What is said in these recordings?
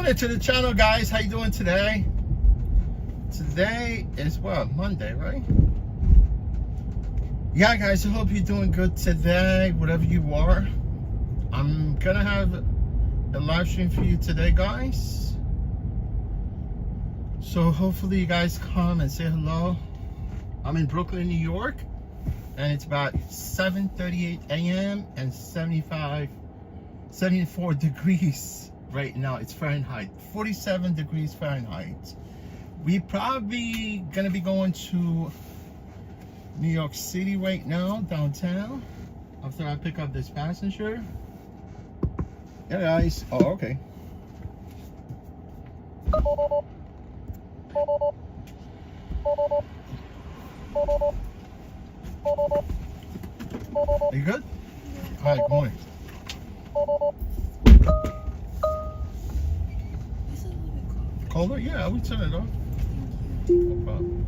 morning to the channel, guys. How you doing today? Today is what, Monday, right? Yeah, guys, I hope you're doing good today, whatever you are. I'm gonna have a live stream for you today, guys. So hopefully you guys come and say hello. I'm in Brooklyn, New York, and it's about 7:38 a.m. and 74 degrees right now. It's Fahrenheit, 47 degrees Fahrenheit. We probably gonna be going to New York City right now, downtown, after I pick up this passenger. Yeah, guys. Oh, okay. Are you good? Hi, good morning. It's a little bit cold. Colder? Yeah, we turn it off. No problem.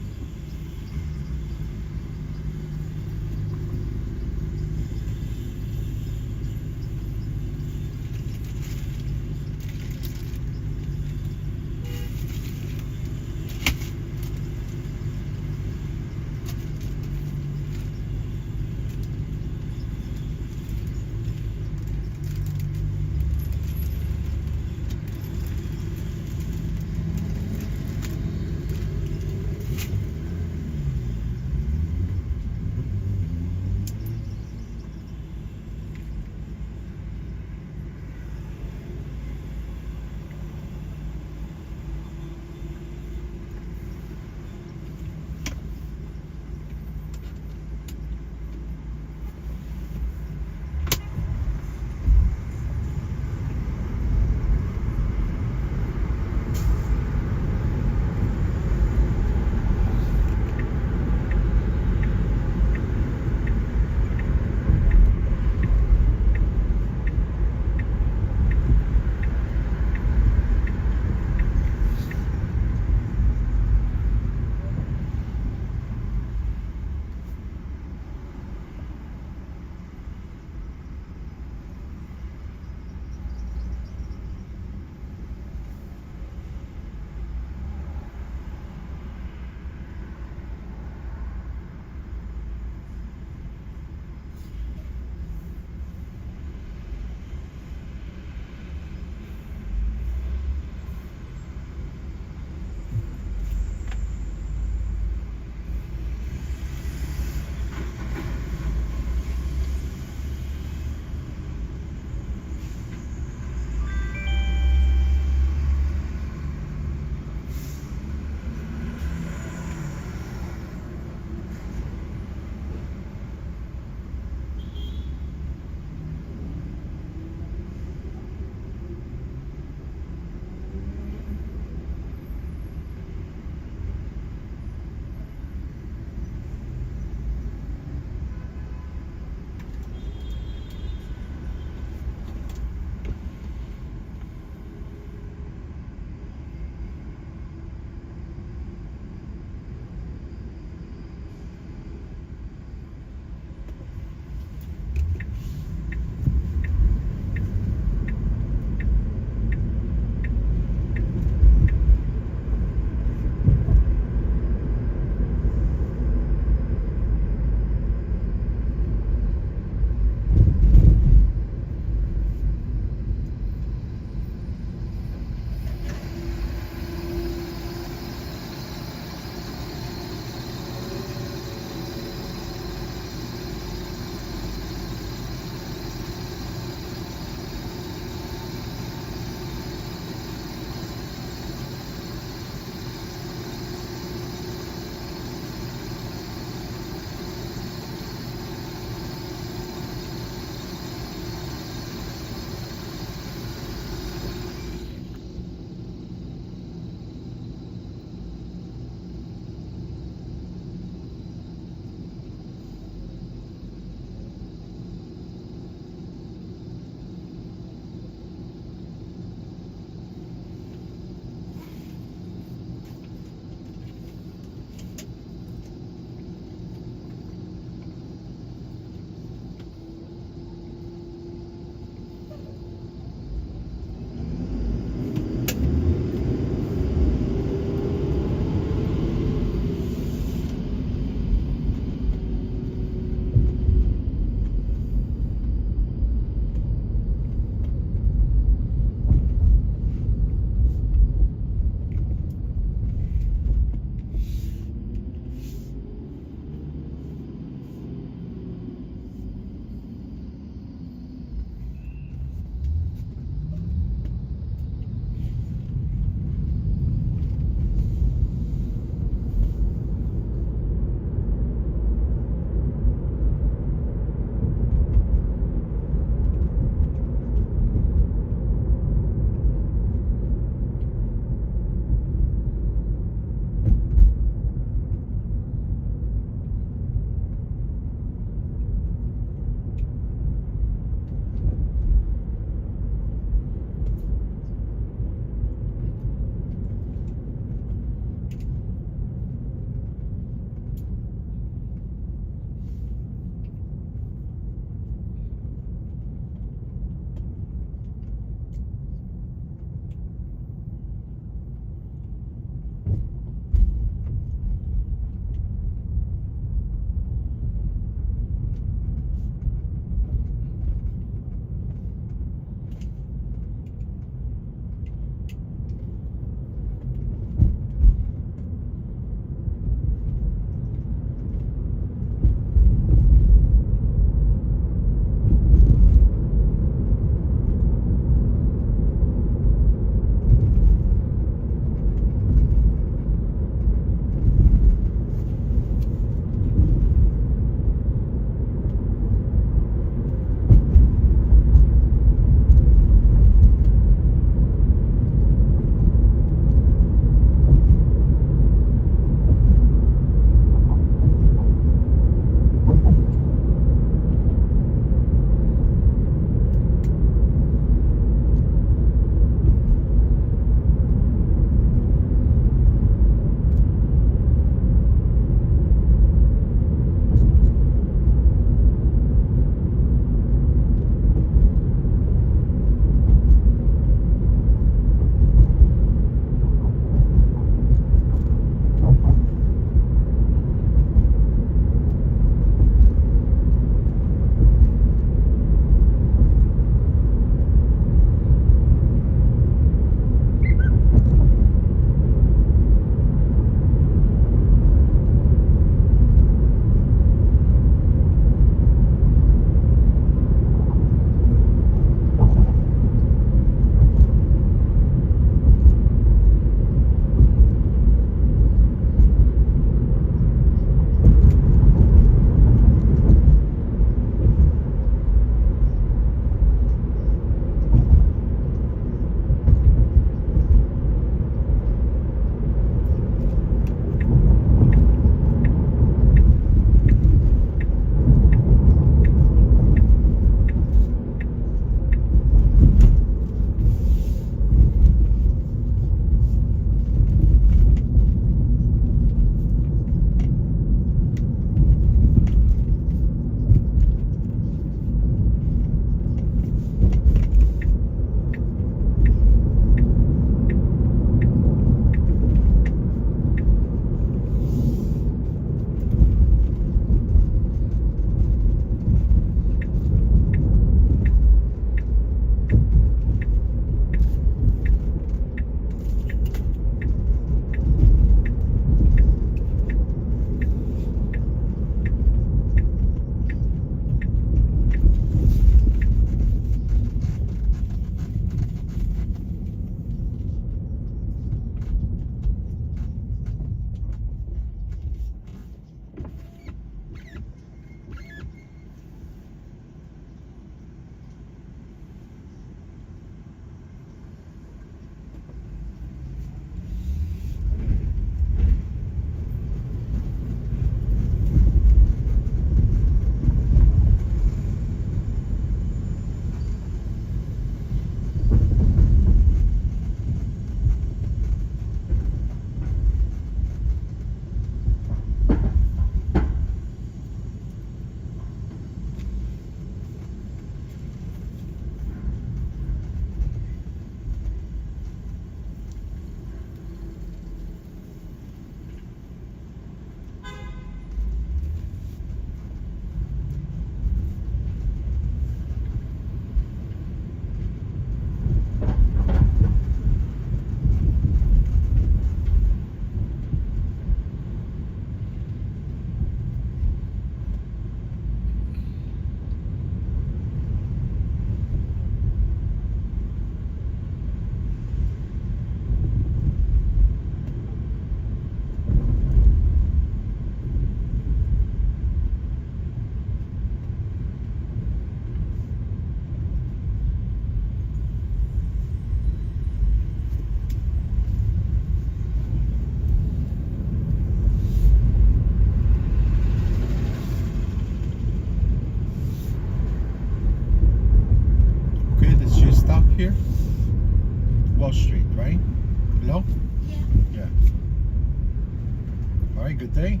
right, good day.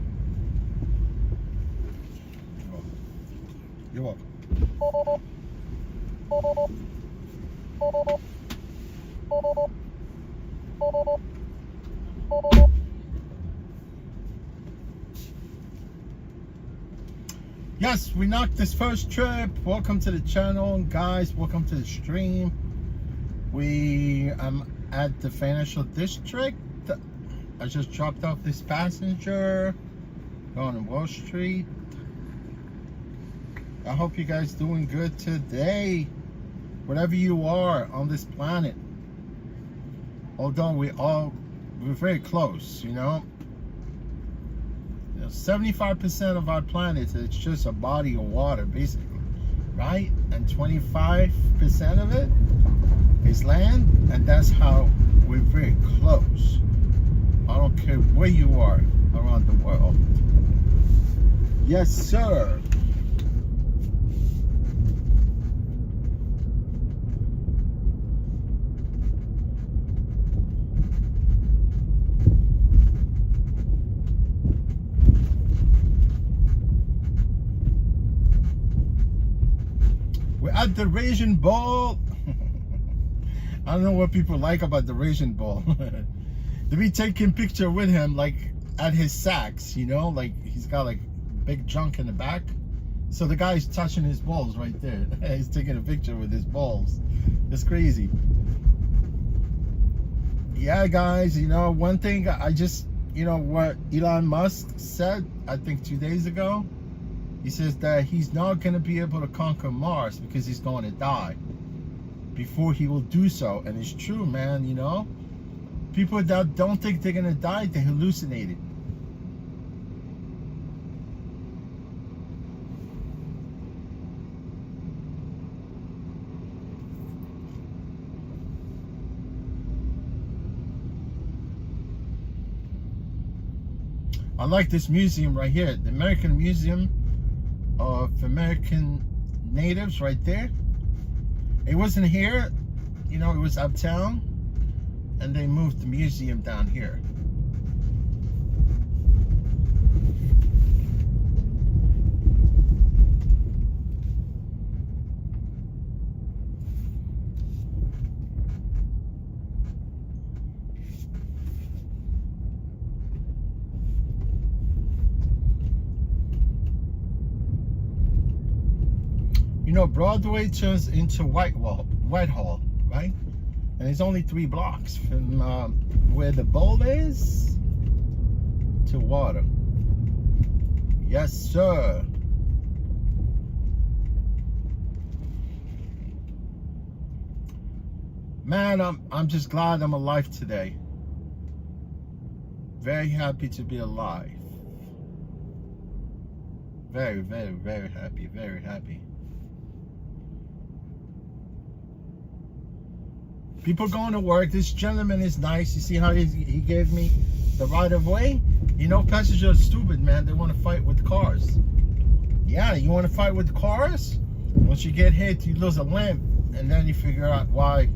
You're welcome. Yes, we knocked this first trip. Welcome to the channel, guys. Welcome to the stream. We at the financial district. I just dropped off this passenger going to Wall Street. I hope you guys doing good today, wherever you are on this planet. Although we're very close, you know. 75% of our planet is just a body of water, basically, right? And 25% of it is land, and that's how we're very close. I don't care where you are around the world. Yes, sir. We're at the Raisin Bowl. I don't know what people like about the Raisin Bowl. To be taking picture with him, like at his sacks, you know, like he's got like big junk in the back. So the guy's touching his balls right there. He's taking a picture with his balls. It's crazy. Yeah, guys, you know, one thing I just, you know, what Elon Musk said, I think 2 days ago, he says that he's not going to be able to conquer Mars because he's going to die before he will do so. And it's true, man, you know. People that don't think they're going to die, they hallucinate it. I like this museum right here, the American Museum of American Natives right there. It wasn't here, you know, it was uptown, and they moved the museum down here. You know, Broadway turns into Whitehall, right? And it's only 3 blocks from where the bowl is to water. Yes, sir. Man, I'm just glad I'm alive today. Very happy to be alive. Very, very, very happy. Very happy. People going to work. This gentleman is nice. You see how he gave me the right of way? You know, passengers are stupid, man. They want to fight with cars. Yeah, you want to fight with cars? Once you get hit, you lose a limb, and then you figure out why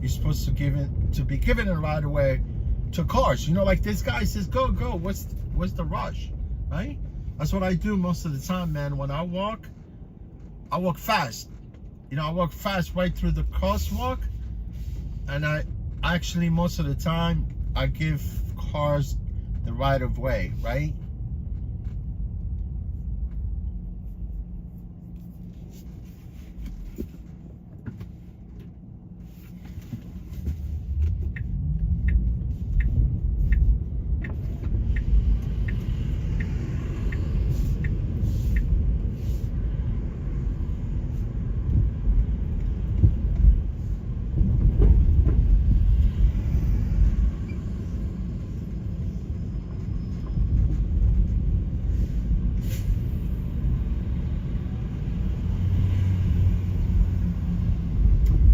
you're supposed to be given a right of way to cars. You know, like this guy says, go, go. What's the rush, right? That's what I do most of the time, man. When I walk fast. You know, I walk fast right through the crosswalk. And I actually, most of the time, I give cars the right of way, right?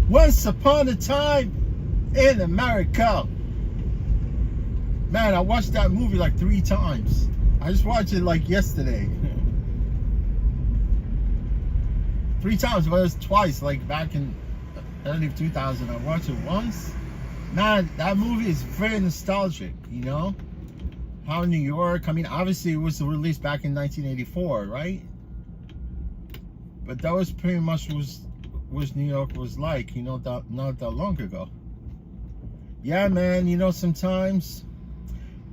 Once upon a time in America. Man, I watched that movie like 3 times. I just watched it like yesterday. 3 times, but it was twice, like back in early 2000. I watched it once. Man, that movie is very nostalgic, you know? how New York, I mean, obviously it was released back in 1984, right? But that was pretty much was New York was like, you know, not that long ago. Yeah, man, you know, sometimes.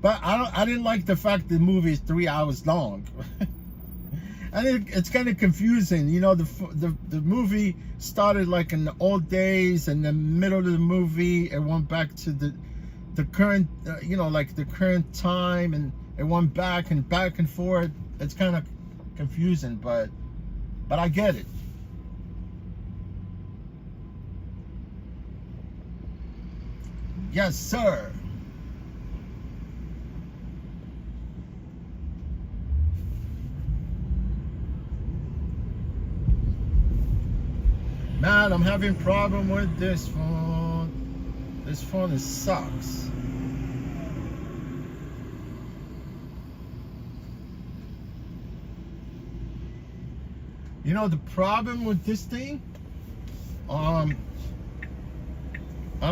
But I didn't like the fact the movie is 3 hours long. And it's kind of confusing, you know. The movie started like in the old days, and the middle of the movie it went back to the current, you know, like the current time, and it went back and forth. It's kind of confusing, but I get it. Yes, sir. Man, I'm having problem with this phone. This phone is sucks. You know the problem with this thing? I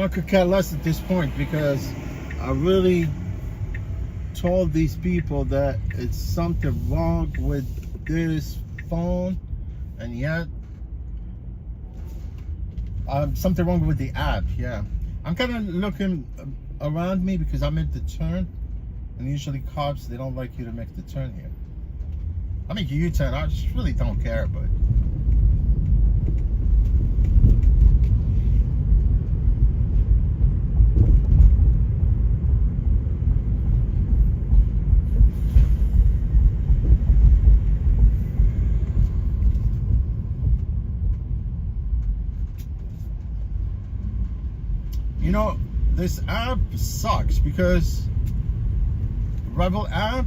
could care less at this point, because I really told these people that it's something wrong with this phone, and yet something wrong with the app. Yeah, I'm kind of looking around me because I made the turn, and usually cops, they don't like you to make the turn here. I make a U-turn, I just really don't care, but you know, this app sucks, because Revel app,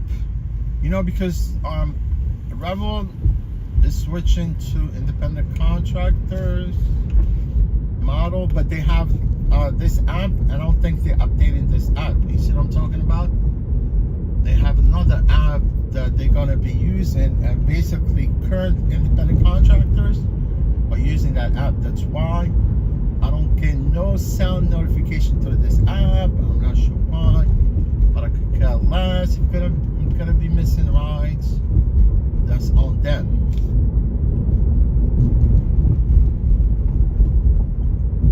you know, because Revel is switching to independent contractors model, but they have this app, and I don't think they're updating this app. You see what I'm talking about? They have another app that they're gonna be using, and basically current independent contractors are using that app. That's why I don't get no sound notification through this app. I'm not sure why, but I could care less. I'm gonna be missing rides. That's on them.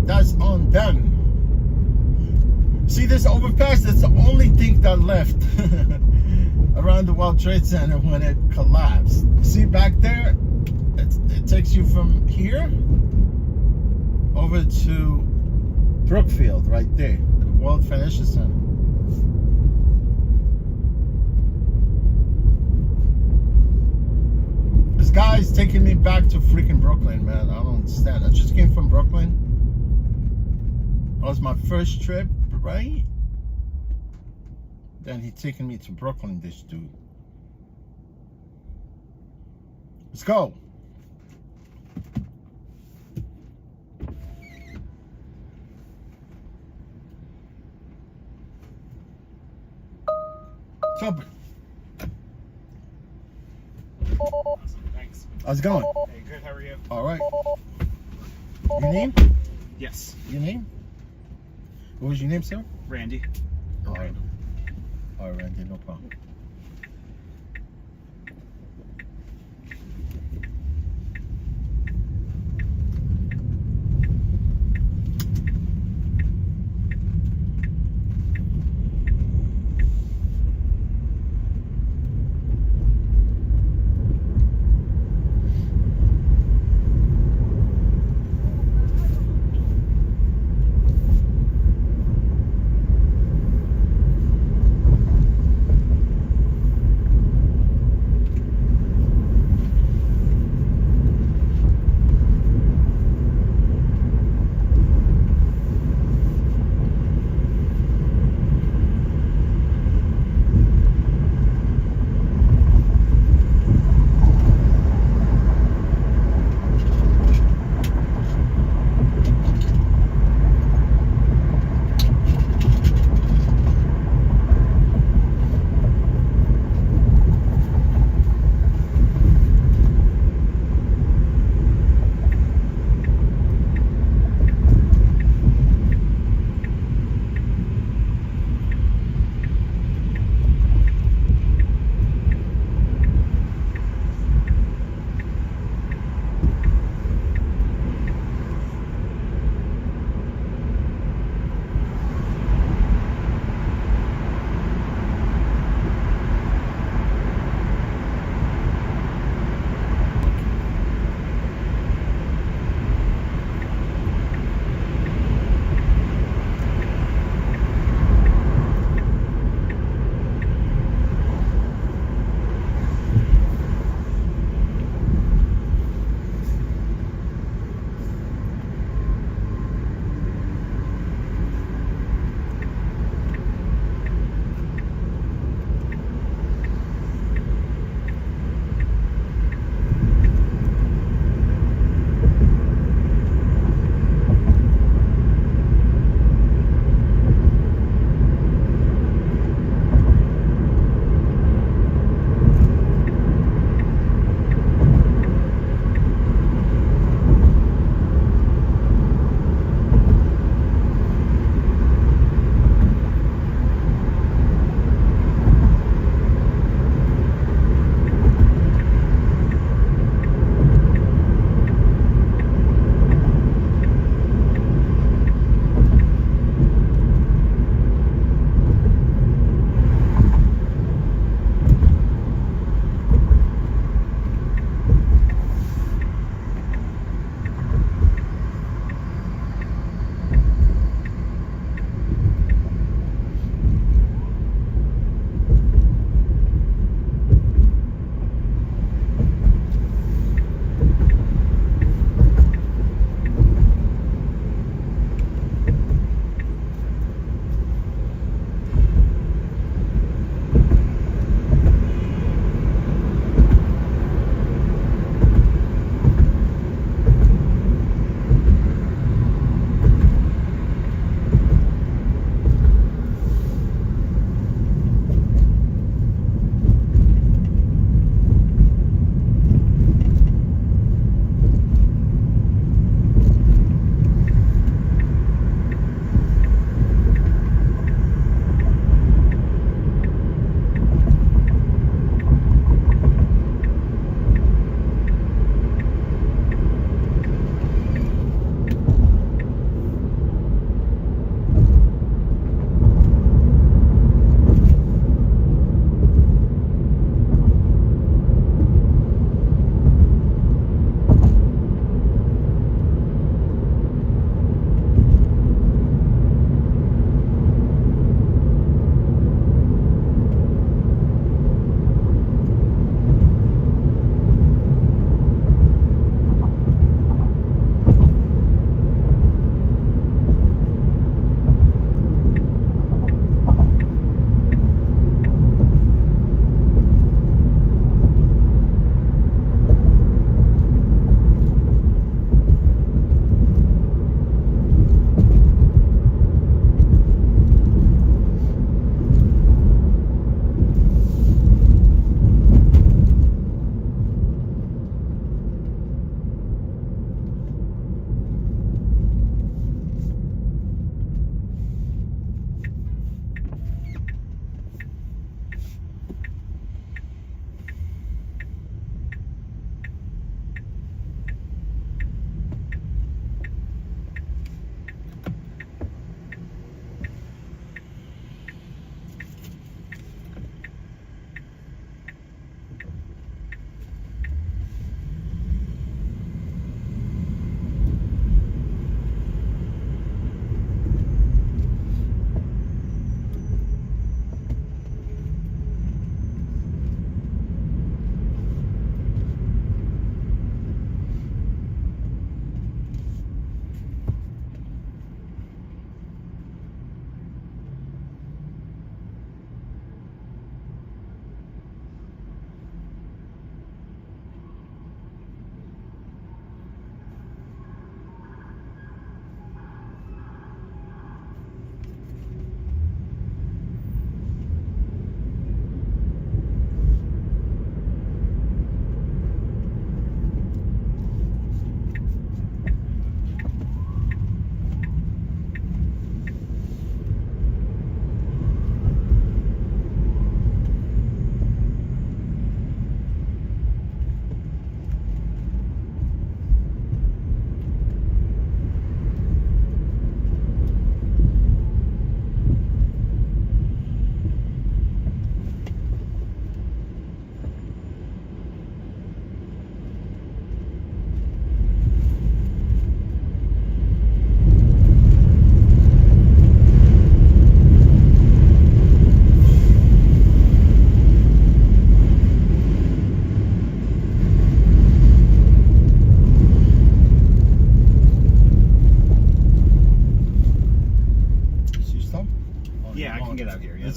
That's on them. See this overpass? That's the only thing that left around the World Trade Center when it collapsed. See back there? It takes you from here over to Brookfield, right there, the World Financial Center. This guy's taking me back to freaking Brooklyn, man. I don't understand. I just came from Brooklyn. That was my first trip, right? Then he's taking me to Brooklyn, this dude. Let's go. What's up? Awesome, thanks. How's it going? Hey, good, how are you? All right. Your name? Yes. Your name? What was your name, sir? Randy. All right. All right, Randy, no problem.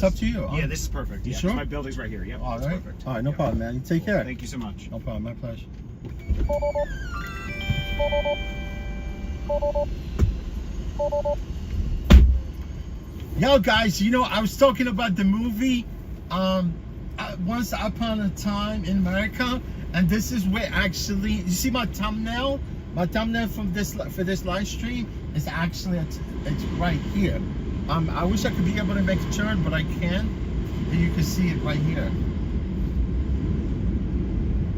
it's up to you. Yeah, this is perfect. You Yeah, sure? My building's right here. Yep, All that's right. perfect. All right, no Yep. problem, man. You take care. Thank you so much. No problem. My pleasure. Yo, guys, you know, I was talking about the movie Once Upon a Time in America, and this is where actually, you see my thumbnail? My thumbnail from this for this live stream is actually, it's right here. I wish I could be able to make a turn, but I can't. And you can see it right here.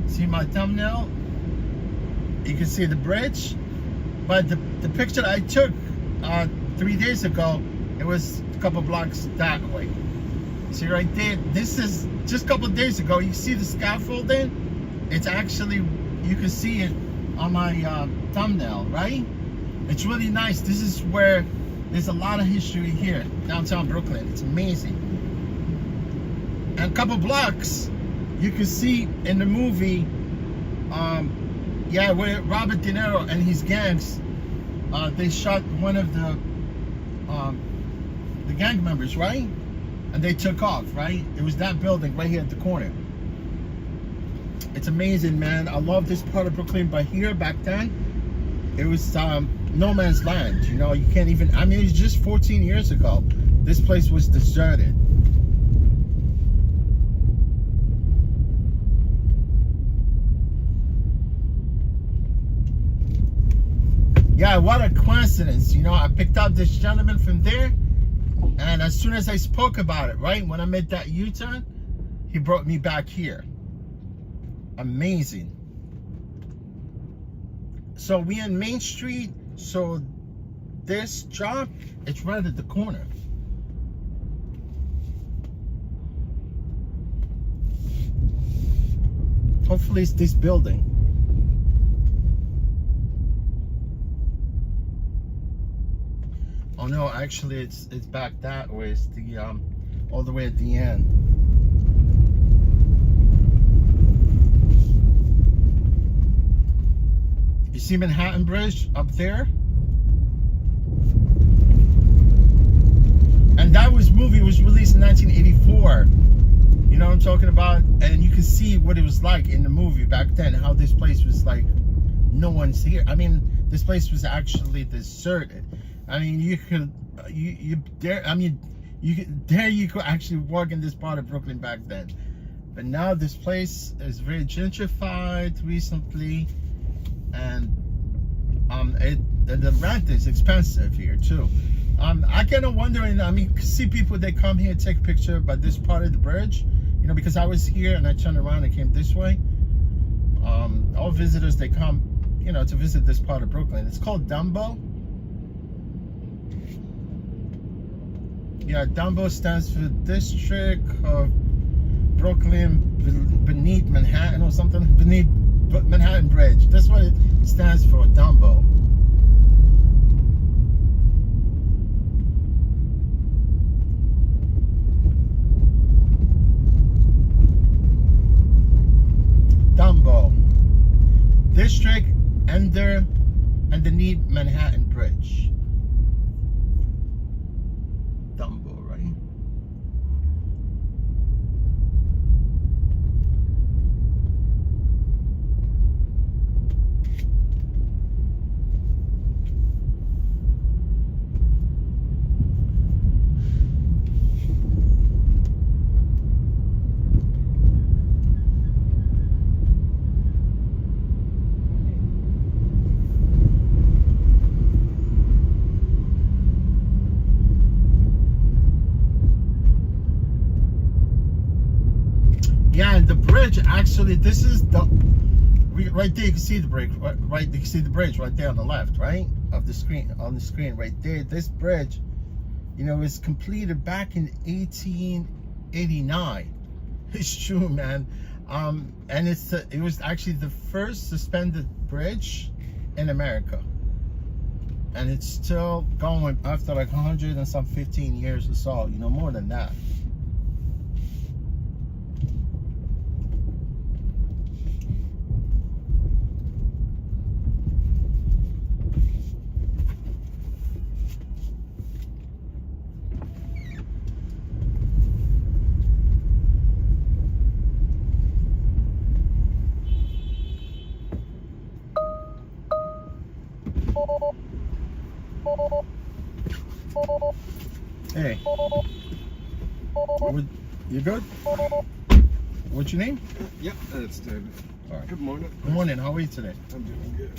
See my thumbnail? You can see the bridge, but the picture that I took 3 days ago, it was a couple blocks that way. See right there, this is just a couple of days ago. You see the scaffolding? It's actually, you can see it on my thumbnail, right? It's really nice. This is where there's a lot of history here, downtown Brooklyn. It's amazing. And a couple blocks, you can see in the movie, yeah, where Robert De Niro and his gangs, they shot one of the gang members, right? And they took off, right? It was that building right here at the corner. It's amazing, man. I love this part of Brooklyn, but here back then, it was no man's land. You know, you can't even, I mean, it was just 14 years ago. This place was deserted. Yeah, what a coincidence. You know, I picked up this gentleman from there, and as soon as I spoke about it, right, when I made that U-turn, he brought me back here. Amazing. So we in Main Street, so this job, it's right at the corner. Hopefully it's this building. Oh no, actually it's back that way. It's the all the way at the end. You see Manhattan Bridge up there? And that movie was released in 1984. You know what I'm talking about? And you can see what it was like in the movie back then, how this place was like, no one's here. I mean, this place was actually deserted. I mean, you could actually walk in this part of Brooklyn back then. But now this place is very gentrified recently, and the rent is expensive here too. I kind of wondering, I mean, see people, they come here, take a picture by this part of the bridge, you know, because I was here and I turned around and came this way. All visitors, they come, you know, to visit this part of Brooklyn. It's called Dumbo. Yeah, Dumbo stands for District of Brooklyn beneath Manhattan or something. Beneath Manhattan Bridge. That's what it stands for, Dumbo. Dumbo. District underneath Manhattan Bridge. Dumbo, right? Yeah, and the bridge, actually, this is the, right there, you can see the bridge, right, you can see the bridge right there on the left, right, of the screen, on the screen right there. This bridge, you know, was completed back in 1889. It's true, man. And it was actually the first suspended bridge in America. And it's still going after like 100 and some 15 years or so, you know, more than that. Hey. You good? What's your name? Yep, that's David. All right. Good morning. Good morning. How are you today? I'm doing good.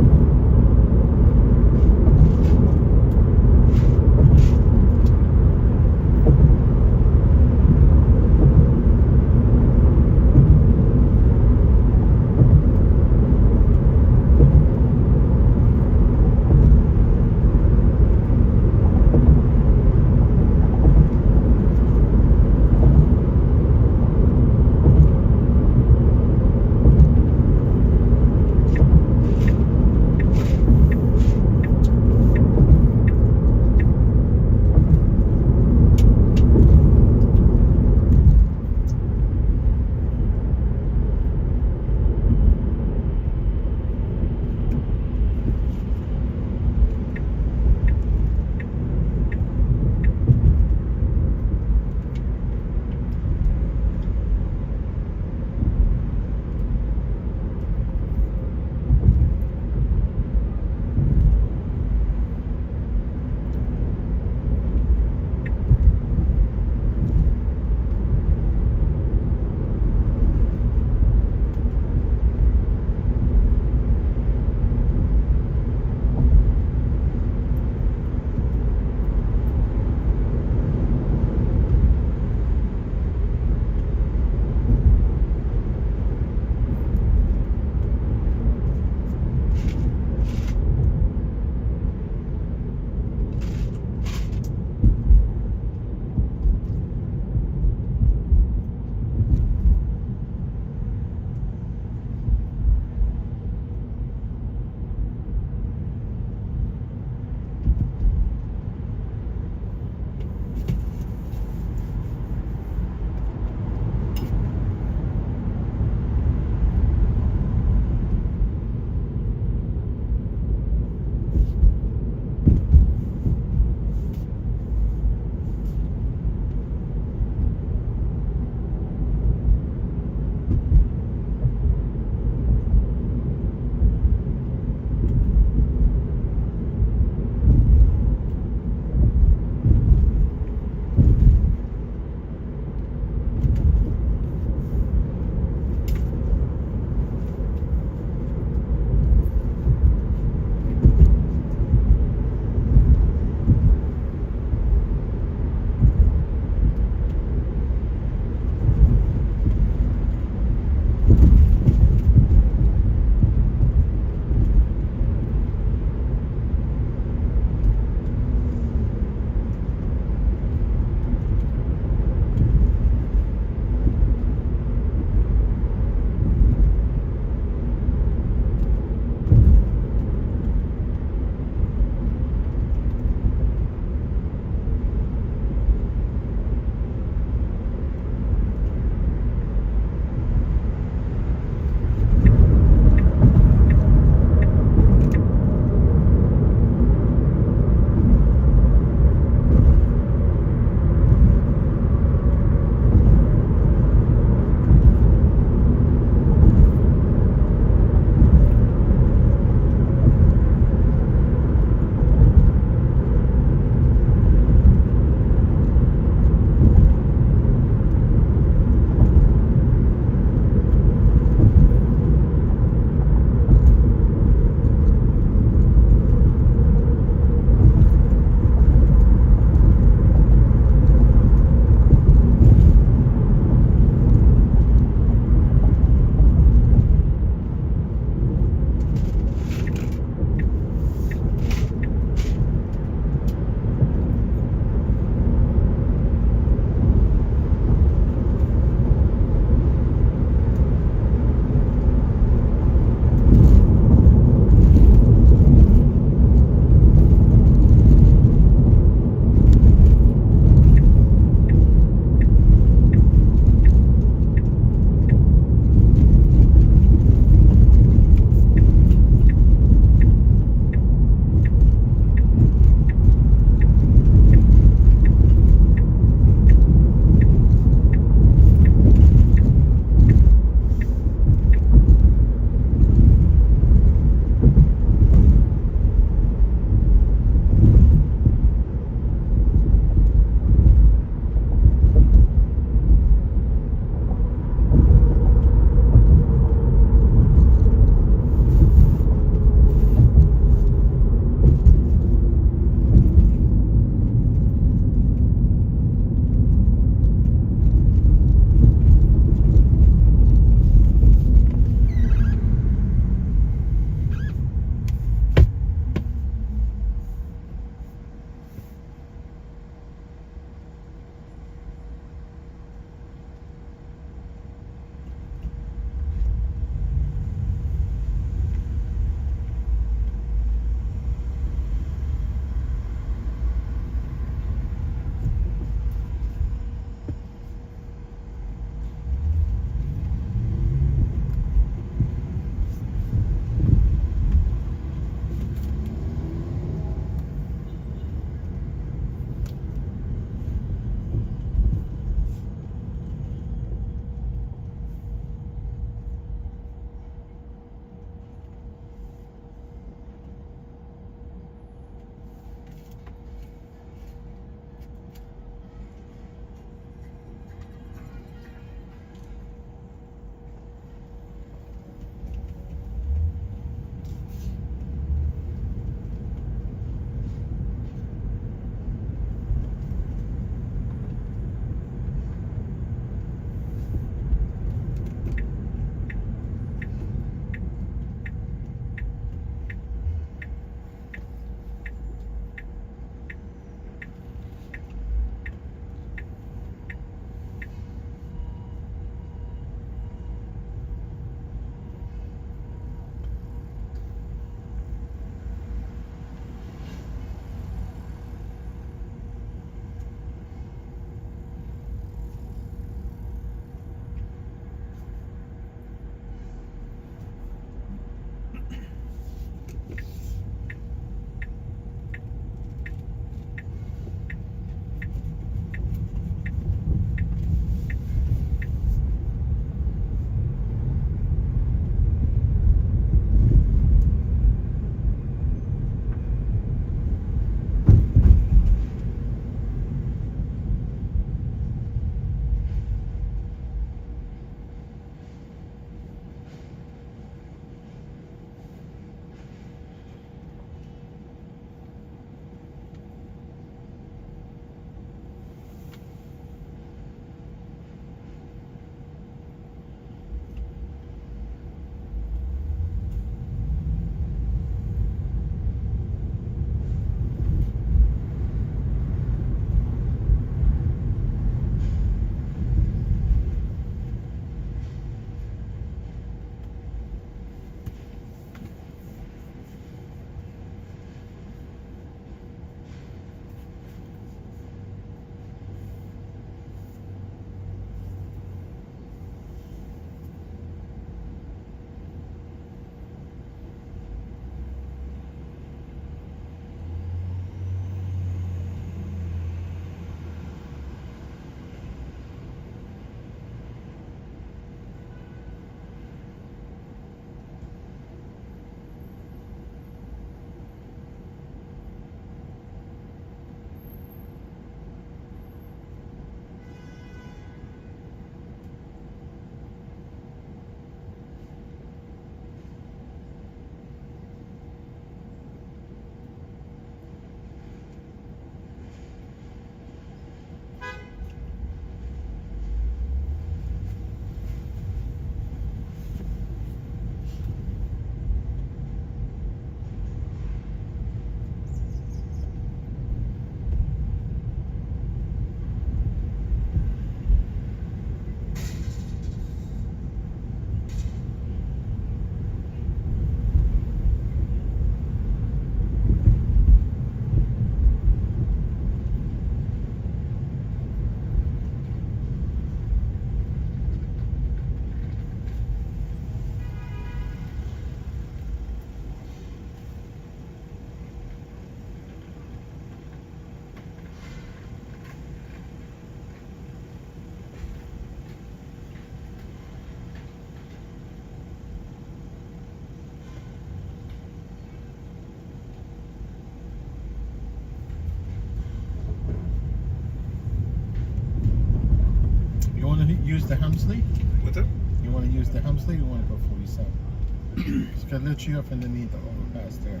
use the Hemsley? What's up? You want to use the Hemsley? You want to go 47? It's gonna let you up underneath the overpass there.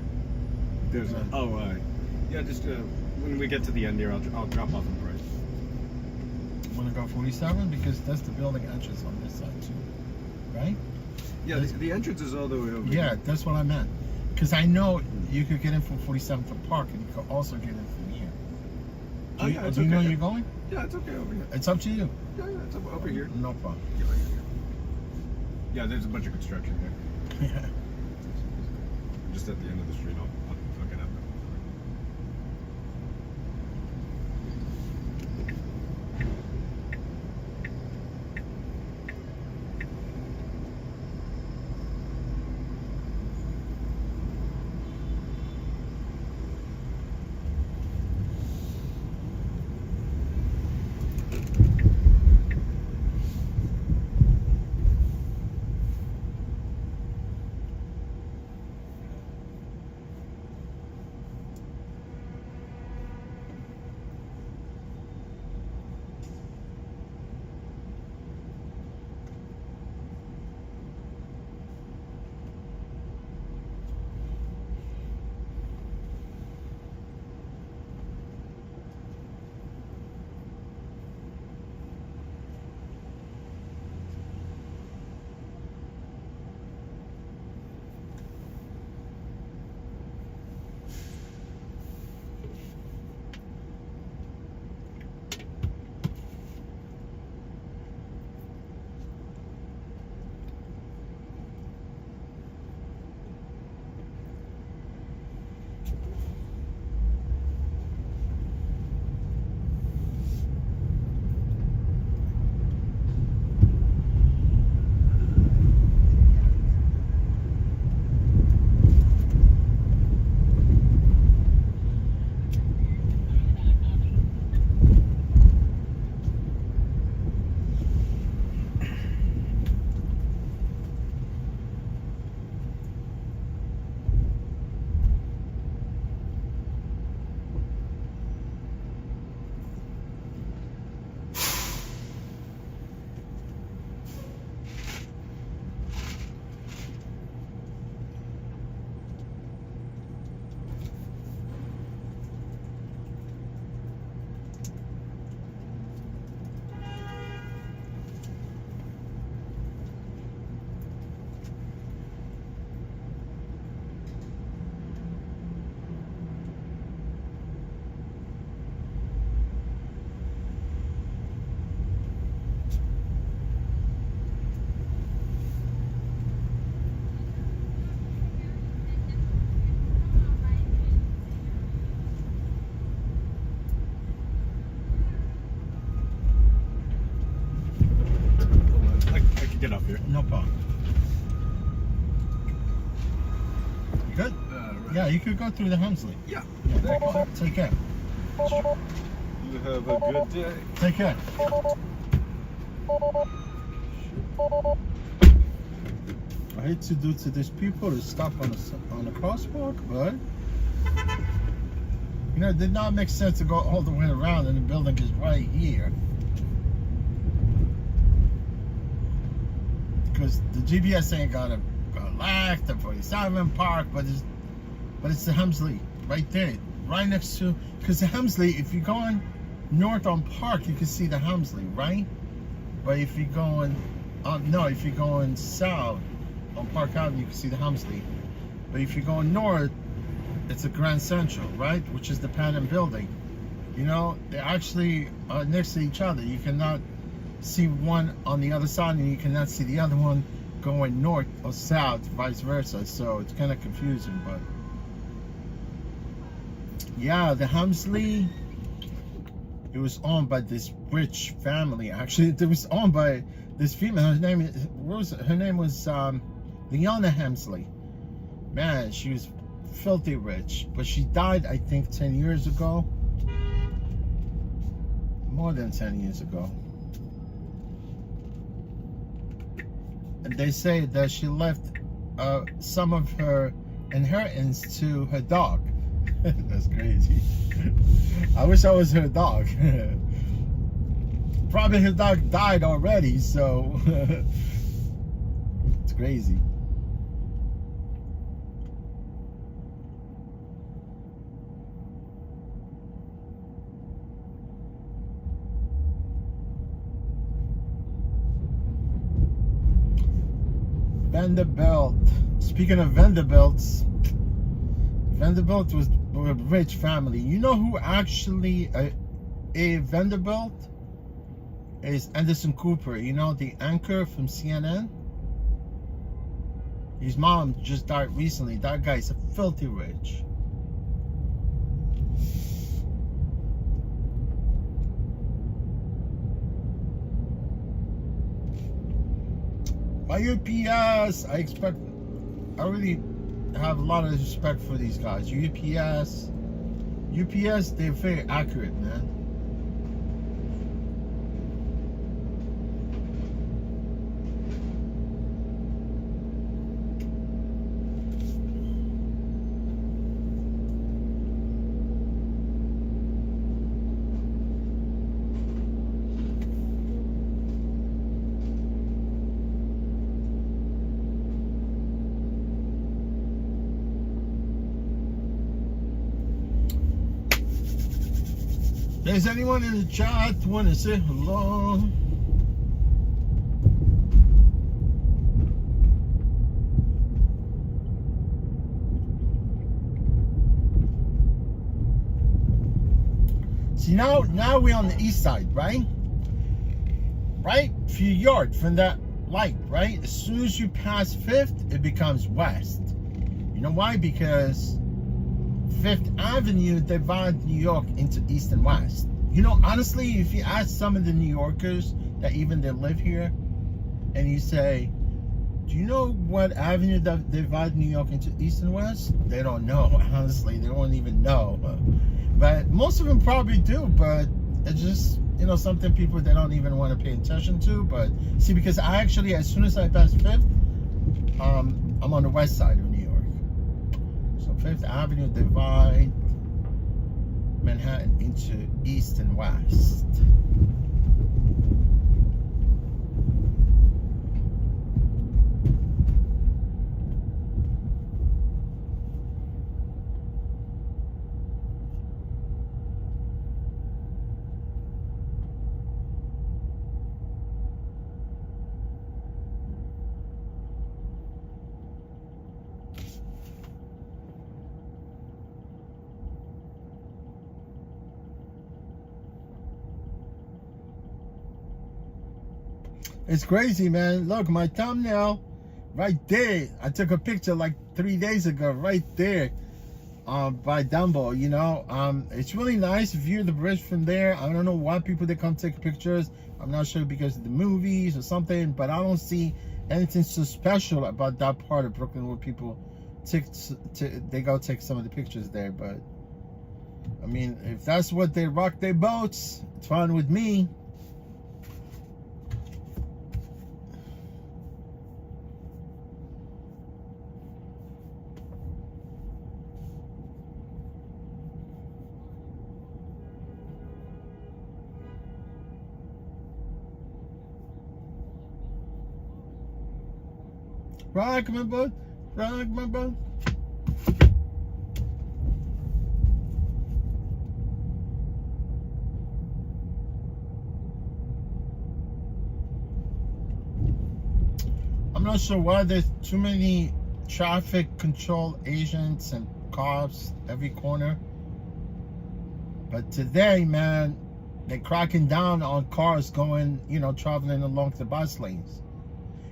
There's Yeah. yeah, just when we get to the end here, I'll drop off on the right. Want to go 47 because that's the building entrance on this side too, right? Yeah, the entrance is all the way over. Yeah, that's what I meant. Because I know you could get in from 47 to Park, and you could also get in from here. Oh, yeah, it's do you know okay. you're going? Yeah, it's okay over here. It's up to you. Yeah, it's over here. No problem. Yeah, right here. Yeah, there's a bunch of construction here. Yeah. Just at the end of the street. I'll get out there. Get up here. No problem. You good? Right. Yeah, you could go through the Hemsley. Yeah. Yeah. Take care. You have a good day. Take care. I hate to do to these people to stop on the crosswalk, but you know, it did not make sense to go all the way around, and the building is right here. Because the GPS ain't gonna go left or 47 Park, but it's the Hemsley right there, right next to. Because the Hemsley, if you're going north on Park, you can see the Hemsley, right? But if you're going, if you're going south on Park Avenue, you can see the Hemsley. But if you're going north, it's a Grand Central, right? Which is the Pan Am building. You know, they're actually next to each other. You cannot see one on the other side, and you cannot see the other one going north or south, vice versa. So it's kind of confusing, but yeah, the Hemsley, it was owned by this rich family. Actually, it was owned by this female. Her name was Leona Hemsley. Man, she was filthy rich, but she died, I think, 10 years ago. More than 10 years ago. And they say that she left some of her inheritance to her dog. That's crazy. I wish I was her dog. probably his dog died already, so it's crazy. Vanderbilt. Speaking of Vanderbilts, Vanderbilt was a rich family. You know who actually a Vanderbilt is? Anderson Cooper. You know, the anchor from CNN. His mom just died recently. That guy's filthy rich. By UPS, I really have a lot of respect for these guys. UPS, they're very accurate, man. Does anyone in the chat want to say hello? See, now we're on the east side, right? Right? Few yards from that light, right? As soon as you pass 5th, it becomes west. You know why? Because 5th Avenue divides New York into east and west. You know, honestly, if you ask some of the New Yorkers that even they live here, and you say, do you know what avenue that divides New York into east and west? They don't know, honestly. They won't even know. But most of them probably do, but it's just, you know, something people, they don't even want to pay attention to. But see, because I actually, as soon as I pass 5th, I'm on the west side of New York. So 5th Avenue divide Manhattan into east and west. It's crazy, man. Look, my thumbnail right there. I took a picture like 3 days ago, right there, by Dumbo. You know, it's really nice to view the bridge from there. I don't know why people they come take pictures. I'm not sure because of the movies or something, but I don't see anything so special about that part of Brooklyn where people they go take some of the pictures there. But I mean, if that's what they rock their boats, it's fine with me. Rock my boat, rock my boat. I'm not sure why there's too many traffic control agents and cops every corner. But today, man, they're cracking down on cars going, you know, traveling along the bus lanes.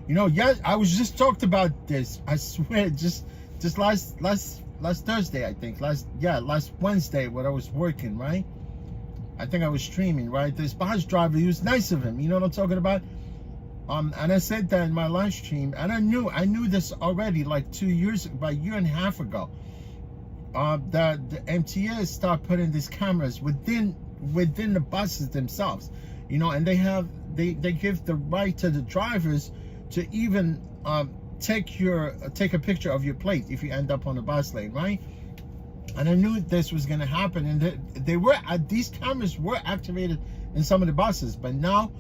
You know, yeah, I was just talked about this. I swear, just last Thursday, I think. Last Wednesday when I was working, right? I think I was streaming, right? This bus driver, he was nice of him. You know what I'm talking about? And I said that in my live stream, and I knew this already, like 2 years, about a year and a half ago. That the MTA start putting these cameras within the buses themselves, you know, and they give the right to the drivers to even take a picture of your plate if you end up on a bus lane, right? And I knew this was going to happen, and these cameras were activated in some of the buses. But now,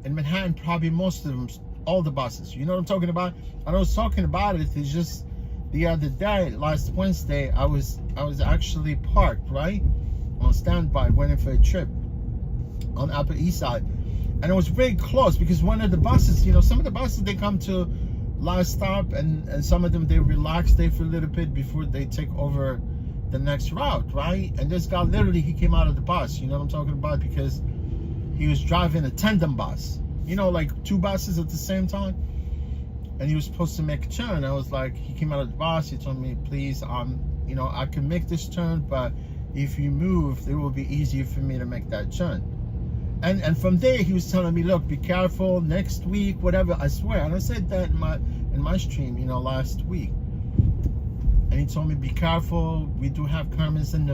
in Manhattan, probably most of them, all the buses. You know what I'm talking about? And I was talking about it. It's just the other day, last Wednesday, I was actually parked right on standby, waiting for a trip on Upper East Side, and it was very close because one of the buses, you know, some of the buses they come to last stop, and some of them they relax there for a little bit before they take over the next route, right? And this guy literally, he came out of the bus, you know what I'm talking about, because he was driving a tandem bus, you know, like 2 buses at the same time, and he was supposed to make a turn. I was like, he came out of the bus, he told me, please, you know, I can make this turn, but if you move, it will be easier for me to make that turn. And from there, he was telling me, look, be careful next week, whatever. I swear, and I said that in my stream, you know, last week. And he told me, be careful. We do have cameras in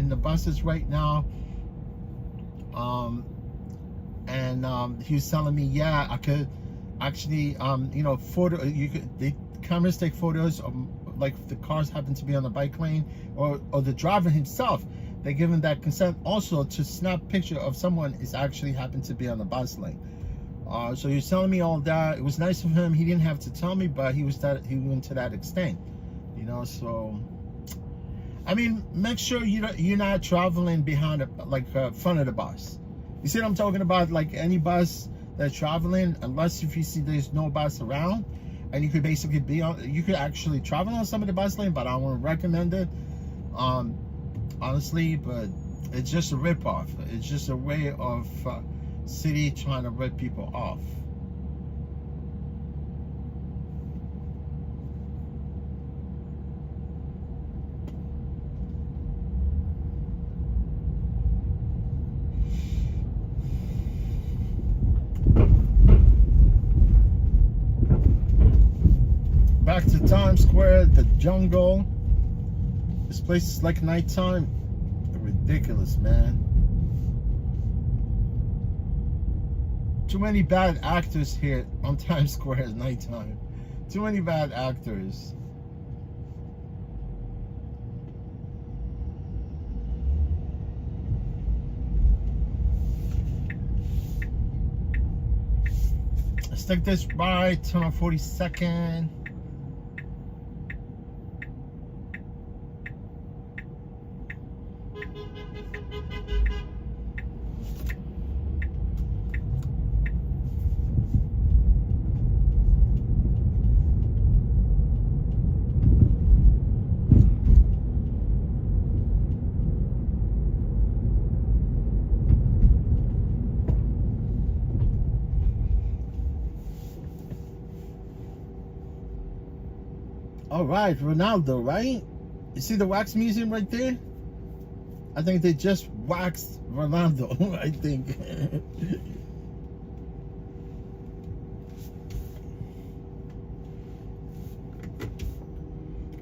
the buses right now. He was telling me, yeah, I could actually, you know, the cameras take photos of, like, if the cars happen to be on the bike lane, or the driver himself. They give him that consent also to snap picture of someone is actually happened to be on the bus lane. So he was telling me all that. It was nice of him. He didn't have to tell me, but he went to that extent, you know. So I mean, make sure you're not traveling behind front of the bus. You see what I'm talking about? Like any bus that's traveling, unless if you see there's no bus around, and you could basically you could actually travel on some of the bus lane, but I wouldn't recommend it. Honestly, but it's just a rip-off. It's just a way of city trying to rip people off. Back to Times Square, the jungle. This place is like nighttime. Ridiculous, man. Too many bad actors here on Times Square at nighttime. Too many bad actors. Let's take this right, turn on 42nd. All right, Ronaldo, right? You see the wax museum right there? I think they just waxed Ronaldo, I think.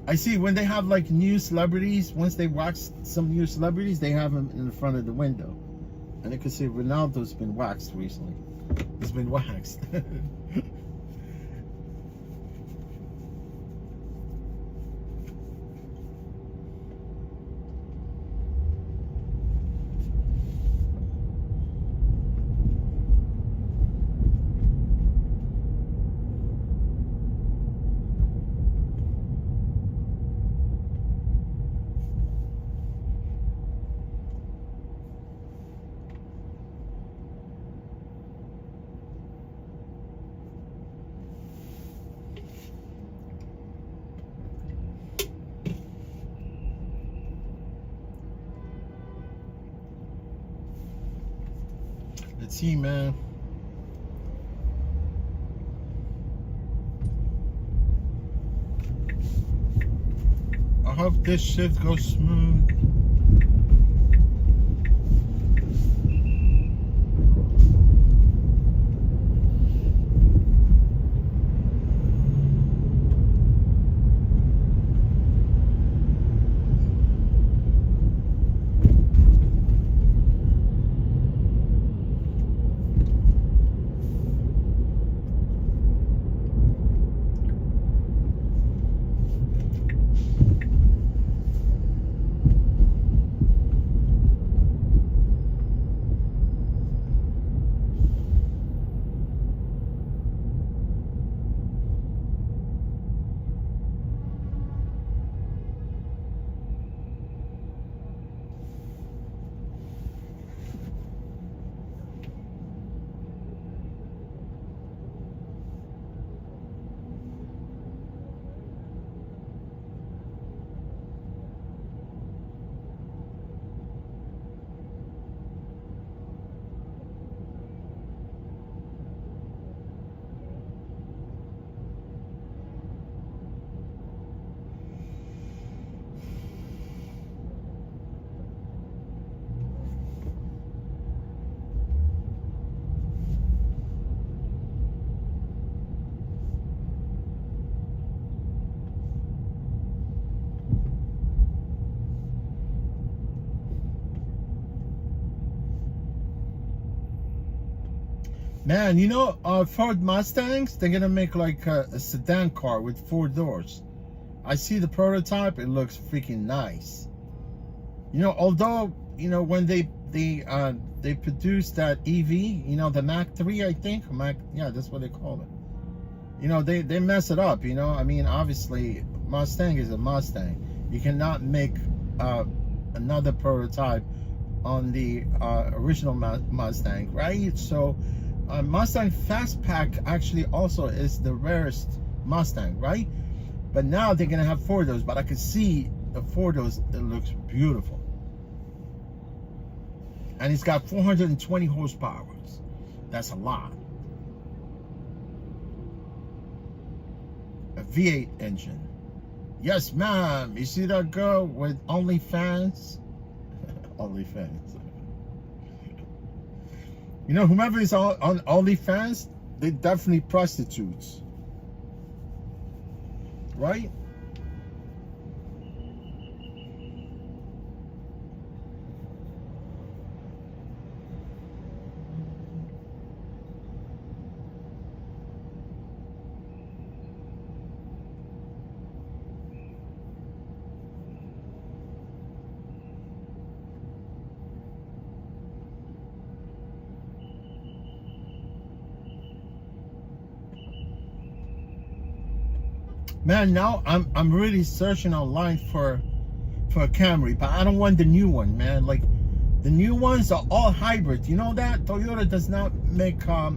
I see when they have like new celebrities, once they wax some new celebrities, they have them in the front of the window. And you can see Ronaldo's been waxed recently. He's been waxed. Let's see, man. I hope this shift goes smooth. Man, you know, Ford Mustangs, they're gonna make like a sedan car with 4 doors. I see the prototype, it looks freaking nice. You know, although, you know, when they produced that EV, you know, the Mac 3, I think, yeah, that's what they call it. You know, they mess it up, you know. I mean, obviously, Mustang is a Mustang. You cannot make another prototype on the original Mustang, right? So, Mustang Fastpack actually also is the rarest Mustang, right? But now they're gonna have 4 doors, but I can see the 4 doors, it looks beautiful. And it's got 420 horsepower. That's a lot. A V8 engine. Yes, ma'am. You see that girl with OnlyFans? OnlyFans. You know, whomever is on OnlyFans, they definitely prostitutes. Right? Man, now I'm really searching online for a Camry, but I don't want the new one, man. Like, the new ones are all hybrid. You know that Toyota does not make a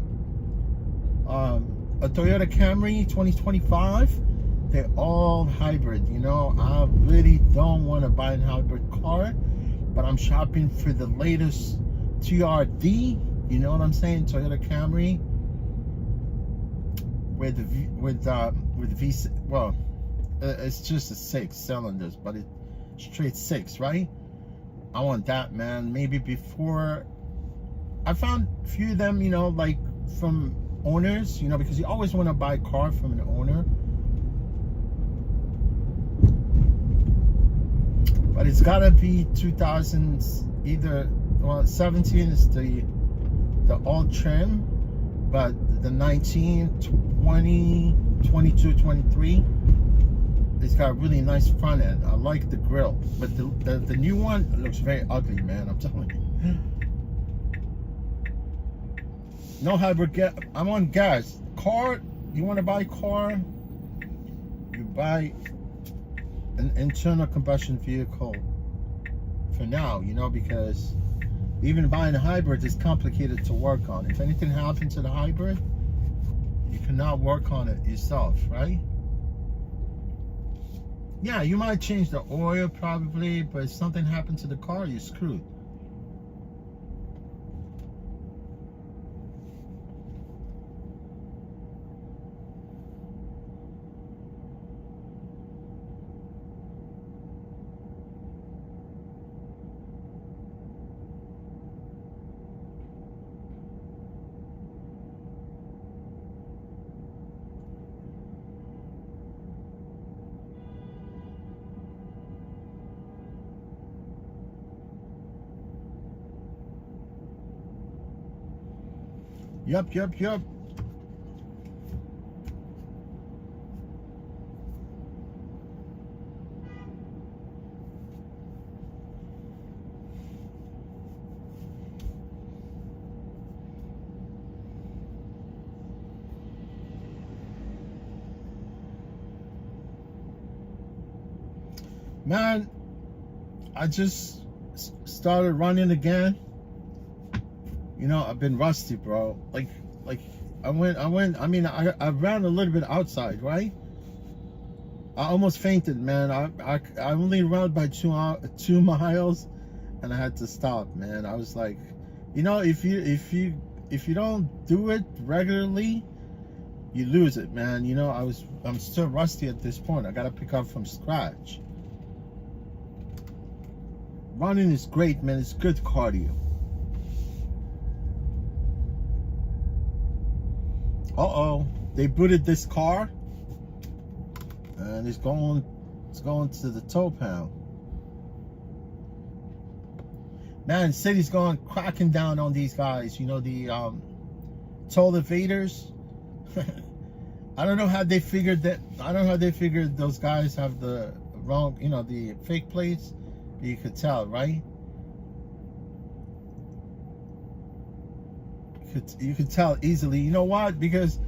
Toyota Camry 2025. They're all hybrid. You know, I really don't want to buy a hybrid car, but I'm shopping for the latest TRD. You know what I'm saying? Toyota Camry with V6. Well, it's just a 6 cylinders, but it's straight 6, right? I want that, man. Maybe before. I found a few of them, you know, like from owners, you know, because you always want to buy a car from an owner. But it's gotta be 2000s, either, well, 17 is the all trim, but the 19, 20, 22, 23, it's got a really nice front end. I like the grill, but the new one looks very ugly, man. I'm telling you. No hybrid. I'm on gas. Car. You want to buy a car? You buy an internal combustion vehicle for now, you know, because even buying a hybrid is complicated to work on. If anything happens to the hybrid, you cannot work on it yourself, right? Yeah, you might change the oil probably, but if something happened to the car, you're screwed. Yup. Man, I just started running again. You know, I've been rusty, bro. Like I mean, I ran a little bit outside, right? I almost fainted, man. I only ran by 2 miles, and I had to stop, man. I was like, you know, if you don't do it regularly, you lose it, man. You know, I'm still rusty at this point. I gotta pick up from scratch. Running is great, man. It's good cardio. Uh-oh, they booted this car, and it's going to the tow pound. Man, the city's cracking down on these guys. You know, the toll evaders. I don't know how they figured that. I don't know how they figured those guys have the wrong, the fake plates. But you could tell, right? You could tell easily. You know what? Because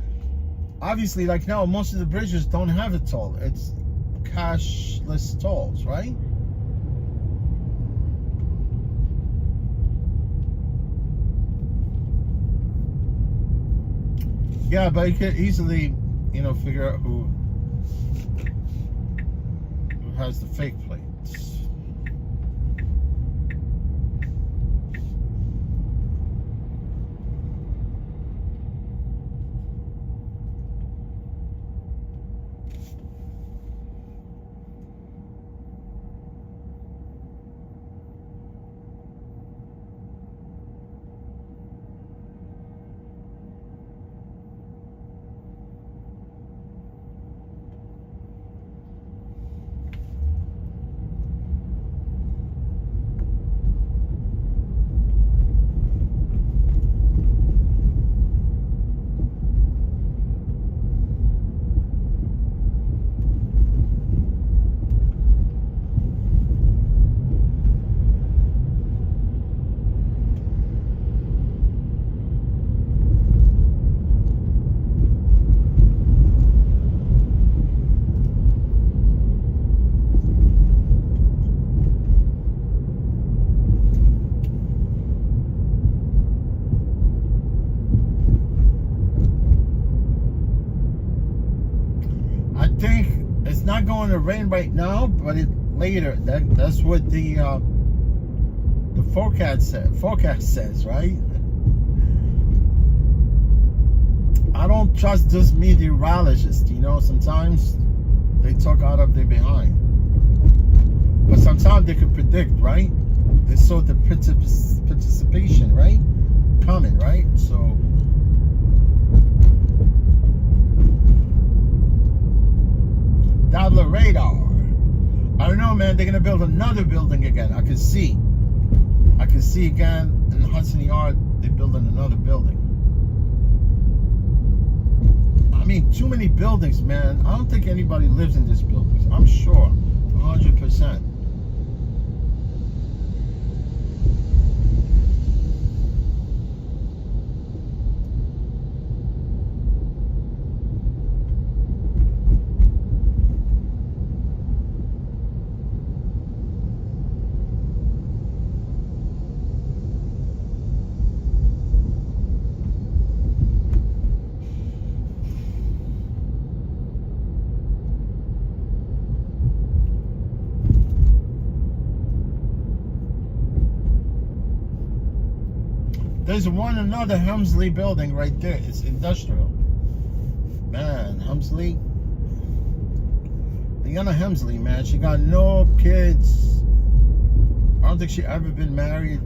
obviously, like now, most of the bridges don't have a toll. It's cashless tolls, right? Yeah, but you could easily, figure out who has the fake plates. I think it's not going to rain right now, but later. That's what the forecast says, right? I don't trust this meteorologist. Sometimes they talk out of their behind, but sometimes they can predict, right? They saw the participation, right? Coming, right? So. Doppler radar. I don't know, man. They're gonna build another building again. I can see again in Hudson Yard. They're building another building. I mean, too many buildings, man. I don't think anybody lives in these buildings. I'm sure, 100%. There's another Helmsley building right there. It's industrial. Man, Helmsley. Leona Helmsley, man. She got no kids. I don't think she ever been married.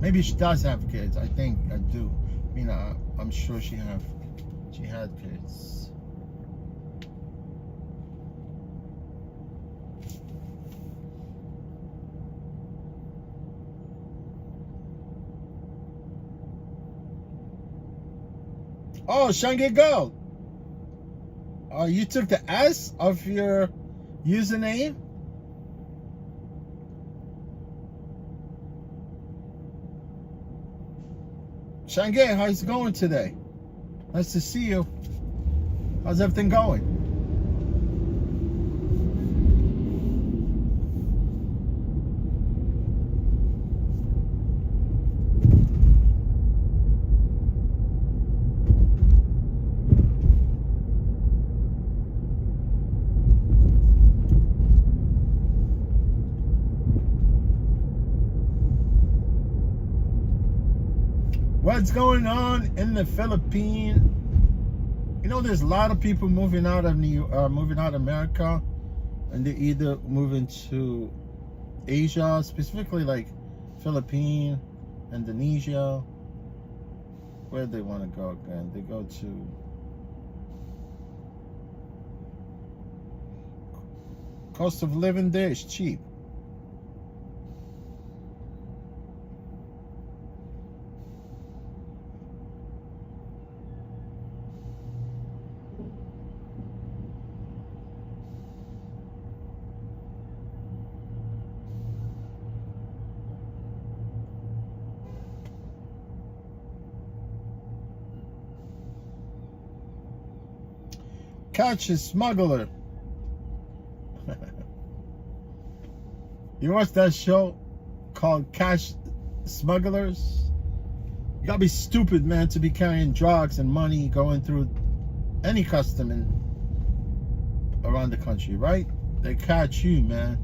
Maybe she does have kids. I think I do. I'm sure she had kids. Oh, Shanghai Gold. You took the S of your username? Shanghai, how's it going today? Nice to see you. How's everything going? What's going on in the Philippines? There's a lot of people moving out of America, and they're either moving to Asia, specifically like Philippines, Indonesia. Where do they want to go again? They go to cost of living there is cheap. catch a smuggler. You watch that show called Catch Smugglers? You gotta be stupid, man, to be carrying drugs and money going through any custom around the country, right? They catch you, man.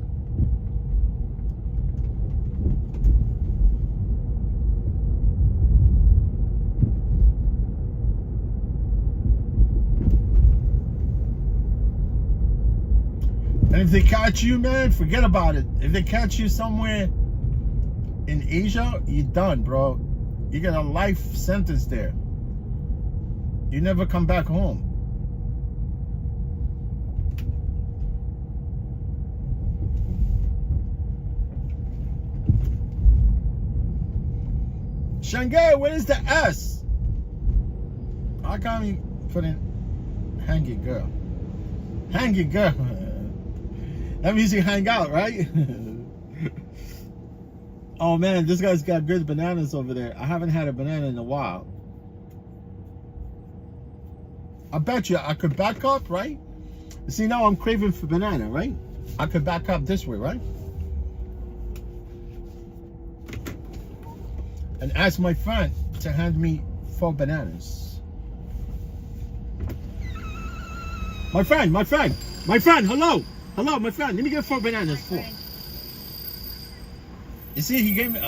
And if they catch you, man, forget about it. If they catch you somewhere in Asia, you're done, bro. You get a life sentence there. You never come back home. Shanghai, where is the S? I can't even put in hanging girl. Hanging girl. That means you hang out, right? Oh man, this guy's got good bananas over there. I haven't had a banana in a while. I bet you I could back up, right? See, now I'm craving for banana, right? I could back up this way, right? And ask my friend to hand me 4 bananas. My friend, hello. Hello, my friend. Let me get 4 bananas. 4. You see, he gave me.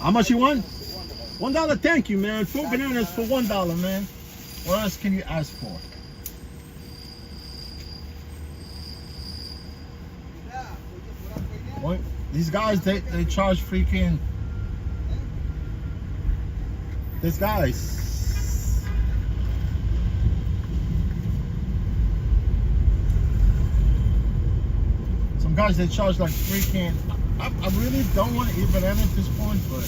How much you want? $1. Thank you, man. 4 bananas for $1, man. What else can you ask for? What? These guys, they charge freaking. These guys. Guys, they charge like freaking. I really don't want to eat banana at this point, but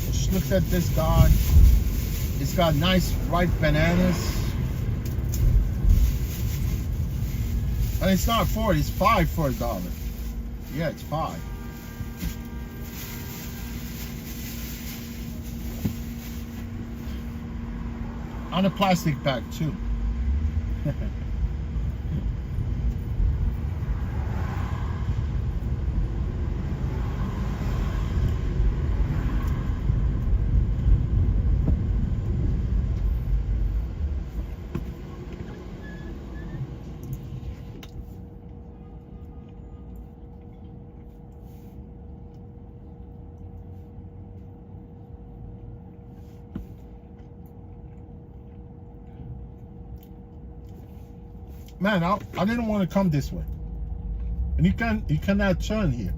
just looked at this guy. It's got nice ripe bananas, and it's not 4, it's 5 for $1. Yeah, it's 5. On a plastic bag too. Man, I didn't want to come this way. And you cannot turn here.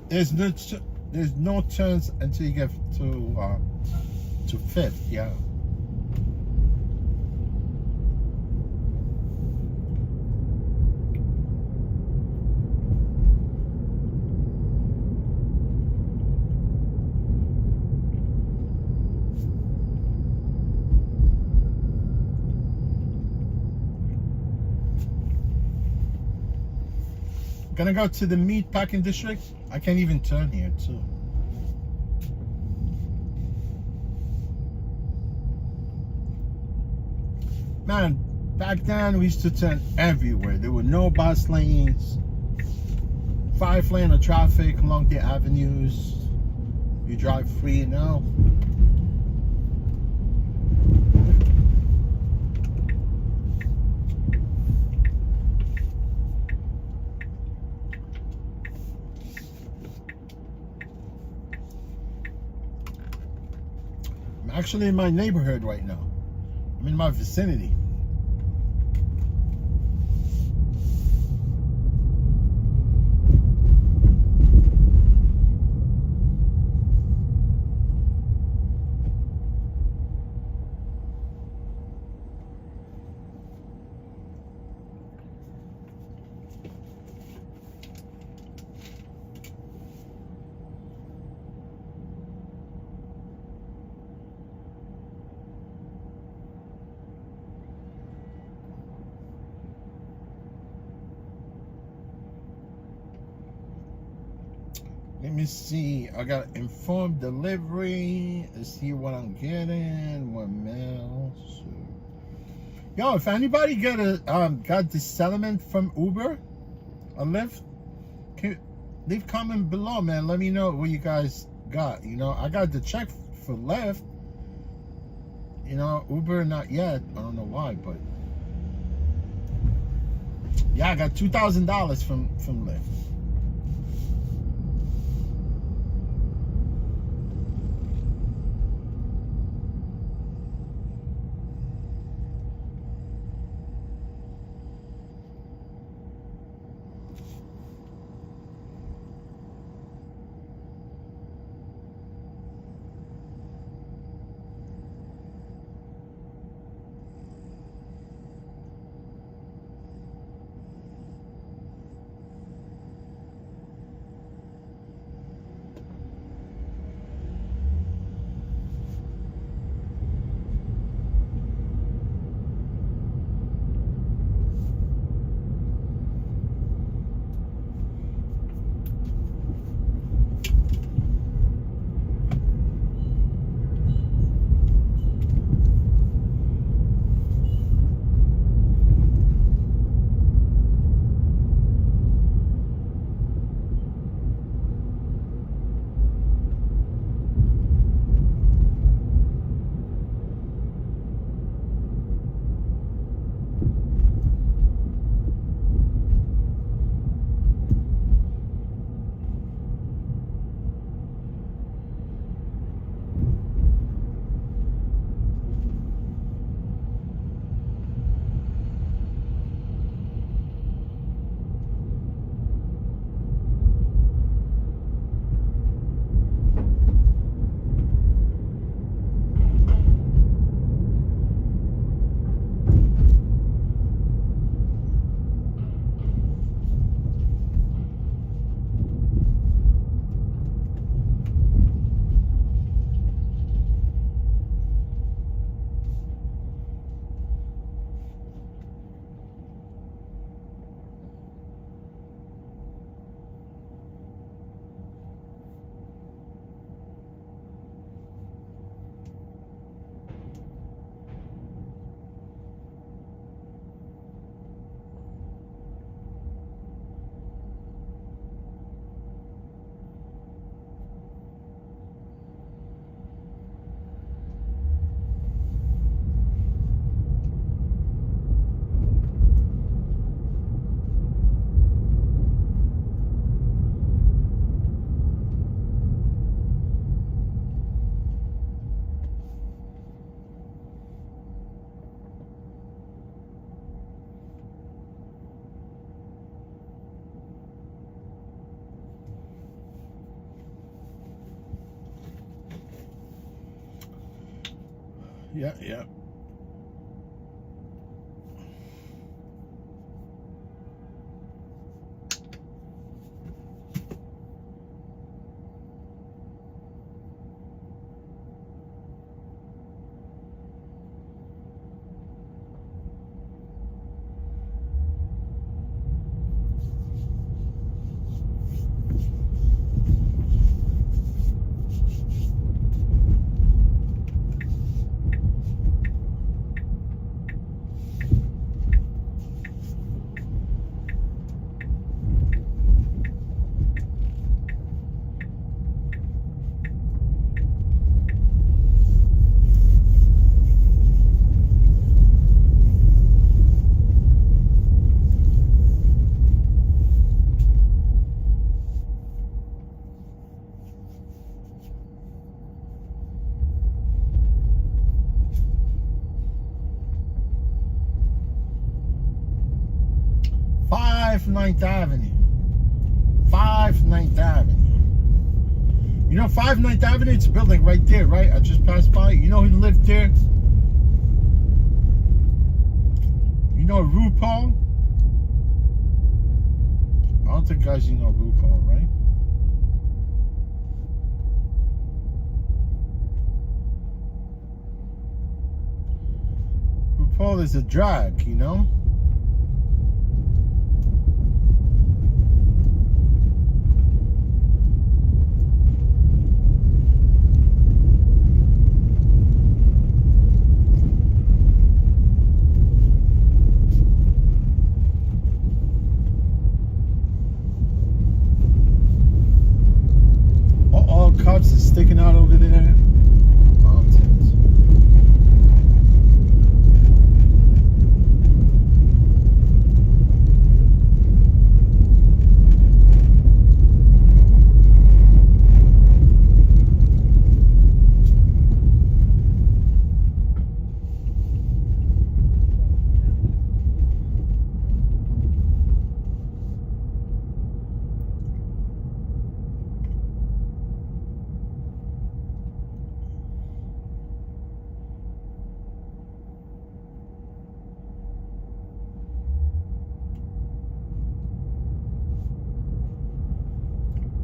There's no turns until you get to 5th, yeah. Gonna go to the meat packing district. I can't even turn here too. Man, back then we used to turn everywhere. There were no bus lanes, 5 lane of traffic along the avenues. You drive free now. Actually in my neighborhood right now. I'm in my vicinity. Let me see. I got informed delivery. Let's see what I'm getting. What mail? Yo, if anybody got the settlement from Uber or Lyft, leave comment below, man. Let me know what you guys got. You know, I got the check for Lyft. You know, Uber not yet. I don't know why, but yeah, I got $2,000 from Lyft. Yeah. Ninth Avenue. 9th Avenue. You know 9th Avenue, it's a building right there, right? I just passed by. You know who lived there? You know RuPaul? I don't think guys you know RuPaul, right? RuPaul is a drag, you know?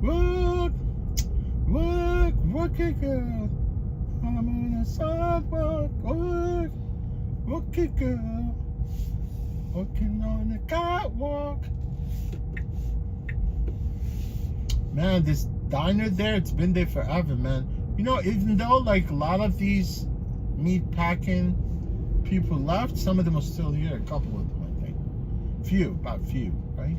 Work, work it, girl. I'm on the sidewalk. Work it, girl. Working on the catwalk. Man, this diner there, it's been there forever, man. You know, even though like a lot of these meat packing people left, some of them are still here. A couple of them, I think. About few, right?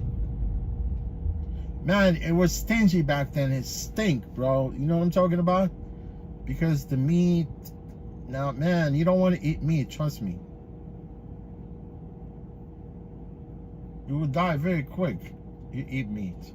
Man, it was stingy back then. It stink, bro. You know what I'm talking about? Because the meat. Now, man, you don't want to eat meat. Trust me. You will die very quick. You eat meat.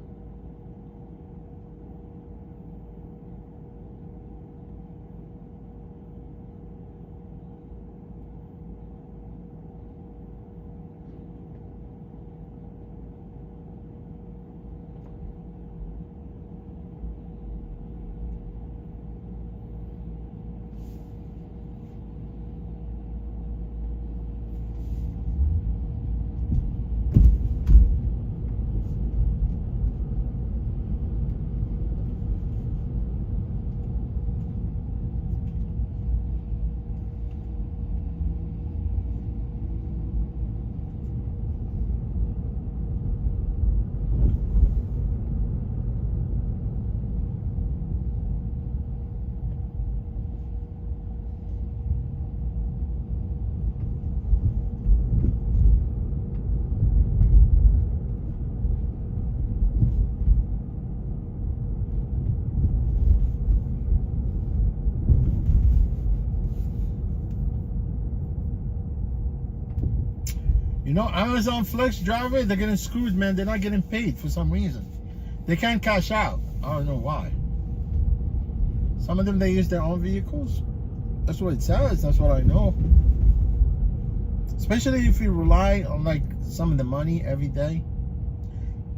You know, Amazon Flex driver, they're getting screwed, man. They're not getting paid for some reason. They can't cash out. I don't know why. Some of them, they use their own vehicles. That's what it says. That's what I know. Especially if you rely on like some of the money every day.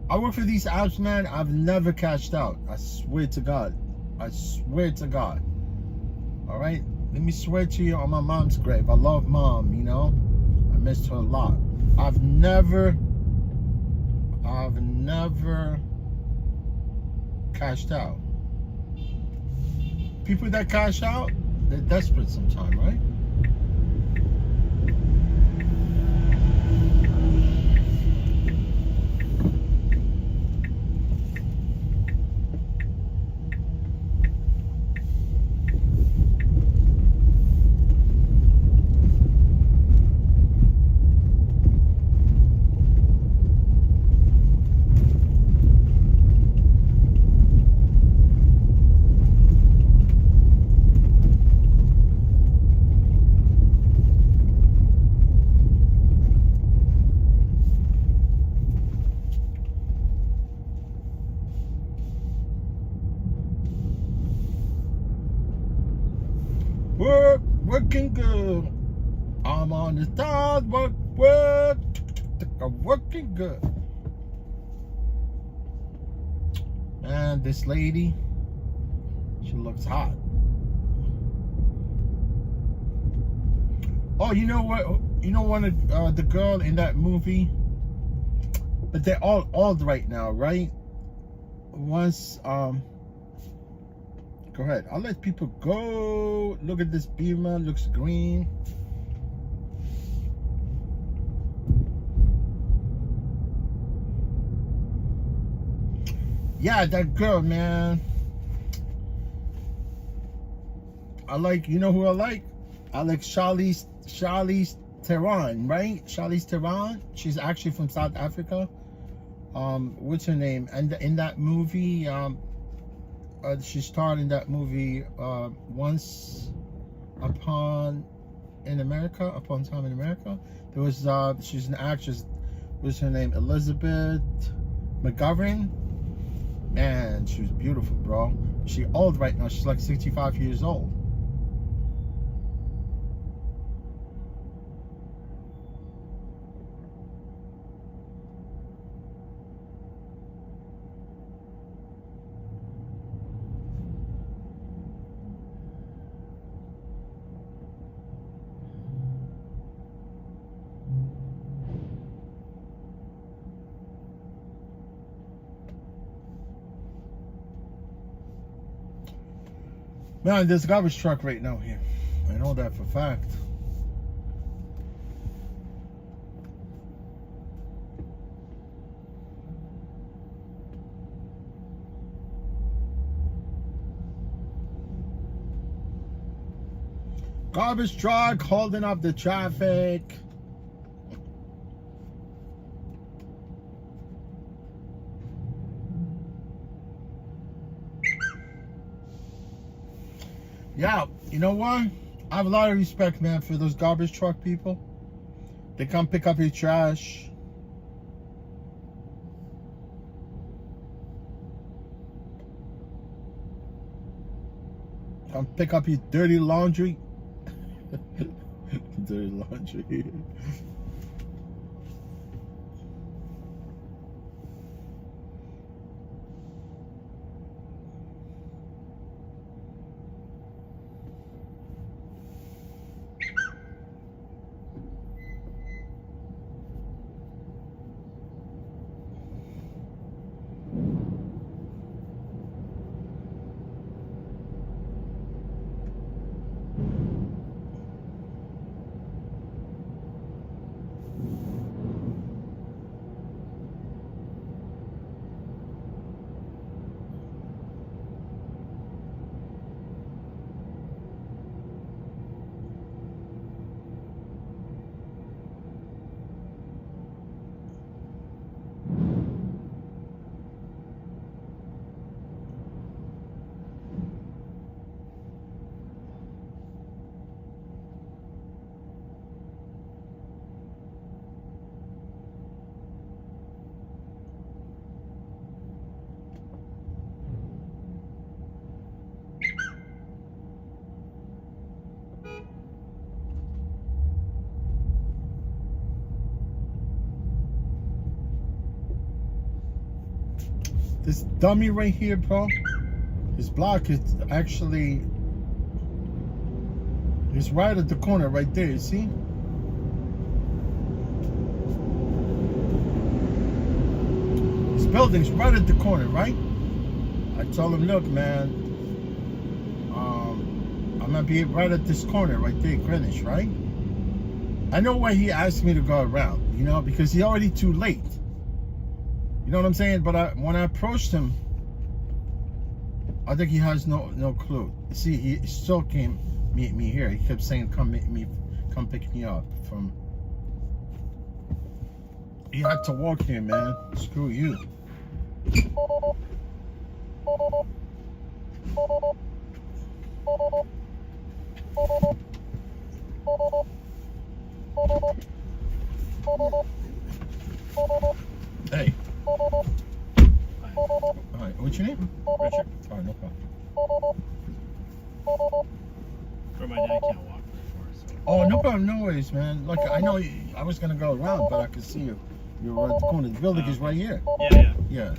I work for these apps, man. I've never cashed out. I swear to God. I swear to God. All right? Let me swear to you on my mom's grave. I love mom, you know. I missed her a lot. I've never cashed out. People that cash out, they're desperate sometimes, right? Working good. I'm on the start. Work. I'm working good. Man, this lady, she looks hot. Oh, you know what? You know one of the girl in that movie? But they're all old right now, right? Once, go ahead. I'll let people go. Look at this Beamer. Looks green. Yeah, that girl, man. I like, you know who I like? I like Charlize Theron, right? Charlize Theron. She's actually from South Africa. What's her name? And in that movie, she starred in that movie Once Upon Time in America. There was she's an actress. What's her name? Elizabeth McGovern. Man, she was beautiful, bro. She old right now. She's like 65 years old. Man, there's a garbage truck right now here. I know that for a fact. Garbage truck holding up the traffic. Yeah, you know what? I have a lot of respect, man, for those garbage truck people. They come pick up your trash. Come pick up your dirty laundry. Dirty laundry. This dummy right here, bro. His block is actually, it's right at the corner right there, you see? This building's right at the corner, right? I told him, look, man, I'm gonna be right at this corner right there, Greenwich, right? I know why he asked me to go around, you know, because he's already too late. You know what I'm saying? But when I approached him, I think he has no clue. See, he still came meet me here. He kept saying, "Come meet me, come pick me up." From he had to walk here, man. Screw you. Hey. Alright, what's your name? Richard. Alright, no problem. For my dad can't walk very far, so. Oh, no problem, no worries, man. Like, I know I was gonna go around, but I could see you. You're right at the corner. The building is right here. Yeah. Yeah.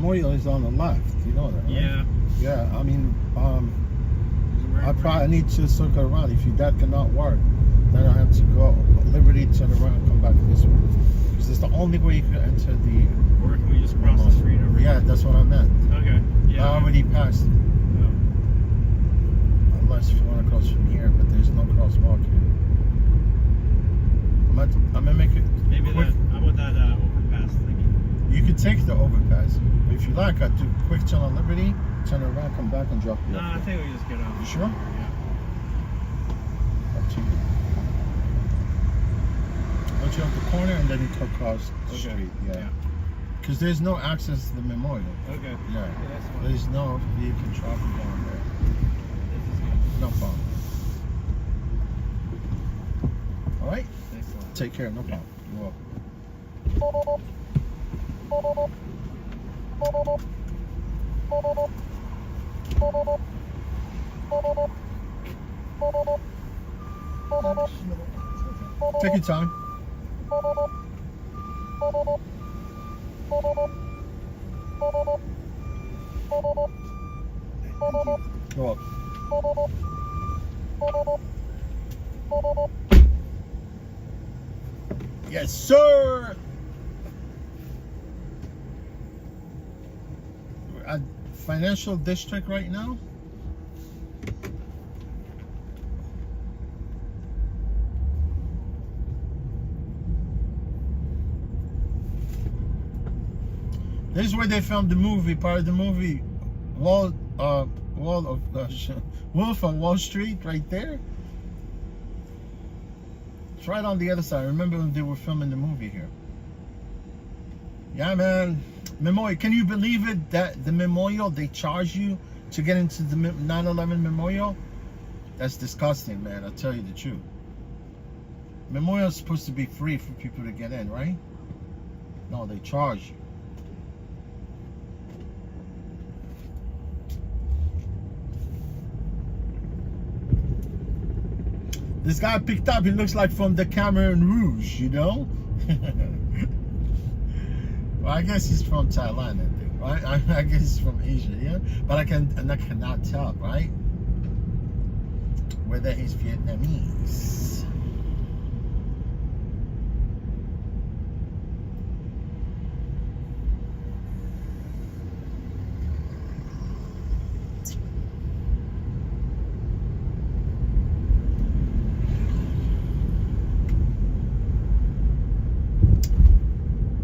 Memorial is on the left. You know that, right? Yeah. Yeah, I mean, I Right, probably need to circle around. If that cannot work, then I have to go Liberty, turn around, come back this way. Because it's the only way you can enter the. Or can we just cross the street over Yeah, here? that's what I meant. Okay. Yeah. I already passed it. Oh. Unless if you want to cross from here, but there's no crosswalk here. I'm gonna make it Maybe quick. that. How about that overpass thingy? You could take the overpass. If you like, I'd do a quick turn on Liberty, turn around, come back, and drop you No, off I there. think we just get off. You sure? Yeah. Up to you. Once you're at the corner, and then you cut across the Okay. street. Yeah. Yeah. Because there's no access to the memorial. Okay. Yeah. Yeah, that's fine. There's no vehicle traffic down there. This is good. No problem. All right. Thanks a lot. Take care. No problem. You're welcome. Take your time. Go up. Yes, sir. We're at Financial District right now. This is where they filmed the movie, part of the movie, Wolf of Wall Street, right there. It's right on the other side. Remember when they were filming the movie here? Yeah, man. Memorial. Can you believe it that the memorial, they charge you to get into the 9/11 memorial? That's disgusting, man. I'll tell you the truth. Memorial is supposed to be free for people to get in, right? No, they charge you. This guy picked up, he looks like from the Cameroon Rouge, you know? Well, I guess he's from Thailand, I think, right? I guess he's from Asia, yeah? But I cannot tell, right? Whether he's Vietnamese.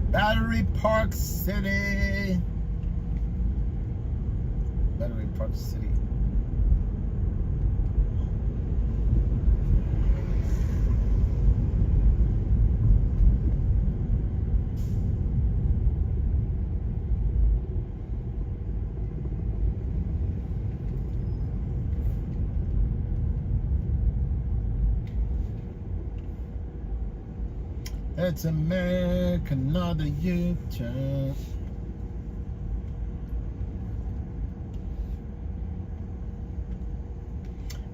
Battery Park City. Battery Park City. It's America, not a U-turn.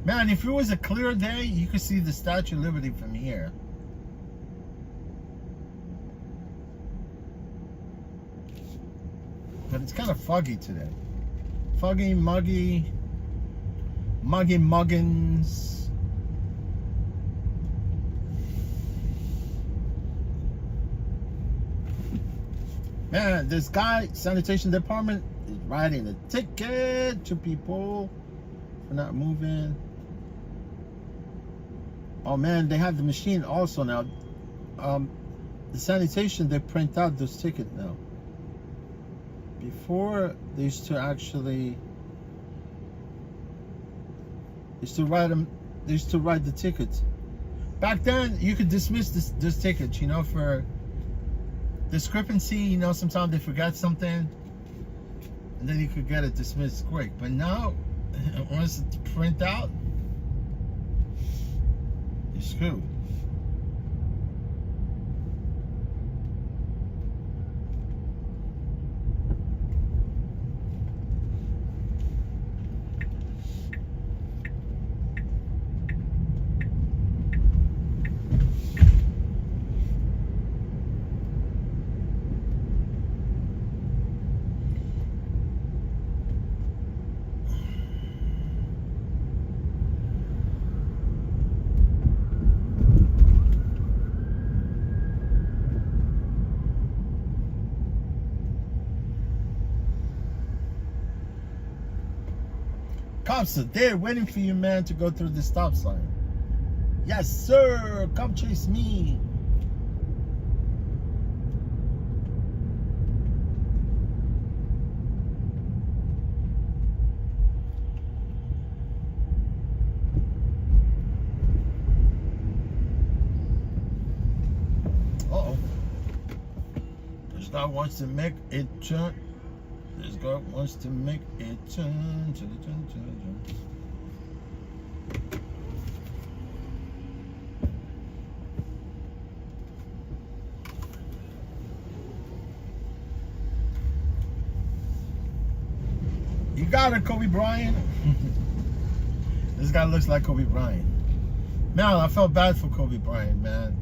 Man, if it was a clear day, you could see the Statue of Liberty from here. But it's kind of foggy today. Foggy, muggy, muggins. Man, this guy, sanitation department, is writing a ticket to people for not moving. Oh man, they have the machine also now. The sanitation, they print out those tickets now. Before, they used to actually, write them. They used to write the tickets. Back then, you could dismiss this tickets, you know, for discrepancy, you know, sometimes they forgot something and then you could get it dismissed quick. But now, once it's print out, you're screwed. Cops are there waiting for you, man, to go through the stop sign. Yes, sir. Come chase me. Uh-oh. This guy wants to make a turn. This guy wants to make a turn. You got it, Kobe Bryant. This guy looks like Kobe Bryant. Man, I felt bad for Kobe Bryant, man.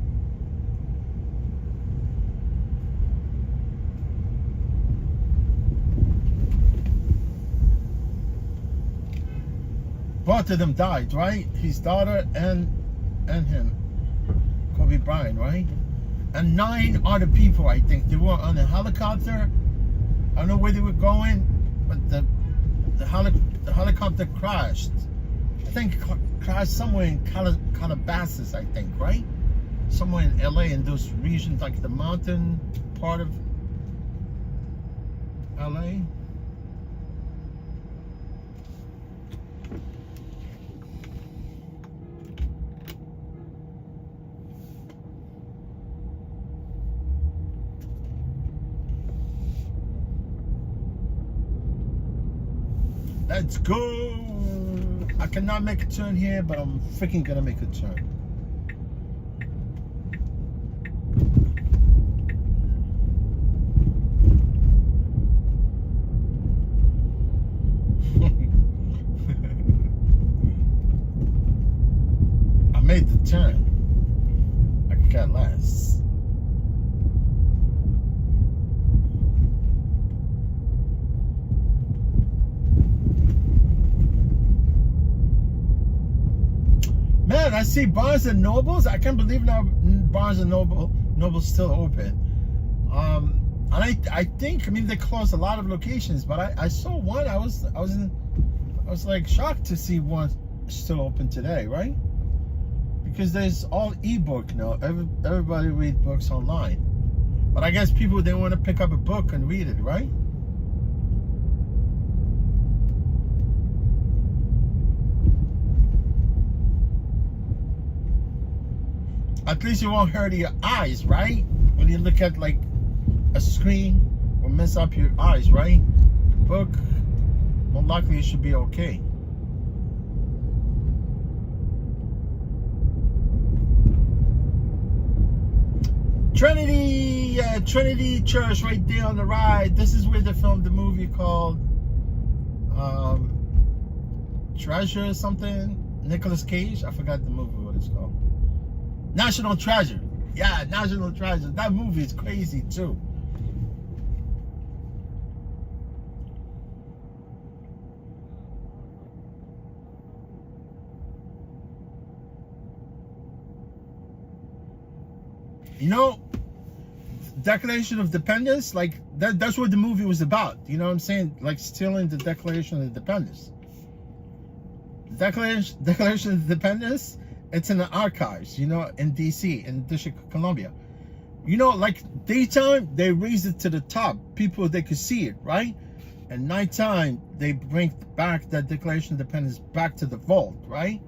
Both of them died, right? His daughter and him, Kobe Bryant, right? And 9 other people, I think, they were on a helicopter. I don't know where they were going, but the helicopter crashed. I think crashed somewhere in Calabasas, I think, right? Somewhere in LA, in those regions, like the mountain part of LA. Let's go. I cannot make a turn here, but I'm freaking gonna make a turn. I made the turn. I got last. Man, I see Barnes and Nobles. I can't believe now Barnes and Noble's still open. And I think, I mean, they closed a lot of locations, but I saw one. I was like shocked to see one still open today, right? Because there's all ebook now. Everybody read books online, but I guess people didn't want to pick up a book and read it, right? At least you won't hurt your eyes, right? When you look at like a screen, will mess up your eyes, right? Book, more likely you should be okay. Trinity Church right there on the right. This is where they filmed the movie called Treasure or something. Nicolas Cage. I forgot the movie, what it's called. National Treasure. Yeah, National Treasure. That movie is crazy too. You know, Declaration of Independence, like that's what the movie was about. You know what I'm saying? Like stealing the Declaration of Independence. Declaration of Independence, it's in the archives, you know, in DC, in the District of Columbia. You know, like daytime, they raise it to the top. People, they could see it, right? And nighttime, they bring back that Declaration of Independence back to the vault, right?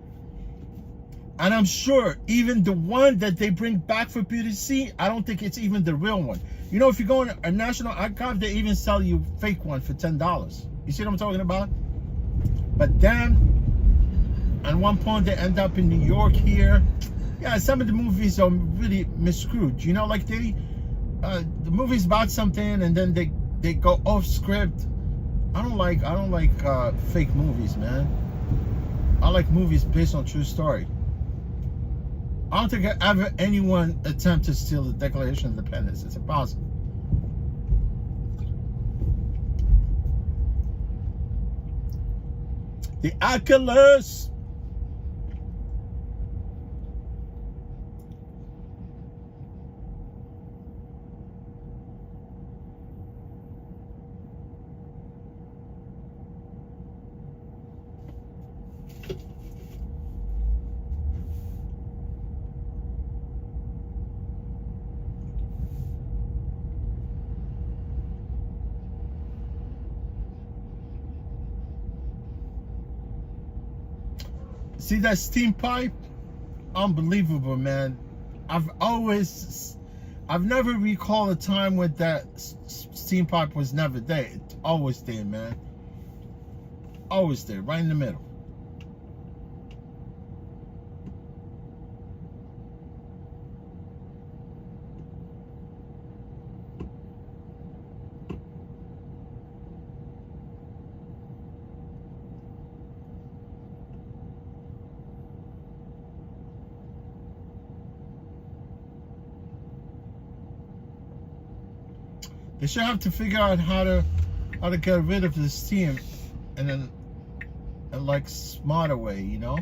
And I'm sure even the one that they bring back for people to see, I don't think it's even the real one. You know, if you go in a National Archive, they even sell you fake one for $10. You see what I'm talking about? But then, at one point, they end up in New York here. Yeah, some of the movies are really miscrewed. You know, like the movie's about something and then they go off script. I don't like fake movies, man. I like movies based on true story. I don't think ever anyone attempt to steal the Declaration of Independence. It's impossible. The Oculus. See that steam pipe? Unbelievable, man. I've never recalled a time when that steam pipe was never there. It's always there, man. Always there, right in the middle. They should have to figure out how to get rid of the steam in a like smarter way, you know?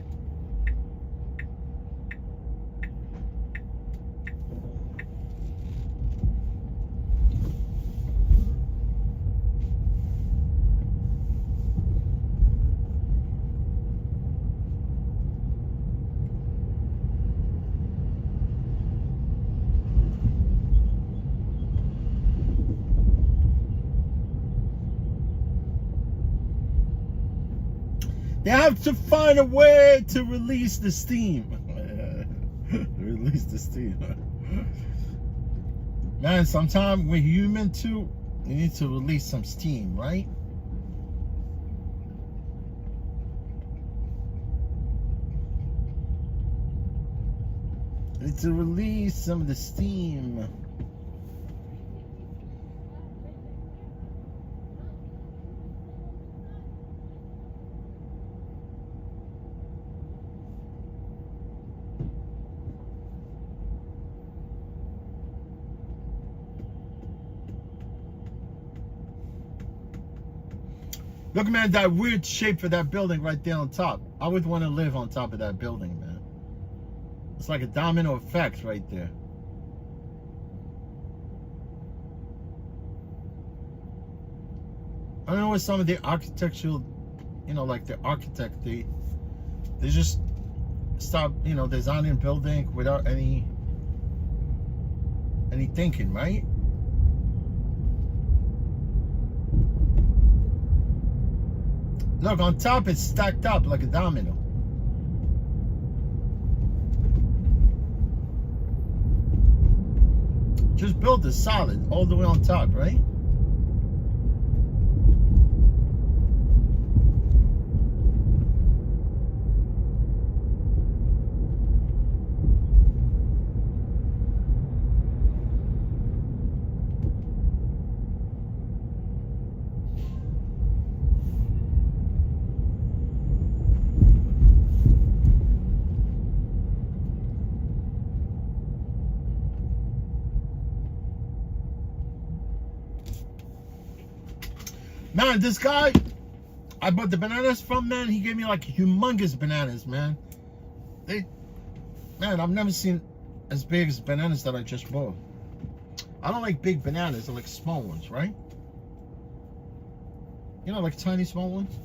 They have to find a way to release the steam. Release the steam. Man, sometimes we're human too. We need to release some steam, right? We need to release some of the steam. Look, man, that weird shape for that building right there on top. I would want to live on top of that building, man. It's like a domino effect right there. I don't know what some of the architectural, you know, like the architect, they just stop, you know, designing building without any thinking, right? Look, on top it's stacked up like a domino. Just build it solid all the way on top, right? Man, this guy I bought the bananas from, man, he gave me like humongous bananas, man. Man, I've never seen as big as bananas that I just bought. I don't like big bananas, I like small ones, right? You know, like tiny small ones.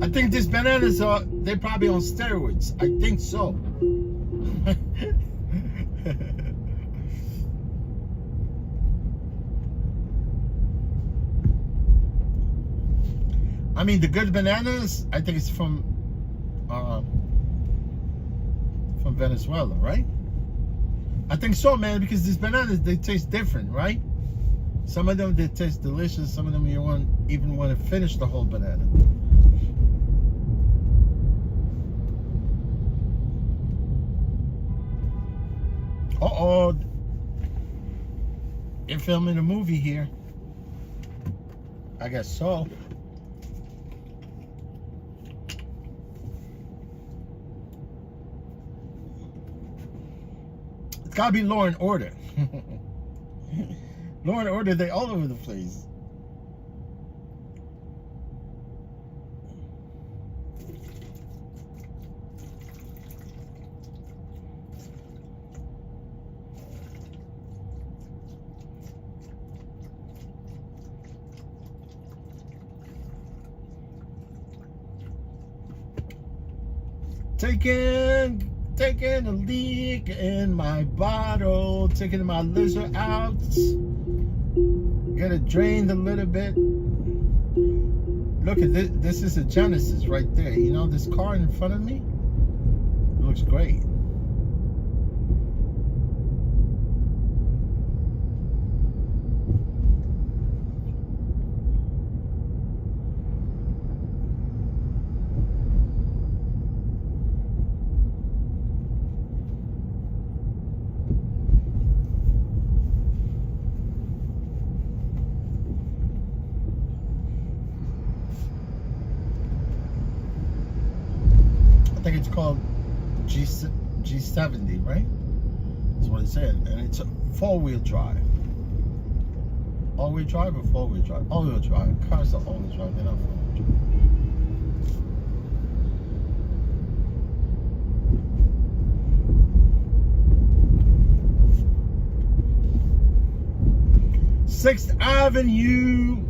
I think these bananas they're probably on steroids. I think so. I mean, the good bananas, I think it's from Venezuela, right? I think so, man, because these bananas, they taste different, right? Some of them, they taste delicious. Some of them, you won't even want to finish the whole banana. Uh-oh. They're filming a movie here. I guess so. It's gotta be Law and Order. Law and Order, they all over the place. Taking a leak in my bottle, taking my lizard out. Get it drained a little bit. Look at this. This is a Genesis right there. You know this car in front of me? It looks great. I think it's called G70, right? That's what it said. And it's a four-wheel drive. All-wheel drive or four-wheel drive? All-wheel drive. Cars are all-wheel drive. They're not four-wheel drive. Sixth Avenue.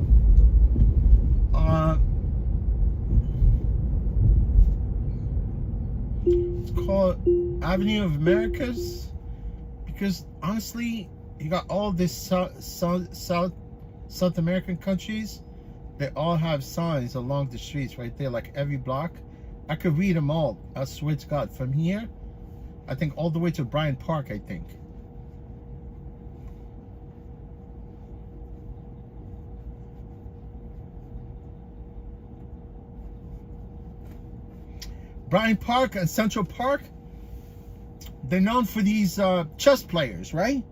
It's called Avenue of Americas because honestly, you got all this South American countries. They all have signs along the streets right there, like every block. I could read them all. I swear to God, from here, I think all the way to Bryant Park. I think. Bryant Park and Central Park, they're known for these chess players, right?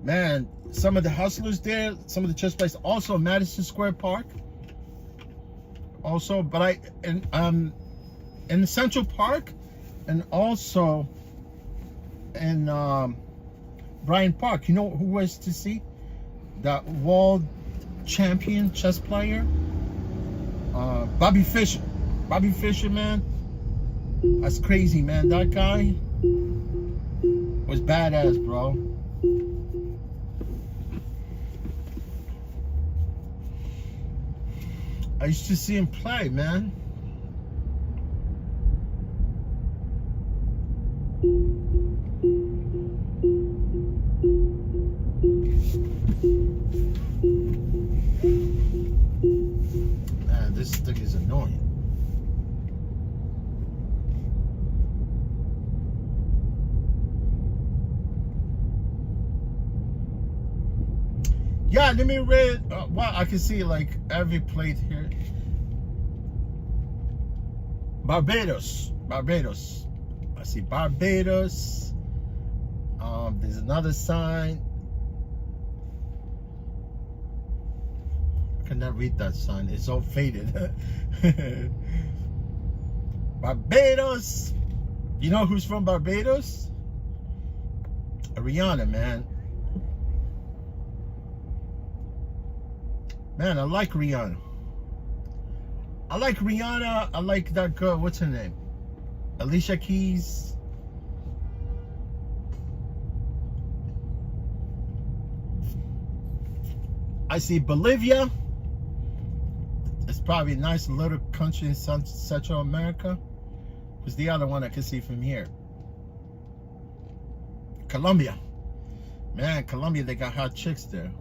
Man, some of the hustlers there, some of the chess players, also Madison Square Park. Also, but in the Central Park and also in Bryant Park, you know who was to see? The world champion chess player, Bobby Fischer. Bobby Fischer, man. That's crazy, man. That guy was badass, bro. I used to see him play, man. Man, this thing is annoying. Yeah, let me read. Well, I can see like every plate here. Barbados. I see Barbados. There's another sign. I cannot read that sign. It's all faded. Barbados. You know who's from Barbados? Rihanna, man. Man, I like Rihanna. I like that girl. What's her name? Alicia Keys. I see Bolivia. It's probably a nice little country in Central America. Who's the other one I can see from here? Colombia. Man, Colombia, they got hot chicks there.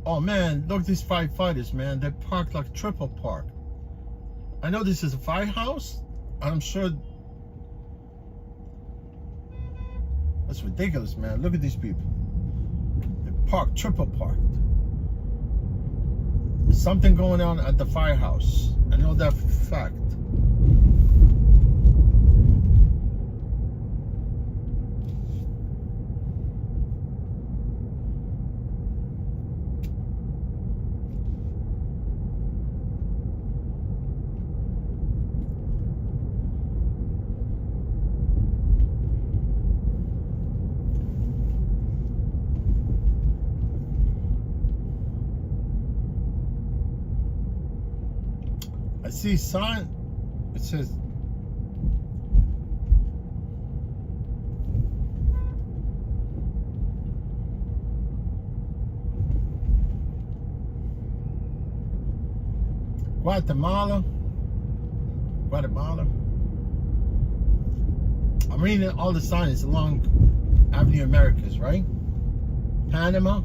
Oh man, look at these firefighters, man. They parked like triple park. I know this is a firehouse. I'm sure. That's ridiculous, man. Look at these people. They parked, triple parked. There's something going on at the firehouse. I know that for a fact. see sign. It says. Guatemala. I'm reading all the signs along Avenue Americas, right? Panama.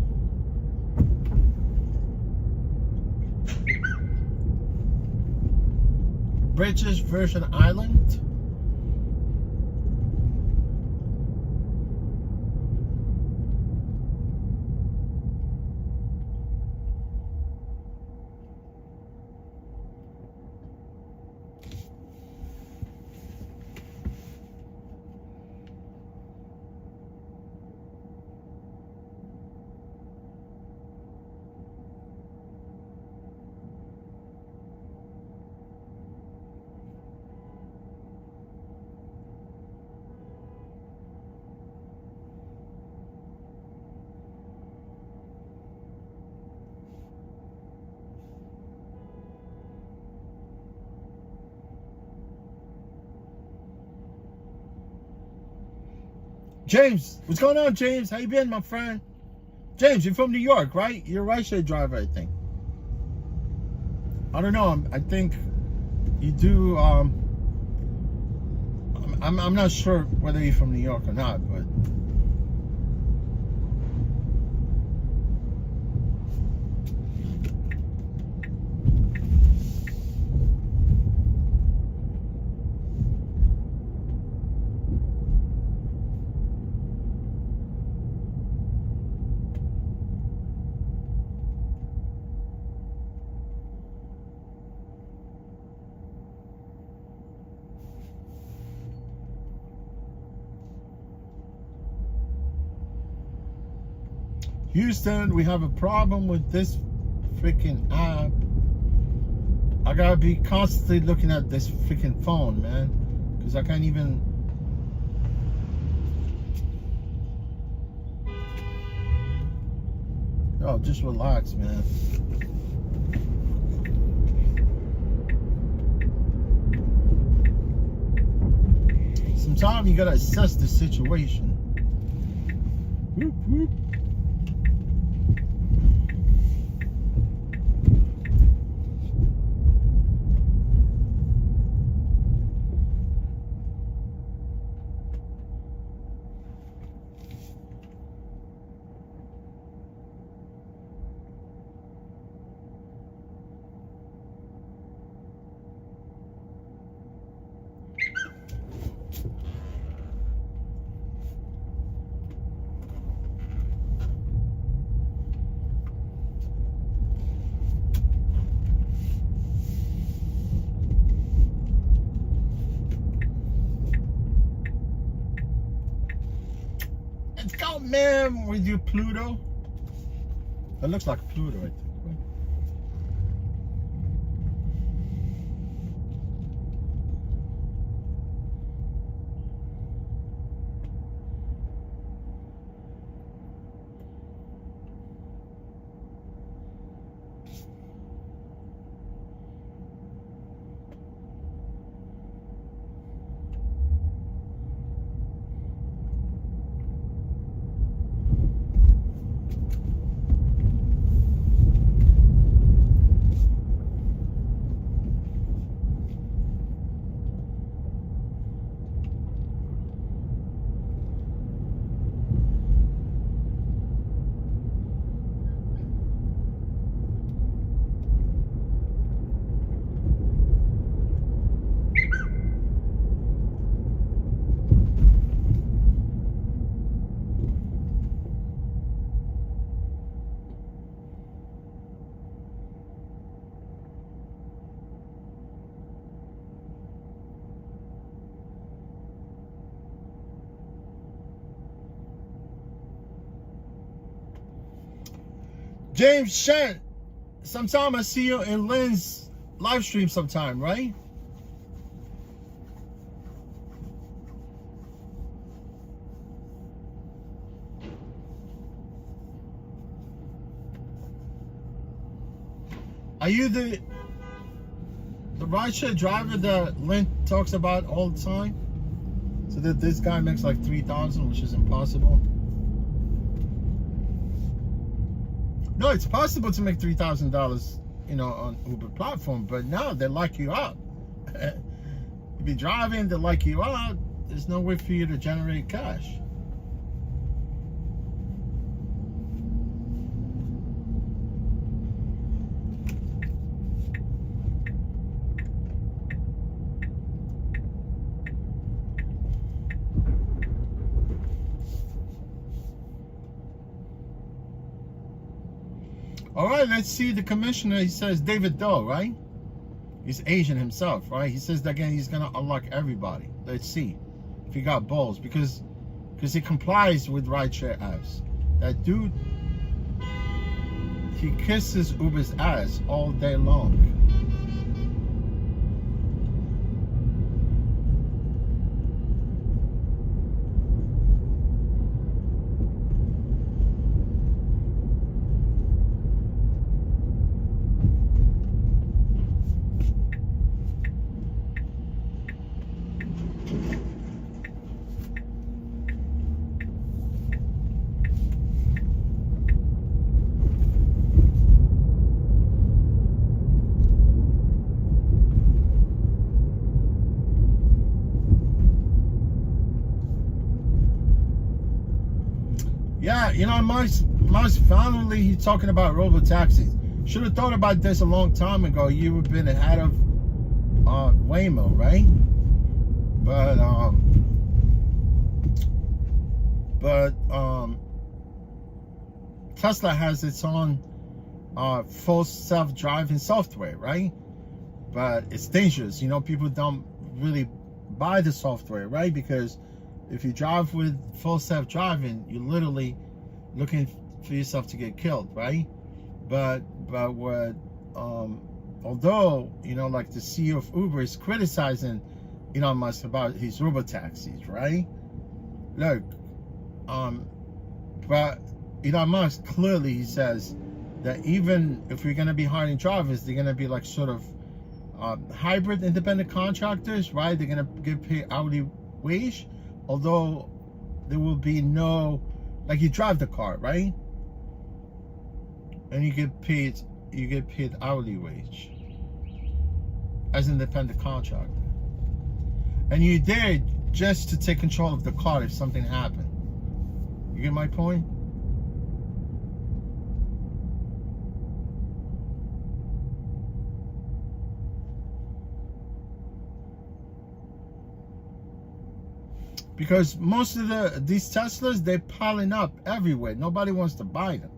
British Virgin Island. James, what's going on, James? How you been, my friend? James, you're from New York, right? You're a rideshare driver, I think. I don't know. I think you do. I'm not sure whether you're from New York or not, but. Houston, we have a problem with this freaking app. I gotta be constantly looking at this freaking phone, man, because I can't even. Oh, just relax, man. Sometimes you gotta assess the situation. Whoop, whoop. Let's go, man, with your Pluto. That looks like Pluto, I think. Right? James Shen, sometime I see you in Lynn's live stream sometime, right? Are you the the rideshare driver that Lynn talks about all the time. So that this guy makes like 3,000, which is impossible. No, it's possible to make $3,000, you know, on Uber platform, but now they lock you up. If you're driving, they lock you out. There's no way for you to generate cash. All right, let's see the commissioner. He says David Doe, right? He's Asian himself, right? He says that again he's gonna unlock everybody. Let's see if he got balls because he complies with rideshare apps. That dude, he kisses Uber's ass all day long. Yeah, you know, Musk finally he's talking about robo taxis. Should have thought about this a long time ago. You would have been ahead of Waymo, right? But Tesla has its own full self-driving software, right? But it's dangerous. You know, people don't really buy the software, right? Because if you drive with full self-driving, you're literally looking for yourself to get killed, right? But what although, you know, like the CEO of Uber is criticizing Elon Musk about his robo taxis, right? Look, but Elon Musk clearly he says that even if we're gonna be hiring drivers, they're gonna be like sort of hybrid independent contractors, right? They're gonna get paid hourly wage. Although there will be no, like you drive the car, right? And you get paid hourly wage as an independent contractor. And you're there just to take control of the car if something happened. You get my point? Because most of these Teslas, they're piling up everywhere. Nobody wants to buy them.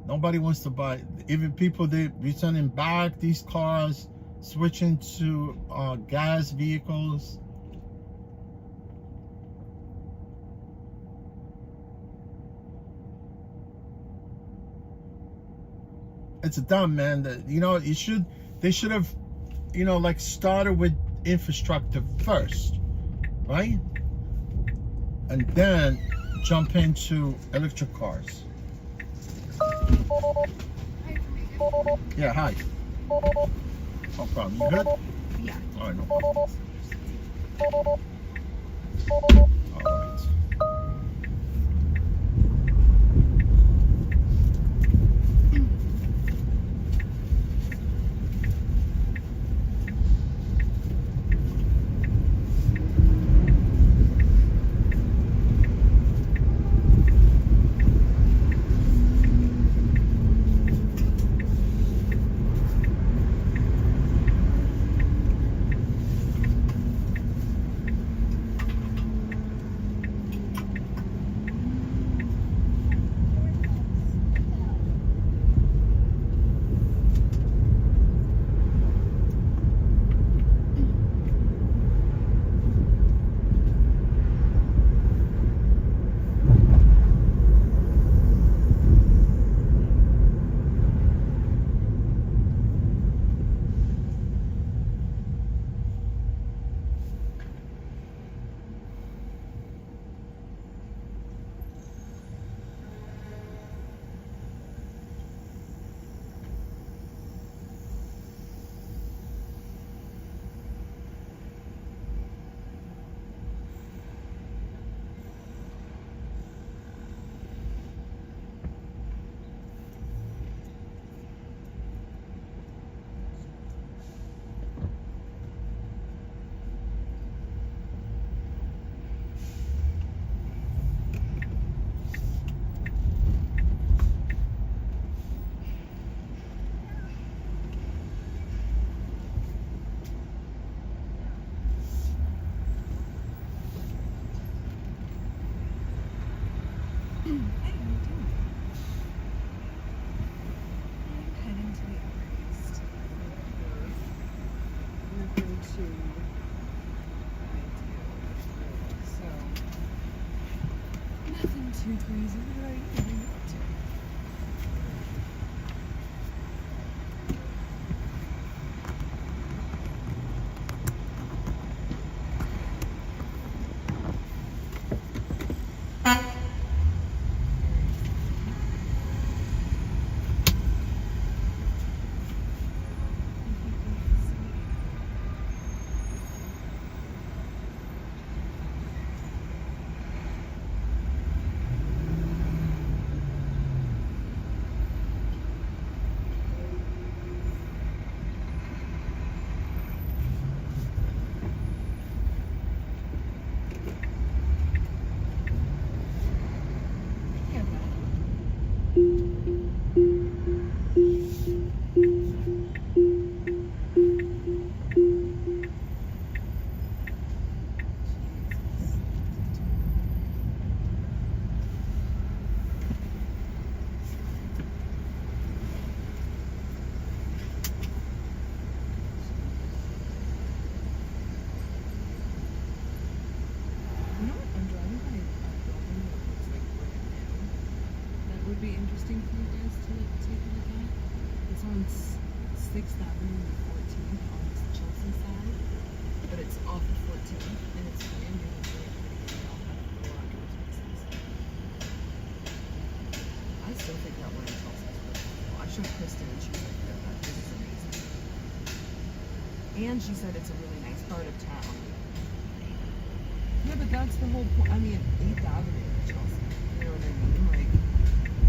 Nobody wants to buy. Even people, they're returning back these cars, switching to gas vehicles. It's dumb, man. That, you know, they should have, you know, like started with infrastructure first. Right? And then jump into electric cars. Yeah, hi. No problem. You good? Yeah. All right, no problem. All right. into so nothing too crazy, right? Would be interesting for you guys to take a look at. It's on 6th Avenue and 14th on the Chelsea side, but it's off of 14th and it's brand new and really pretty. They all have garage spaces. I still think that one in Chelsea is really cool. I showed Kristen and she was like, "Yeah, this is amazing." And she said it's a really nice part of town. Yeah, but that's the whole point. I mean, 8th Avenue in Chelsea. You know what I mean? Like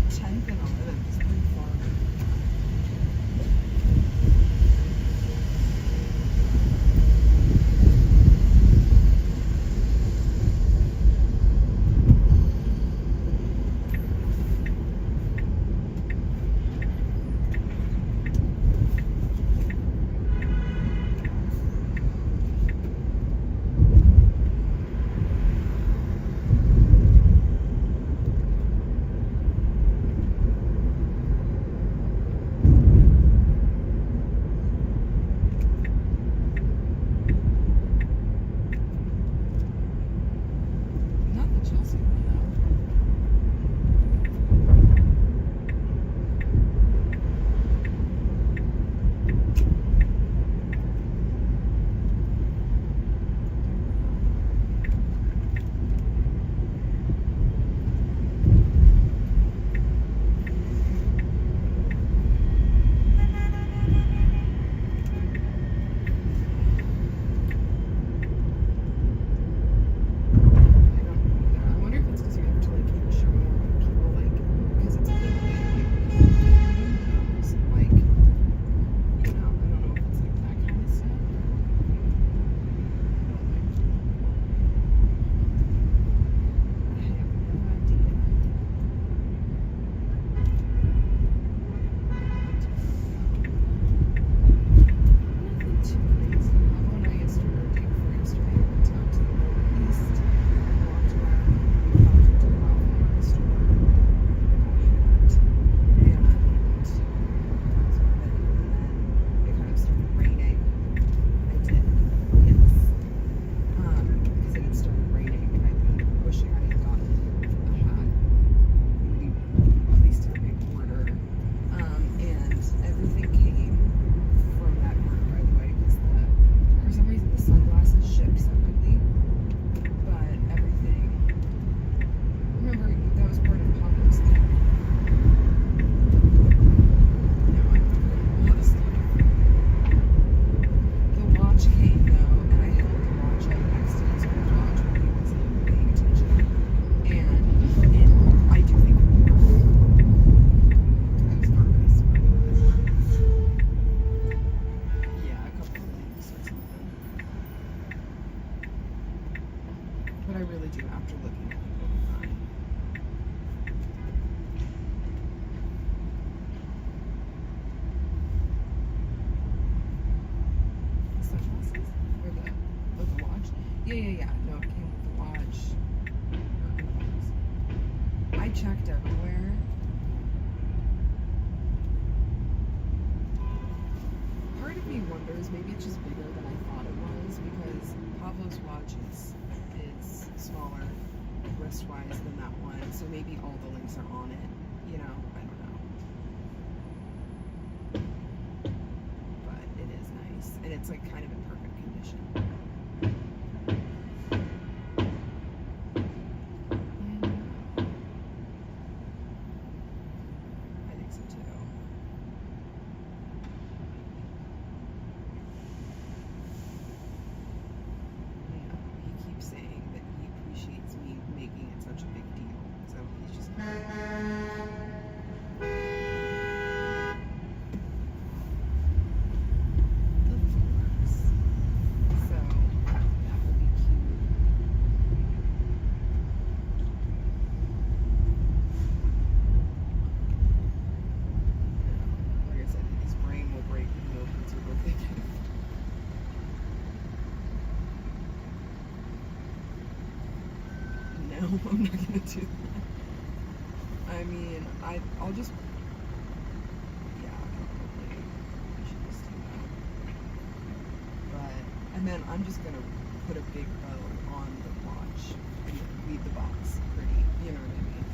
10th and 11th is pretty far. Yeah. No, it came with the watch. I checked everywhere. Part of me wonders numbers. Maybe it's just bigger than I thought it was because Pablo's watch is smaller wrist-wise than that one. So maybe all the links are on it. You know, I don't know. But it is nice, and it's like kind of in perfect condition. I think so too. Yeah, he keeps saying that he appreciates me making it such a big deal. So he's just. So that will be cute. Like I said, his brain will break when he opens your birthday gift. No, I'm not gonna do that. I mean, I'll just. Yeah, probably. I should just do that. But, and then I'm just gonna put a big bow on the watch and leave the box pretty, you know what I mean?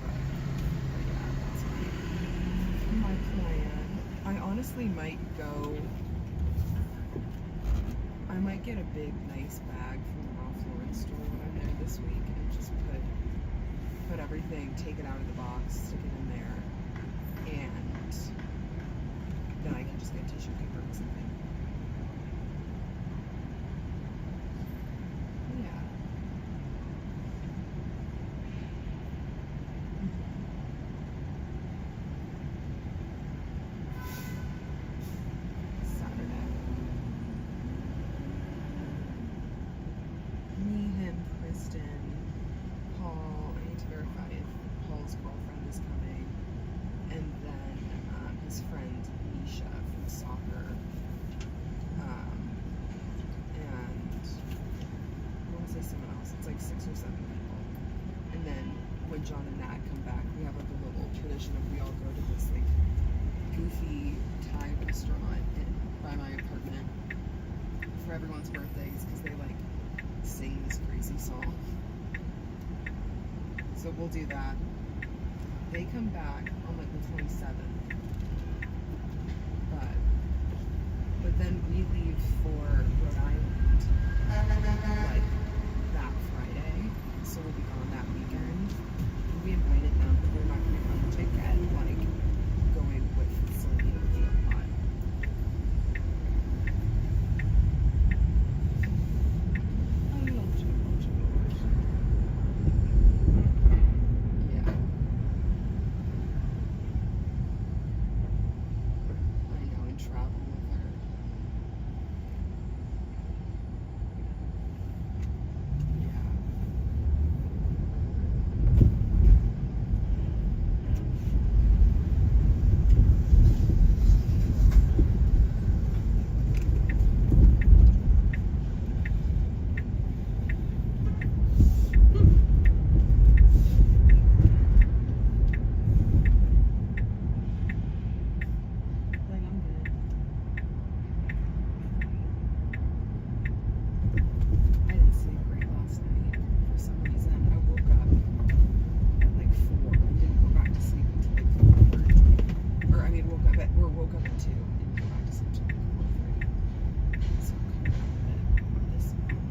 But yeah, that's my plan. I honestly might go. I might get a big, nice bag from the Ralph Lauren store when I'm there this week and just put everything, take it out of the box, stick it in there, and then I can just get tissue paper or something. Yeah. Saturday. Me, him, Kristen, Paul. I need to verify if Paul's girlfriend is coming, and then his friend Nisha from soccer, and I want to say someone else. It's like 6 or 7 people. And then when John and Nat come back, we have like a little tradition of we all go to this like goofy Thai restaurant by my apartment for everyone's birthdays because they like sing this crazy song. So we'll do that. They come back on like the 27th. But then we leave for Rhode Island like that Friday. So we'll be gone that weekend. We invited them, but they're not gonna come, which I get, like going with Celine would be a lot. Yeah. I know, and travel with her. Yeah. Like, I'm good. I didn't sleep great last night for some reason. I woke up at like 4 and didn't go back to sleep until like 4:30. Or I mean, woke up at 2 and didn't go back to sleep until like 4:30. So I'm kind of out of it this morning.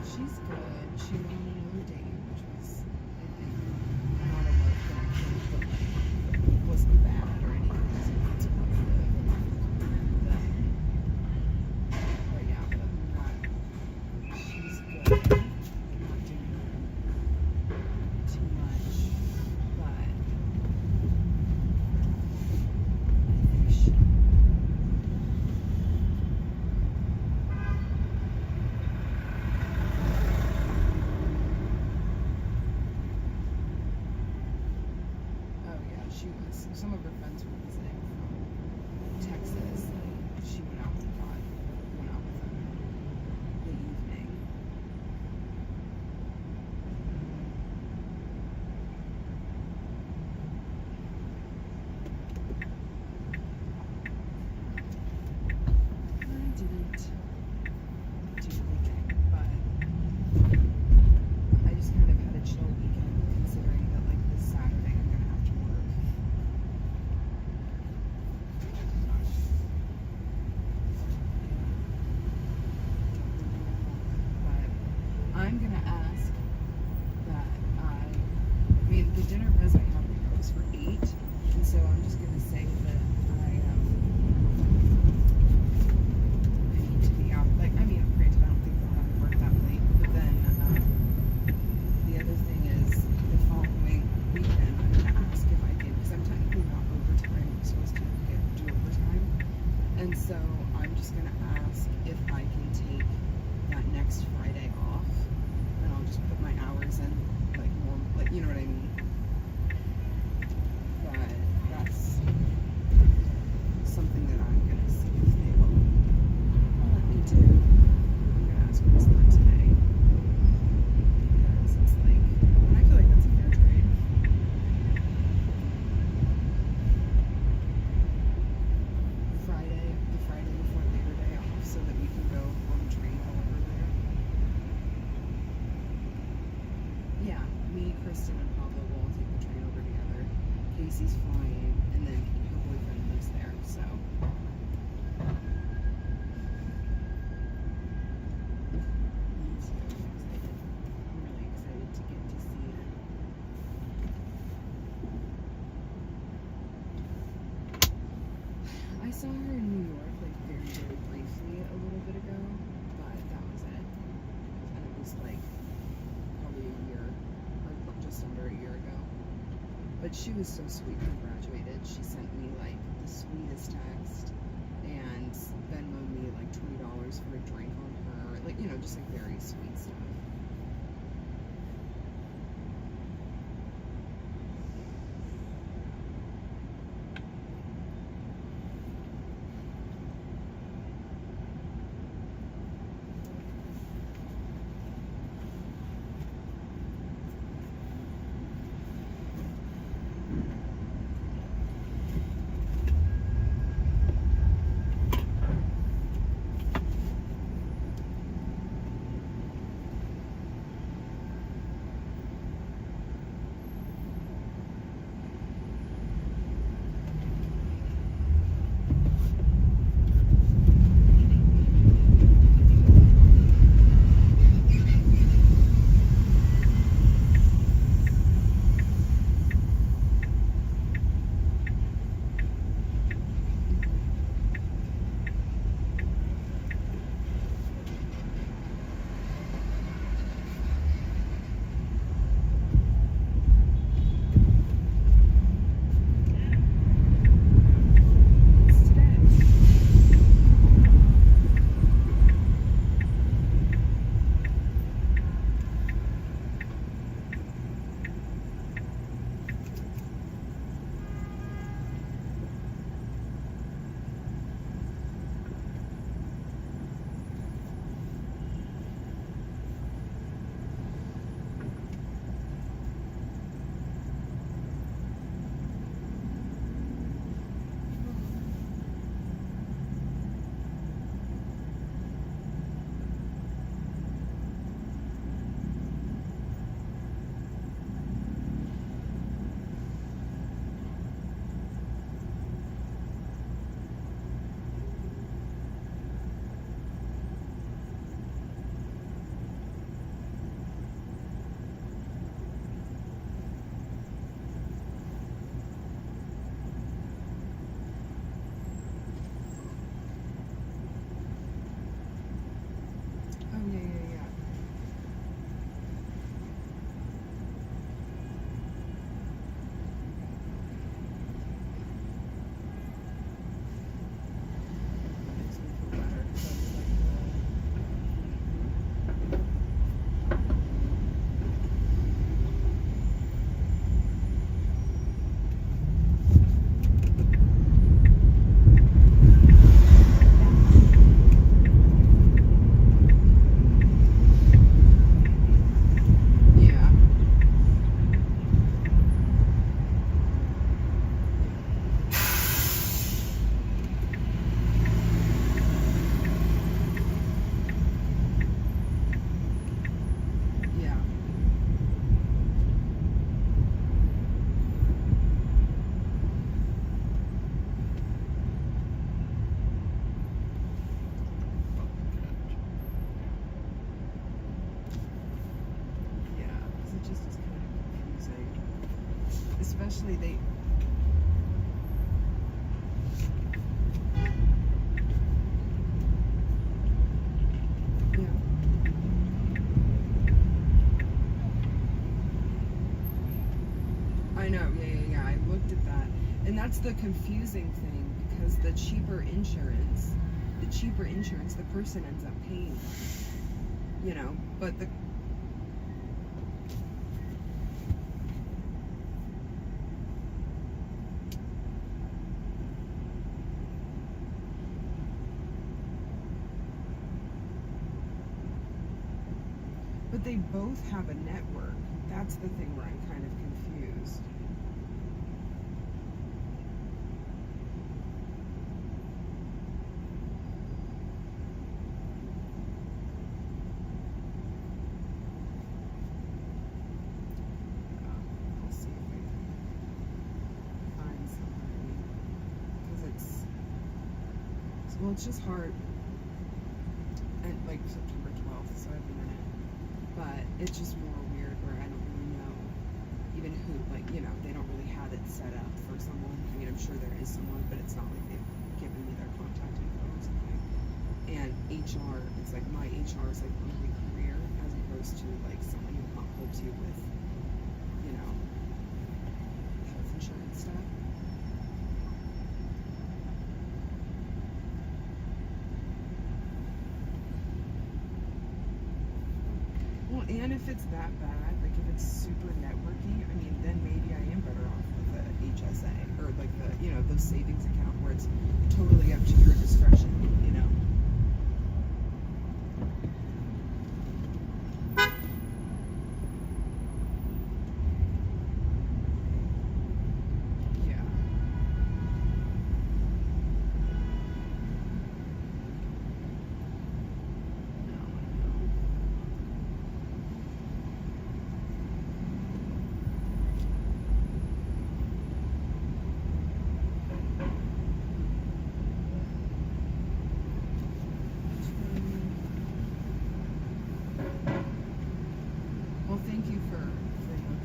She's good. She went on another date, which was, I think, not a love connection, but like, wasn't bad or anything. So it's positive. But yeah, but other than that, she's good. Not doing too much, but I think she. Oh yeah, she was. Some of her friends were visiting from Texas. She went out with them the evening. I didn't do anything, but I just kind of had a chill weekend considering that like this Saturday I'm gonna have to work. But I'm gonna ask that I mean the dinner present happening was for 8, and so I'm just gonna say that I need to be out. Like, I mean, granted, I don't think they'll have me work that late, but then the other thing is the following weekend I'm gonna ask if I can, because I'm technically not overtime. I'm supposed to do overtime, and so I'm just gonna ask if I can take that next Friday off, and I'll just put my hours in like more, like, you know what I mean. But that's something that I'm gonna see if they will let me do. I'm gonna ask Chris that today, because it's like, and I feel like that's a fair trade. The Friday before Labor Day off, so that we can go on the train all over there. Yeah, me, Kristen, and Pablo will all take the train over together. Casey's flying, and then her boyfriend lives there, so. Me too, I'm excited. I'm really excited to get to see it. I saw her in New York, like, very, very briefly a little bit ago, but that was it. And it was, like, probably a year, or just under a year ago. But she was so sweet when we graduated. She sent me, like, the sweetest text, and Venmoed me, like, $20 for a drink on her. Like, you know, just, like, very sweet stuff. actually, they. Yeah. I know, yeah. I looked at that. And that's the confusing thing, because the cheaper insurance, the person ends up paying, you know, but the but they both have a network. That's the thing where I'm kind of confused. I'll see if I can find somebody, because it's just hard. And like September 12th, so every minute. But it's just more weird where I don't really know even who, like, you know, they don't really have it set up for someone. I mean, I'm sure there is someone, but it's not like they've given me their contact info or something. And HR, it's like my HR is like really career, as opposed to like someone who helps you with, you know, health insurance stuff. Well, and if it's that bad, like if it's super networky, I mean, then maybe I am better off with a HSA or like the, you know, the savings account where it's totally up to your discretion, you know. Yeah. Well, thank you for looking.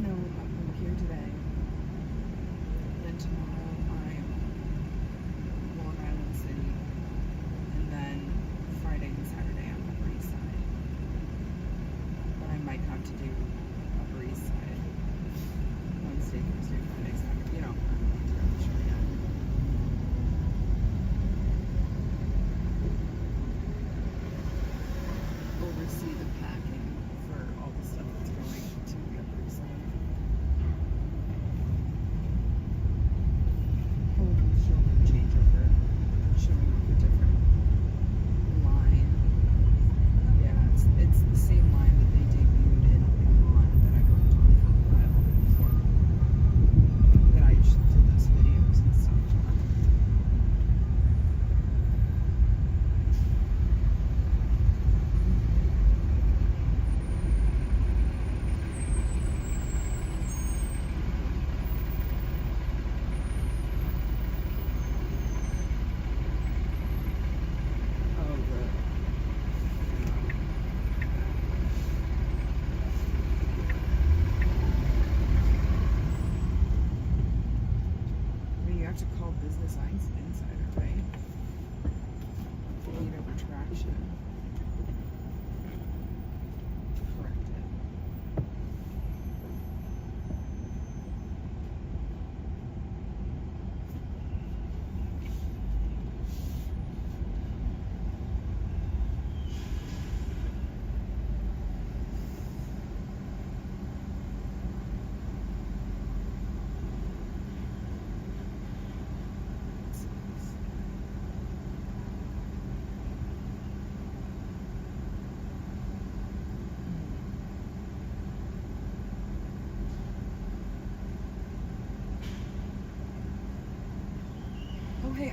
No, I'm here today. Then tomorrow I'm Long Island City, and then Friday and Saturday I'm Upper East Side. But I might have to do Upper East Side Wednesday, Thursday, Friday, Saturday. You know, I'm not entirely sure yet. Oversee the packing for all the stuff that's going to the Upper East Side. Holy shoulder changeover, showing off a different line. Yeah, it's the same line that they debuted in Milan that I worked on for a while before. That I just did those videos and stuff for. Oh, I mean, you have to call Business Insider, right? Need a retraction. Correct it.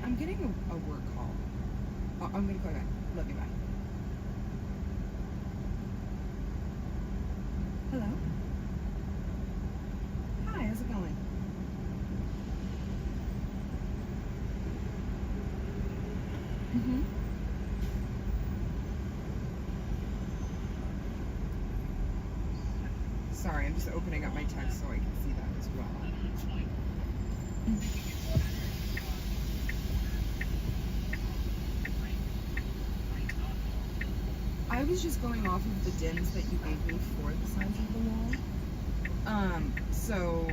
I'm getting a work call. I'm gonna call you back. Love you, bye. Hello? Hi, how's it going? Mm-hmm. Sorry, I'm just opening up my text so I can see that as well. I was just going off of the DIMs that you gave me for the size of the wall. So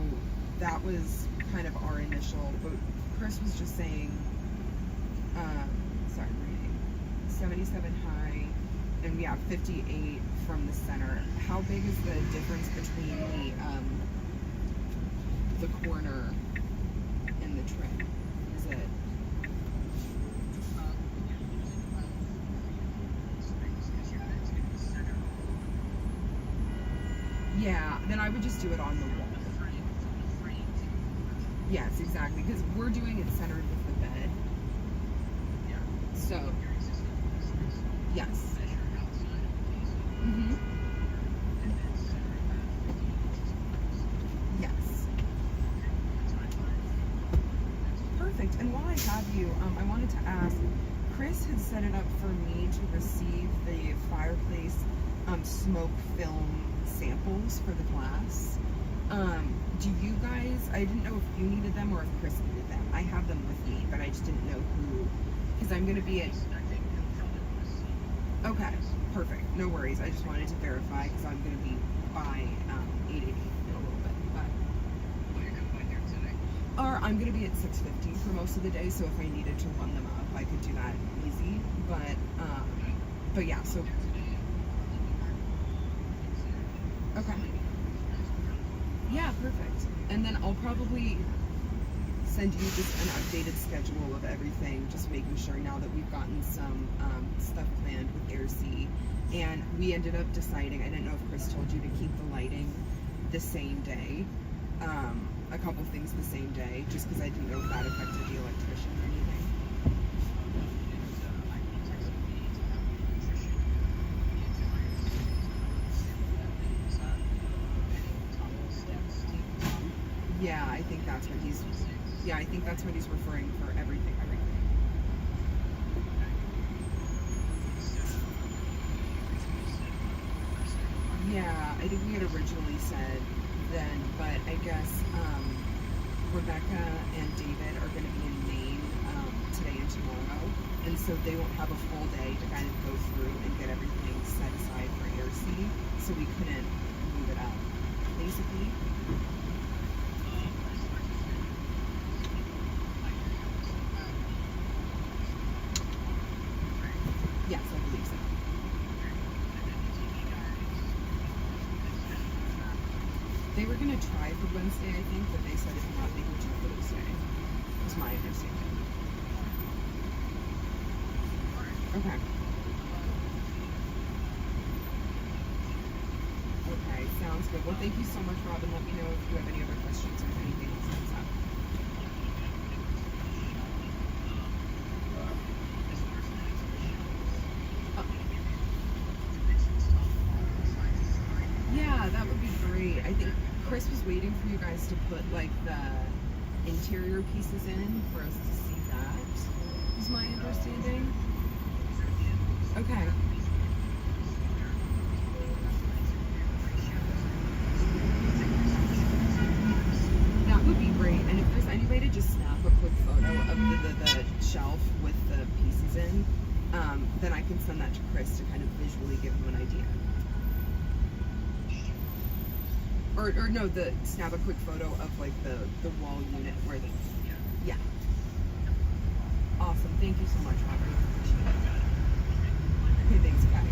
that was kind of our initial, but Chris was just saying, sorry, I'm reading, 77 high, and we have 58 from the center. How big is the difference between the corner and the trim? Is it? Yeah, then I would just do it on the wall. Yes, exactly, because we're doing it centered with the bed. So, yes. Mm-hmm. Yes. Perfect. And while I have you, I wanted to ask, Chris had set it up for me to receive the fireplace smoke film samples for the glass. Do you guys, I didn't know if you needed them or if Chris needed them. I have them with me, but I just didn't know who, because I'm going to be at... Okay, perfect. No worries. I just wanted to verify because I'm going to be by 8:80 in a little bit. Or I'm going to be at 6:15 for most of the day, so if I needed to run them up, I could do that easy. But yeah, so... Okay. Yeah, perfect. And then I'll probably send you just an updated schedule of everything, just making sure now that we've gotten some stuff planned with AirC. And we ended up deciding, I didn't know if Chris told you to keep the lighting the same day, a couple things the same day, just because I didn't know if that affected the electrician or anything. Yeah, I think that's what he's. Yeah, I think that's what he's referring for everything. Yeah, I think we had originally said then, but I guess Rebecca and David are going to be in Maine today and tomorrow, and so they won't have a full day to kind of go through and get everything set aside for AirC, so we couldn't move it up, basically. Yes, I believe so. They were going to try for Wednesday, I think, but they said if not, they would do Thursday. Was my understanding. Okay. Okay, sounds good. Well, thank you so much, Robin. Let me know if you have any other questions or if anything else comes up. Yeah, that would be great. I think Chris was waiting for you guys to put like the interior pieces in for us to see that, is my understanding. Okay. That would be great. And if there's any way to just snap a quick photo of the shelf with the pieces in, then I can send that to Chris to kind of visually give him an idea. Or no, snap a quick photo of like the wall unit where the, yeah. Awesome, thank you so much, Robert. Appreciate it. Okay, thanks, bye.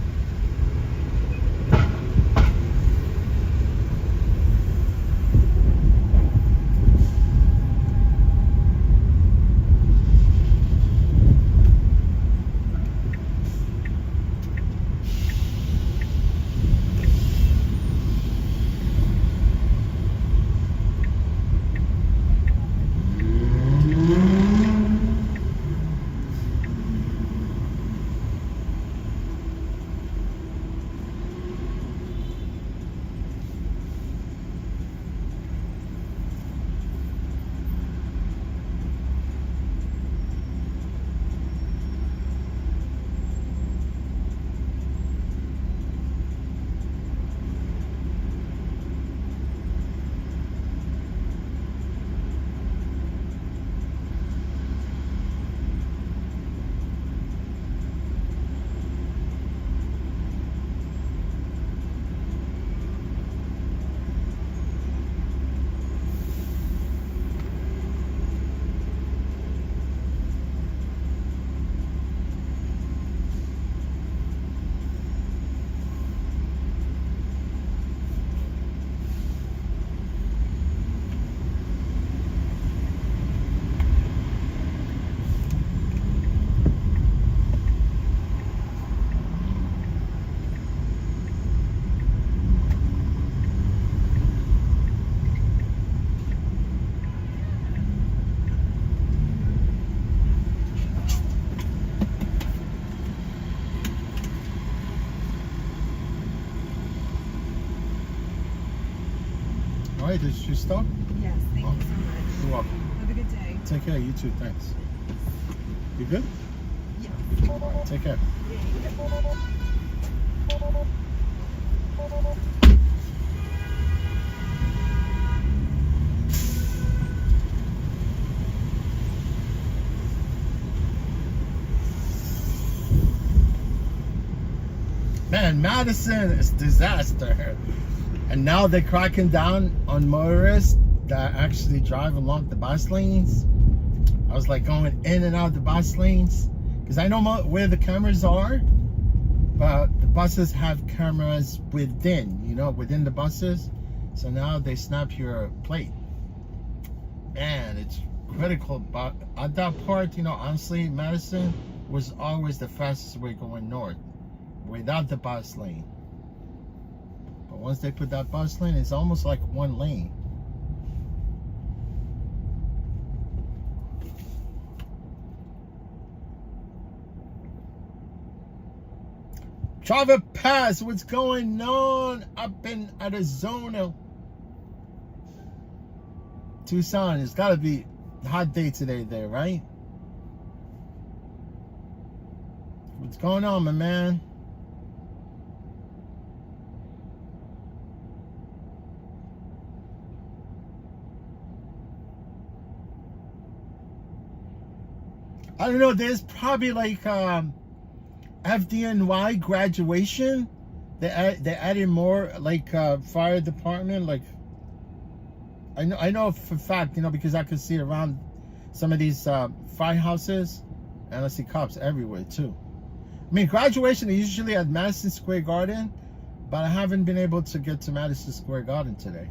right? Did you stop? Yes, thank Oh. you so much. You're welcome. Have a good day. Take care. You too. Thanks. You good? Yeah. Take care. Man, Madison is disaster. And now they're cracking down on motorists that actually drive along the bus lanes. I was like going in and out the bus lanes because I know where the cameras are, but the buses have cameras within, you know, within the buses. So now they snap your plate. Man, it's critical. But at that part, you know, honestly, Madison was always the fastest way going north without the bus lane. But once they put that bus lane, it's almost like one lane. Travel Pass, what's going on up in Arizona? Tucson, it's gotta be a hot day today there, right? What's going on, my man? I don't know, there's probably like FDNY graduation. They added more like fire department. Like I know for a fact, you know, because I could see around some of these firehouses, and I see cops everywhere too. I mean, graduation is usually at Madison Square Garden, but I haven't been able to get to Madison Square Garden today.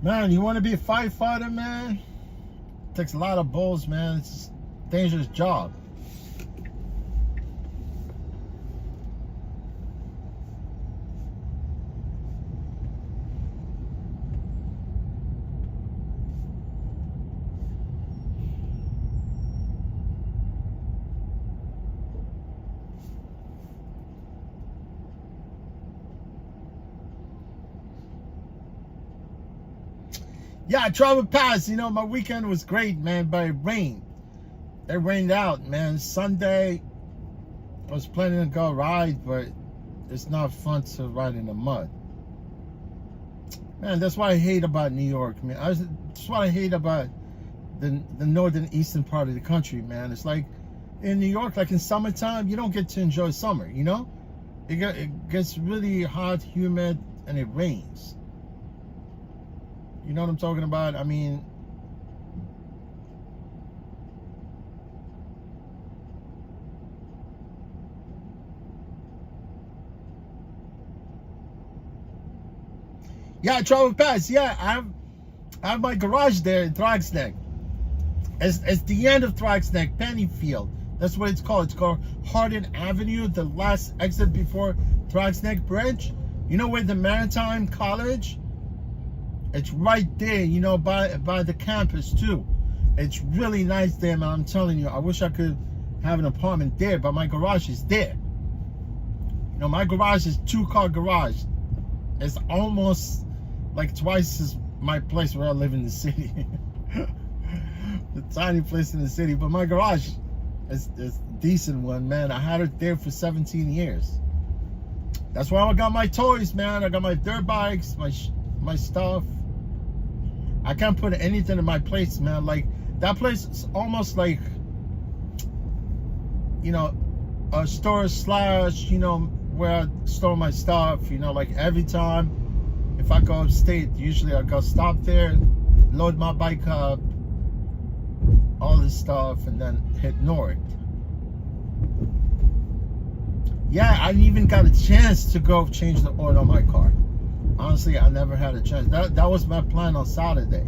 Man, you want to be a firefighter, man? It takes a lot of balls, man. It's a dangerous job. Yeah, Travel Pass, you know, my weekend was great, man, but it rained. It rained out, man. Sunday, I was planning to go ride, but it's not fun to ride in the mud. Man, that's what I hate about New York, man. That's what I hate about the northern eastern part of the country, man. It's like in New York, like in summertime, you don't get to enjoy summer, you know? It gets really hot, humid, and it rains. You know what I'm talking about? I mean, yeah, Travel Pass. Yeah, I have my garage there in Thrax Neck. It's the end of Thrax Neck, Pennyfield. That's what it's called. It's called Hardin Avenue, the last exit before Thrax Neck Bridge. You know where the Maritime College? It's right there, you know, by the campus too. It's really nice there, man. I'm telling you, I wish I could have an apartment there, but my garage is there. You know, my garage is 2-car garage. It's almost like twice as my place where I live in the city. The tiny place in the city, but my garage is a decent one, man. I had it there for 17 years. That's where I got my toys, man. I got my dirt bikes, my stuff. I can't put anything in my place, man. Like, that place is almost like, you know, a store slash, you know, where I store my stuff. You know, like every time if I go upstate, usually I go stop there, load my bike up, all this stuff, and then hit north. Yeah, I even got a chance to go change the oil on my car. Honestly, I never had a chance. That was my plan on Saturday.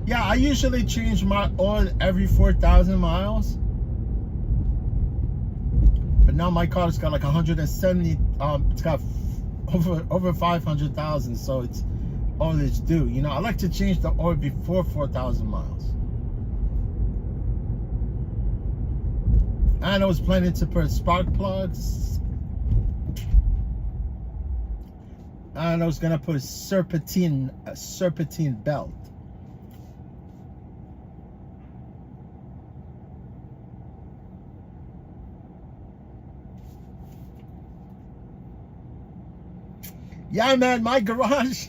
Yeah, I usually change my oil every 4,000 miles. But now my car's got like 170, it's got over 500,000, so it's all it's due. You know, I like to change the oil before 4,000 miles. And I was planning to put spark plugs. And I was gonna put a serpentine belt. Yeah, man, my garage,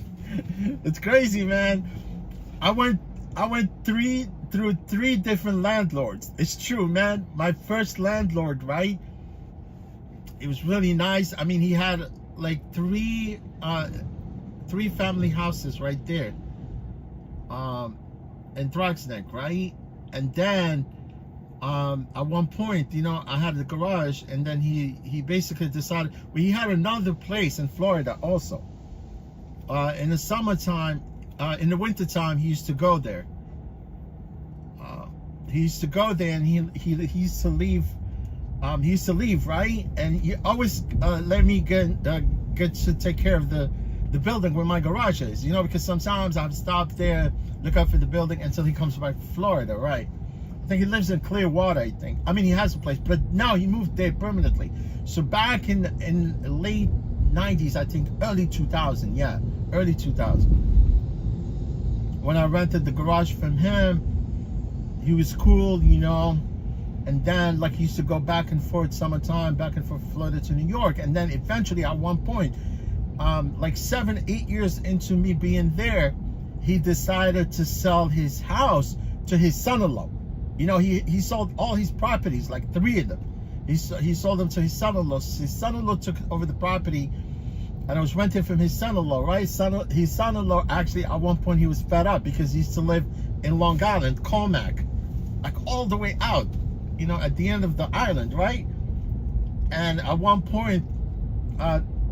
it's crazy, man. I went through three different landlords. It's true, man. My first landlord, right? It was really nice. I mean, he had like three family houses right there, in Neck, right? And then at one point, you know, I had the garage, and then he basically decided, well, he had another place in Florida also. In the summertime, in the wintertime, he used to go there. He used to go there, and he used to leave. He used to leave, right? And he always let me get to take care of the building where my garage is, you know, because sometimes I've stopped there, look out for the building until he comes back to Florida, right? I think he lives in Clearwater, I think. I mean, he has a place, but now he moved there permanently. So back in late 90s, I think, early 2000, yeah, early 2000. When I rented the garage from him, he was cool, you know. And then, like, he used to go back and forth summertime, back and forth Florida to New York. And then eventually, at one point, like 7-8 years into me being there, he decided to sell his house to his son-in-law. You know, he sold all his properties, like 3 of them. He sold them to his son-in-law. His son-in-law took over the property, and I was renting from his son-in-law, right? His son-in-law, actually, at one point, he was fed up because he used to live in Long Island, Comac, like all the way out, you know, at the end of the island, right? And at one point,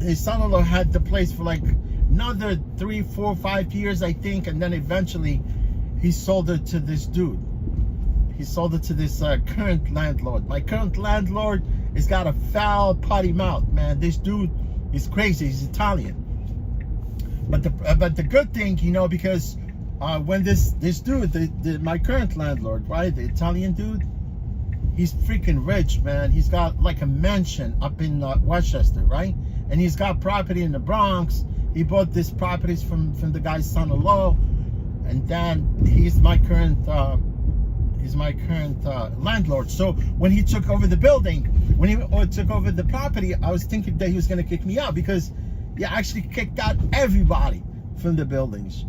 his son-in-law had the place for like another 3, 4, 5 years, I think, and then eventually he sold it to this dude. He sold it to this current landlord. My current landlord has got a foul potty mouth, man. This dude is crazy. He's Italian. But the good thing, you know, because when this dude, my current landlord, right, the Italian dude, he's freaking rich, man. He's got like a mansion up in Westchester, right? And he's got property in the Bronx. He bought these properties from the guy's son-in-law, and then he's my current landlord. So when he took over the building, when he took over the property, I was thinking that he was going to kick me out, because he actually kicked out everybody from the buildings,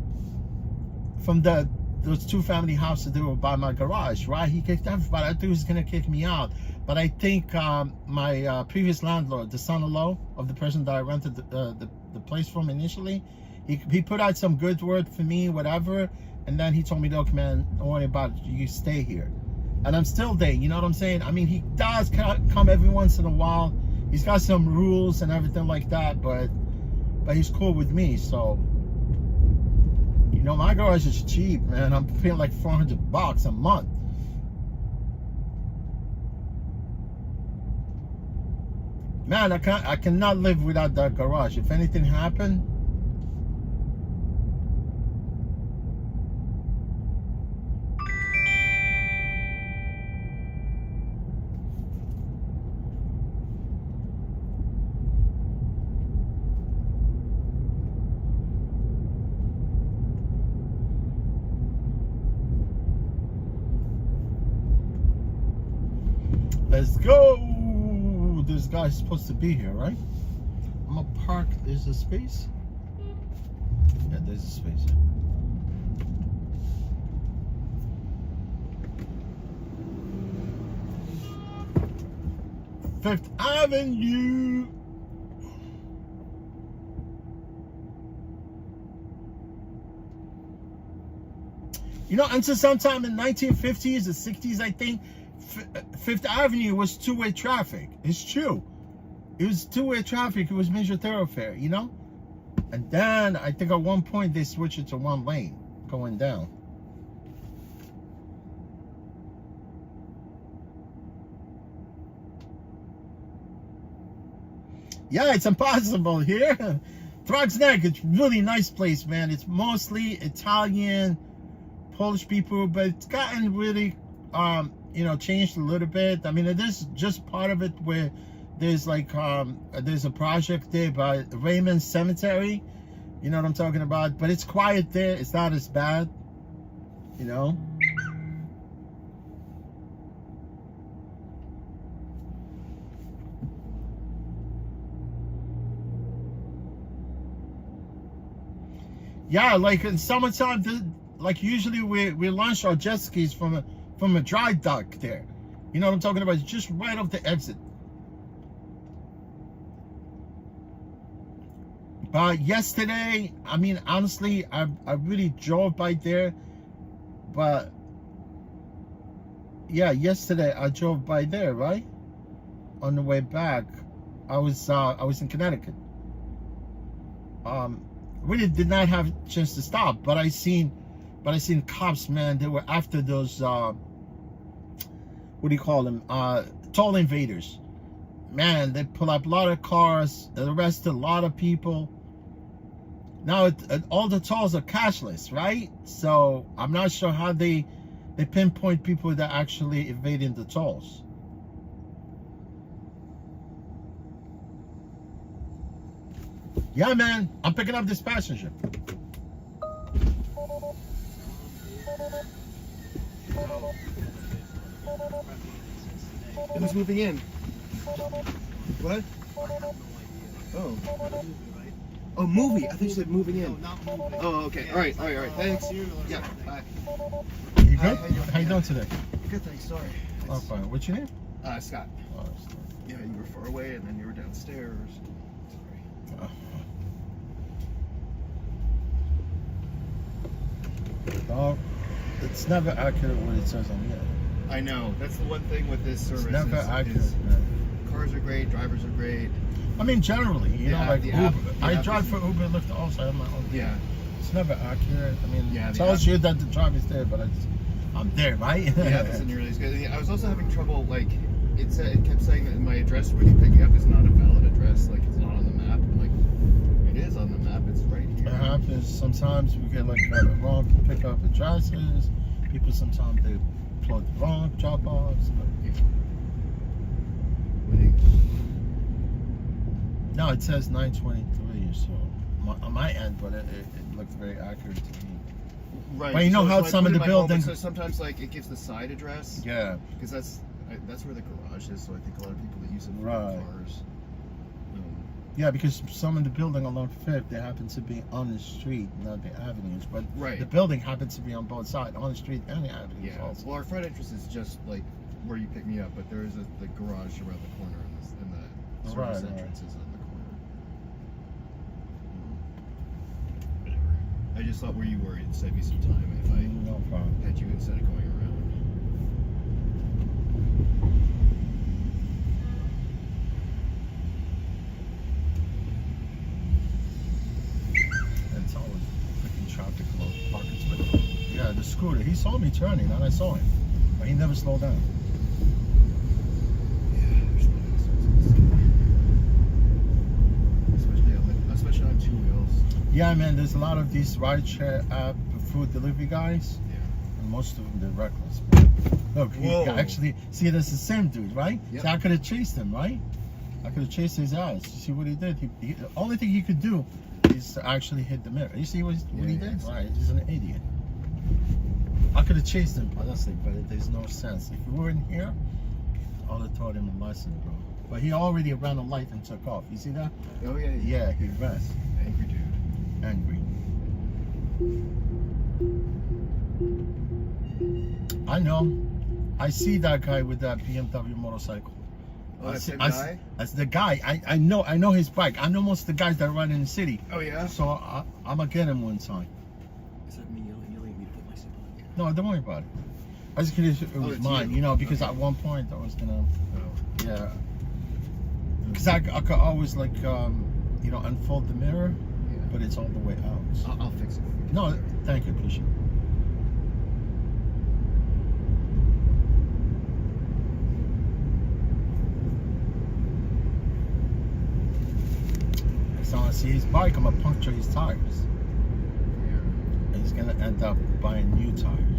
from those 2 family houses that were by my garage, right? He kicked everybody. I thought he was going to kick me out. But I think my previous landlord, the son-in-law of the person that I rented the place from initially, he put out some good word for me, whatever. And then he told me, look, man, don't worry about it. You stay here. And I'm still there. You know what I'm saying? I mean, he does come every once in a while. He's got some rules and everything like that. But he's cool with me. So, you know, my garage is cheap, man. I'm paying like $400 a month. Man, I cannot live without that garage. If anything happened, let's go. This guy's supposed to be here, right? I'm gonna park. There's a space. Yeah, there's a space. Fifth Avenue. You know, until sometime in 1950s or 60s, I think, Fifth Avenue was two-way traffic. It's true. It was two-way traffic. It was major thoroughfare, you know? And then I think at one point they switched it to 1 lane going down. Yeah, it's impossible here. Throgs Neck, it's really nice place, man. It's mostly Italian, Polish people, but it's gotten really, changed a little bit. I mean, it is just part of it where there's like, there's a project there by Raymond Cemetery. You know what I'm talking about? But it's quiet there. It's not as bad, you know. Yeah, like in summertime, like usually we launch our jet skis from a dry dock there. You know what I'm talking about? It's just right off the exit. But yesterday, I mean, honestly, I really drove by there. But yeah, yesterday I drove by there, right? On the way back, I was in Connecticut. Really did not have a chance to stop, but I seen cops, man. They were after those what do you call them, toll invaders. Man, they pull up a lot of cars, arrested a lot of people. Now all the tolls are cashless, right? So I'm not sure how they pinpoint people that actually evading the tolls. Yeah, man, I'm picking up this passenger. Who's moving in? What? Oh. Oh, movie. I think you said moving in. No, not moving. Oh, okay. All right. Thanks. Yeah. Bye. You good? Hi, How you doing today? Good. Thanks. Sorry. Oh, fine. What's your name? Scott. Oh, Yeah, you were far away, and then you were downstairs. Sorry. Oh, it's never accurate what it says on here. I know. That's the one thing with this service. It's never accurate, is man. cars are great. Drivers are great. I mean, generally, you know, like the Uber. app- the I app drive is- for Uber, Lyft also. I have my own. Yeah. It's never accurate. I mean, Yeah, it the tells app- you that the drive is there, but I'm there, right? The app isn't nearly as good. I was also having trouble. Like, it kept saying that my address where you pick me up is not a valid address. Like, it's not on the map. I'm like, it is on the map. It's right here. It happens. Sometimes we get like wrong pickup addresses. People sometimes they plug the wrong drop-offs. No, it says 923 or so on my end, but it looked very accurate to me. Right. But you know how I some put of in the my home, buildings- So sometimes, like, it gives the side address. Yeah. Because that's where the garage is. So I think a lot of people that use it for Right. cars. Yeah, because some of the building along Fifth, they happen to be on the street, not the avenues. But Right. the building happens to be on both sides, on the street and the avenues Yeah. also. Well, our front entrance is just like where you pick me up, but there is the garage around the corner, and the service Right. entrance is on the corner. Whatever. I just thought where you were, it'd save me some time if I No problem. had you instead of going around. It's always freaking traffic low pockets. But yeah, the scooter, he saw me turning and I saw him. But he never slowed down. Especially on two wheels. Yeah, man, there's a lot of these rideshare app food delivery guys. Yeah. And most of them, they're reckless. Look, he Whoa. actually, see, that's the same dude, right? Yep. So I could have chased him, right? I could have chased his ass. You see what he did? The only thing he could do is to actually hit the mirror. You see what he did? Right, he's an idiot. I could have chased him, honestly, but there's no sense. If we weren't here, I would have taught him a lesson, bro. But he already ran a light and took off. You see that? Oh yeah. Yeah, he rests. Angry dude. Angry. I know. I see that guy with that BMW motorcycle. Oh, that same I guy? That's the guy. I know his bike. I know most of the guys that run in the city. Oh yeah. So I'm gonna get him one time. Is that me yelling at me to put my seatbelt on? No, don't worry about it. I just kidding. It was it's mine, you. you know, because Okay. at one point I was gonna, Oh. yeah. Because I could always like, unfold the mirror, Yeah. but it's all the way out. I'll fix it. No, thank you, appreciate it. see his bike, I'm gonna puncture his tires. Yeah. And he's gonna end up buying new tires.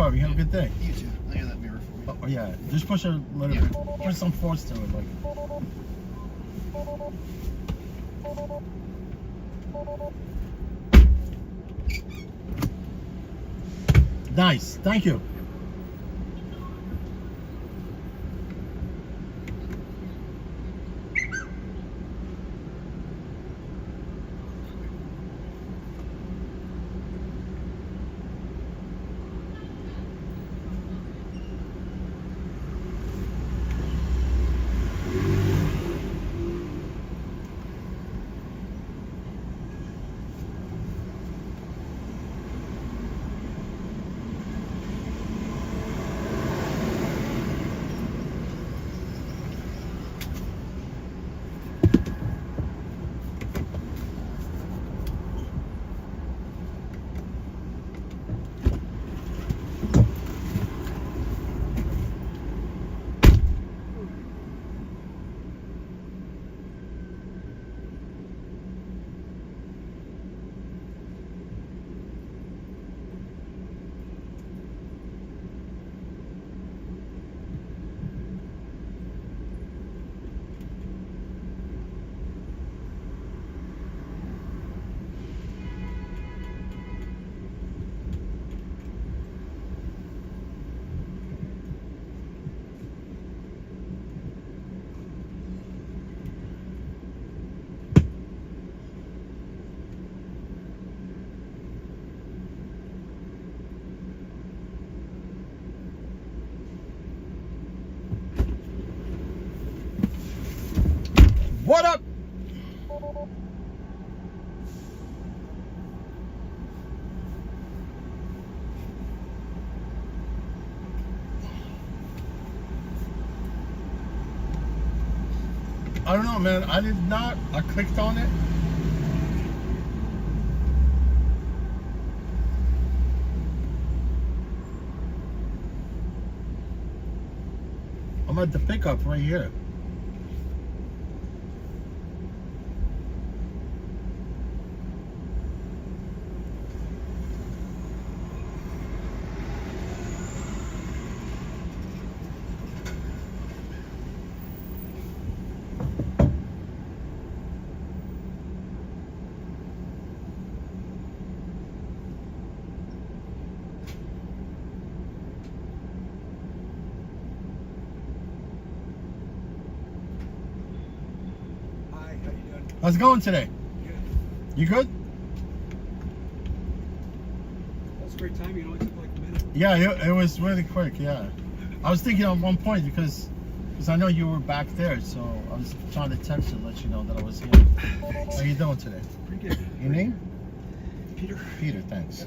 problem. You have a good day. You too. I got that mirror for you. Oh, yeah. Just push a little Yeah. bit. Put some force to it. Like. Nice. Thank you. What up? I don't know, man. I did not. I clicked on it. I'm at the pickup right here. How's it going today? Good. You good? That's a great time. You know, it took like a minute. Yeah, it was really quick. Yeah, I was thinking at one point because I know you were back there, so I was trying to text you to let you know that I was here. How you doing today? Pretty good. Your name? Peter. Peter. Thanks.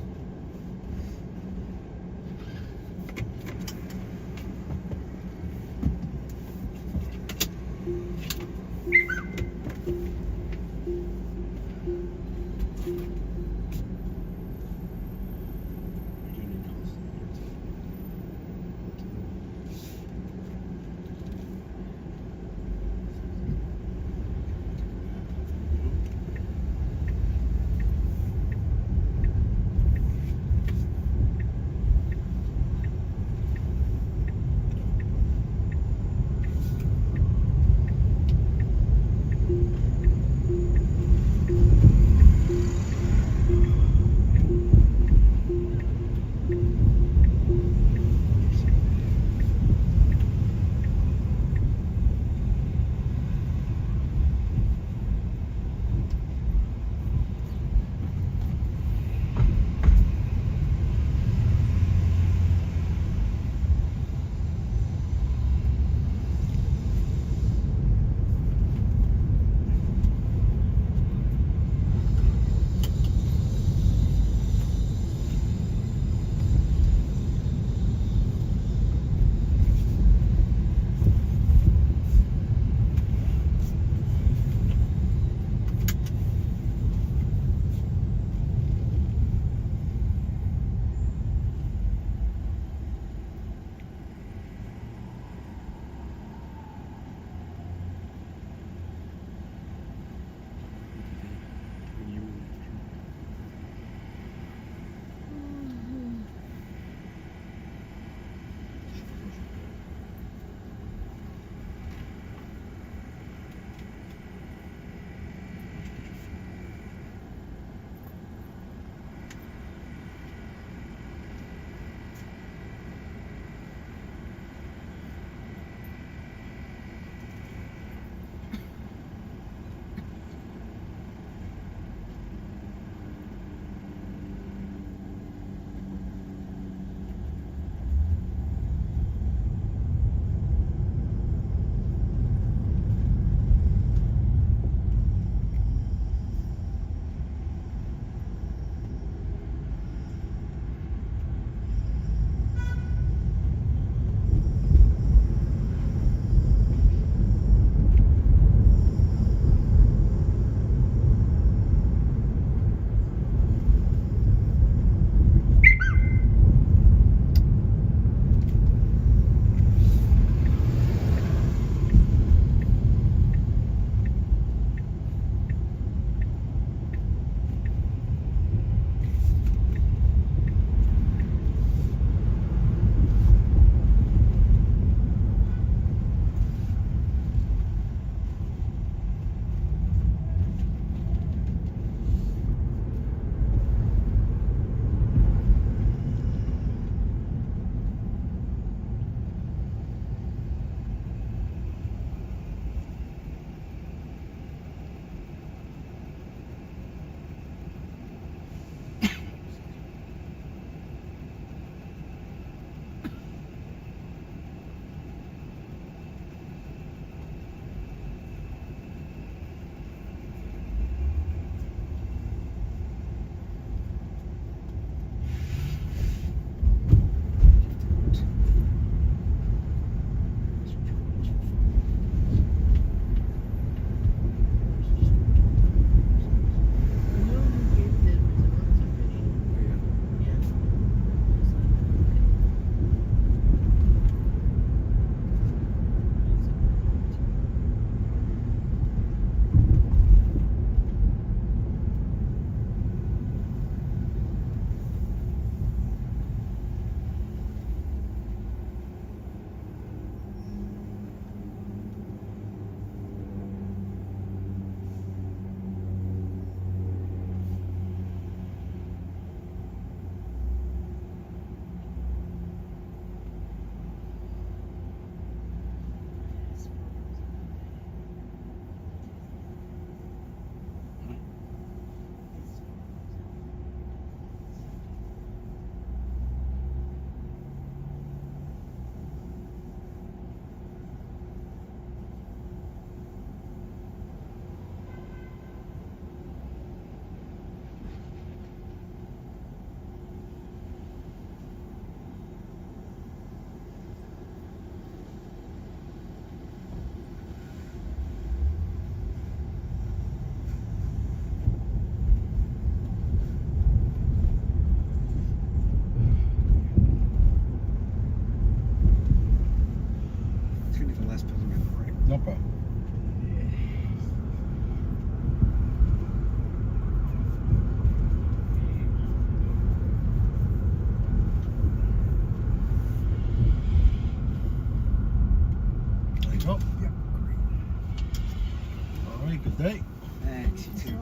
good day. Thanks, you too.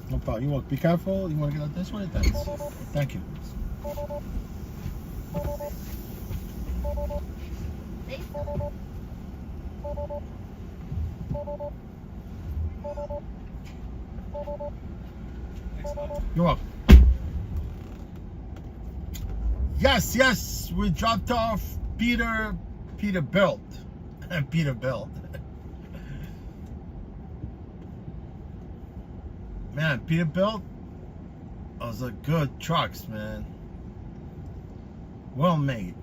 No problem. You want be careful. You want to get out this way? Thanks. Thank you. You're welcome. Yes, yes. We dropped off Peterbilt. Peterbilt. Man, Peterbilt, those are good trucks, man. Well made.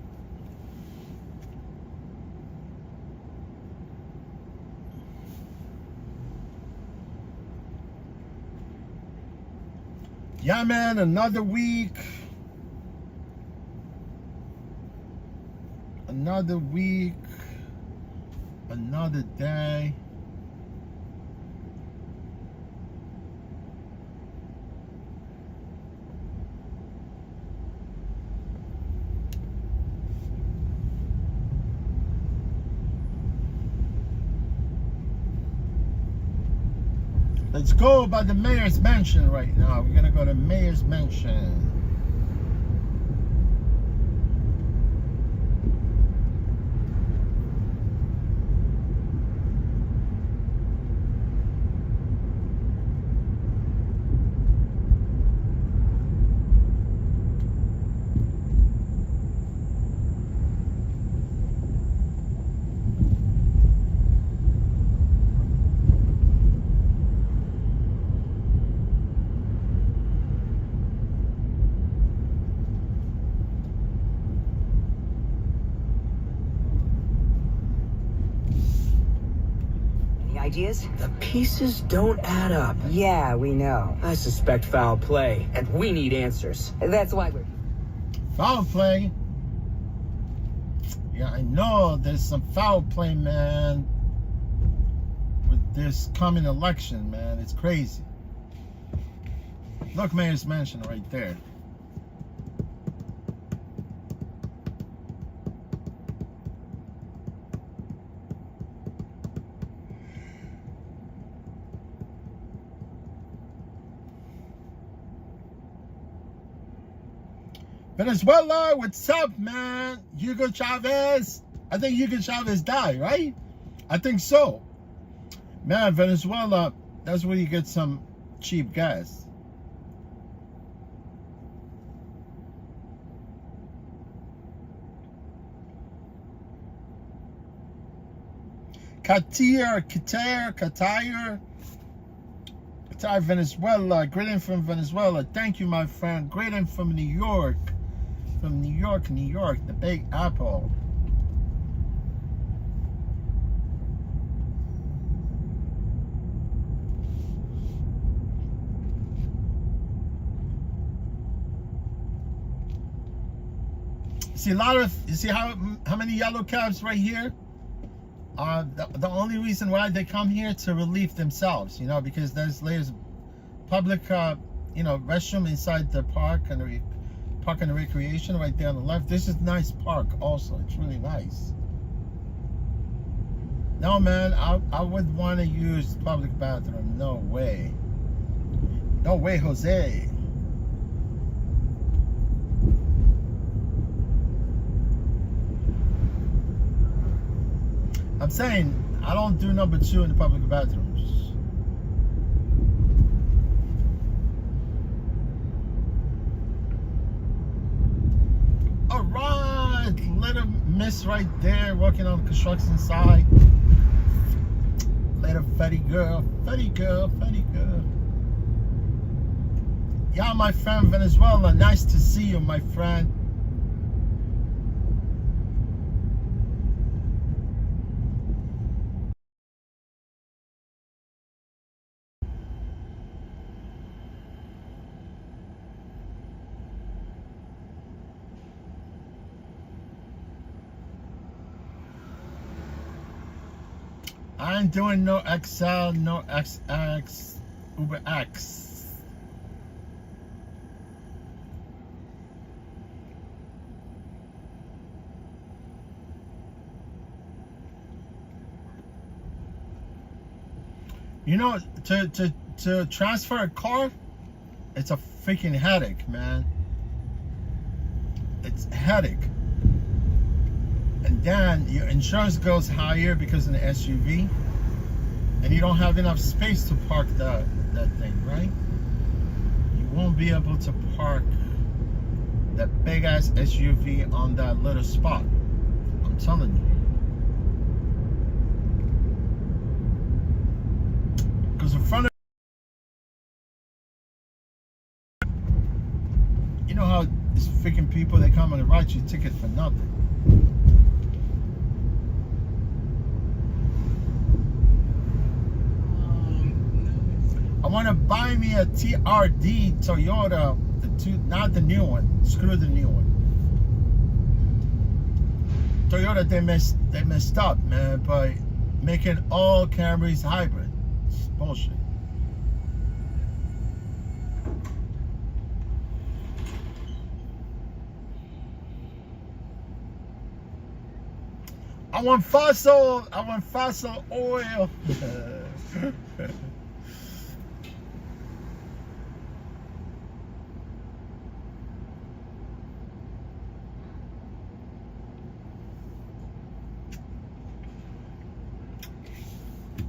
Yeah, man, another week. Another week. Another day. Let's go by the mayor's mansion right now. We're gonna go to mayor's mansion. Ideas? The pieces don't add up. Yeah, we know. I suspect foul play, and we need answers. That's why we're Foul play. Yeah, I know there's some foul play, man, with this coming election, man. It's crazy. Look, mayor's mansion right there. Venezuela, what's up, man? Hugo Chavez. I think Hugo Chavez died, right? I think so. Man, Venezuela, that's where you get some cheap gas. Qatar, Venezuela. Greeting from Venezuela. Thank you, my friend. Greeting from New York. From New York, the Big Apple. See a lot of, you see how many yellow cabs right here? The only reason why they come here to relieve themselves, you know, because there's public, you know, restroom inside the park and park and recreation right there on the left. This is nice park also. It's really nice. No, man, I would want to use public bathroom. No way. No way, Jose. I'm saying I don't do number 2 in the public bathrooms. All right, little miss right there working on the construction side. Little fatty girl. Yeah, my friend Venezuela, nice to see you, my friend. I ain't doing no XL, no XX, Uber X. You know, to transfer a car, it's a freaking headache, man. It's a headache. And then your insurance goes higher because of the SUV, and you don't have enough space to park that thing, right? You won't be able to park that big ass SUV on that little spot. I'm telling you. Because in front of, you know how these freaking people, they come and write you a ticket for nothing. I want to buy me a TRD Toyota, not the new one. Screw the new one. Toyota, they messed up, man, by making all Camrys hybrid. It's bullshit. I want fossil oil.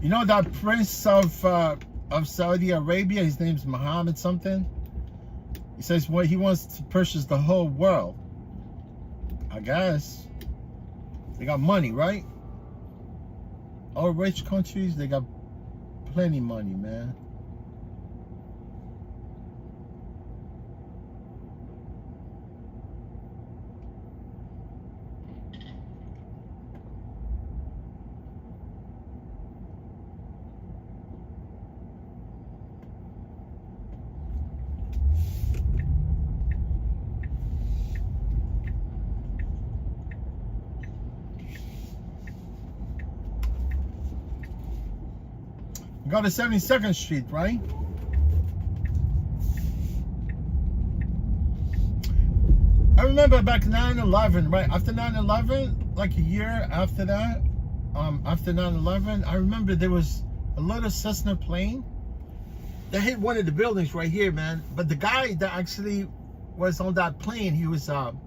You know that prince of Saudi Arabia, his name's Muhammad something? He says what he wants to purchase the whole world. I guess. They got money, right? All rich countries, they got plenty money, man. Go to 72nd Street, right? I remember back 9/11, right? After 9/11, like a year after that, after 9/11, I remember there was a little Cessna plane that hit one of the buildings right here, man. But the guy that actually was on that plane, he was, I'm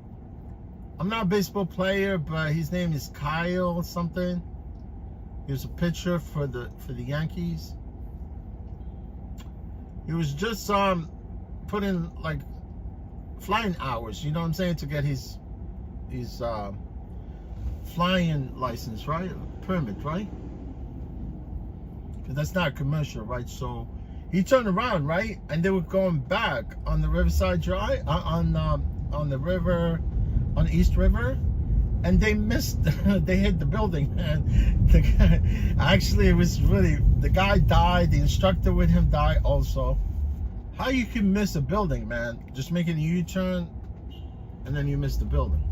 not a baseball player, but his name is Kyle something. Here's a picture for the Yankees. He was just put in like flying hours, you know what I'm saying, to get his flying license, right? Permit, right? Because that's not commercial, right? So he turned around, right, and they were going back on the Riverside Drive, on the river, on East River. And they missed, they hit the building, man. The guy, actually, it was really, the guy died, the instructor with him died also. How you can miss a building, man? Just making a U-turn, and then you miss the building.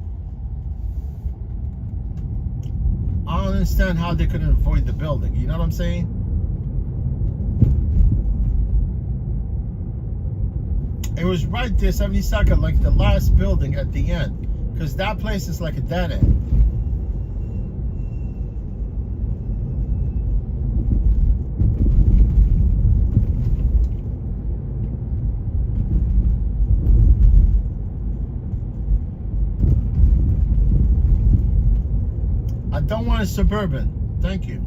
I don't understand how they couldn't avoid the building, you know what I'm saying? It was right there, 72nd, like the last building at the end. Because that place is like a dead end. I don't want a Suburban. Thank you.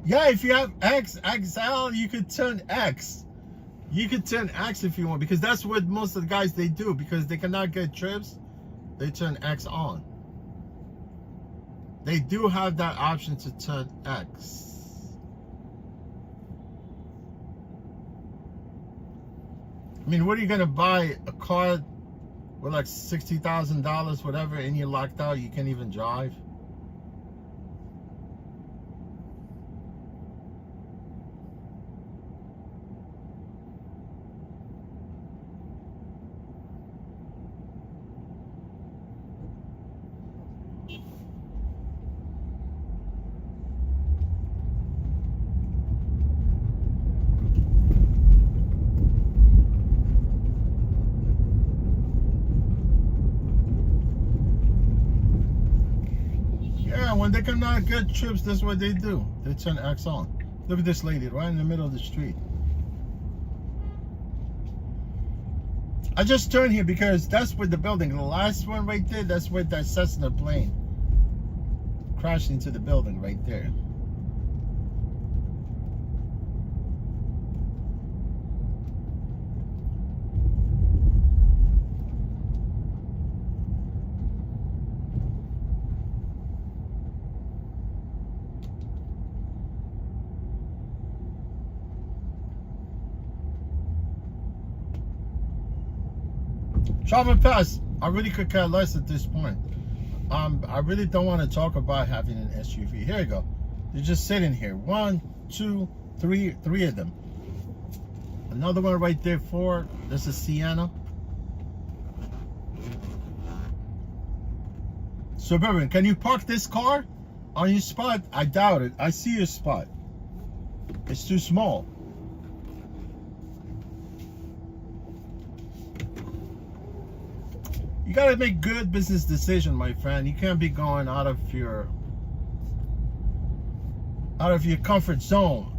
Yeah, if you have XL, you could turn X. You could turn X if you want, because that's what most of the guys, they do. Because they cannot get trips, they turn X on. They do have that option to turn X. I mean, what are you gonna buy a car with like $60,000, whatever, and you're locked out, you can't even drive? Yeah, when they cannot get trips, that's what they do. They turn X on. Look at this lady right in the middle of the street. I just turned here because that's where the building, the last one right there, that's where that Cessna plane crashed into the building right there. Travel pass, I really could care less at this point. I really don't want to talk about having an SUV. Here you go. They're just sitting here. 1, 2, 3 of them. Another one right there, 4. This is Sienna. Suburban, can you park this car on your spot? I doubt it. I see your spot. It's too small. You gotta make good business decisions, my friend. You can't be going out of your comfort zone.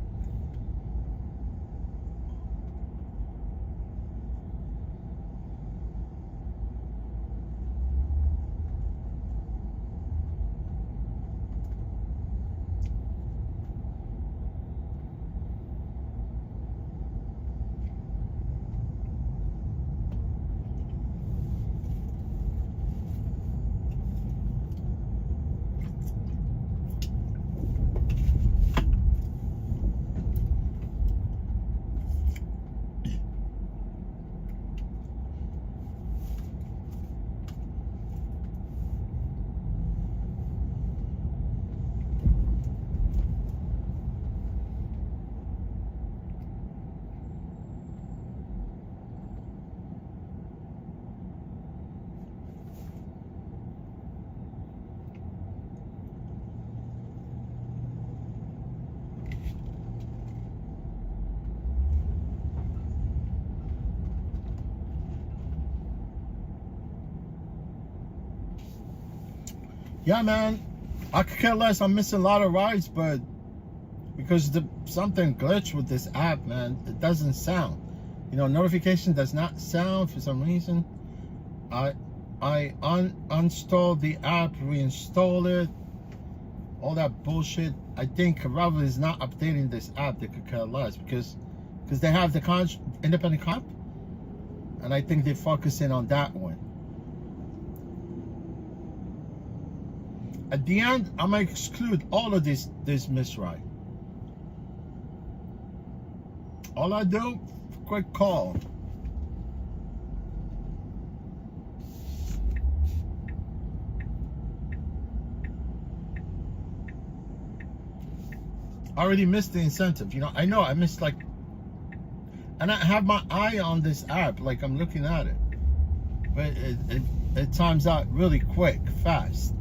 Yeah, man, I could care less. I'm missing a lot of rides, but because something glitched with this app, man, it doesn't sound. You know, notification does not sound for some reason. I uninstalled the app, reinstalled it, all that bullshit. I think Revel is not updating this app. They could care less because they have the independent comp, and I think they're focusing on that one. At the end, I might exclude all of this misride. All I do, quick call. I already missed the incentive. You know I missed like, and I have my eye on this app, like I'm looking at it, but it times out really quick, fast.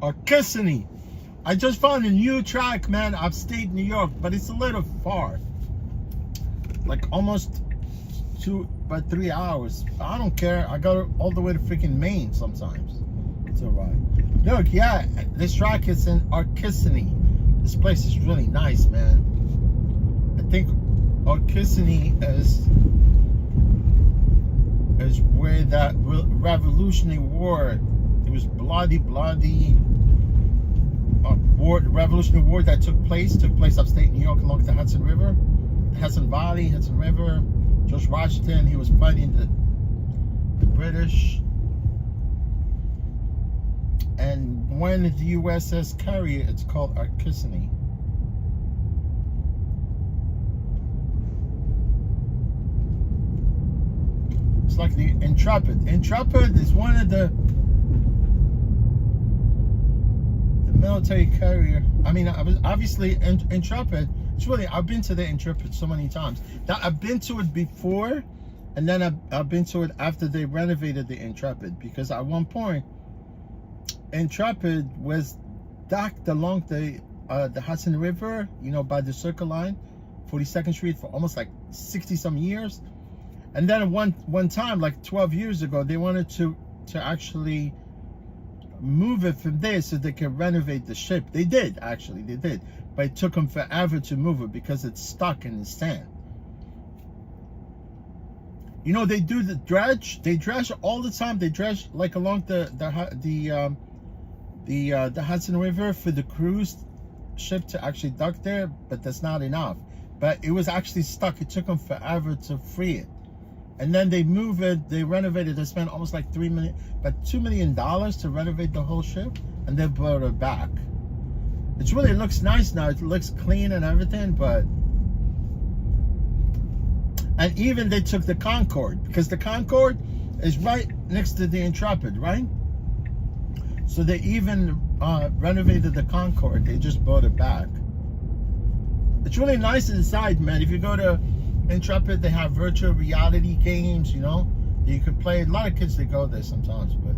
Or Kissimmee. I just found a new track, man, upstate New York, but it's a little far. Like almost 3 hours. I don't care. I go all the way to freaking Maine sometimes. It's alright. Look, yeah, this track is in Kissimmee. This place is really nice, man. I think Kissimmee is where that Revolutionary War. It was bloody Revolutionary War that took place upstate New York along the Hudson River, Hudson Valley, Hudson River. George Washington, he was fighting the British. And when the USS Carrier, it's called Kissimmee. It's like the Intrepid. Intrepid is one of the military carrier. I mean, I was obviously Intrepid. It's really, I've been to the Intrepid so many times. That I've been to it before, and then I've been to it after they renovated the Intrepid, because at one point Intrepid was docked along the Hudson River, you know, by the Circle Line, 42nd Street, for almost like 60 some years. And then one time, like 12 years ago, they wanted to actually move it from there so they could renovate the ship. They did, actually, they did. But it took them forever to move it because it's stuck in the sand. You know, they do the dredge. They dredge all the time. They dredge like along the Hudson River for the cruise ship to actually dock there, but that's not enough. But it was actually stuck. It took them forever to free it. And then they move it, they renovate it. They spent almost like $2 million to renovate the whole ship, and they brought it back. It looks nice now. It looks clean and everything, but. And even they took the Concorde, because the Concorde is right next to the Intrepid, right? So they even renovated the Concorde. They just brought it back. It's really nice inside, man. If you go to Intrepid, they have virtual reality games, you know, that you can play. A lot of kids, they go there sometimes, but.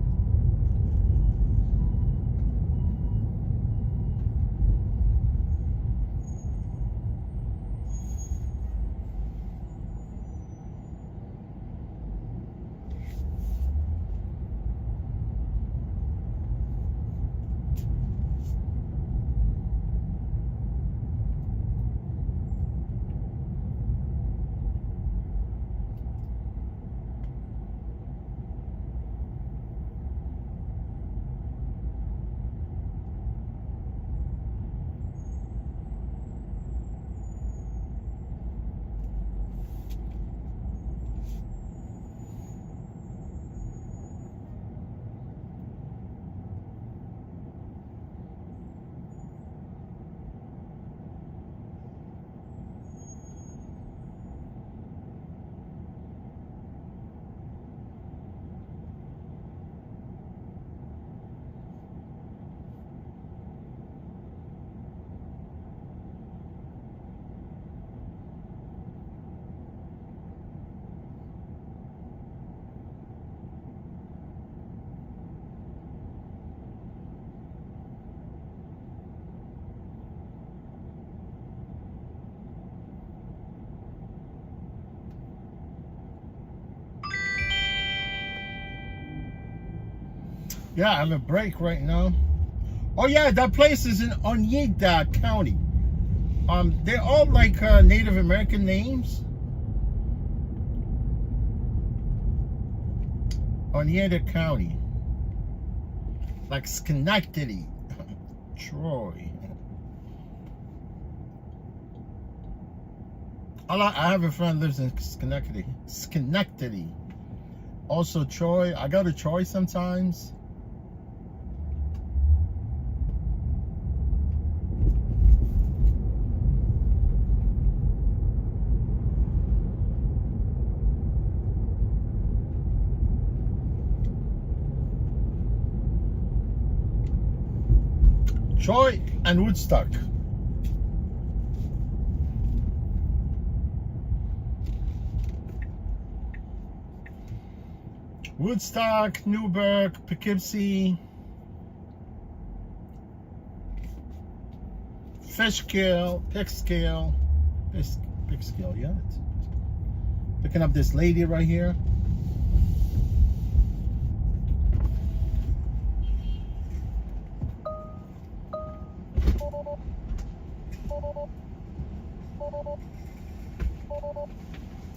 Yeah, I'm a break right now. Oh yeah, that place is in Oneida County. They're all like Native American names. Oneida County, like Schenectady, Troy. I have a friend who lives in Schenectady. Also Troy. I go to Troy sometimes. Troy and Woodstock. Woodstock, Newburgh, Poughkeepsie, Fishkill, Pixkill, yeah. Picking up this lady right here.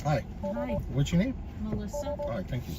Hi. Hi, What's your name? Melissa. All right, thank you.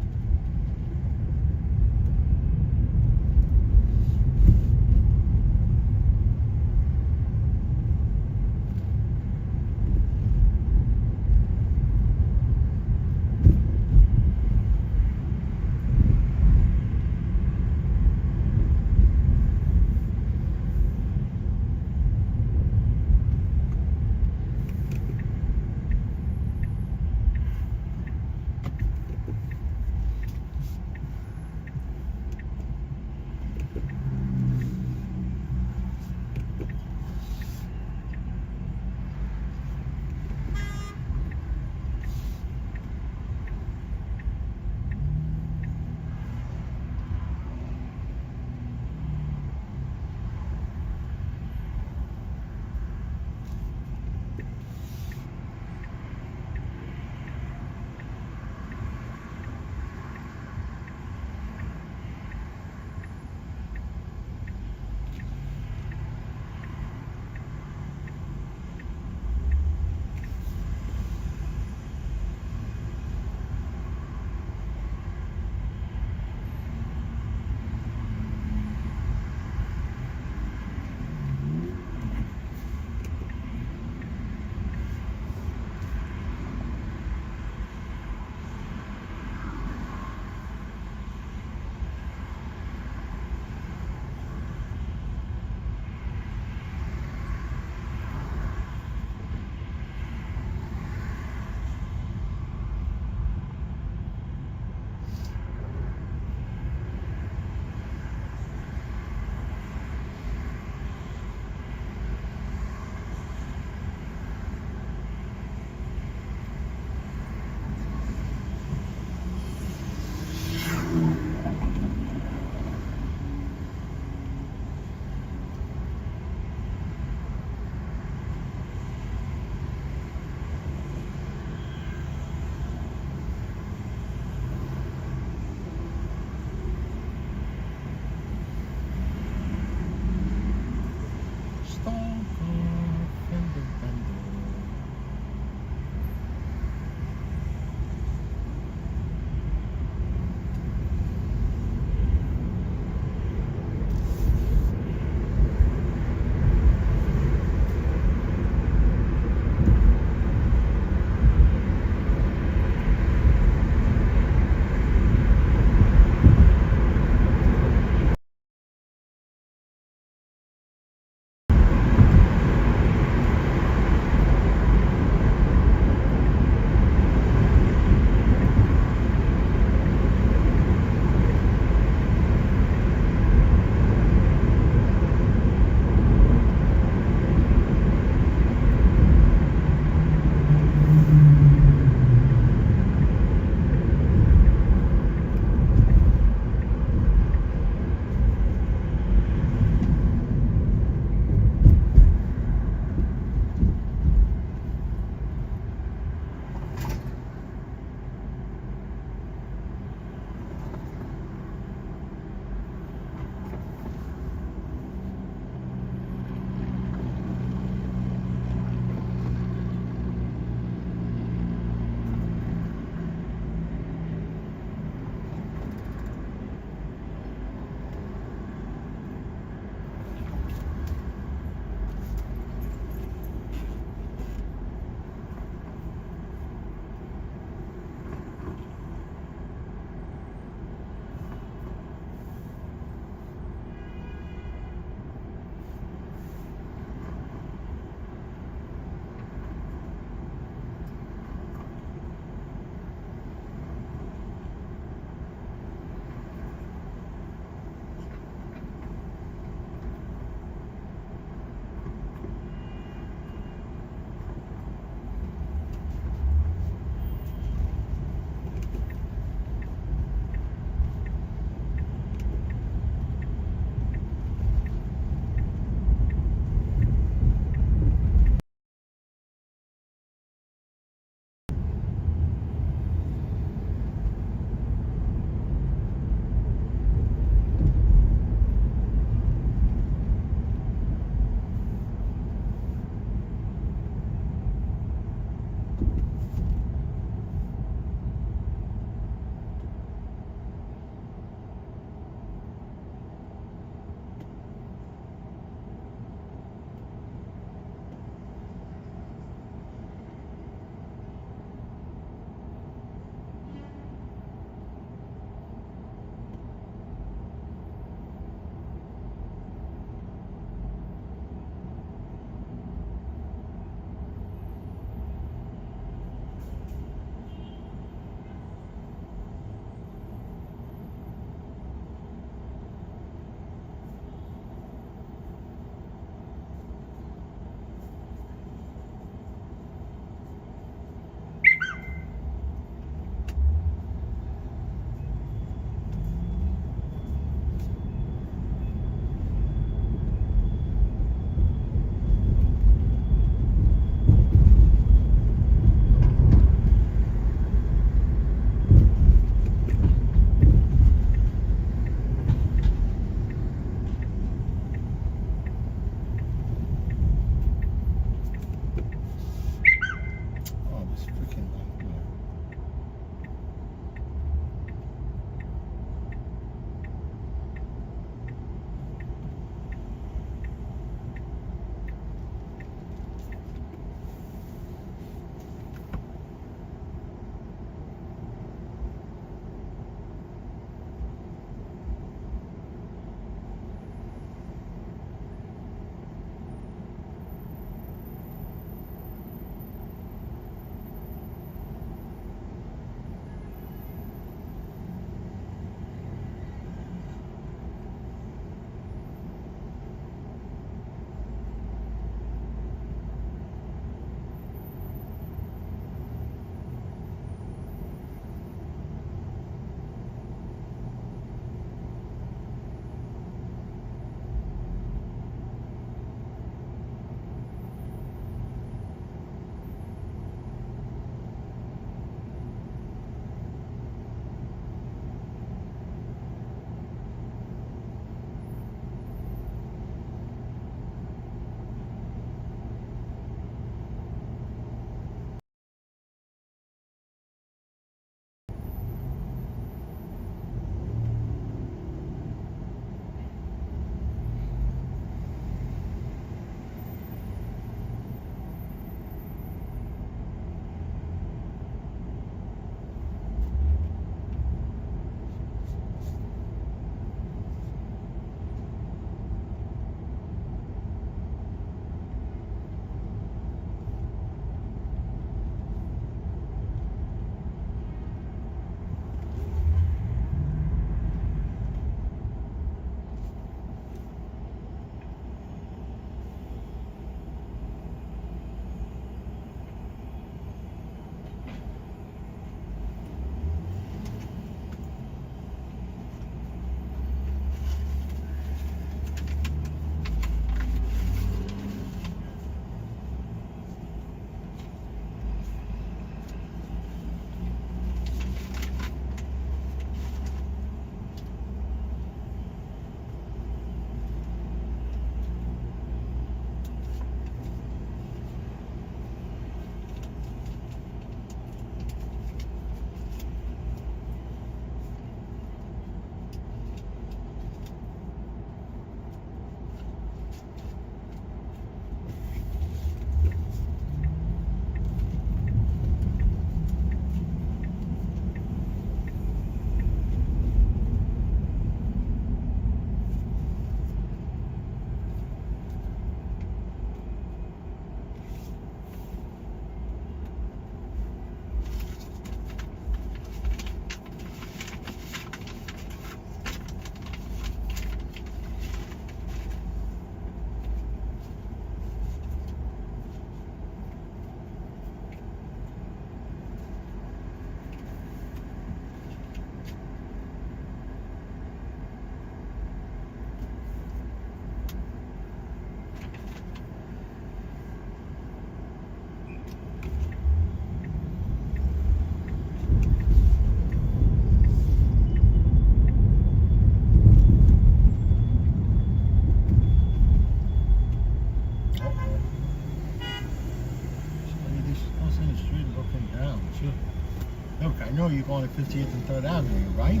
know you're going to 58th and 3rd Avenue, right?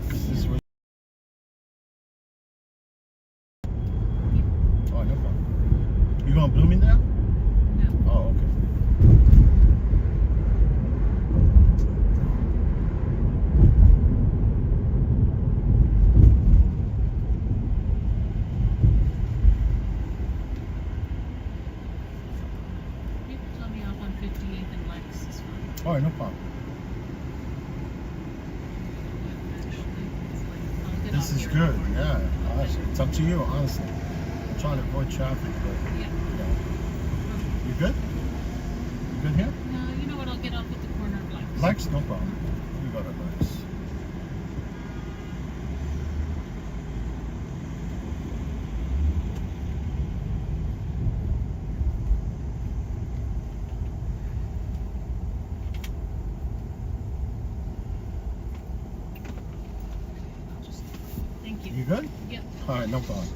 This is where. Oh, no problem. You going to Bloomingdale? No. Oh, okay. You can tell me off on 58th and Lex is fine. All right, no problem. Actually, it's like, I'll get This off is here good. before- Yeah, honestly, it's up to you, honestly. I'm trying to avoid traffic, but Yeah. you good? You good here? No, you know what? I'll get off at the corner of Lex. Lex, no problem. You go to Lex. I'll just. Thank you. You good? Yep. All right, no problem.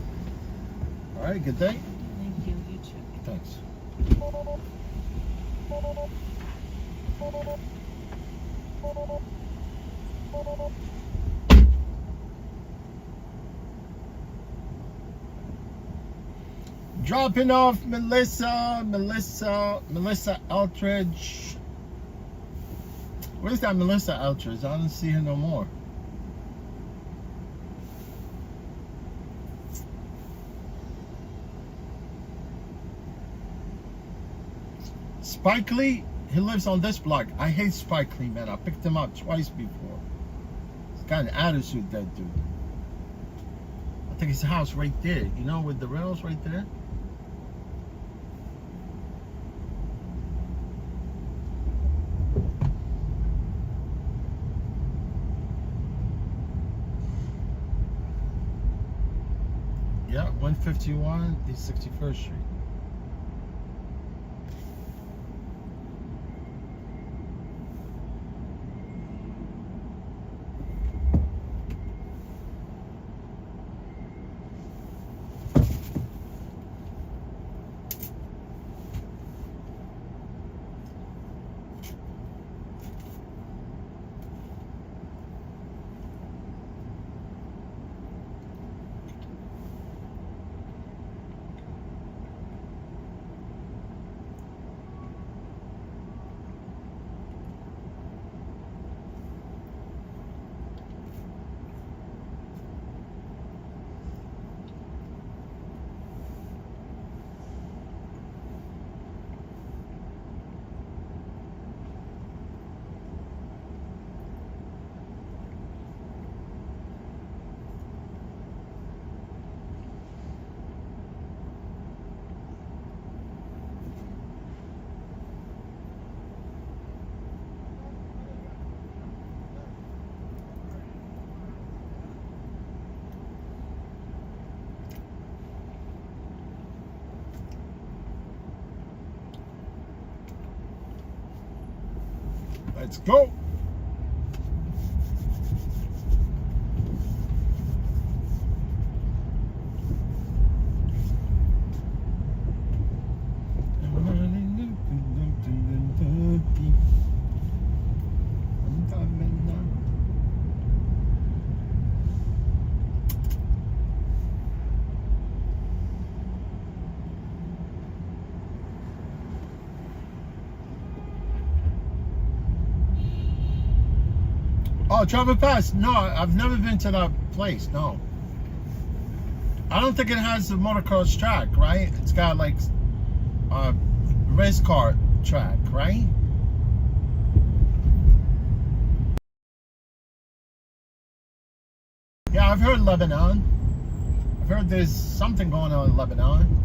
All right, good day. Thank you. You too. Thanks. Dropping off Melissa Eltridge. Where's that Melissa Eltridge? I don't see her no more. Spike Lee, he lives on this block. I hate Spike Lee, man. I picked him up twice before. He's got an attitude, that dude. I think his house right there, you know, with the rails right there. Yeah, 151 East 61st Street. Let's go. Oh, Travel Pass. No, I've never been to that place. No. I don't think it has a motocross track, right? It's got like a race car track, right? Yeah, I've heard Lebanon. I've heard there's something going on in Lebanon.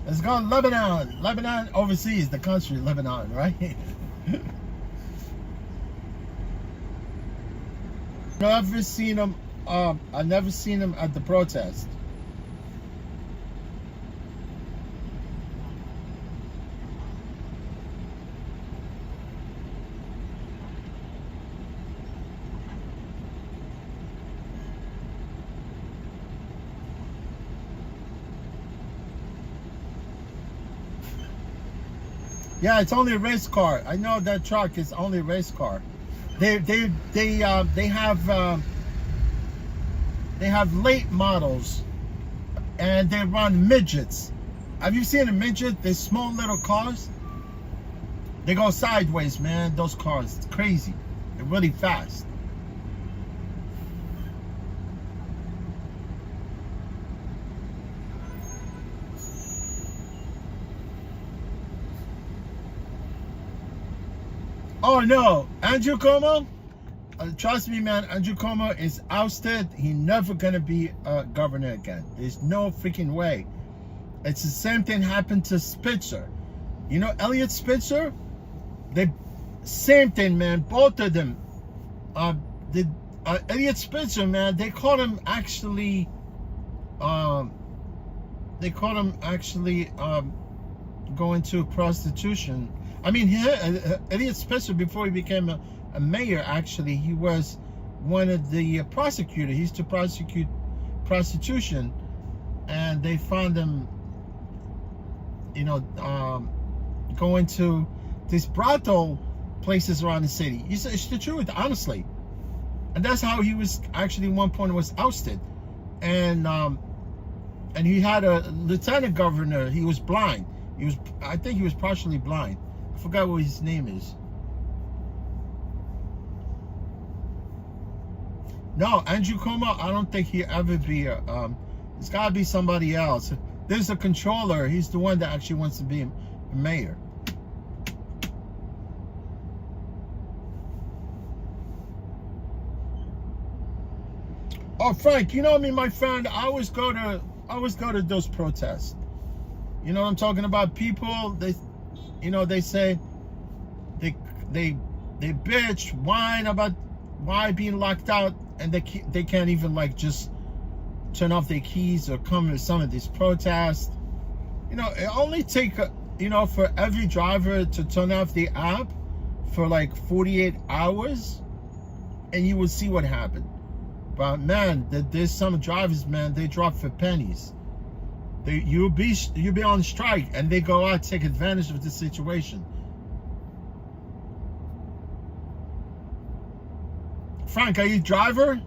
Let's go Lebanon. Lebanon overseas, the country, Lebanon, right? Never seen him. I've never seen him at the protest. Yeah, it's only a race car. I know that truck is only a race car. They have late models, and they run midgets. Have you seen a midget? They're small little cars. They go sideways, man. Those cars, it's crazy. They're really fast. Oh no, Andrew Cuomo. Trust me, man. Andrew Cuomo is ousted. He's never gonna be a governor again. There's no freaking way. It's the same thing happened to Spitzer. You know, Elliot Spitzer. Same thing, man. Both of them. Elliot Spitzer, man. They caught him actually. Going to prostitution. I mean, Elliot Spitzer, before he became a mayor, actually, he was one of the prosecutors. He used to prosecute prostitution, and they found him, you know, going to these brothel places around the city. It's the truth, honestly. And that's how he was actually, one point, was ousted. And he had a lieutenant governor. He was blind. I think he was partially blind. I forgot what his name is. No, Andrew Cuomo, I don't think he'll ever be it's gotta be somebody else. There's a controller. He's the one that actually wants to be a mayor. Oh, Frank, you know me, my friend. I always go to those protests. You know what I'm talking about? People, they say they bitch, whine about why being locked out, and they can't even like just turn off their keys or come to some of these protests. You know, it only take for every driver to turn off the app for like 48 hours, and you will see what happened. But man, there's some drivers, man, they drop for pennies. You'll be on strike, and they go out, take advantage of the situation. Frank, are you a driver?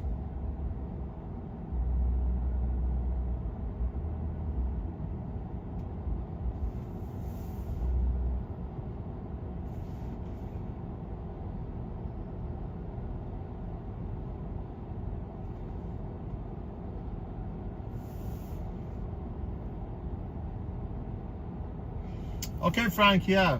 Okay, Frank, yeah.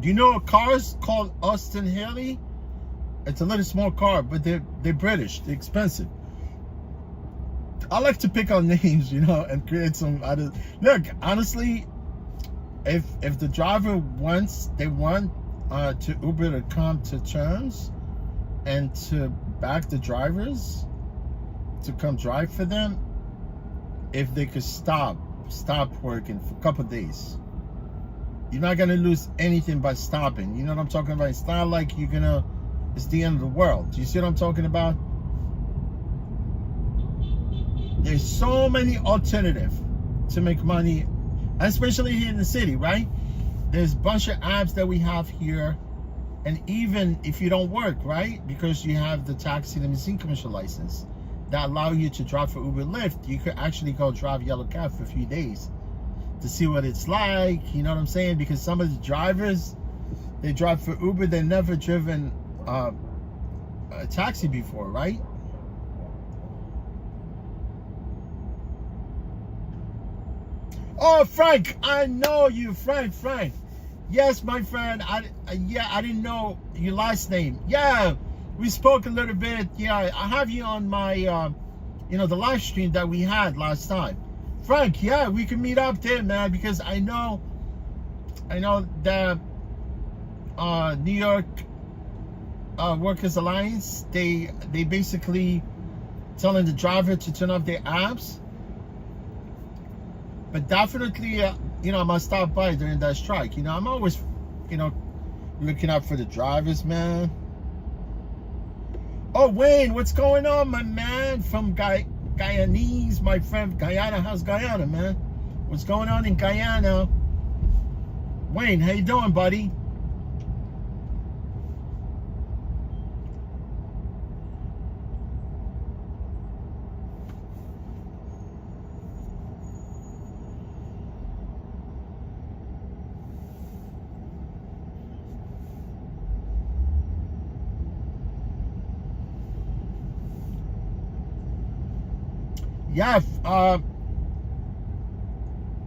Do you know a car called Austin Haley? It's a little small car, but they're British. They're expensive. I like to pick on names, you know, and create some other. Look, honestly, if the driver wants to Uber to come to terms and to back the drivers to come drive for them, if they could stop working for a couple of days. You're not gonna lose anything by stopping. You know what I'm talking about? It's not like it's the end of the world. Do you see what I'm talking about? There's so many alternatives to make money, especially here in the city, right? There's a bunch of apps that we have here, and even if you don't work, right? Because you have the taxi limousine commercial license that allow you to drive for Uber Lyft, you could actually go drive yellow cab for a few days to see what it's like, you know what I'm saying? Because some of the drivers, they drive for Uber, they've never driven a taxi before, right? Oh, Frank, I know you, Frank. Yes, my friend. I didn't know your last name. Yeah, we spoke a little bit. Yeah, I have you on my, the live stream that we had last time. Frank, yeah, we can meet up there, man, because I know that New York Workers Alliance, they basically telling the driver to turn off their apps. But definitely, I must stop by during that strike. I'm always, looking out for the drivers, man. Oh, Wayne, what's going on, my man? From Guyanese, my friend. Guyana, how's Guyana, man? What's going on in Guyana? Wayne, how you doing, buddy? Yeah,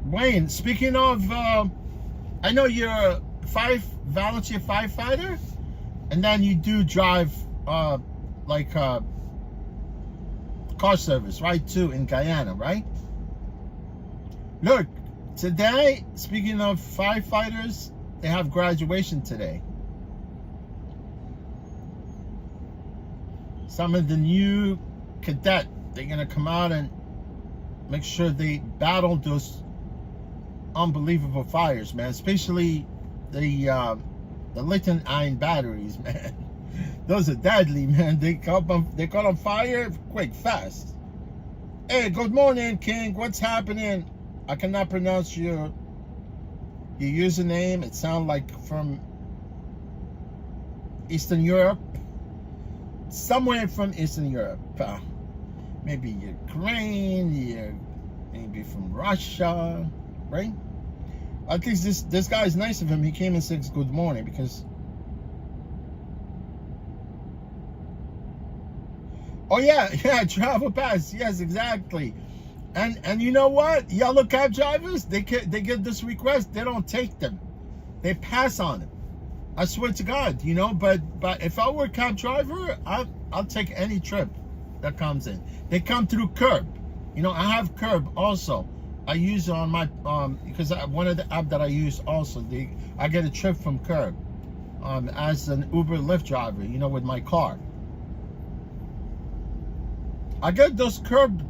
Wayne, speaking of, I know you're a volunteer firefighter, and then you do drive, like, car service, right, too, in Guyana, right? Look, today, speaking of firefighters, they have graduation today. Some of the new cadet, they're gonna come out and make sure they battle those unbelievable fires, man. Especially the lithium ion batteries, man. Those are deadly, man. They caught on fire quick, fast. Hey, good morning, King. What's happening? I cannot pronounce your username. It sounds like from Eastern Europe. Somewhere from Eastern Europe. Maybe Ukraine, maybe from Russia, right? At least this guy is nice of him. He came and said good morning because. Oh yeah, travel pass. Yes, exactly. And you know what? Yellow cab drivers, they get this request. They don't take them. They pass on it. I swear to God, you know. But if I were a cab driver, I'll take any trip that comes in. They come through Curb. You know, I have Curb also. I use it on my because one of the app that I use also. I get a trip from Curb as an Uber Lyft driver. You know, with my car. I get those Curb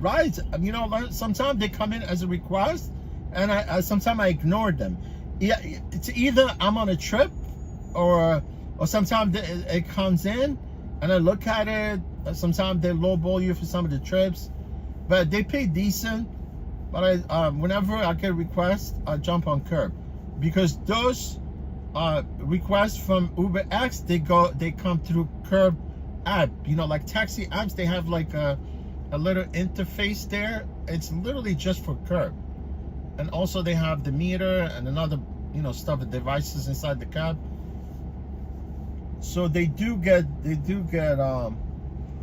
rides. You know, sometimes they come in as a request, and sometimes I ignore them. Yeah, it's either I'm on a trip, or sometimes it comes in, and I look at it. Sometimes they lowball you for some of the trips, but they pay decent. But whenever I get requests, I jump on Curb, because those requests from Uber X, they come through Curb app. You know, like taxi apps, they have like a little interface there. It's literally just for Curb, and also they have the meter and another, you know, stuff, the devices inside the cab. So they do get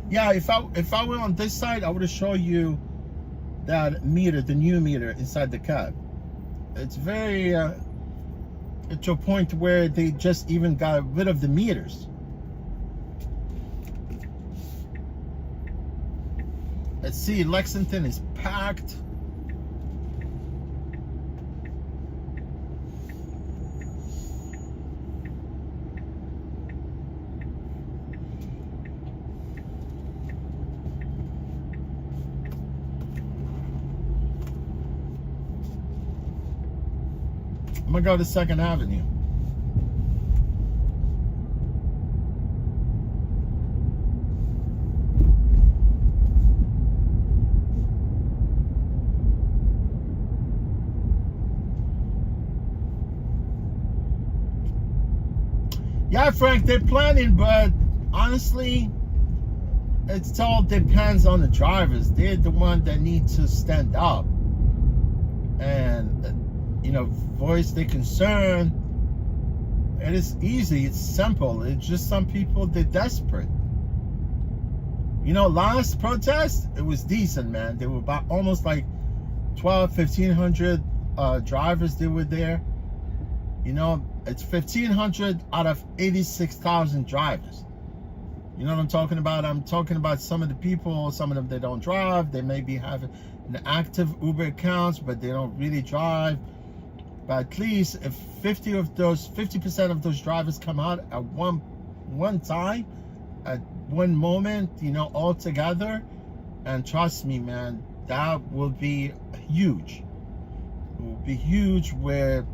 yeah, if I were on this side, I would have shown you that meter, the new meter inside the cab. It's very to a point where they just even got rid of the meters. Let's see, Lexington is packed. I'm gonna go to 2nd Avenue. Yeah, Frank, they're planning, but honestly, it all depends on the drivers. They're the one that need to stand up and, you know, voice their concern. It is easy, it's simple. It's just some people, they're desperate. You know, last protest, it was decent, man. There were about almost like 1,500 drivers that were there. You know, it's 1,500 out of 86,000 drivers. You know what I'm talking about? I'm talking about some of the people, some of them, they don't drive. They may be having an active Uber accounts, but they don't really drive. But at least if 50% of those drivers come out at one time, at one moment, you know, all together, and trust me, man, that will be huge. It will be huge where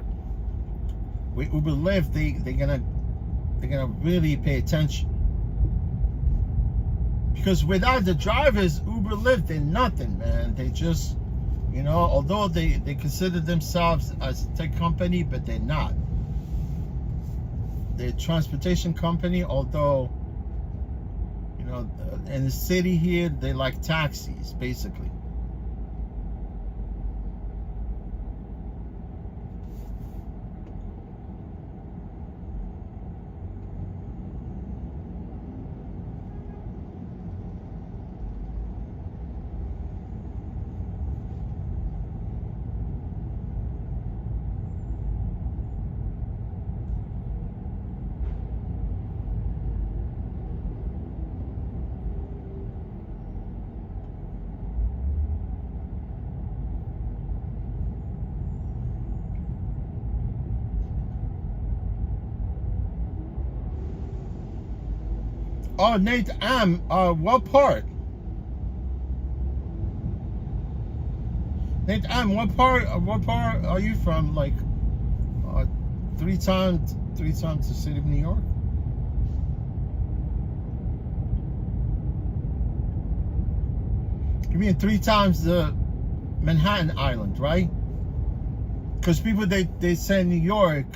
Uber Lyft, they're gonna really pay attention. Because without the drivers, Uber, Lyft, they're nothing, man. They just, you know, although they consider themselves as a tech company, but they're not. They're a transportation company, although, you know, in the city here, they like taxis, basically. Oh, Nate what part? Nate what part are you from? Like, three times the city of New York? You mean 3 times the Manhattan Island, right? Because people, they say New York,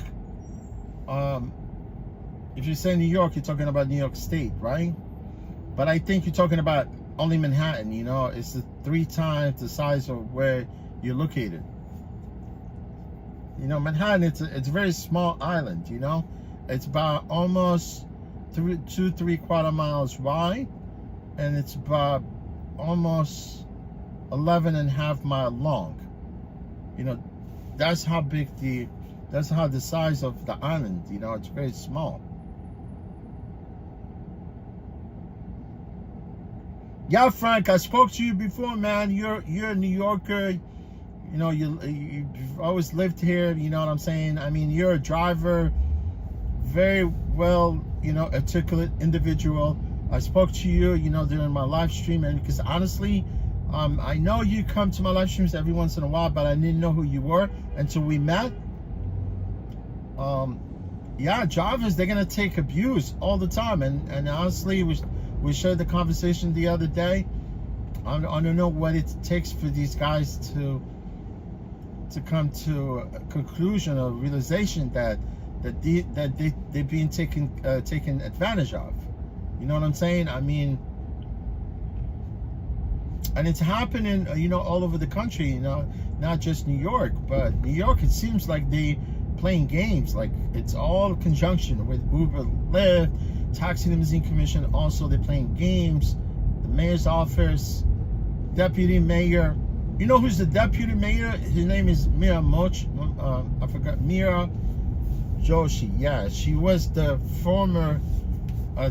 if you say New York, you're talking about New York State, right? But I think you're talking about only Manhattan, you know? It's 3 times the size of where you're located. You know, Manhattan, it's a very small island, you know? It's about almost 2.75 miles wide, and it's about almost 11.5 miles long. You know, that's how the size of the island, you know? It's very small. Yeah, Frank, I spoke to you before, man. You're a New Yorker. You know, you've always lived here. You know what I'm saying? I mean, you're a driver, very well, you know, articulate individual. I spoke to you, you know, during my live stream, and because honestly, I know you come to my live streams every once in a while, but I didn't know who you were until we met. Yeah, drivers, they're gonna take abuse all the time, and honestly, we shared the conversation the other day. I don't know what it takes for these guys to come to a conclusion or realization that they're being taken advantage of. You know what I'm saying? I mean, and it's happening, you know, all over the country. You know, not just New York, but New York. It seems like they playing games. Like it's all conjunction with Uber, Lyft. Taxi Limousine Commission, also they're playing games. The mayor's office, deputy mayor. You know who's the deputy mayor? His name is Mira I forgot. Mira Joshi. Yeah, she was the former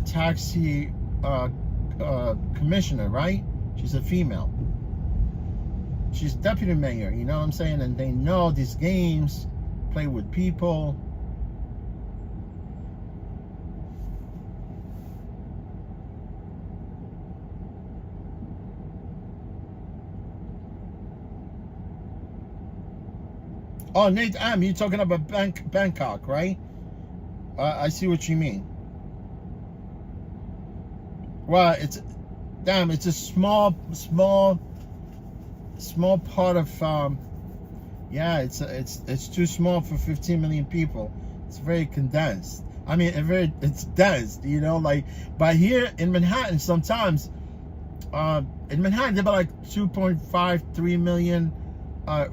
taxi commissioner, right? She's a female. She's deputy mayor, you know what I'm saying? And they know these games, play with people. Oh, Nate, you're talking about Bangkok, right? I see what you mean. Well, it's a small part of yeah, it's too small for 15 million people. It's very condensed. I mean, it's dense, you know, like, but here in Manhattan, sometimes in Manhattan, there are like 2.53 million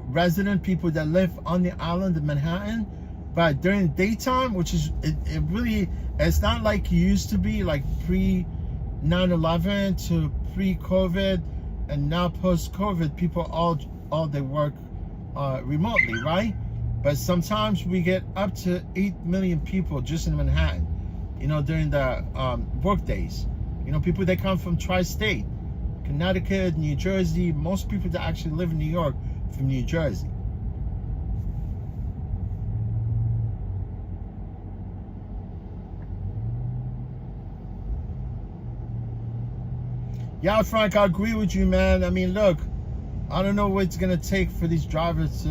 resident people that live on the island of Manhattan. But during daytime, which is it really, it's not like it used to be, like pre 9/11 to pre-COVID, and now post-COVID, people all they work remotely, right? But sometimes we get up to 8 million people just in Manhattan, you know, during the work days. You know, people that come from tri-state, Connecticut, New Jersey. Most people that actually live in New York from New Jersey. Yeah, Frank, I agree with you, man. I mean, look, I don't know what it's gonna take for these drivers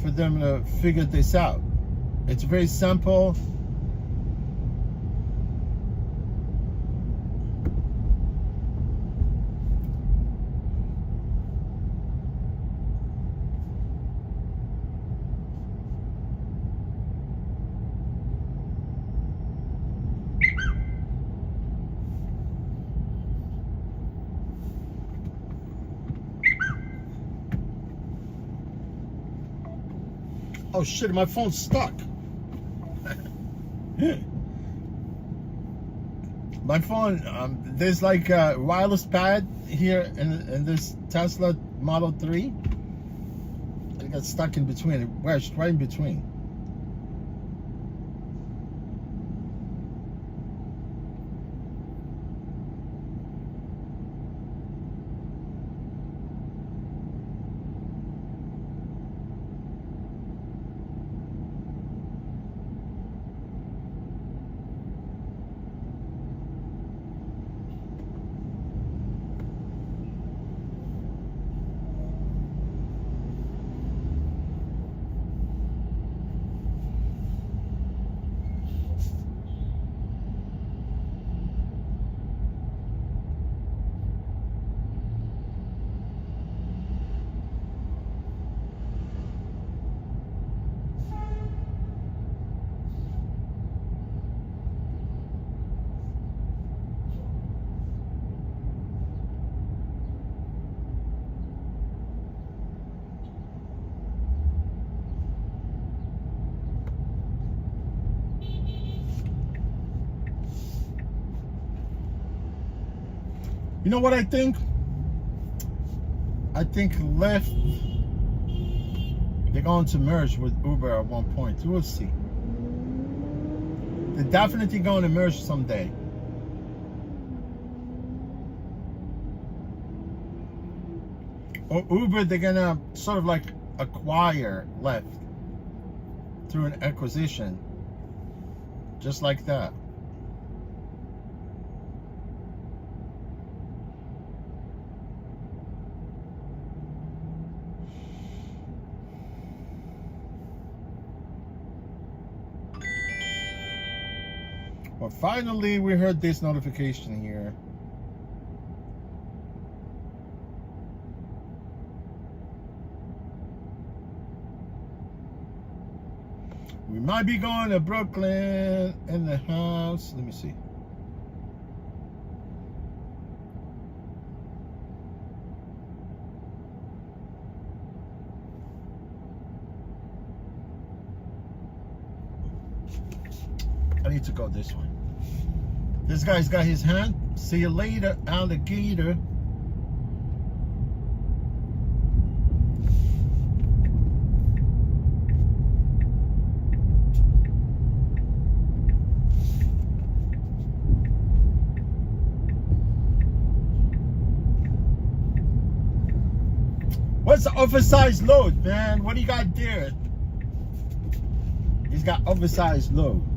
for them to figure this out. It's very simple. Oh shit, my phone's stuck. My phone, there's like a wireless pad here in this Tesla Model 3. It got stuck in between, it wedged right in between. You know what I think? I think Lyft, they're going to merge with Uber at one point. We'll see. They're definitely going to merge someday. Or Uber, they're gonna sort of like acquire Lyft through an acquisition. Just like that. Well, finally, we heard this notification here. We might be going to Brooklyn in the house. Let me see. I need to go this way. This guy's got his hand. See you later, alligator. What's the oversized load, man? What do you got there? He's got oversized load.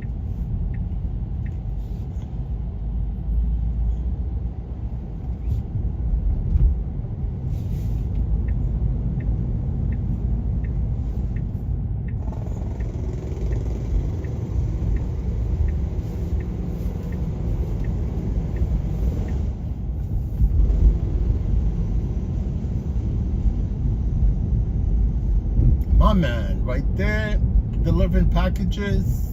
My man, right there, delivering packages,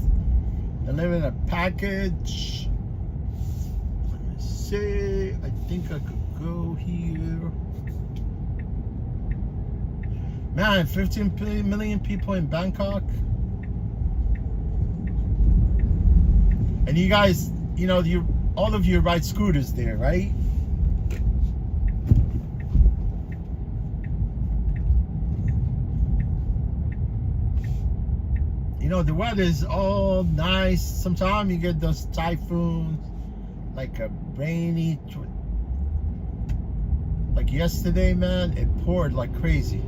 delivering a package. Let me see, I think I could go here. Man, 15 million people in Bangkok. And you guys, you know, all of you ride scooters there, right? You know, the weather is all nice. Sometimes you get those typhoons, like a rainy, like yesterday, man, it poured like crazy.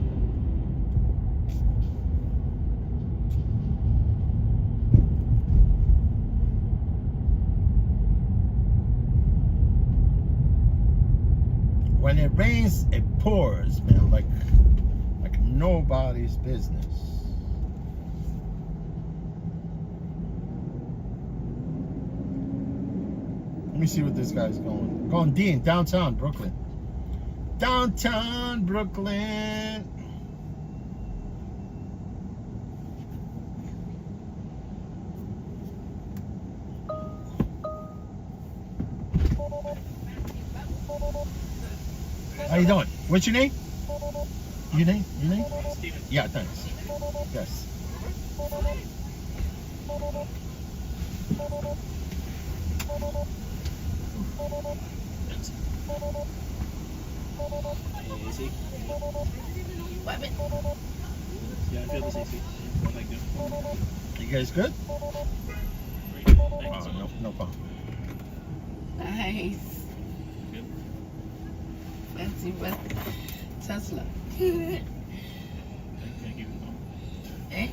When it rains, it pours, man, like nobody's business. Let me see what this guy's going. Going Dean, downtown Brooklyn. Downtown Brooklyn. How you doing? What's your name? Your name? Your name? Steven. Yeah, thanks. Yes. AC. What? Yeah, I feel this AC. What I do. You guys good? Great. Thank you Oh, so no, much. no problem. Nice. Good. Fancy but Tesla. Thank you. Eh?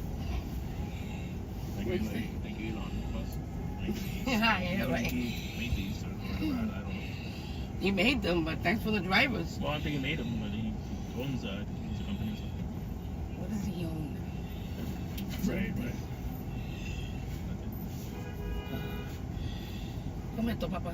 Thank What'd you, you say? thank you, Elon Musk. Thank you. Yeah, right. He made these or whatever. I don't know. He made them, but thanks for the drivers. Well, I think he made them, but he owns the company or something. What does he own? Right. Come esto, papá.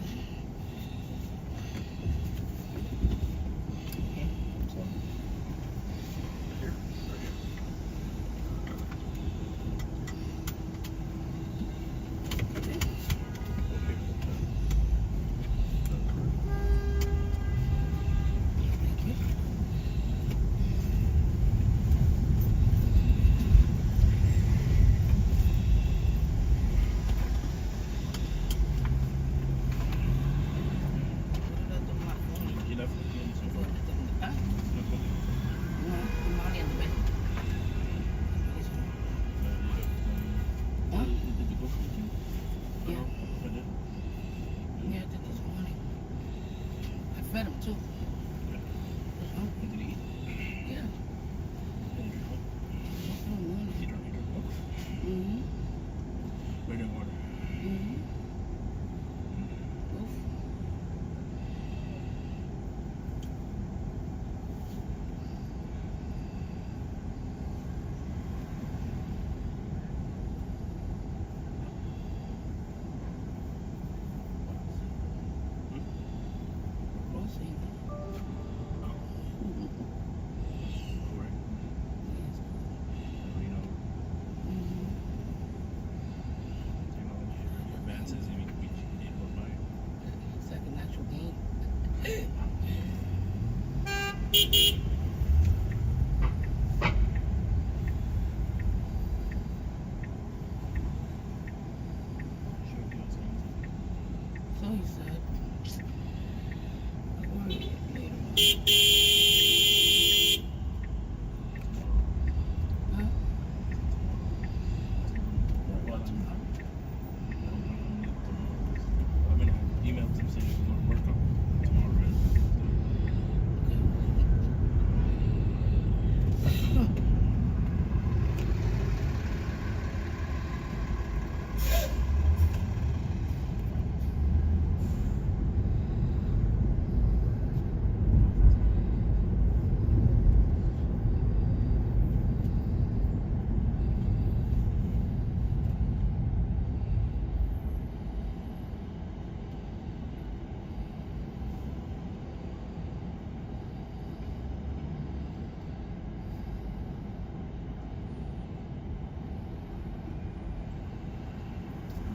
He left with you and so forth. Huh? Did you go for the gym? Yeah. I did. Yeah, I did this morning. I fed him too. Did he eat? Yeah. Did he drink milk? Mm-hmm. He drank milk? Mm-hmm. Or didn't water? Mm-hmm. Oof. We'll see. Mhm. Right. Yes. You know, Mhm. technology advances. I mean, we need more by. It's like a natural gain. Sure, he was going So he said. But we're later on. Huh? Well, I'm gonna email him saying he's going to work on tomorrow, right?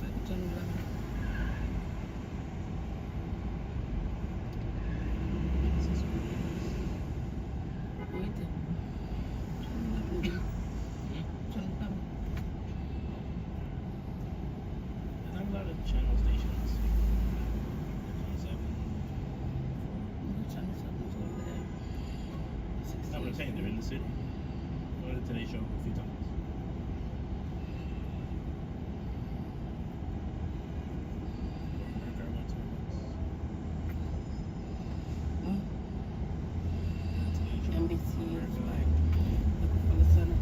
Back to 11. Oíste. 11. There's not a lot of channel stations. That's not what I'm saying. They're in the city. I went to Today Show a few times. America, I went to once. Today Show. NBC is America. like Rockefeller Center.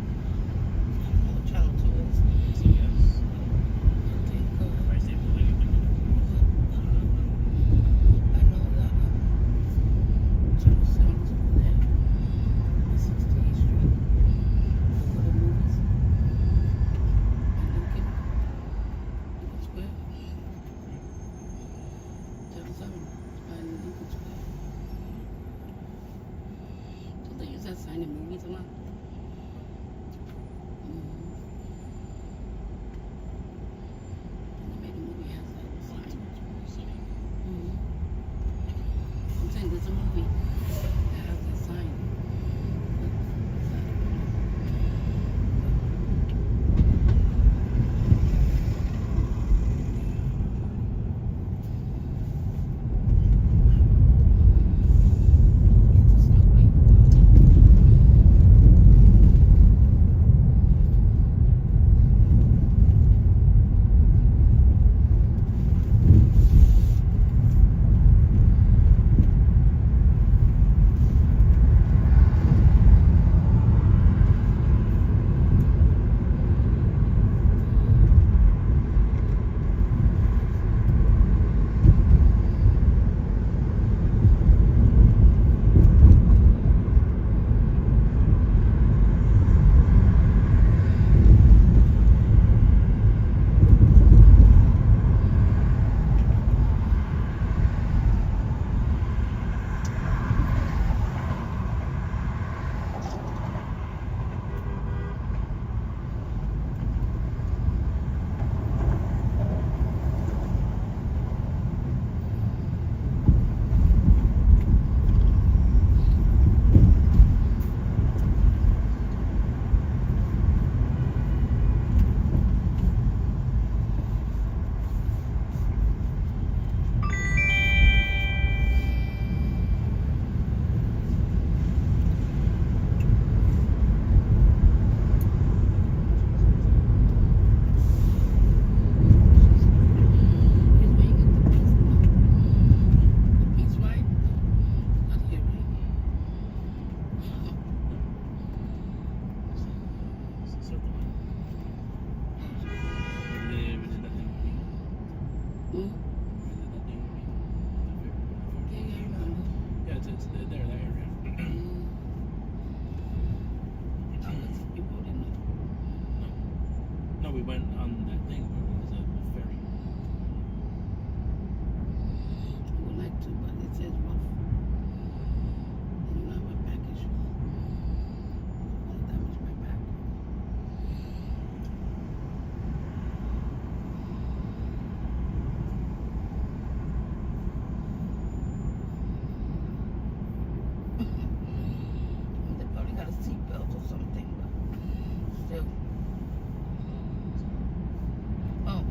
Oh, Channel 2 is. CBS. Okay, good. I say building it. I know that Channel 7 is over there. Hmm? That thing, Yeah, you know. yeah, it's there, that area. I was, you wouldn't know. No, we went on that thing where it was a ferry. I would like to, but it says rough. And you know my back issue. I want to damage my back. They probably got a seatbelt or something, but still. Oh,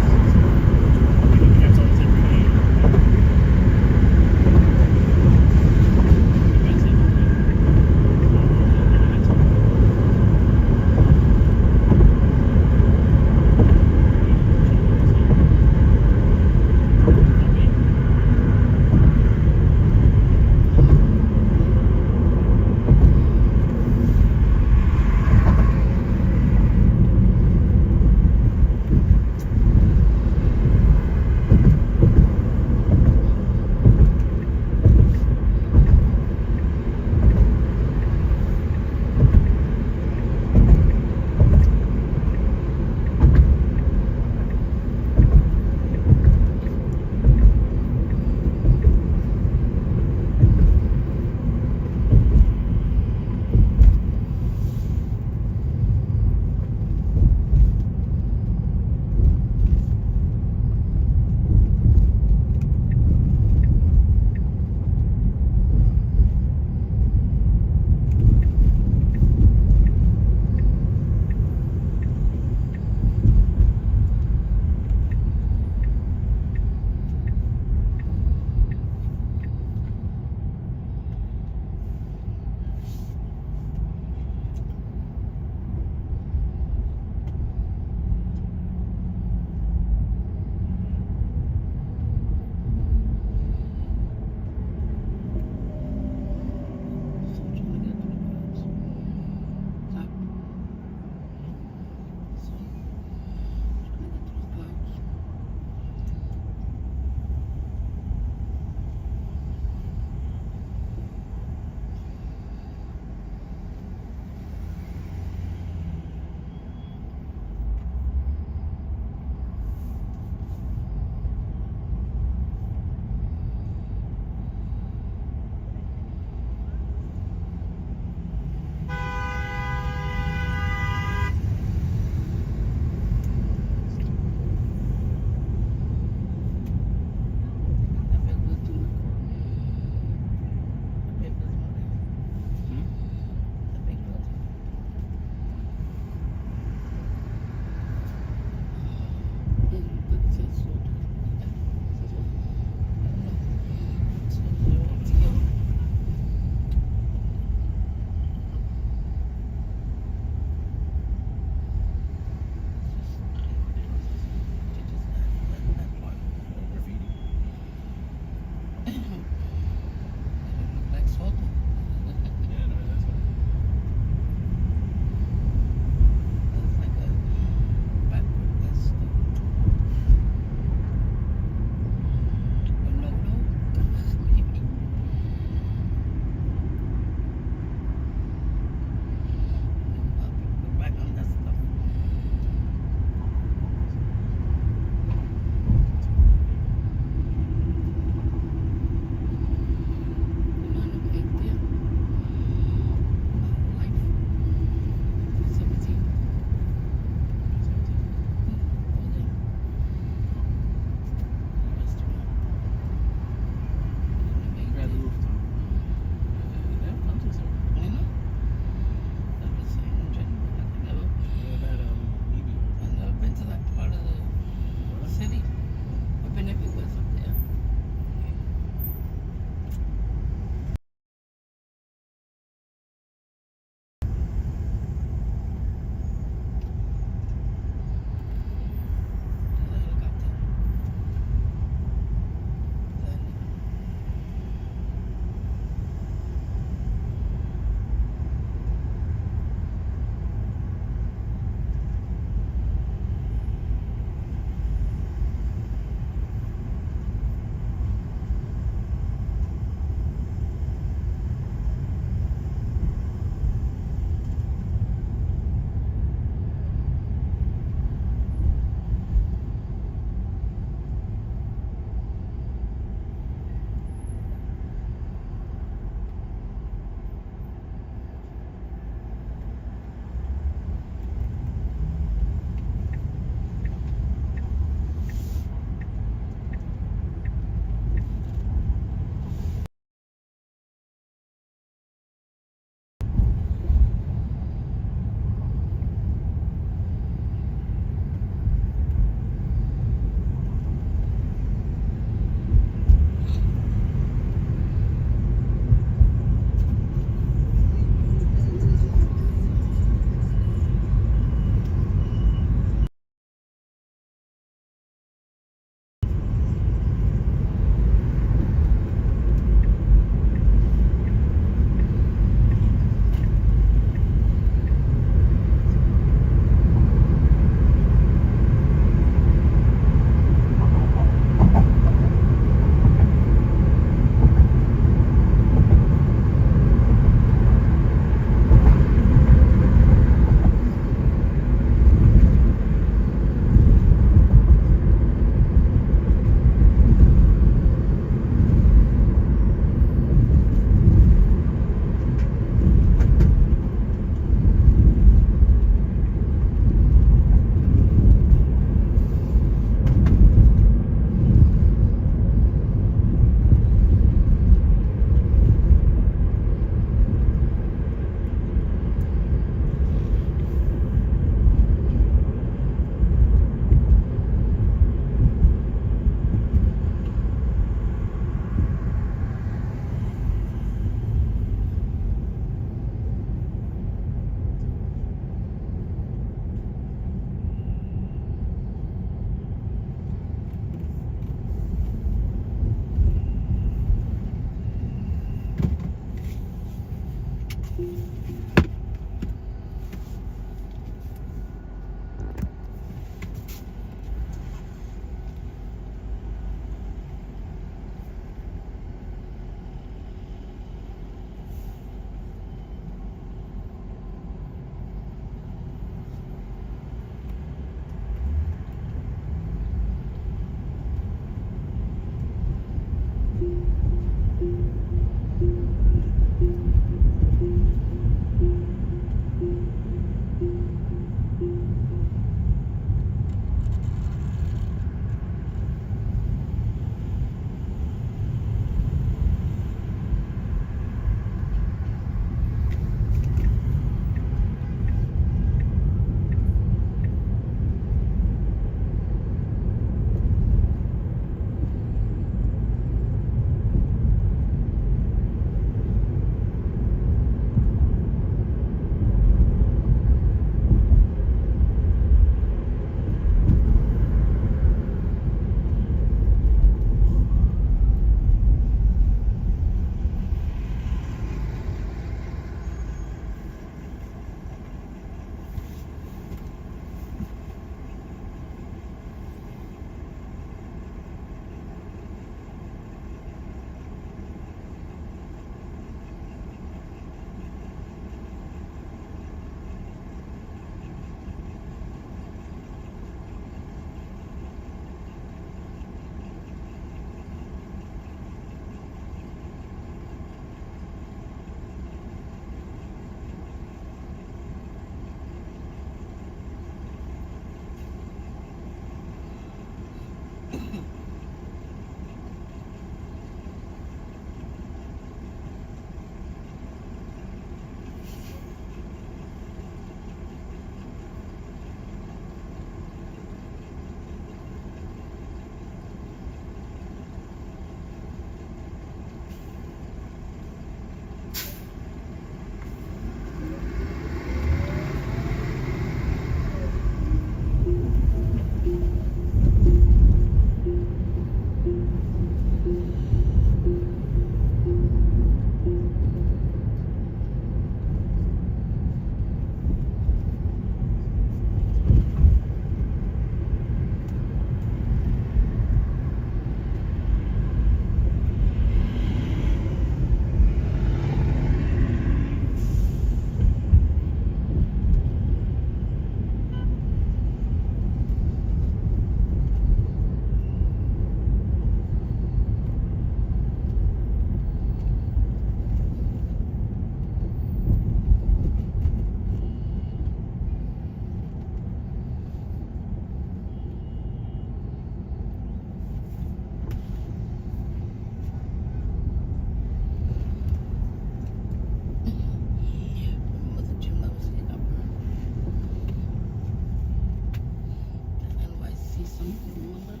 something, remember? It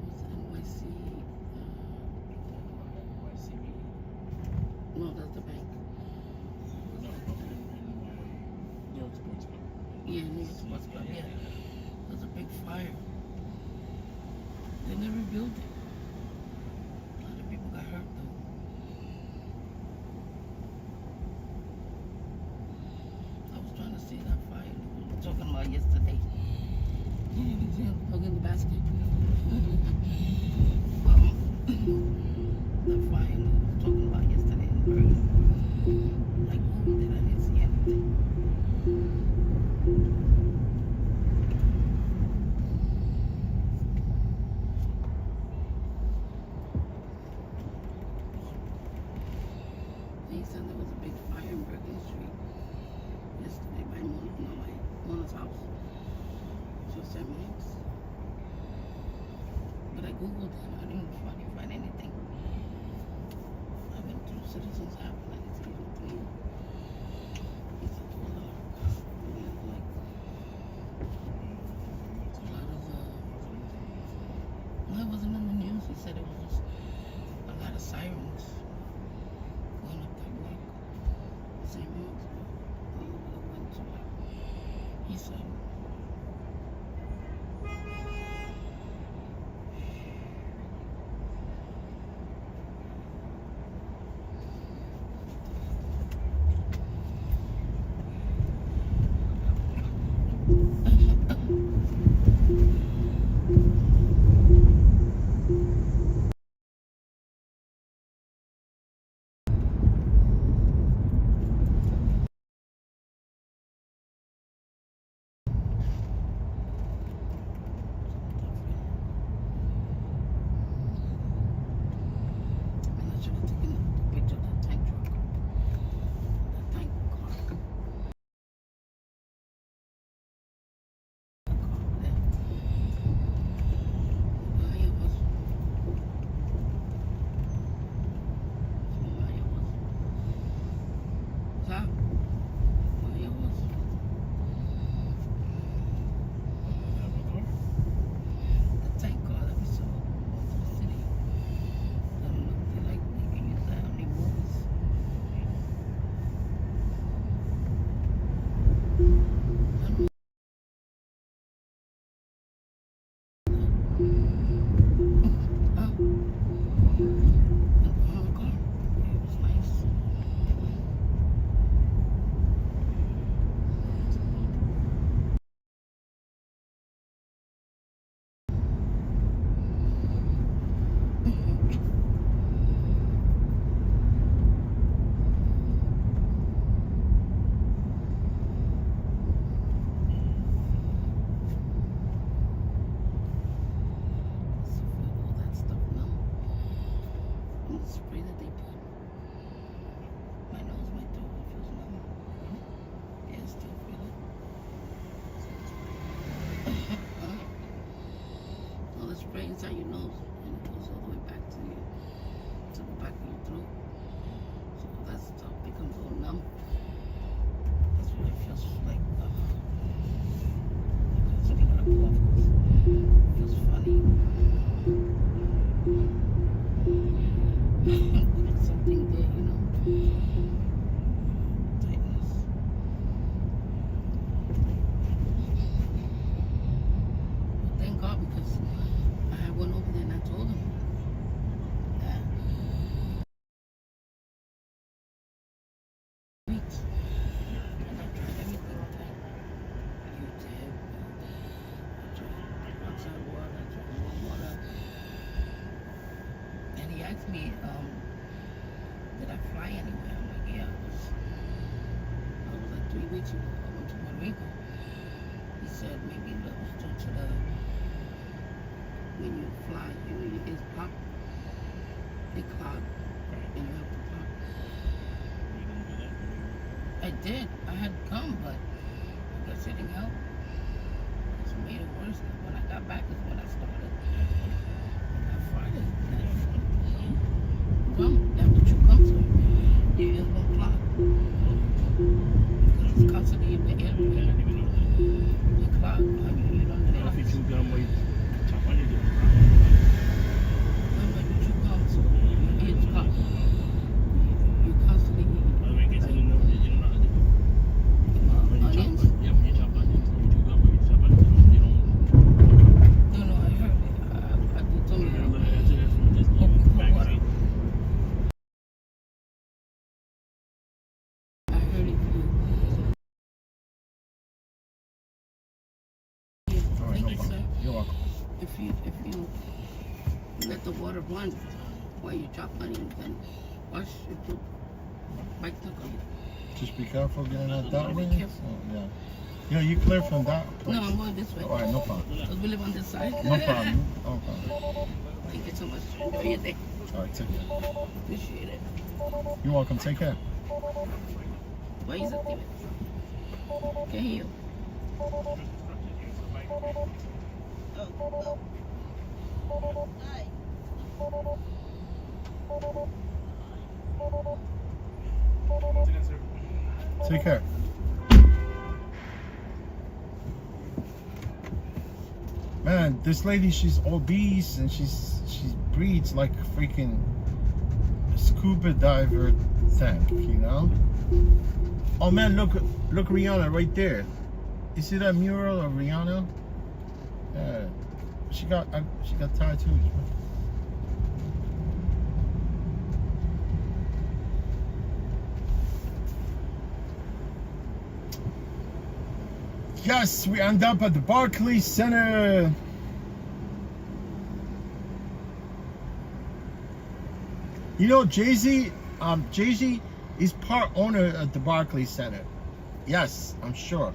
was NYC. No, that's the bank. No, New York Sports Club. Yeah, New York Sports Club, yeah. There's a big fire. They never rebuilt it. A lot of people got hurt though. I was trying to see that fire we were talking about yesterday. You didn't see him poking in the basket. The fire we were talking about yesterday in Bergen. I googled it, I didn't see anything. He said there was a big fire in Bergen Street yesterday by Mona's house. She said minutes. But I googled it, I didn't find anything. I went through Citizens app and I didn't see anything. He said there was a lot of no, it wasn't on the news. He said it was just a lot of sirens going up that block. Same road. Went to like, he said. Spray that they put. My nose, my throat, it feels numb. Yeah, still feel it. All the spray inside your nose and it goes all the way back to the back of your throat. So that stuff becomes all numb. That's what it feels like. So you gotta cough. It feels funny. Something there, you know. Tightness. But thank God because I had one over there and I told him that weeks. And I tried everything like Q-tip, I tried outside water, I tried warm water. And he asked me, did I fly anywhere? I'm like, yeah, I was like 3 weeks ago. I went to Puerto Rico. He said maybe that was due to when you fly, you know, your ears pop, they clog, and you have to pop. You didn't do that? I did. I had come, but I guess it didn't help. It's made it worse. When I got back is when I started. I Friday. That's what you come to. Your ears won't clog. Because it's constantly in the air. I didn't even know that. They clog. I mean, you don't know. If you chew gum You're welcome. If you let the water run while you drop onions, then watch it will bite the gum. Just be careful getting out that Be way. careful. Oh, yeah. You know, you clear from that place. No, I'm going this way. All right, no problem. Because we live on this side. No problem. No problem. Thank you so much. Enjoy your day. All right, take care. Appreciate it. You're welcome. Take care. Why is it there? Can hear you. Take care. Man, this lady, she's obese and she breathes like a freaking scuba diver tank, you know? Oh man, look Rihanna right there. You see that mural of Rihanna? Yeah. She got tattoos. Yes, we end up at the Barclays Center. You know, Jay-Z is part owner at the Barclays Center. Yes, I'm sure.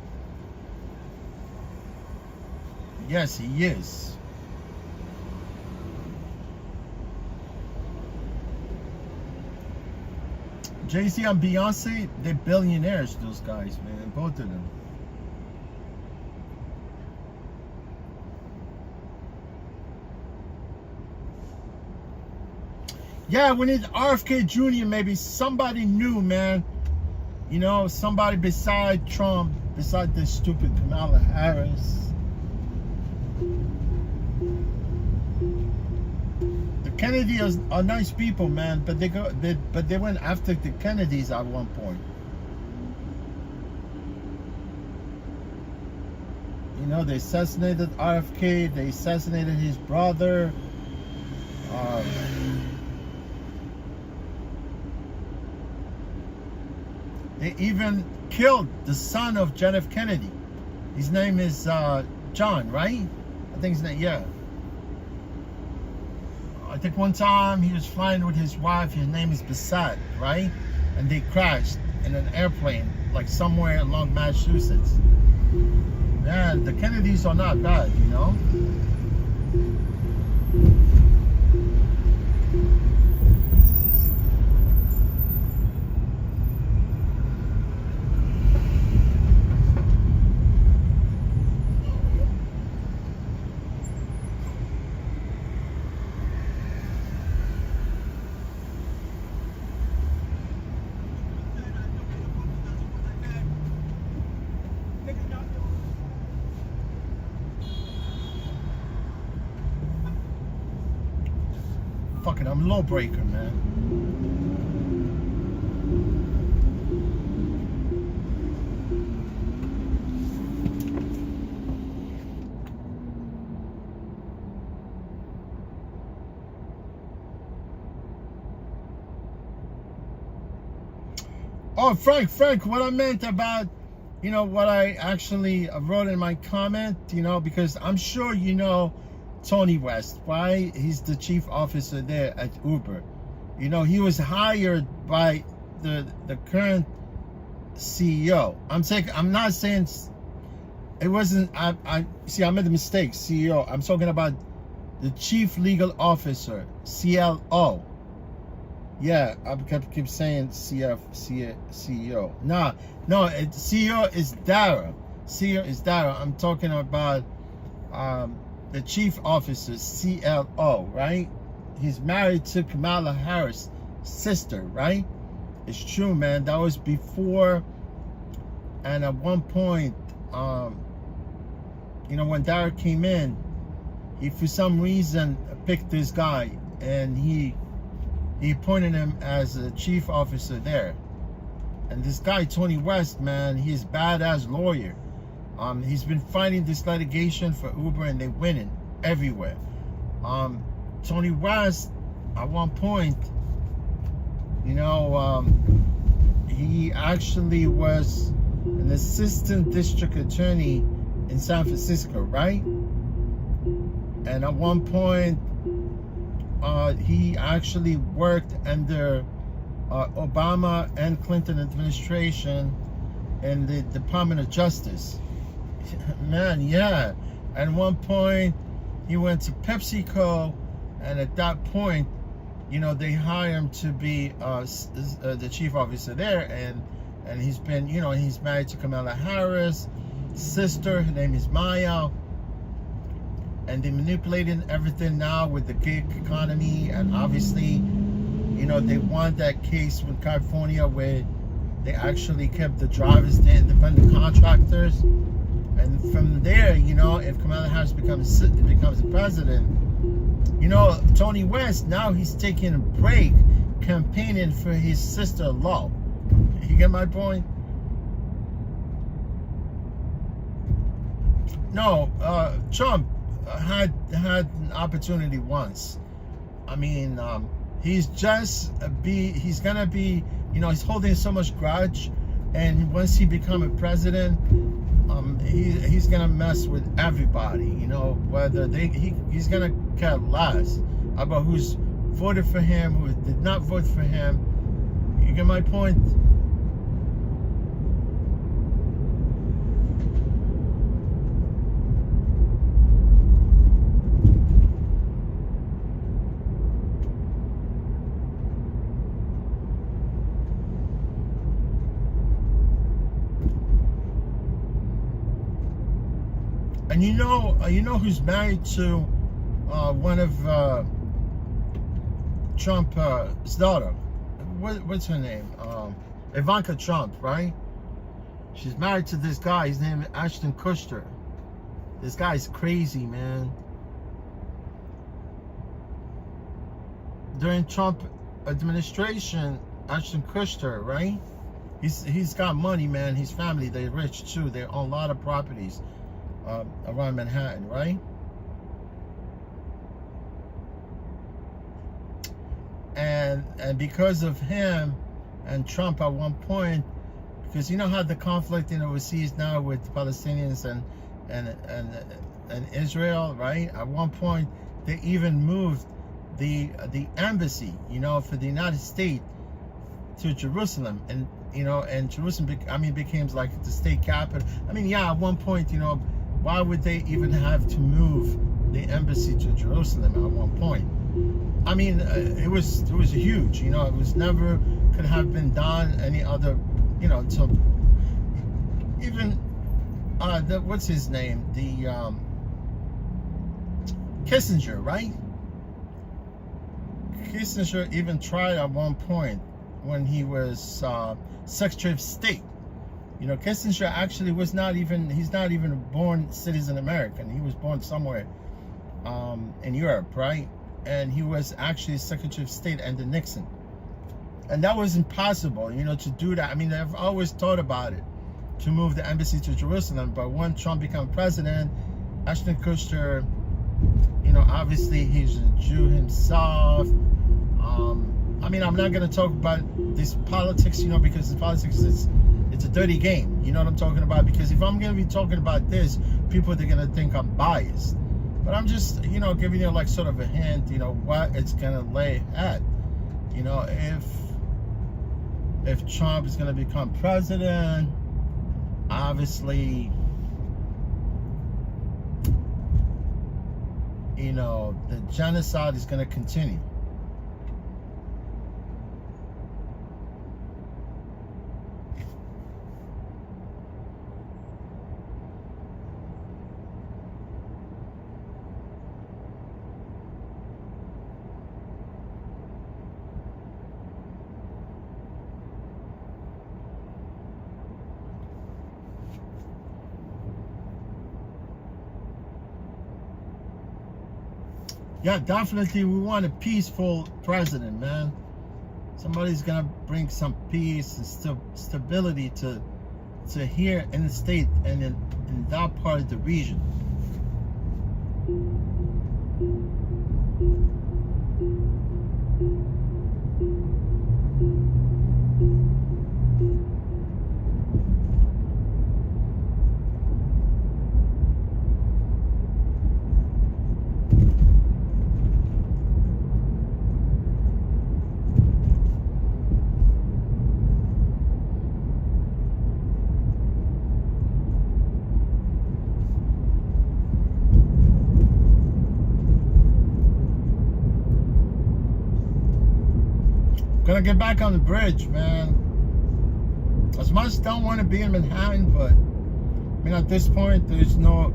Yes, he is. Jay-Z and Beyonce, they're billionaires, those guys, man, both of them. Yeah, we need RFK Jr. maybe somebody new, man. You know, somebody beside Trump, beside this stupid Kamala Harris. The Kennedys are nice people, man, but they went after the Kennedys at one point. You know, they assassinated RFK, they assassinated his brother. They even killed the son of John F. Kennedy. His name is John, right? I think his name, yeah. I think one time he was flying with his wife, his name is Bassett, right? And they crashed in an airplane, like somewhere along Massachusetts. Man, the Kennedys are not bad, you know? Fuck it, I'm low breaker, man. Oh, Frank, what I meant about, you know, what I actually wrote in my comment, you know, because I'm sure you know Tony West, right? He's the chief officer there at Uber. You know, he was hired by the current CEO. I'm not saying it wasn't. I made a mistake. CEO. I'm talking about the chief legal officer, CLO. Yeah, I keep saying CEO. No, CEO is Dara. CEO is Dara. I'm talking about the chief officer, CLO, right? He's married to Kamala Harris' sister, right? It's true, man. That was before, and at one point, you know, when Dara came in, he for some reason picked this guy, and he appointed him as a chief officer there. And this guy, Tony West, man, he's a badass lawyer. He's been fighting this litigation for Uber, and they're winning everywhere. Tony West, at one point, you know, he actually was an assistant district attorney in San Francisco, right? And at one point, he actually worked under Obama and Clinton administration in the Department of Justice. Man, yeah. At one point, he went to PepsiCo, and at that point, you know, they hired him to be the chief officer there, and he's been, you know, he's married to Kamala Harris' sister. Her name is Maya, and they're manipulating everything now with the gig economy, and obviously, you know, they won that case with California where they actually kept the drivers, the independent contractors. And from there, you know, if Kamala Harris becomes the president, you know, Tony West, now he's taking a break campaigning for his sister-in-law. You get my point? No, Trump had an opportunity once. I mean, he's gonna be, you know, he's holding so much grudge, and once he become a president, he's gonna mess with everybody, you know, whether he's gonna care less about who's voted for him, who did not vote for him. You get my point? And you know who's married to one of Trump's daughter? What's her name? Ivanka Trump, right? She's married to this guy. His name is Ashton Kutcher. This guy's crazy, man. During Trump administration, Ashton Kutcher, right? He's got money, man. His family, they're rich too. They own a lot of properties around Manhattan, right? And because of him and Trump at one point, because you know how the conflict in overseas now with Palestinians and Israel, right? At one point, they even moved the embassy, you know, for the United States to Jerusalem, and you know, and Jerusalem, became like the state capital. I mean, yeah, at one point, you know, why would they even have to move the embassy to Jerusalem at one point? I mean, it was huge, you know. It was never could have been done any other, you know. So even what's his name? The Kissinger, right? Kissinger even tried at one point when he was Secretary of State. You know, Kissinger actually he's not even a born citizen American. He was born somewhere in Europe, right? And he was actually Secretary of State under Nixon. And that was impossible, you know, to do that. I mean, I've always thought about it, to move the embassy to Jerusalem. But when Trump became president, Ashton Kutcher, you know, obviously he's a Jew himself. I mean, I'm not going to talk about this politics, you know, because the politics it's a dirty game. You know what I'm talking about? Because if I'm going to be talking about this, people are going to think I'm biased. But I'm just, you know, giving you like sort of a hint, you know, what it's going to lay at. You know, if Trump is going to become president, obviously, you know, the genocide is going to continue. Yeah, definitely we want a peaceful president, man. Somebody's gonna bring some peace and stability to here in the state and in that part of the region. Gonna get back on the bridge, man. As much as I don't want to be in Manhattan, but I mean, at this point, there's no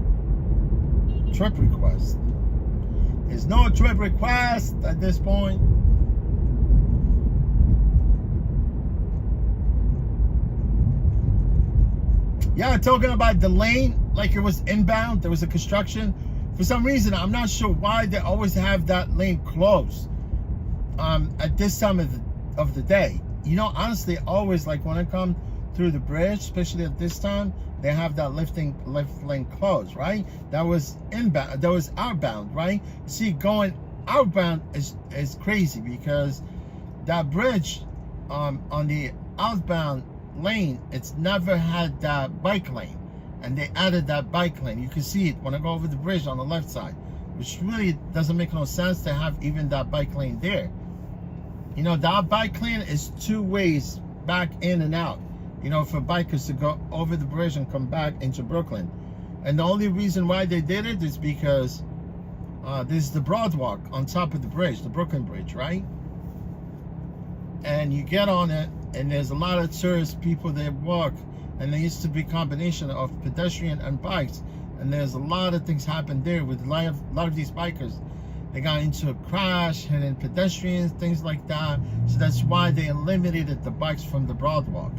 trip request. There's no trip request at this point. Yeah, talking about the lane, like it was inbound, there was a construction. For some reason, I'm not sure why they always have that lane closed at this time of the day. You know, honestly, always, like when I come through the bridge, especially at this time, they have that left lane closed, right? That was inbound, that was outbound, right? See, going outbound is crazy because that bridge on the outbound lane, it's never had that bike lane, and they added that bike lane. You can see it when I go over the bridge on the left side, which really doesn't make no sense to have even that bike lane there. You know, that bike lane is 2 ways back in and out, you know, for bikers to go over the bridge and come back into Brooklyn. And the only reason why they did it is because there's the Broadwalk on top of the bridge, the Brooklyn Bridge, right? And you get on it, and there's a lot of tourist people that walk, and there used to be a combination of pedestrian and bikes, and there's a lot of things happen there with a lot of these bikers. They got into a crash, hitting pedestrians, things like that. So that's why they eliminated the bikes from the Broadwalk.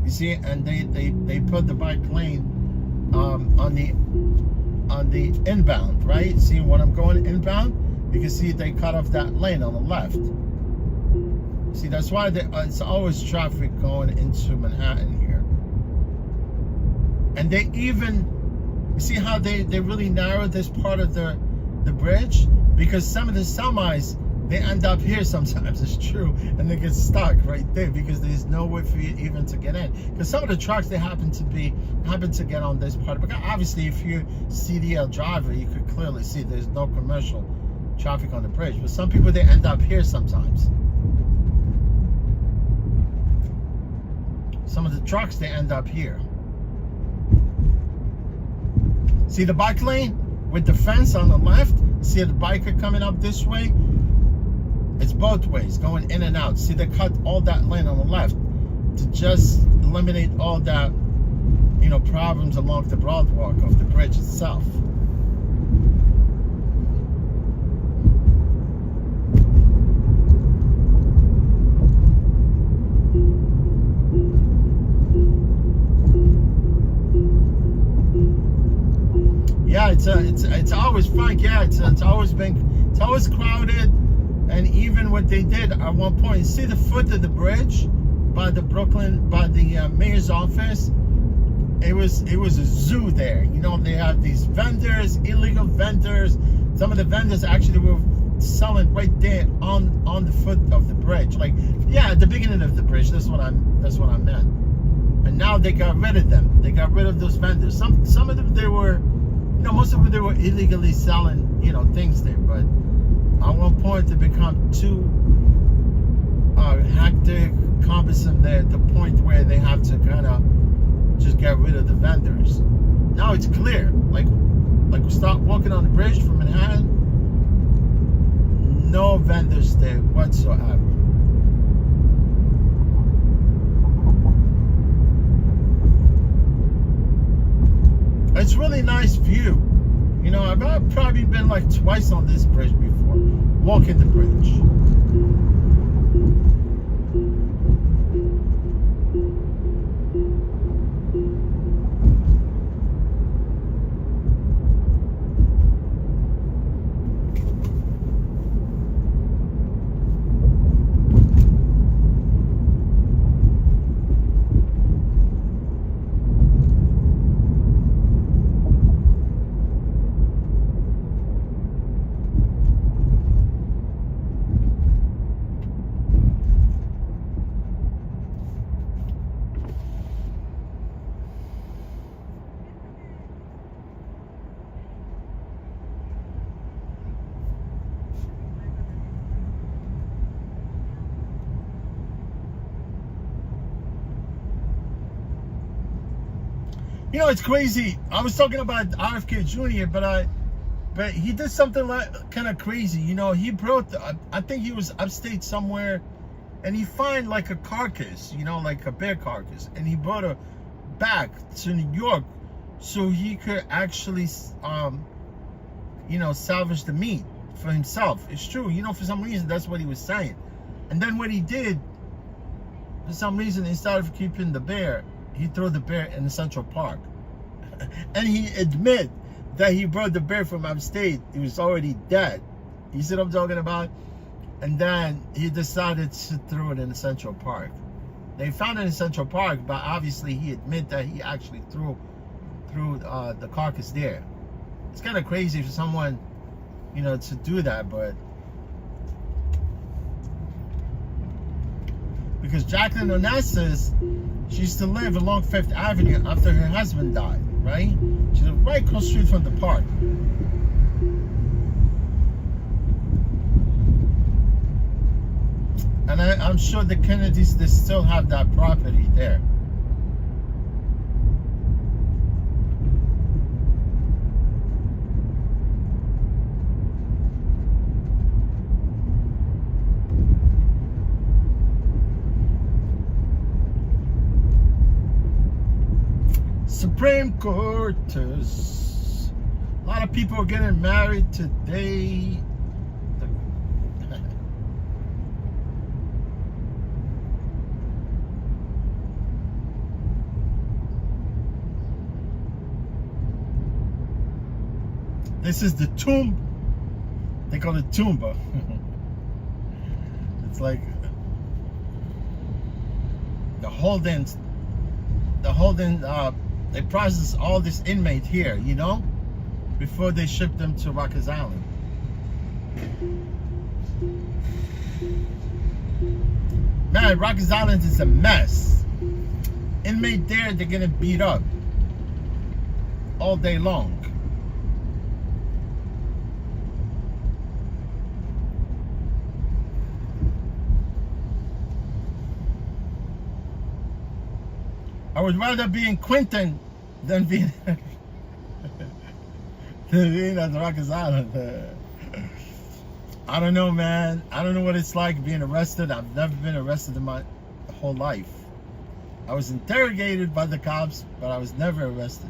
You see, and they put the bike lane on the inbound, right? See, when I'm going inbound, you can see they cut off that lane on the left. See, that's why it's always traffic going into Manhattan here. And they even, you see how they really narrowed this part of the bridge? Because some of the semis, they end up here sometimes, it's true, and they get stuck right there because there's no way for you even to get in. Because some of the trucks, they happen to get on this part. Because obviously, if you're a CDL driver, you could clearly see there's no commercial traffic on the bridge. But some people, they end up here sometimes. Some of the trucks, they end up here. See the bike lane with the fence on the left? See the biker coming up this way? It's both ways, going in and out. See, they cut all that lane on the left to just eliminate all that, you know, problems along the Broadwalk of the bridge itself. Yeah, it's always fun. Yeah, it's always crowded. And even what they did at one point, see the foot of the bridge by the mayor's office? It was a zoo there. You know, they have these vendors, illegal vendors. Some of the vendors actually were selling right there on the foot of the bridge. Like, yeah, at the beginning of the bridge. That's what I meant. And now they got rid of them. They got rid of those vendors. Some of them, they were, you know, most of them, they were illegally selling, you know, things there. But at one point, it become too hectic, cumbersome there, at the point where they have to kind of just get rid of the vendors. Now it's clear. Like we start walking on the bridge from Manhattan, no vendors there whatsoever. It's really nice view. You know, I've probably been like twice on this bridge before, walking the bridge. You know, it's crazy. I was talking about RFK Jr., but he did something like kind of crazy. You know, he brought, I think he was upstate somewhere and he find like a carcass, you know, like a bear carcass, and he brought her back to New York so he could actually, you know, salvage the meat for himself. It's true, you know, for some reason that's what he was saying. And then what he did, for some reason, instead of keeping the bear, he threw the bear in the Central Park. And he admit that he brought the bear from upstate. He was already dead. You see what I'm talking about? And then he decided to throw it in the Central Park. They found it in Central Park, but obviously he admit that he actually threw the carcass there. It's kind of crazy for someone, you know, to do that, but because Jacqueline Onassis, she used to live along 5th Avenue after her husband died, right? She lived right across the street from the park. And I'm sure the Kennedys, they still have that property there. Supreme Court. A lot of people are getting married today. This is the tomb. They call it Tumba. It's like the holding. They process all this inmate here, you know, before they ship them to Rikers Island. Man, Rikers Island is a mess. Inmate there, they're getting beat up all day long. I would rather be in Quinton than being at Rikers Island. I don't know, man. I don't know what it's like being arrested. I've never been arrested in my whole life. I was interrogated by the cops, but I was never arrested.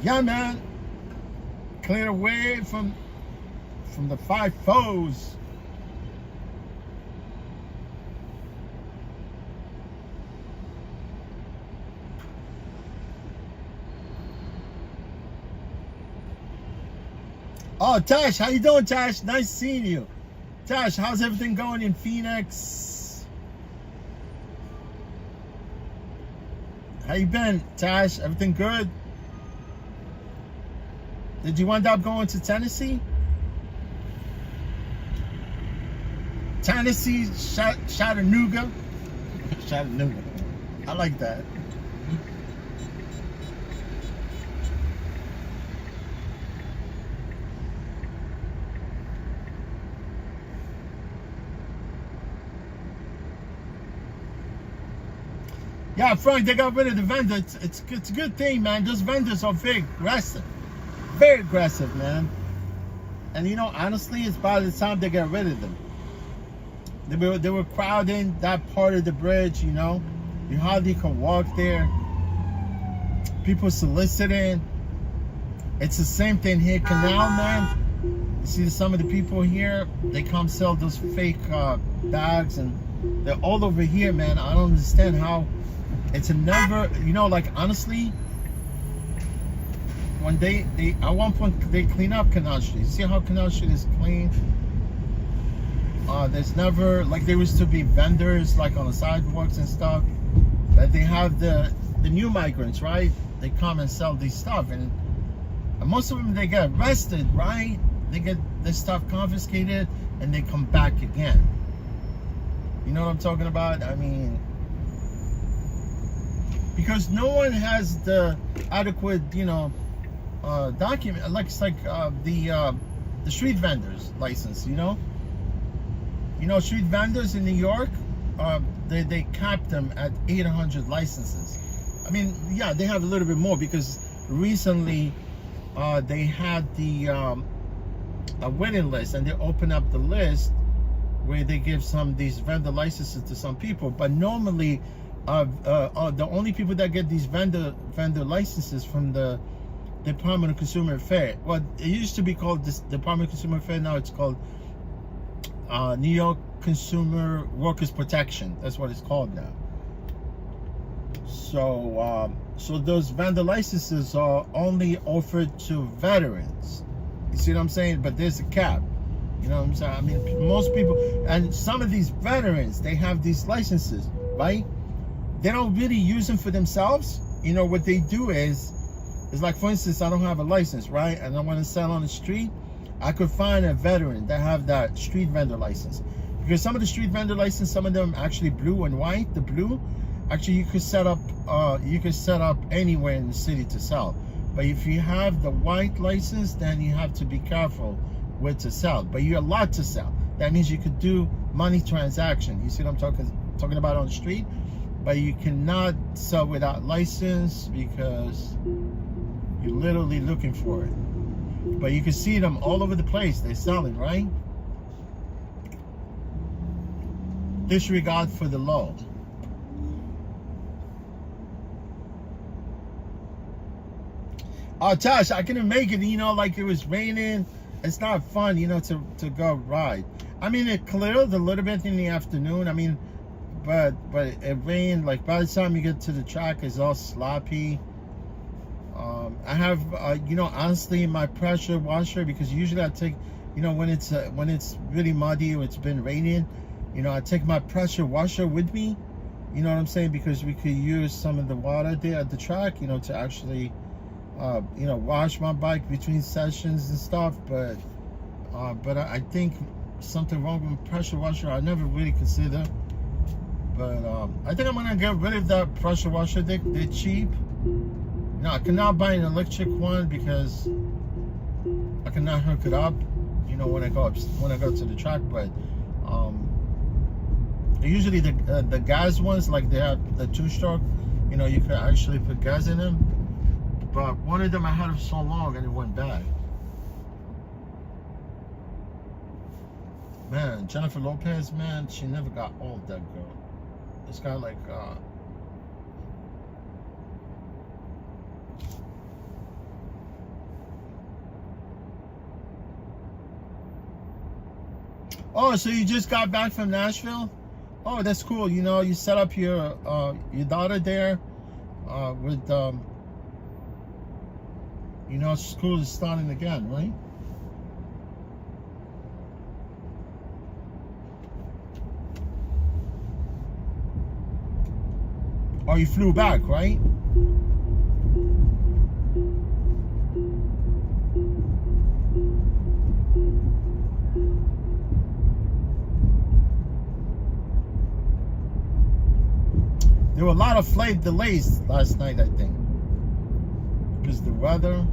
Yeah, man. Clear away from the 5 foes. Oh, Tash, how you doing, Tash? Nice seeing you. Tash, how's everything going in Phoenix? How you been, Tash? Everything good? Did you end up going to Tennessee? Tennessee, Chattanooga. Chattanooga. I like that. Yeah, Frank, they got rid of the vendors. It's a good thing, man. Those vendors are very aggressive. Very aggressive, man. And you know, honestly, it's by the time they get rid of them. They were crowding that part of the bridge, you know. You hardly can walk there. People soliciting. It's the same thing here. Canal, man. You see some of the people here, they come sell those fake bags, and they're all over here, man. I don't understand how it's a never, you know, like honestly, when they at one point they clean up Canal Street. See how Canal Street is clean? There's never, like, there used to be vendors like on the sidewalks and stuff, but they have the new migrants, right? They come and sell these stuff, and most of them, they get arrested, right? They get their stuff confiscated and they come back again. You know what I'm talking about? I mean, because no one has the adequate, you know, document, like it's like the street vendors license, you know? You know, street vendors in New York, they cap them at 800 licenses. I mean, yeah, they have a little bit more because recently they had the a waiting list, and they open up the list where they give some of these vendor licenses to some people. But normally, the only people that get these vendor licenses from the Department of Consumer Affairs. Well, it used to be called this Department of Consumer Affairs. Now it's called New York Consumer Workers Protection. That's what it's called now. So, so those vendor licenses are only offered to veterans. You see what I'm saying? But there's a cap. You know what I'm saying? I mean, most people, and some of these veterans, they have these licenses, right? They don't really use them for themselves. You know, what they do is like, for instance, I don't have a license, right? And I want to sell on the street. I could find a veteran that have that street vendor license. Because some of the street vendor license, some of them actually blue and white. The blue, actually you could set up anywhere in the city to sell. But if you have the white license, then you have to be careful where to sell. But you're allowed to sell. That means you could do money transaction. You see what I'm talking about on the street? But you cannot sell without license because you're literally looking for it. But you can see them all over the place. They're selling, right? Disregard for the law. Oh, Josh, I couldn't make it, you know, like it was raining. It's not fun, you know, to go ride. I mean, it cleared a little bit in the afternoon. I mean, but it rained. Like, by the time you get to the track, it's all sloppy. I have, you know, honestly, my pressure washer, because usually I take, you know, when it's really muddy or it's been raining, you know, I take my pressure washer with me. You know what I'm saying? Because we could use some of the water there at the track, you know, to actually, you know, wash my bike between sessions and stuff. But I think something wrong with pressure washer. I never really consider. But I think I'm gonna get rid of that pressure washer. They're cheap. You know, I cannot buy an electric one because I cannot hook it up. You know, when I go to the track. But usually the gas ones, like they have the 2-stroke. You know, you can actually put gas in them. But one of them I had it for so long and it went bad. Man, Jennifer Lopez, man, she never got old, that girl. It's got like oh, so you just got back from Nashville? Oh, that's cool. You know, you set up your daughter there with you know, school is starting again, right? Oh, you flew back, right? There were a lot of flight delays last night, I think, because the weather.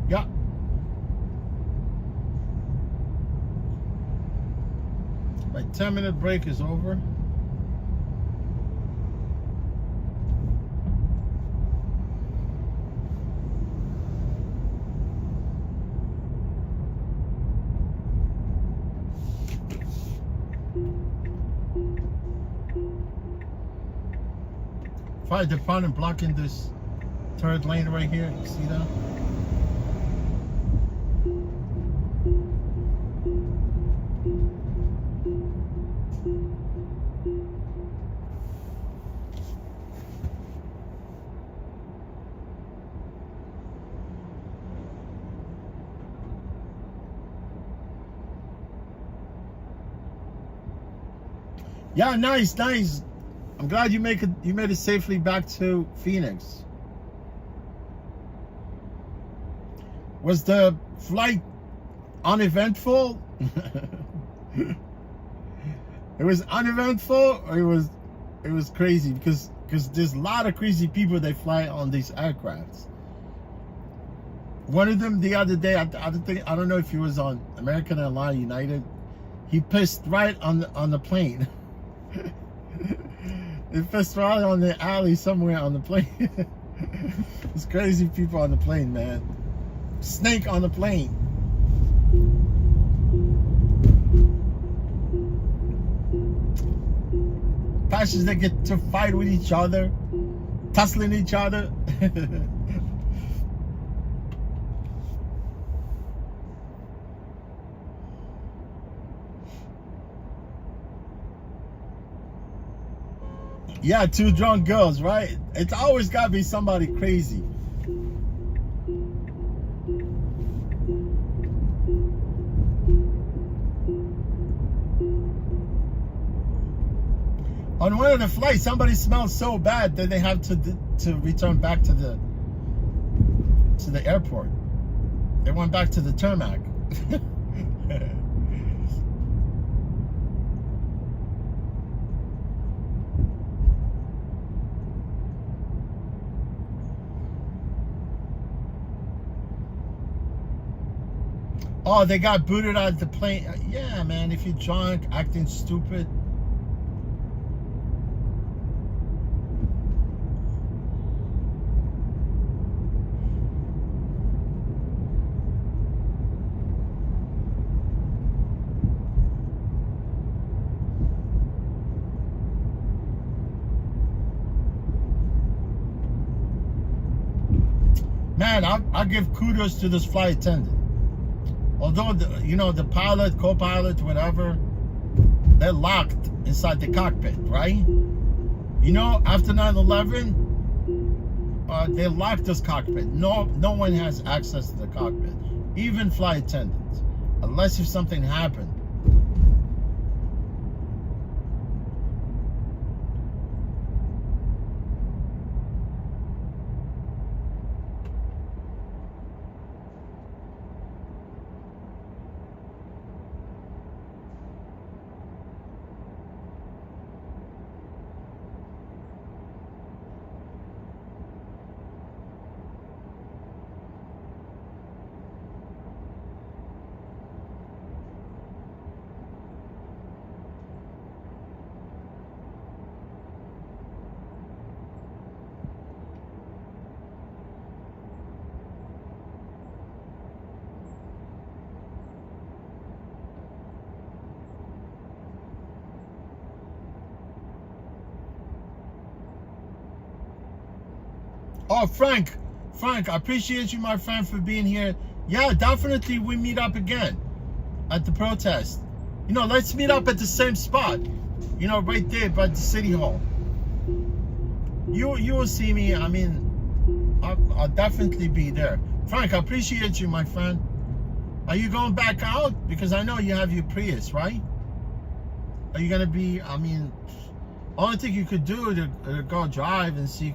Yeah. My 10-minute break is over. Fire department blocking this third lane right here. You see that? Yeah, nice. I'm glad you made it safely back to Phoenix. Was the flight uneventful? It was uneventful, or it was crazy because there's a lot of crazy people that fly on these aircrafts. One of them the other day, I don't know if he was on American Airlines, United. He pissed right on the plane. He pissed right on the alley somewhere on the plane. There's crazy people on the plane, man. Snake on the plane. Passengers that get to fight with each other, tussling each other. Yeah, 2 drunk girls, right? It's always got to be somebody crazy. On one of the flights, somebody smelled so bad that they have to return back to the airport. They went back to the tarmac. Oh, they got booted out of the plane. Yeah, man, if you're drunk, acting stupid. Man, I'll give kudos to this flight attendant. Although, the pilot, co-pilot, whatever, they're locked inside the cockpit, right? After 9/11, they locked this cockpit. No one has access to the cockpit, even flight attendants, unless if something happened. Oh, Frank, I appreciate you, my friend, for being here. Yeah, definitely we meet up again at the protest. Let's meet up at the same spot. Right there by the city hall. You will see me. I mean, I'll definitely be there. Frank, I appreciate you, my friend. Are you going back out? Because I know you have your Prius, right? Are you gonna be? I mean, only thing you could do to go drive and see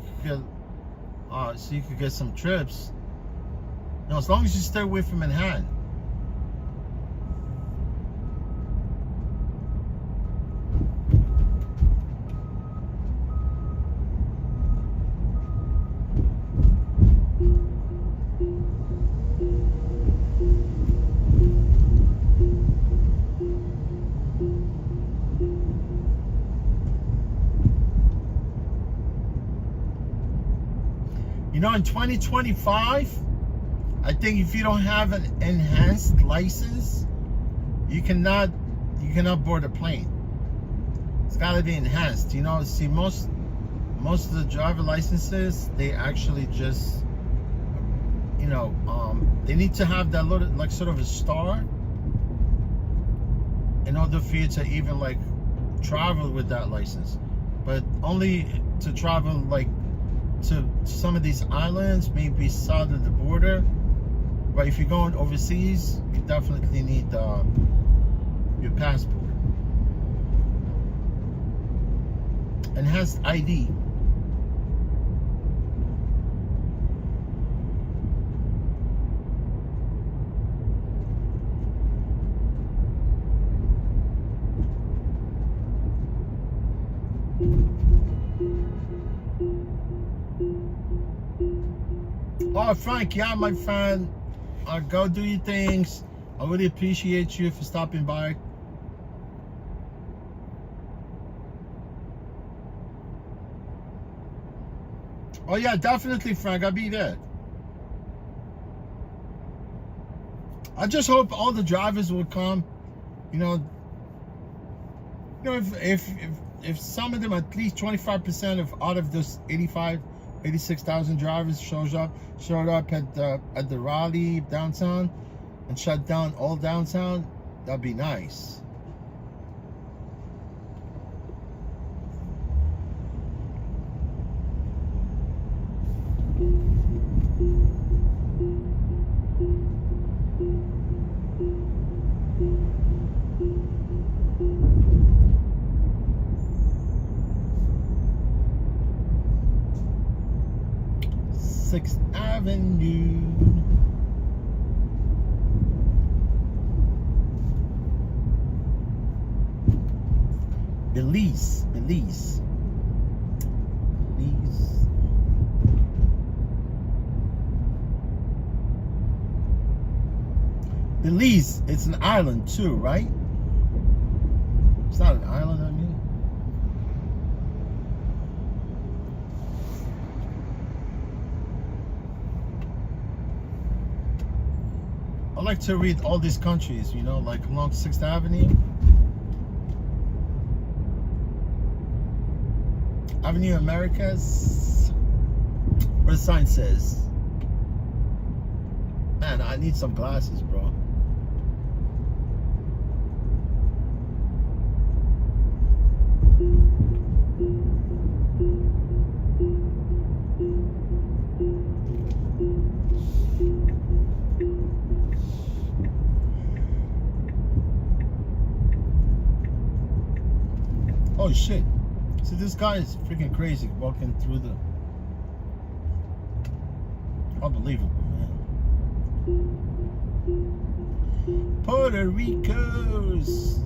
so you could get some trips. As long as you stay away from Manhattan. In 2025, I think if you don't have an enhanced license, you cannot board a plane. It's got to be enhanced. See, most of the driver licenses, they actually just, they need to have that little, like, sort of a star in order for you to even, like, travel with that license. But only to travel, like, to some of these islands, maybe south of the border. But if you're going overseas, you definitely need your passport. Enhanced ID. Oh, Frank, yeah, my friend. Go do your things. I really appreciate you for stopping by. Oh yeah, definitely, Frank. I'll be there. I just hope all the drivers will come. You know, if some of them, at least 25% of out of those 86,000 drivers showed up at the rally downtown and shut down all downtown, that'd be nice. Sixth Avenue. Belize. Belize, it's an island too, right? It's not an island, I mean. I like to read all these countries, you know, like along 6th Avenue. Avenue Americas. Where the sign says. Man, I need some glasses, bro. Oh shit. See, this guy is freaking crazy walking through the... Unbelievable, man. Puerto Ricos.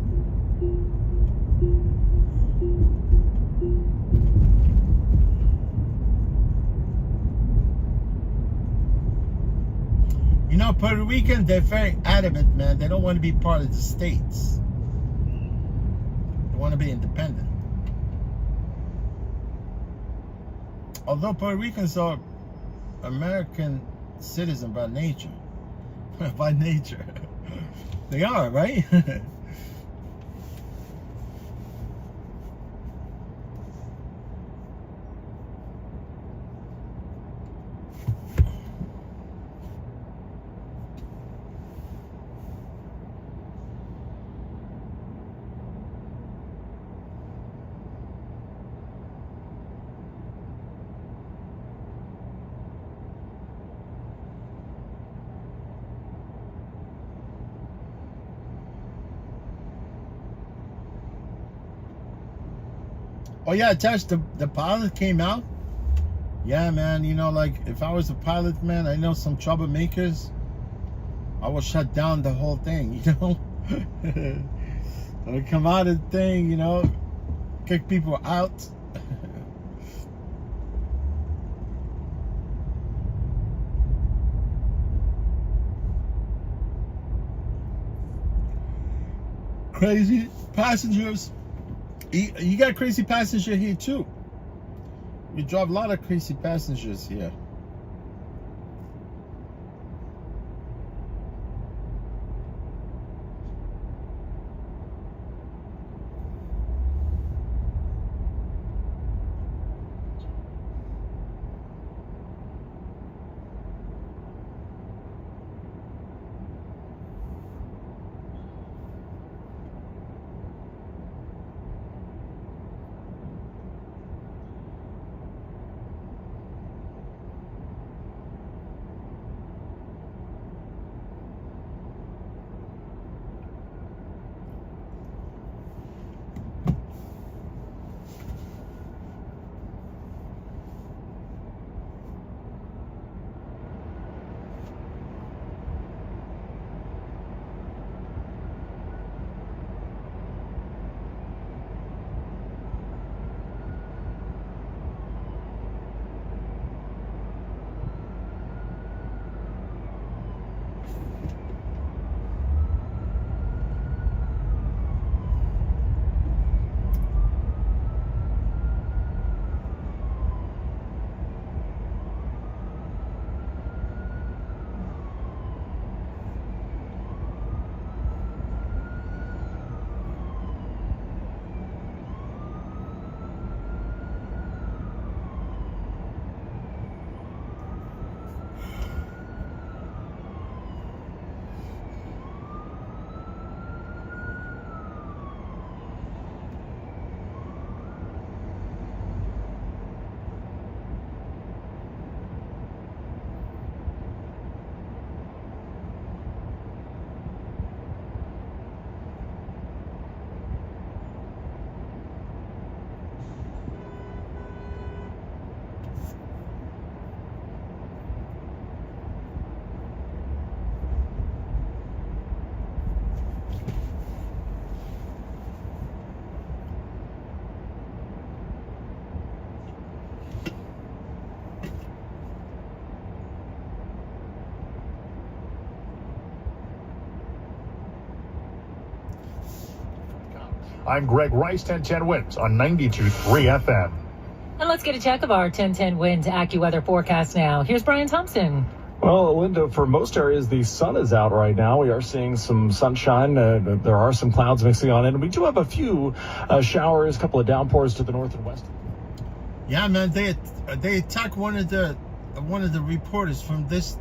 You know, Puerto Rican, they're very adamant, man. They don't want to be part of the states. They want to be independent. Although Puerto Ricans are American citizens by nature. By nature. They are, right? Oh yeah, Tash, the pilot came out. Yeah, man, you know, like if I was a pilot, man, I know some troublemakers. I will shut down the whole thing, you know. I would come out of the thing, you know, kick people out. Crazy passengers. You got crazy passenger here too. We drive a lot of crazy passengers here. I'm Greg Rice, 1010 Wins on 92.3 FM. And let's get a check of our 1010 Winds AccuWeather forecast now. Here's Brian Thompson. Well, Linda, for most areas, the sun is out right now. We are seeing some sunshine. There are some clouds mixing on in. We do have a few showers, a couple of downpours to the north and west. Yeah, man, they attacked one of the reporters from this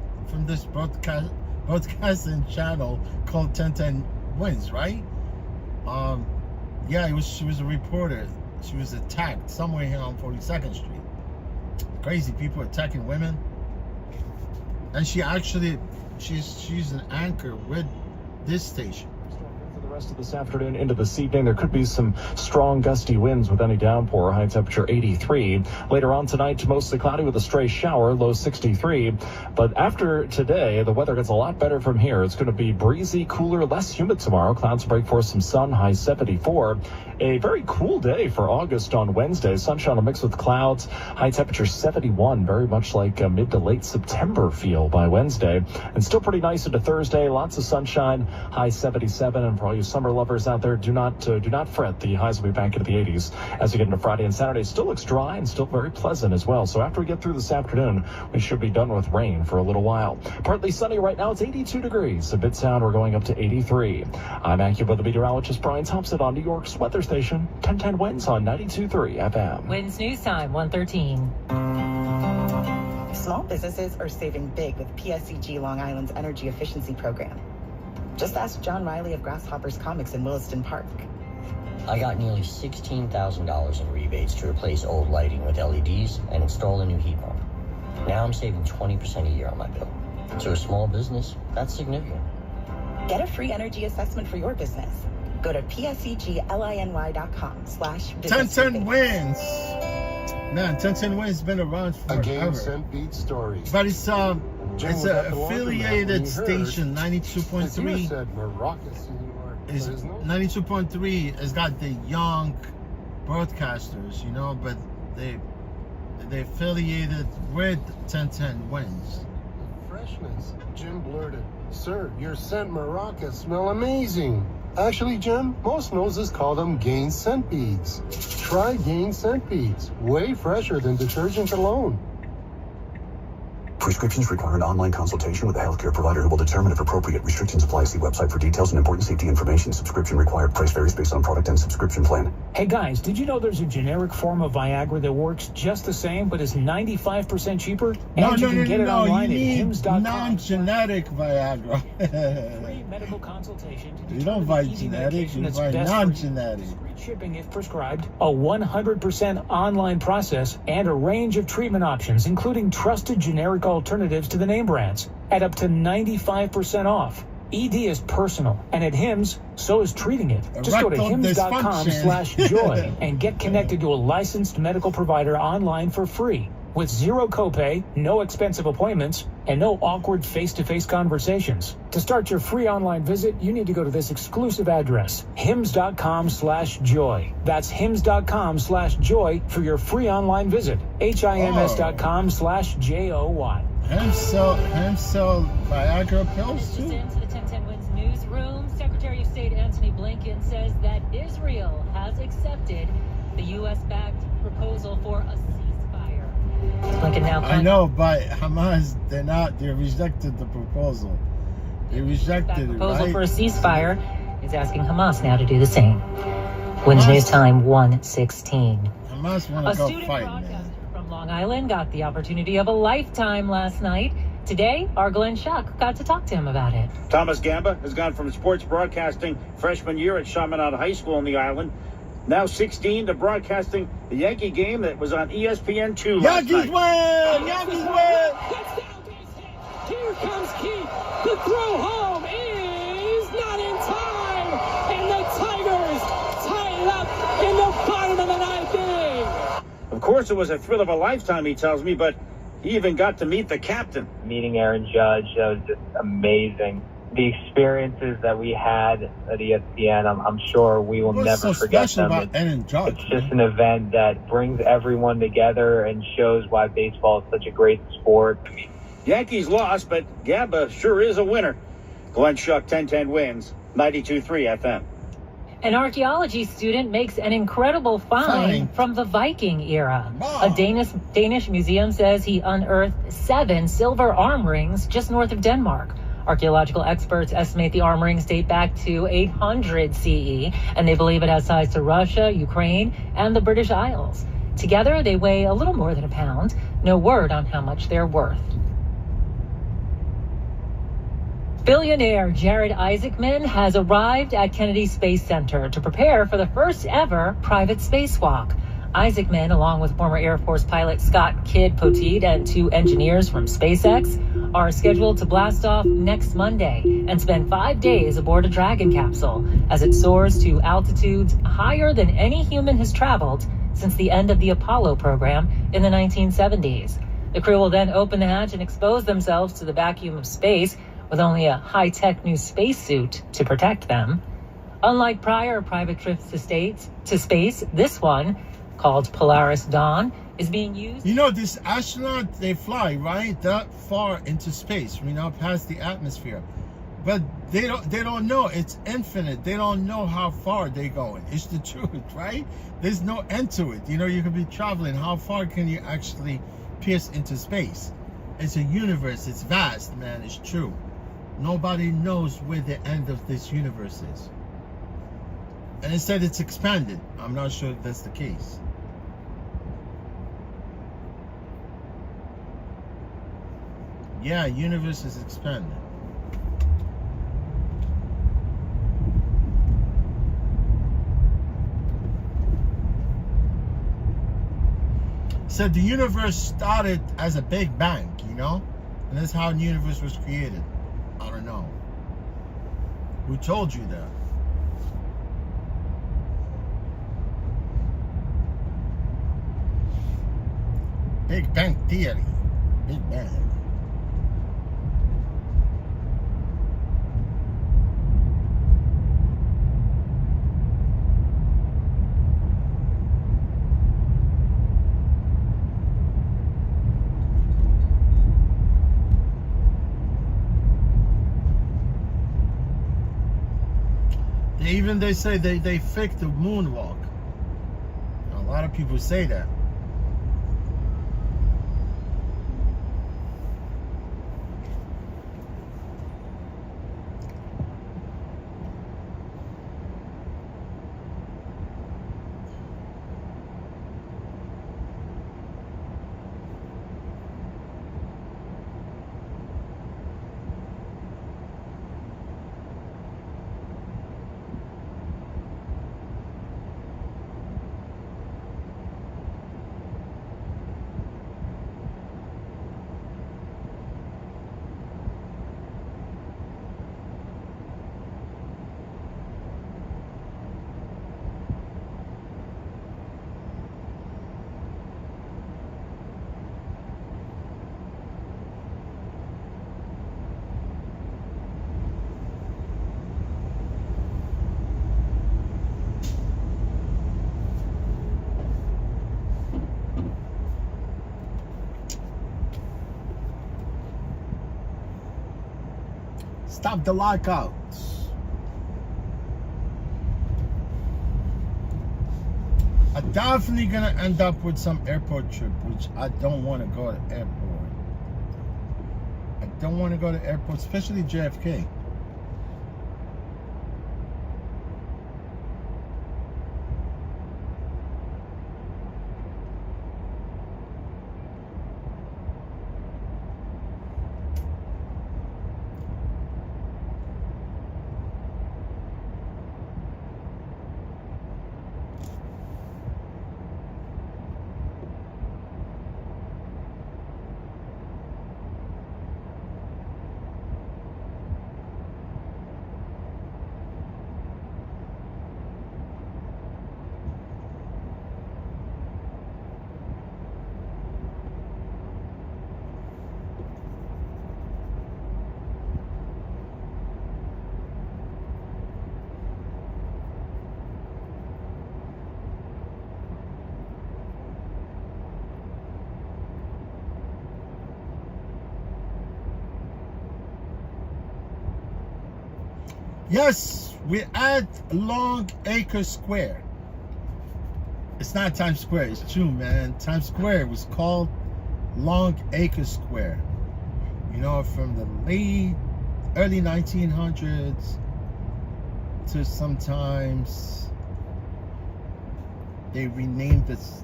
broadcasting channel called 1010 Wins, right? Yeah, she was a reporter. She was attacked somewhere here on 42nd Street. Crazy people attacking women. And she's an anchor with this station. For the rest of this afternoon into this evening, there could be some strong gusty winds with any downpour. High temperature 83. Later on tonight, mostly cloudy with a stray shower, low 63. But after today, the weather gets a lot better from here. It's going to be breezy, cooler, less humid tomorrow. Clouds break for some sun, high 74. A very cool day for August on Wednesday. Sunshine will mix with clouds. High temperature 71, very much like a mid to late September feel by Wednesday. And still pretty nice into Thursday. Lots of sunshine, high 77. And for all you summer lovers out there, do not fret. The highs will be back into the 80s as we get into Friday and Saturday. Still looks dry and still very pleasant as well. So after we get through this afternoon, we should be done with rain for a little while. Partly sunny right now. It's 82 degrees. A bit sound. We're going up to 83. I'm AccuWeather meteorologist Brian Thompson on New York's weather station 1010 Winds on 92.3 FM. Winds News Time 1:13. Small businesses are saving big with PSEG Long Island's energy efficiency program. Just ask John Riley of Grasshoppers Comics in Williston Park. I got nearly $16,000 in rebates to replace old lighting with LEDs and install a new heat pump. Now I'm saving 20% a year on my bill. To a small business, that's significant. Get a free energy assessment for your business. Go to pseglyny.com/business. 1010 Wins. Man, 1010 Wins has been around forever. A game sent beat story. But it's an affiliated station, 92.3. Is 92.3 has got the young broadcasters, but they affiliated with 1010 Wins. Freshness. Jim blurted, "Sir, your scent maracas smell amazing." Actually, Jim, most noses call them Gain scent beads. Try Gain scent beads. Way fresher than detergent alone. Prescriptions require an online consultation with a healthcare provider who will determine if appropriate. Restrictions apply. See website for details and important safety information. Subscription required. Price varies based on product and subscription plan. Hey guys, did you know there's a generic form of Viagra that works just the same but is 95% cheaper? And you can get it online at hims.com. Non-genetic Viagra. Free medical consultation. You don't buy genetic, you buy non-genetic. Shipping if prescribed, a 100% online process, and a range of treatment options, including trusted generic alternatives to the name brands, at up to 95% off. ED is personal, and at Hims, so is treating it. Just go to hims.com/joy and get connected to a licensed medical provider online for free. With zero copay, no expensive appointments, and no awkward face-to-face conversations. To start your free online visit, you need to go to this exclusive address, hims.com/joy. That's hims.com/joy for your free online visit. hims.com/joy. Hims sell Viagra pills too. Into the 1010 Winds newsroom, Secretary of State Antony Blinken says that Israel has accepted the U.S.-backed proposal for a ceasefire. Blinken now. I know, but Hamas, they rejected the proposal. They rejected it, proposal right? for a ceasefire is asking Hamas now to do the same. Winds News Time 1:16. Hamas want to go fight, man. From Long Island got the opportunity of a lifetime last night. Today, our Glenn Schuck got to talk to him about it. Thomas Gamba has gone from sports broadcasting freshman year at Chaminade High School on the island, now 16, to broadcasting the Yankee game that was on ESPN2 last Yankees night. win! Yankees win! Here comes Keith. The throw home is not in time. And the Tigers tie it up in the bottom of the ninth inning. Of course, it was a thrill of a lifetime, he tells me, but he even got to meet the captain. Meeting Aaron Judge, that was just amazing. The experiences that we had at ESPN, I'm sure we will never forget them. It's just an event that brings everyone together and shows why baseball is such a great sport. Yankees lost, but Gamba sure is a winner. Glenn Schuck, 1010 Wins, 92.3 FM. An archaeology student makes an incredible find from the Viking era. Wow. A Danish museum says he unearthed 7 silver arm rings just north of Denmark. Archaeological experts estimate the arm rings date back to 800 CE, and they believe it has ties to Russia, Ukraine, and the British Isles. Together, they weigh a little more than a pound. No word on how much they're worth. Billionaire Jared Isaacman has arrived at Kennedy Space Center to prepare for the first ever private spacewalk. Isaacman, along with former Air Force pilot Scott Kidd Poteet and 2 engineers from SpaceX, are scheduled to blast off next Monday and spend 5 days aboard a Dragon capsule as it soars to altitudes higher than any human has traveled since the end of the Apollo program in the 1970s. The crew will then open the hatch and expose themselves to the vacuum of space with only a high-tech new spacesuit to protect them. Unlike prior private trips to space, this one, called Polaris Dawn, is being used. You know, these astronauts, they fly right that far into space, past the atmosphere. But they don't know. It's infinite. They don't know how far they're going. It's the truth, right? There's no end to it. You could be traveling. How far can you actually pierce into space? It's a universe. It's vast, man. It's true. Nobody knows where the end of this universe is. And it said it's expanded. I'm not sure if that's the case. Yeah, universe is expanded. Said the universe started as a big bang, and that's how the universe was created. I don't know. Who told you that? Big Bang Theory. Big Bang. They say they faked the moonwalk. A lot of people say that. Stop the lockouts. I'm definitely gonna end up with some airport trip, which I don't want to go to airport. I don't want to go to airport, especially JFK. Yes, We're at Long Acre Square. It's not Times Square, it's true, man. Times Square was called Long Acre Square. You know, from the early 1900s to sometimes they renamed this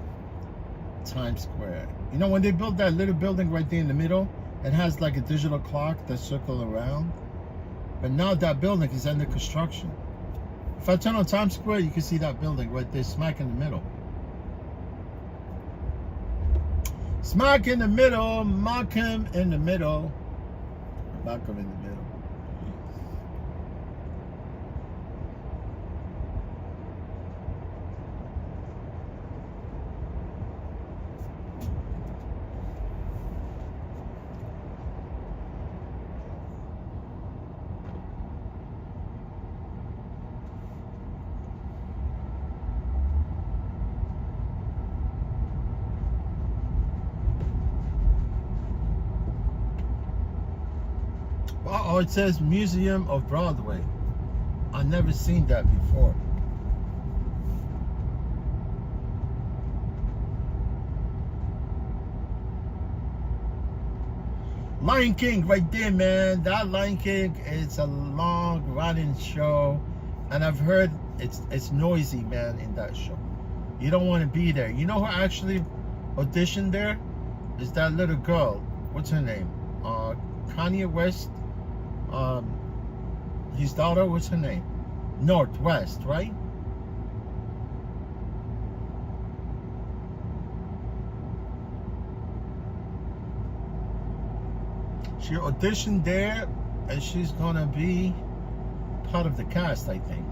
Times Square. You know, when they built that little building right there in the middle, it has like a digital clock that circles around. But now that building is under construction. If I turn on Times Square, you can see that building right there, smack in the middle. Smack in the middle, Malcolm in the middle. Malcolm in the middle. Oh, it says Museum of Broadway. I've never seen that before. Lion King right there, man. That Lion King is a long running show. And I've heard it's noisy, man, in that show. You don't want to be there. You know who actually auditioned there? Is that little girl. What's her name? Kanye West. His daughter, what's her name? Northwest, right? She auditioned there, and she's gonna be part of the cast, I think.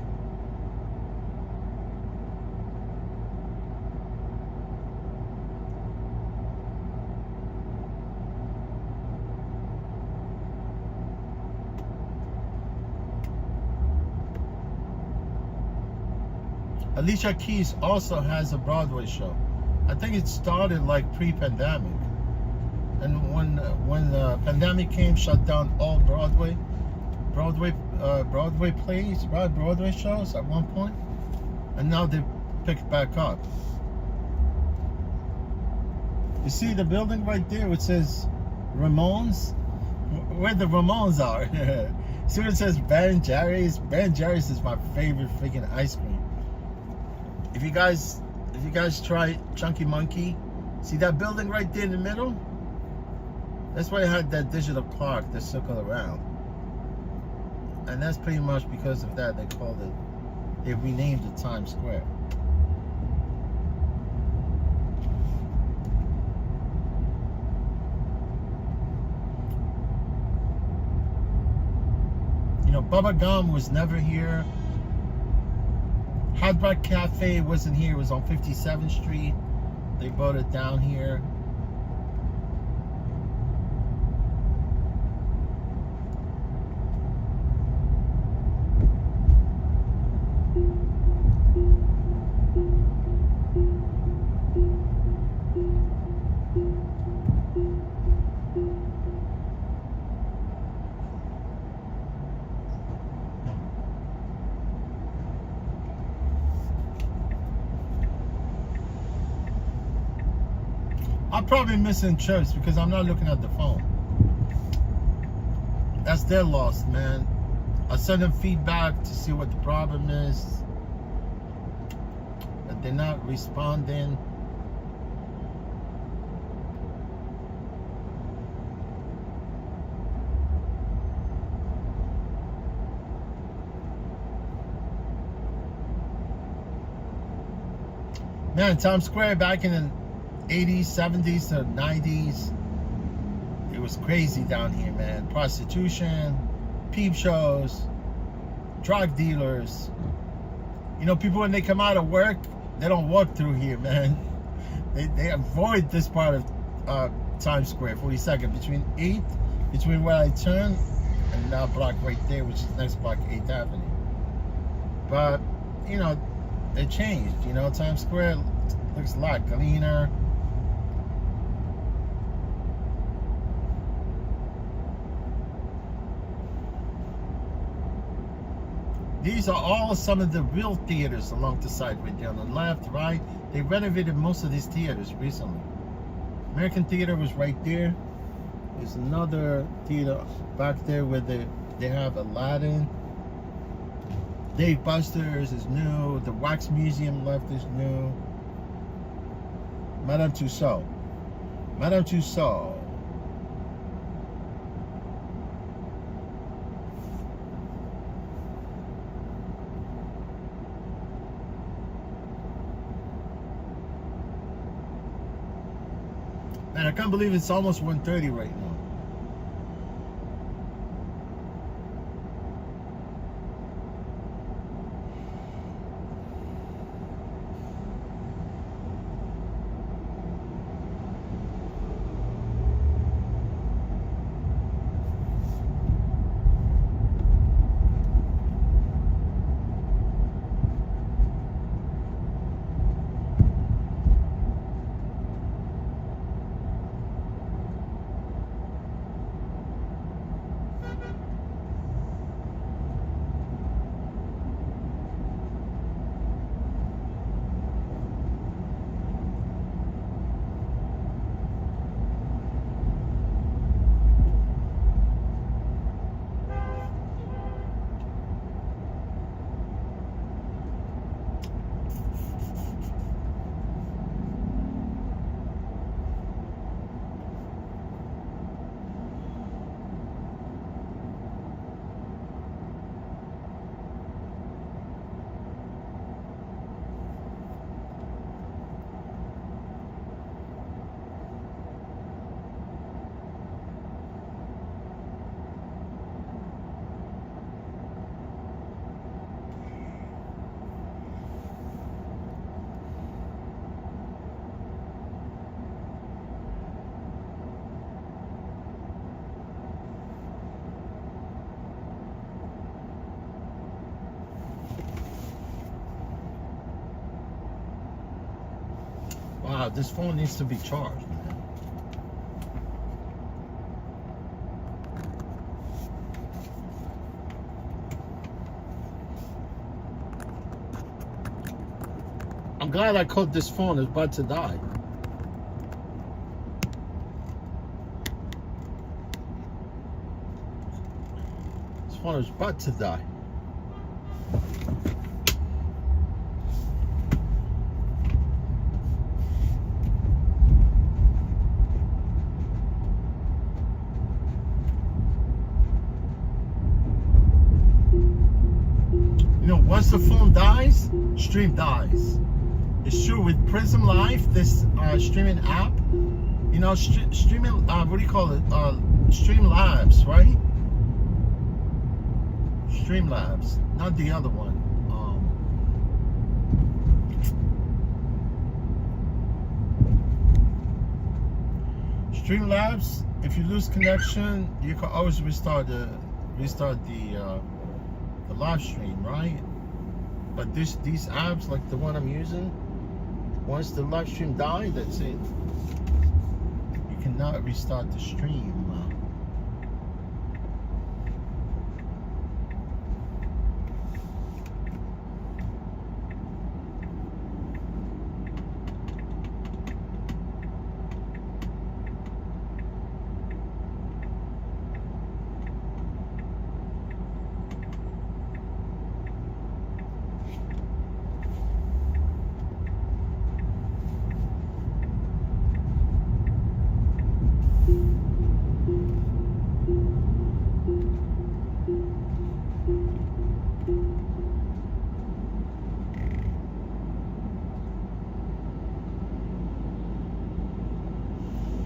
Alicia Keys also has a Broadway show. I think it started like pre-pandemic. And when the pandemic came, shut down all Broadway plays, right? Broadway shows at one point. And now they picked back up. You see the building right there which says Ramones? Where the Ramones are. See what it says Ben Jerry's? Ben Jerry's is my favorite freaking ice cream. If you guys try Chunky Monkey, see that building right there in the middle? That's why it had that digital clock that circled around. And that's pretty much because of that they renamed it Times Square. You know, Bubba Gum was never here. Hard Rock Cafe wasn't here. It was on 57th Street. They brought it down here. I'm probably missing church because I'm not looking at the phone. That's their loss, man. I send them feedback to see what the problem is, but they're not responding. Man, Times Square back in the 80s, 70s to 90s, it was crazy down here, man. Prostitution, peep shows, drug dealers. You know, people when they come out of work, they don't walk through here, man. They avoid this part of Times Square, 42nd, between where I turn and that block right there, which is the next block, 8th Avenue. But, you know, it changed. You know, Times Square looks a lot cleaner. These are all some of the real theaters along the side right there on the left, right. They renovated most of these theaters recently. American Theater was right there. There's another theater back there where they have Aladdin. Dave Buster's is new. The Wax Museum left is new. Madame Tussauds. Madame Tussauds. Man, I can't believe it's almost 1:30 right now. Wow, this phone needs to be charged, man. I'm glad I caught this phone. It's about to die. This phone is about to die. Once the phone dies, stream dies. It's true with Prism Live, this streaming app. You know, streaming. What do you call it? Streamlabs, right? Streamlabs, not the other one. Streamlabs. If you lose connection, you can always restart the live stream, right? But these apps, like the one I'm using, once the live stream dies, that's it. You cannot restart the stream.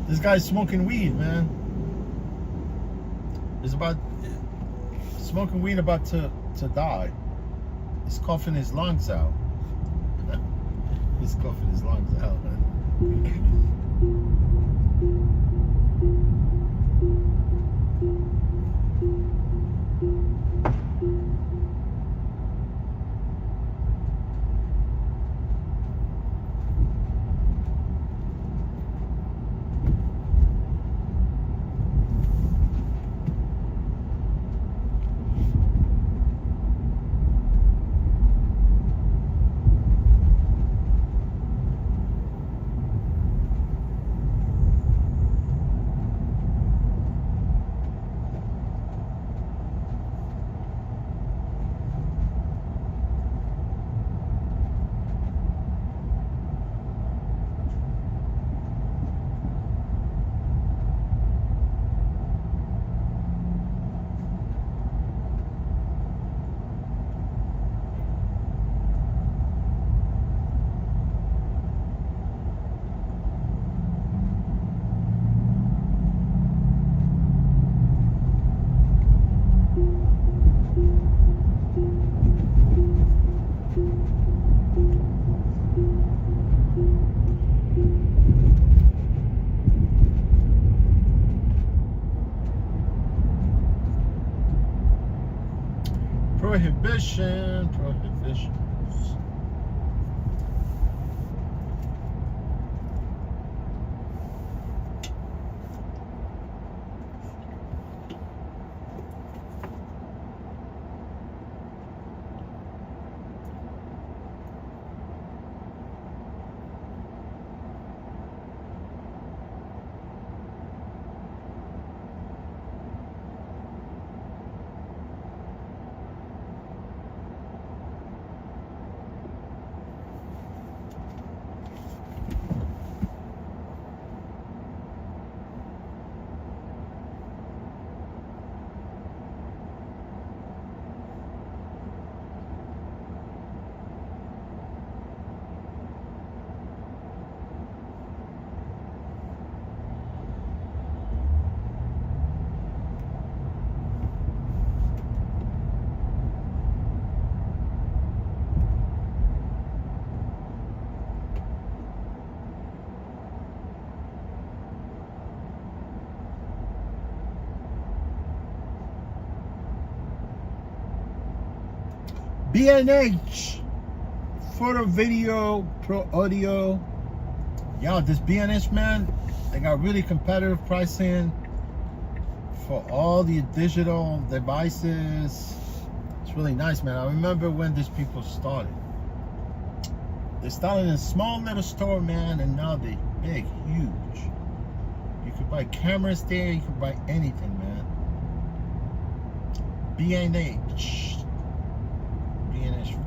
This guy's smoking weed, man. It's about smoking weed about to die. He's coughing his lungs out. He's coughing his lungs out, man. Prohibitions. B&H, photo, video, pro audio. Yo, this B&H, man, they got really competitive pricing for all the digital devices. It's really nice, man. I remember when these people started. They started in a small little store, man, and now they're big, huge. You could buy cameras there, you could buy anything, man. B&H. B&H photos.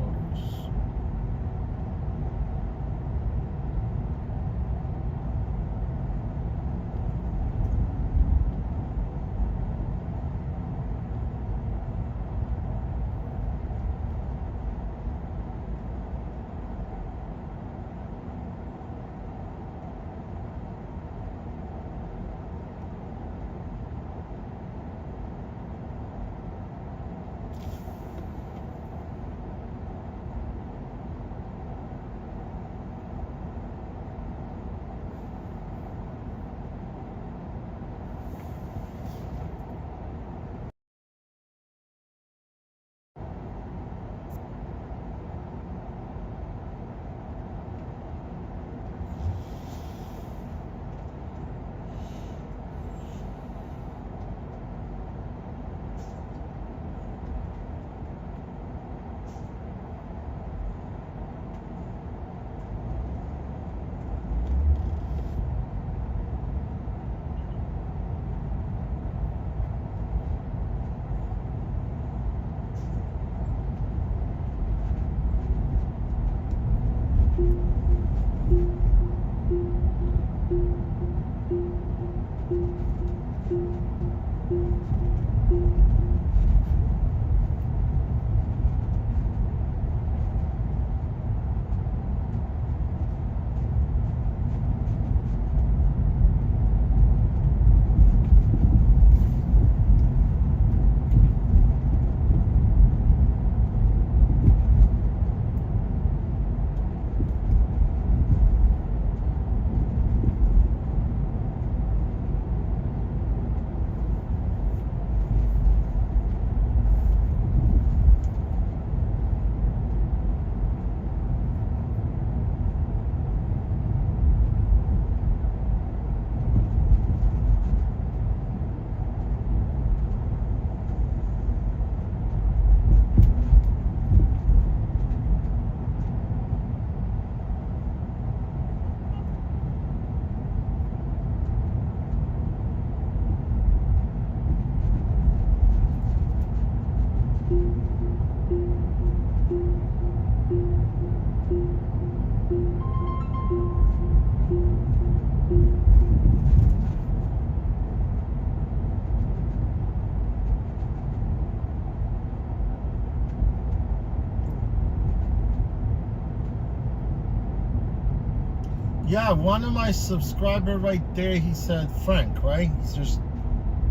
Yeah, one of my subscribers right there, he said Frank, right?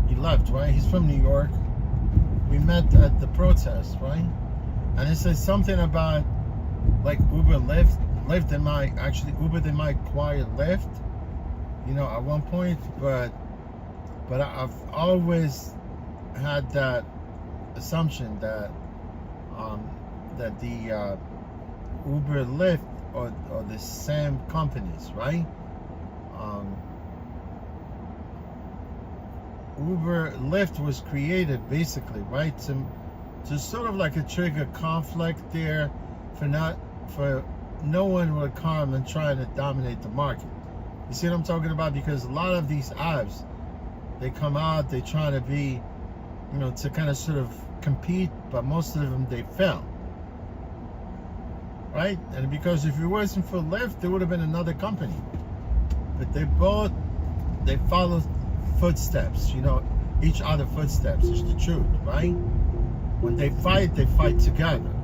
He left, right? He's from New York. We met at the protest, right? And it says something about like Uber, Lyft. They might acquire Lyft, you know, at one point, but I've always had that assumption that that the Uber, Lyft are the same companies, right? Uber, Lyft was created basically, right, to sort of like a trigger conflict there for no one would come and try to dominate the market. You see what I'm talking about? Because a lot of these apps, they come out, they try to be, you know, to kind of sort of compete, but most of them, they fail. Right? And because if it wasn't for Lyft, there would have been another company. But they follow footsteps, you know, each other footsteps is the truth, right? When they fight together.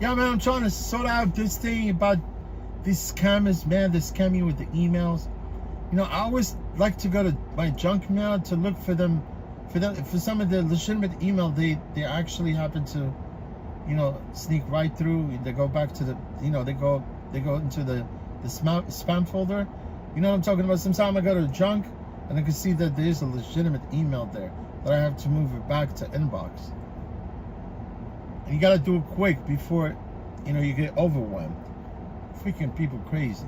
Yeah, man, I'm trying to sort out this thing about these scammers, man. They scam you with the emails. You know, I always like to go to my junk mail to look for them, for some of the legitimate email. They actually happen to, you know, sneak right through. They go back to the, you know, they go into the spam folder. You know what I'm talking about? Sometimes I go to junk and I can see that there's a legitimate email there that I have to move it back to inbox. And you gotta do it quick before, you know, you get overwhelmed. Freaking people crazy.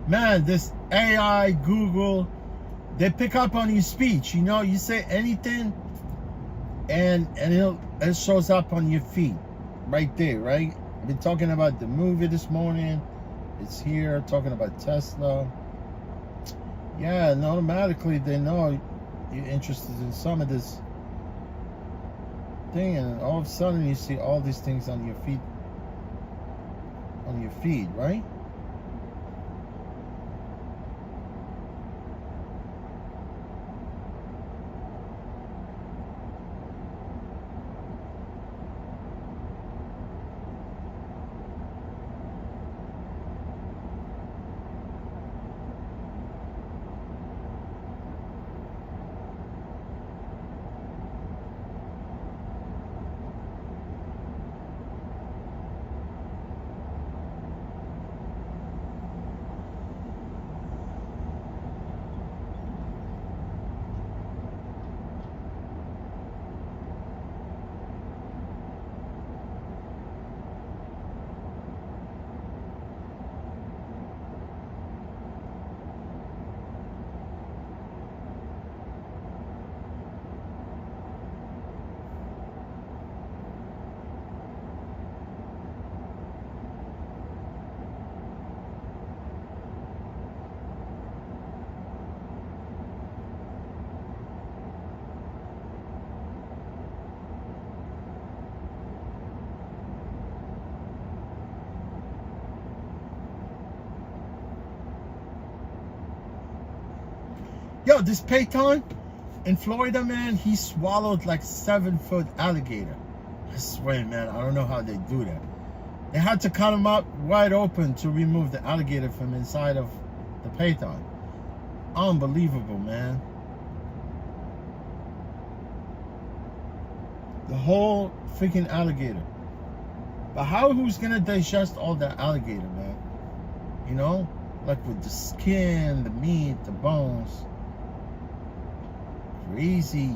Man, this AI, Google, they pick up on your speech. You know, you say anything, and it shows up on your feed, right there, right? I've been talking about the movie this morning. It's here, talking about Tesla. Yeah, and automatically they know you're interested in some of this thing, and all of a sudden you see all these things on your feed, right? Yo, this Peyton in Florida, man, he swallowed like 7-foot alligator. I swear, man, I don't know how they do that. They had to cut him up wide open to remove the alligator from inside of the Peyton. Unbelievable, man. The whole freaking alligator. But who's gonna digest all that alligator, man? You know, like with the skin, the meat, the bones. Crazy.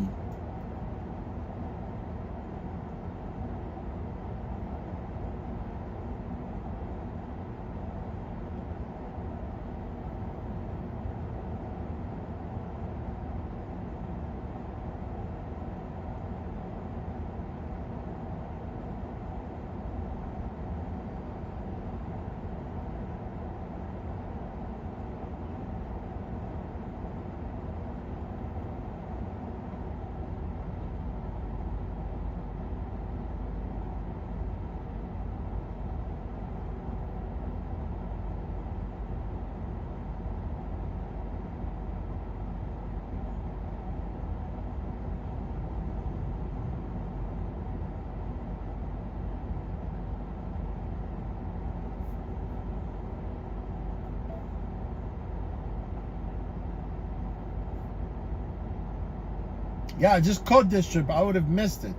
Yeah, I just caught this trip. I would have missed it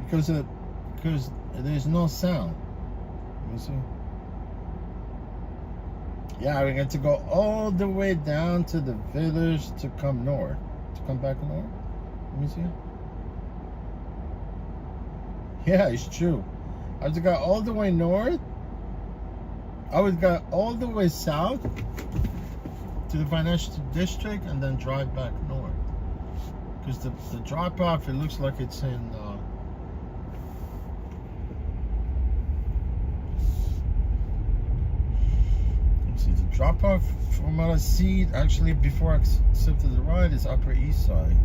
because there's no sound. Let me see. Yeah, we got to go all the way down to the village to come north. To come back north. Let me see. Yeah, it's true. I would have got all the way north. I would have got all the way south to the financial district and then drive back north. Because the drop off, it looks like it's in let's see, the drop off from what I see, actually before I accepted the ride, is Upper East Side.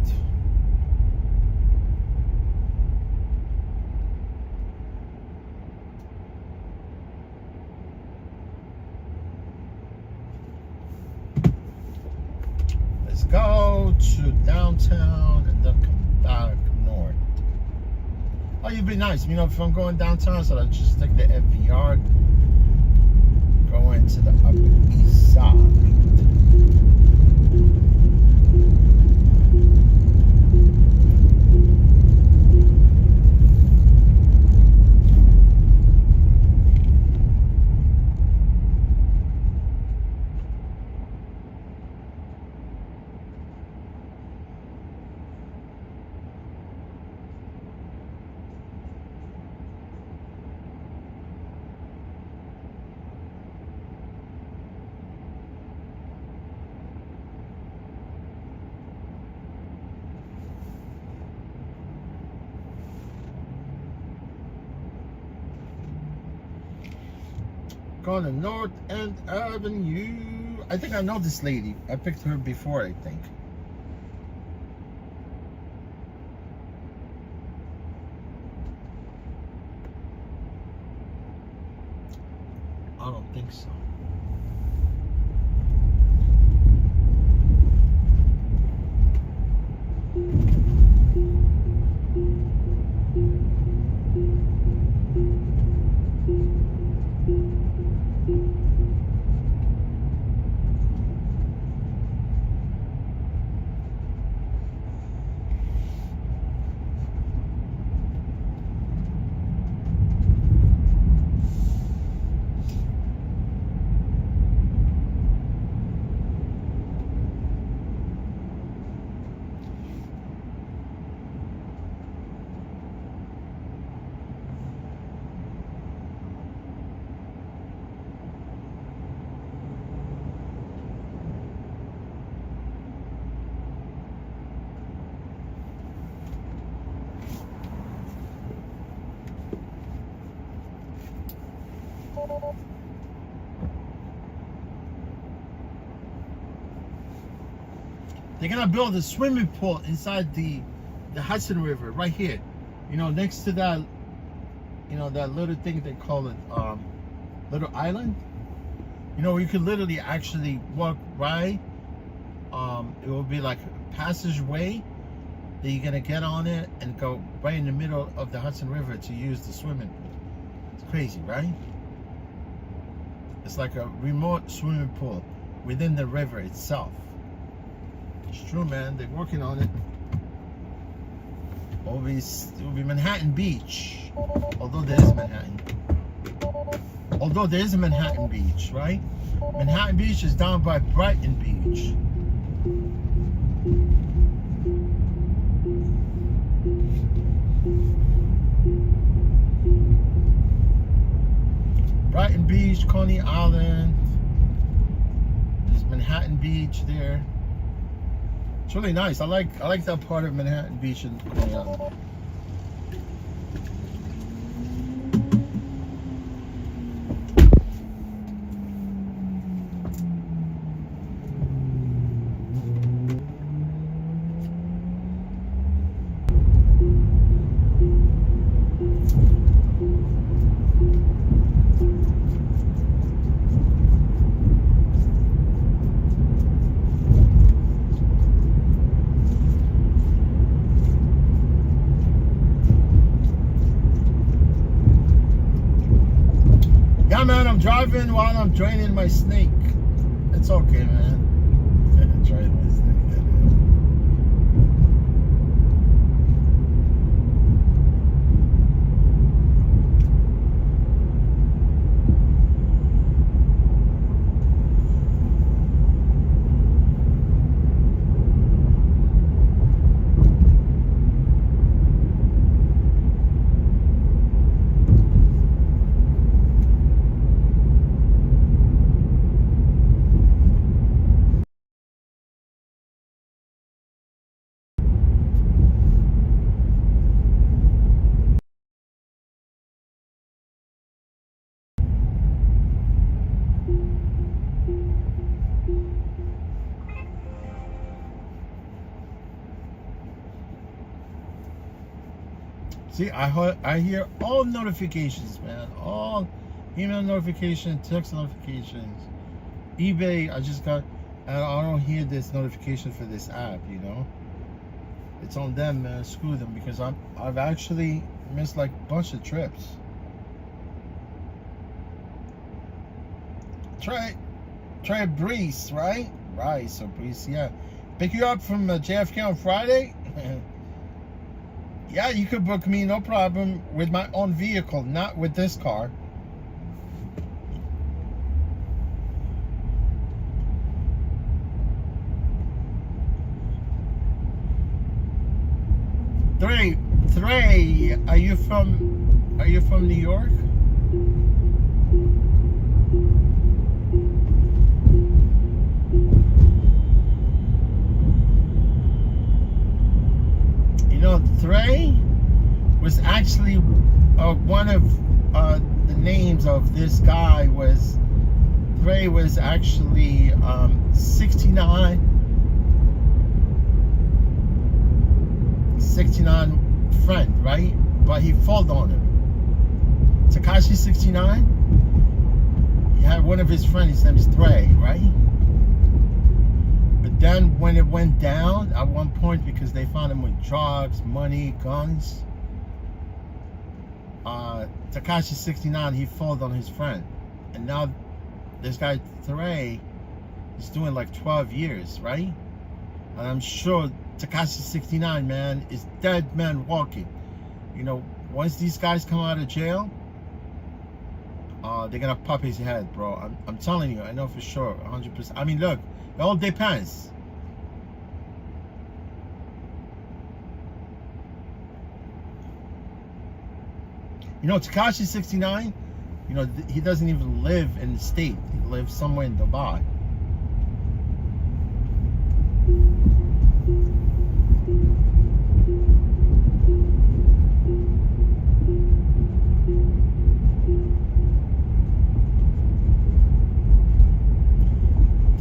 Let's go to downtown and then come back north. Oh, you'd be nice. You know, if I'm going downtown, so I just take the FVR, go into the Upper East Side. Going to North End Avenue. I think I know this lady. I picked her before, I think. I don't think so. They're gonna build a swimming pool inside the Hudson River right here. You know, next to that, you know, that little thing they call it, little island. You know, you could literally actually walk right. It will be like a passageway that you're gonna get on it and go right in the middle of the Hudson River to use the swimming pool. It's crazy, right? It's like a remote swimming pool within the river itself. It's true, man. They're working on it. It will be Manhattan Beach. Although there is Manhattan. Although there is a Manhattan Beach, right? Manhattan Beach is down by Brighton Beach. Brighton Beach, Coney Island. There's Manhattan Beach there. It's really nice. I like that part of Manhattan Beach and Coney Island. Man, I'm driving while I'm draining my snake. It's okay, man. Draining my snake. See, I hear all notifications, man. All email notifications, text notifications. eBay, I just got, and I don't hear this notification for this app, you know. It's on them, man. Screw them, because I've actually missed like a bunch of trips. Try Breeze, right? Right, so Breeze, yeah. Pick you up from JFK on Friday. Yeah, you could book me, no problem, with my own vehicle, not with this car. Three, are you from New York? You know, Threy was actually one of the names of this guy was, Ray was actually 69 friend, right? But he followed on him. Tekashi 69, he had one of his friends, his name is Dre, right? But then when it went down at one point, because they found him with drugs, money, guns, Tekashi 69, he followed on his friend. And now this guy Dre is doing like 12 years, right? And I'm sure Tekashi 69, man, is dead man walking. You know, once these guys come out of jail, they're gonna pop his head, bro. I'm telling you, I know for sure, 100%. I mean, look, it all depends. You know, Tekashi 69, you know, he doesn't even live in the state. He lives somewhere in Dubai.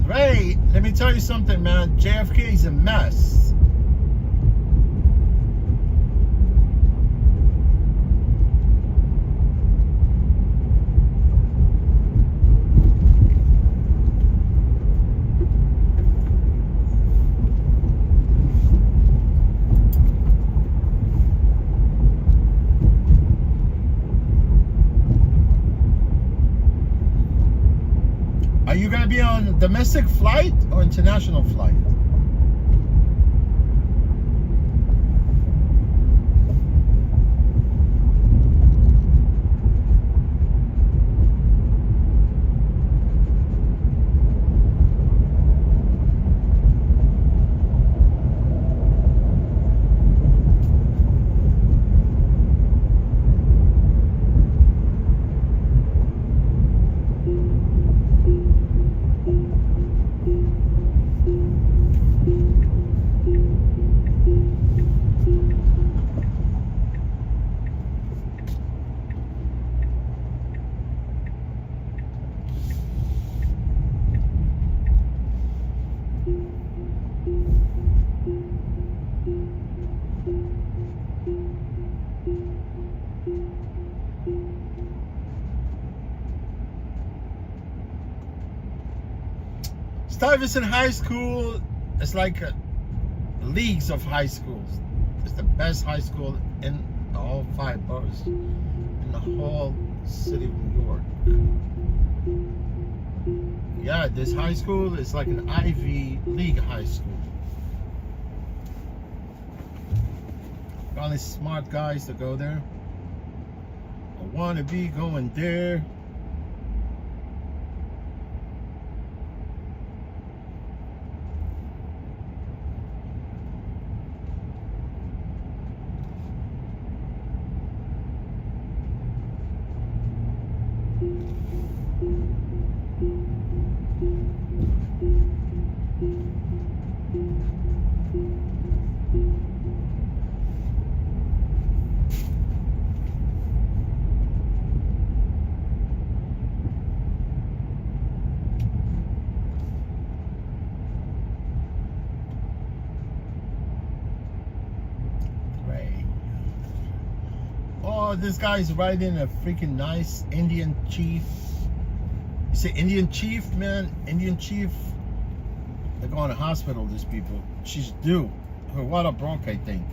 Ray, let me tell you something, man. JFK is a mess. Are you going to be on a domestic flight or international flight? Stuyvesant High School is like leagues of high schools. It's the best high school in all 5 boroughs in the whole city of New York. Yeah, this high school is like an Ivy League high school. Only smart guys to go there. I want to be going there. Oh, this guy's riding a freaking nice Indian chief. You say Indian chief, man? Indian chief. They're going to hospital, these people. She's due. Her water broke, I think.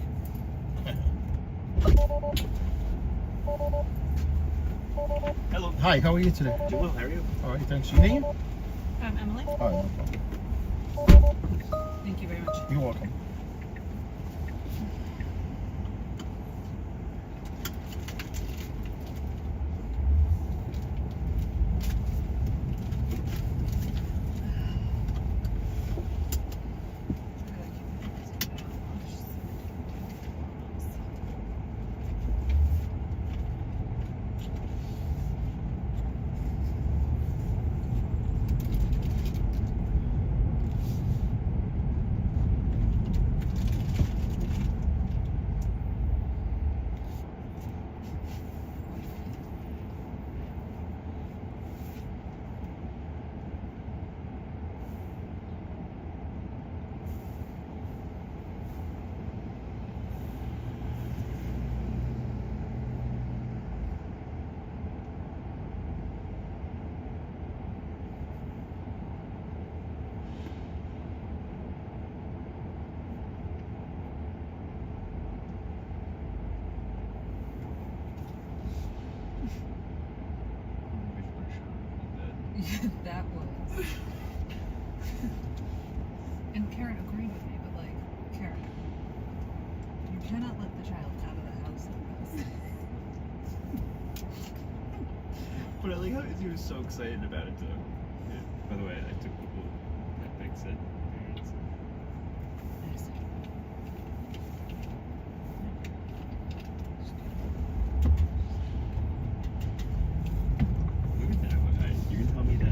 Hello. Hi, how are you today? Doing well, how are you? All right, thanks. Your name? Emily. Oh, no problem. Thank you very much. You're welcome. That was. And Karen agreed with me, but like, Karen, you cannot let the child out of the house like this. But I like how he was so excited about it too. Yeah. By the way, I took people that big set. Look at that one. You can tell me that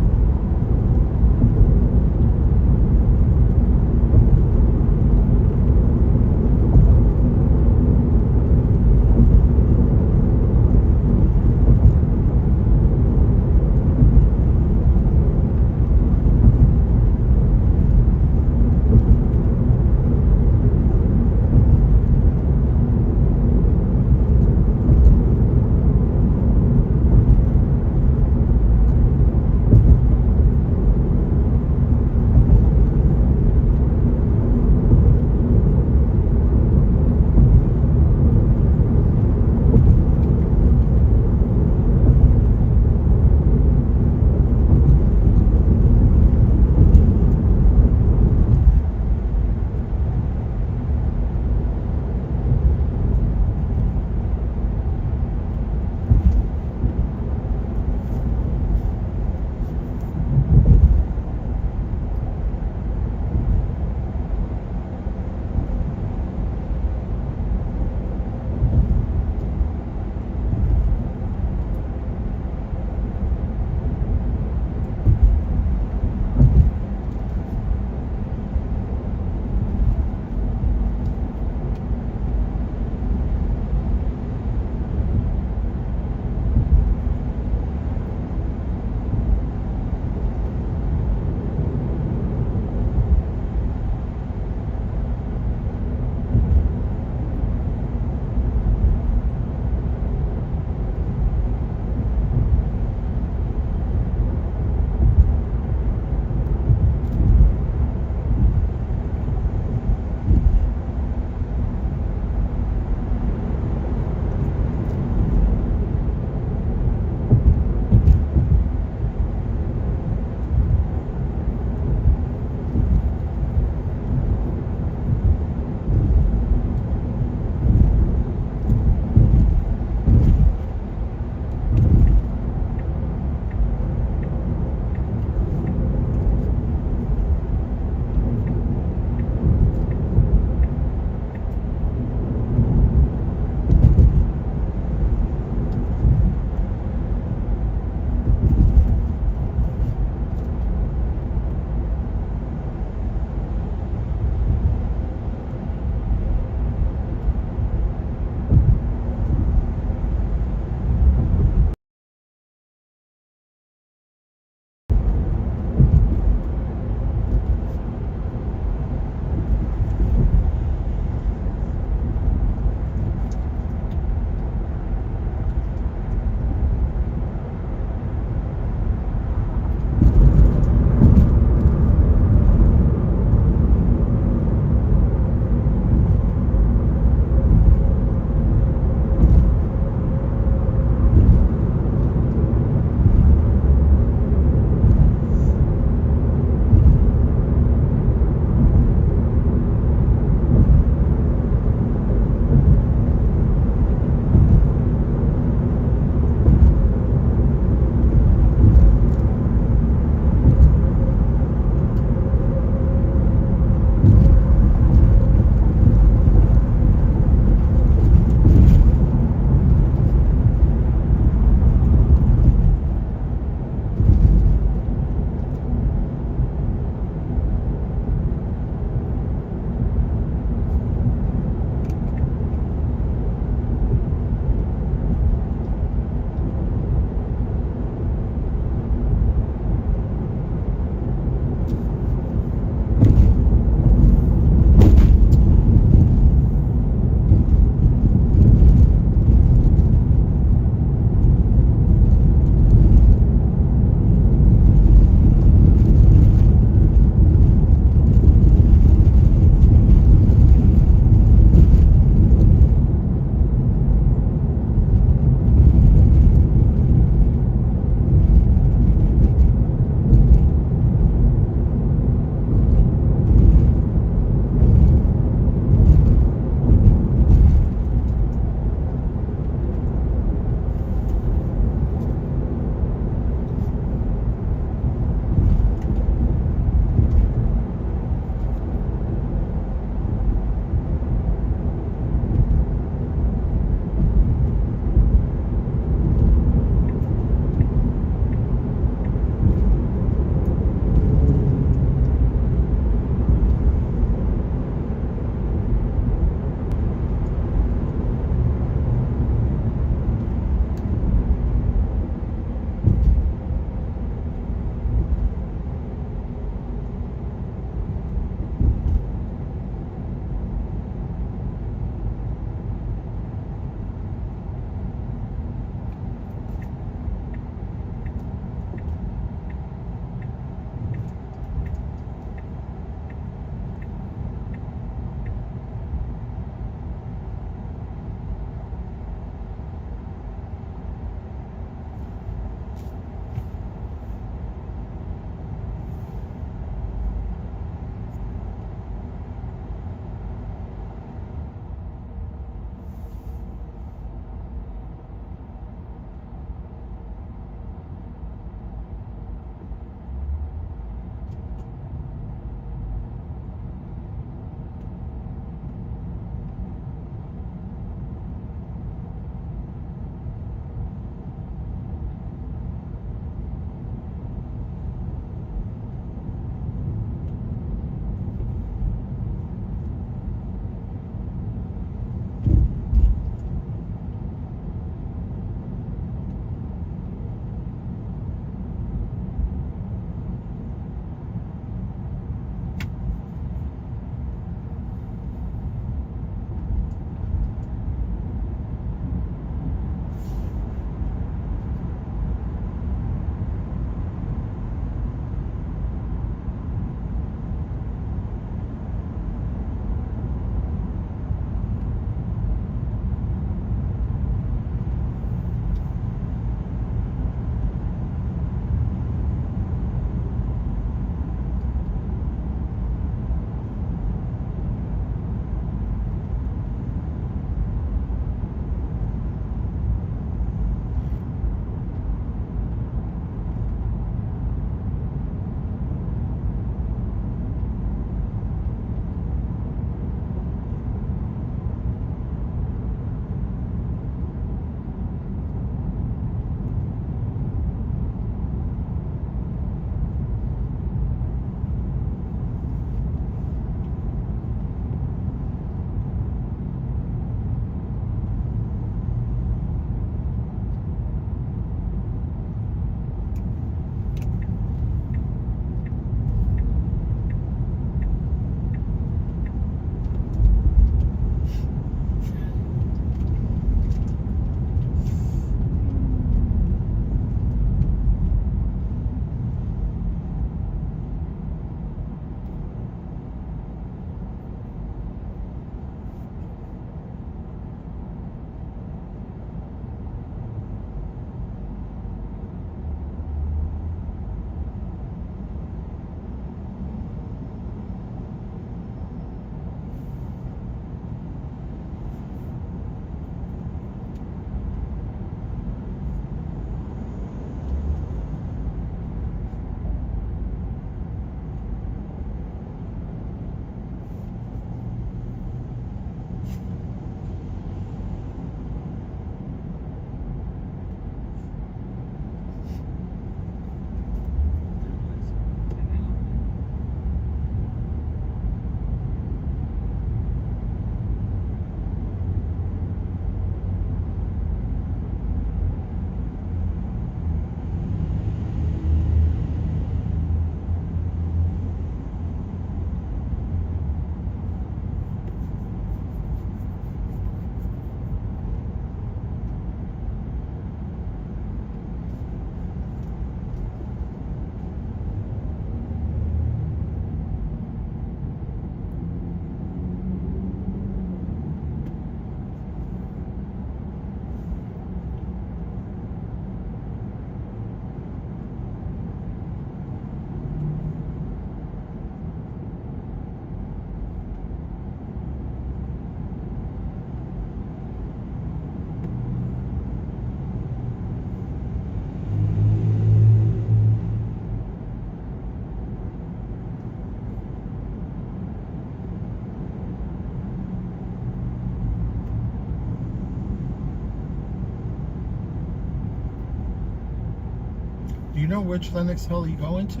Do you know which Lenox Hill you go into?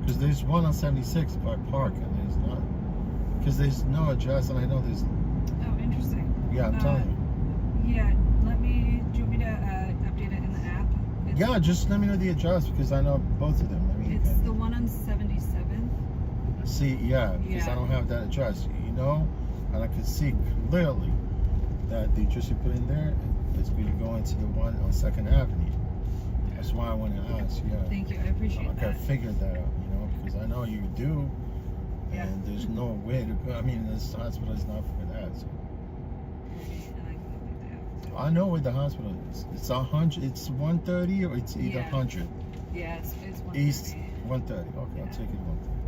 Because there's one on 76 by Park, and there's not. Because there's no address, and I know there's. Oh, interesting. Yeah, I'm telling you. Yeah, do you want me to update it in the app? Yeah, just let me know the address because I know both of them. I mean, It's the one on 77. see, yeah, because I don't have that address, you know, and I can see clearly that the address you put in there is going to go into the one on 2nd Avenue. That's why I want to ask. Yeah. Thank you. I appreciate that. I figured that out, you know, because I know you do, and there's no way to go. I mean, this hospital is not for that. So. I know where the hospital is. It's 100. It's 130 or it's either 100. Yeah, it's 130. East 130. Okay, I'll take it 130.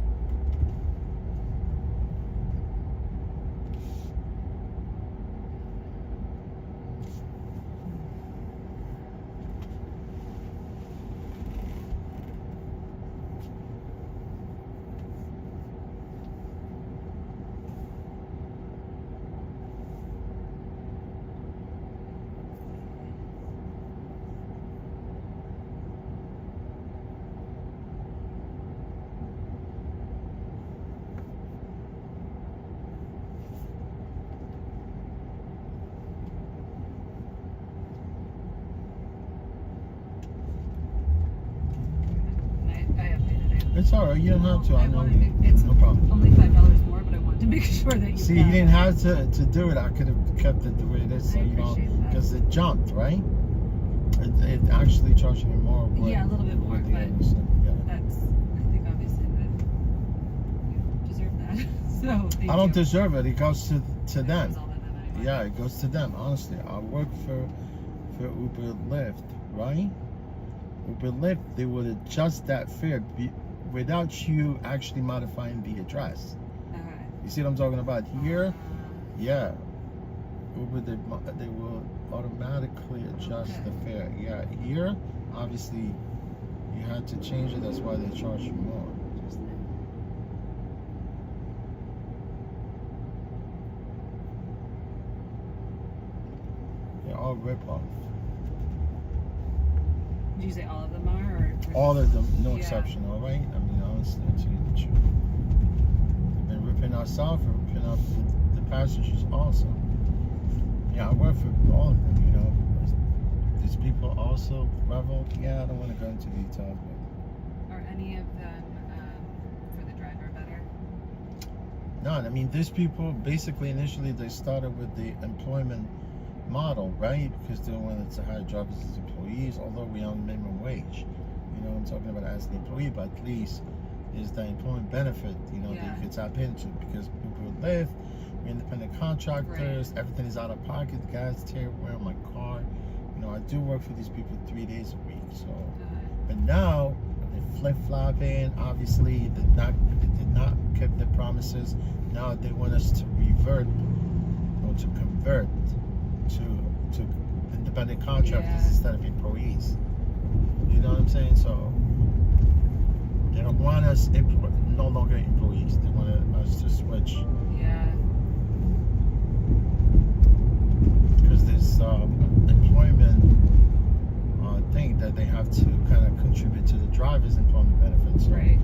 It's alright, you don't have to. I know it's no problem. Only $5 more, but I wanted to make sure that you. See, you didn't have to do it. I could have kept it the way it is, so you know, because it jumped, right? It actually charged me more. Yeah, a little bit more, but that's. I think obviously that you deserve that. So I don't deserve it. It goes to them. Yeah, it goes to them. Honestly, I work for Uber Lyft, right? Uber Lyft, they would adjust that fare without you actually modifying the address. You see what I'm talking about here? Yeah, Uber they will automatically adjust the fare. Yeah, here obviously you had to change it. That's why they charge you more. They're all rip-off. Did you say all of them are? Or all of them, no exception, all right? I mean, honestly, I'll tell you the truth. They've been ripping us off and ripping off the passengers also. Yeah, I work for all of them, you know. There's people also, Revel, yeah, I don't want to go into details, but. Are any of them for the driver better? None. I mean, these people, basically, initially, they started with the employment model, right? Because they wanted to hire drivers as employees, although we on minimum wage. You know, I'm talking about as the employee, but at least is the employment benefit, you know, that you can tap into, because people live, we're independent contractors, everything is out of pocket, the gas tear wear on my car. You know, I do work for these people 3 days a week, so but now they're flip-flopping. Obviously they did not keep their promises. Now they want us to revert or to convert to independent contractors instead of employees. You know what I'm saying? So they don't want us no longer employees. They want us to switch. Yeah. Because this employment thing that they have to kind of contribute to the driver's employment benefits. So. Right.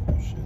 Oh shit.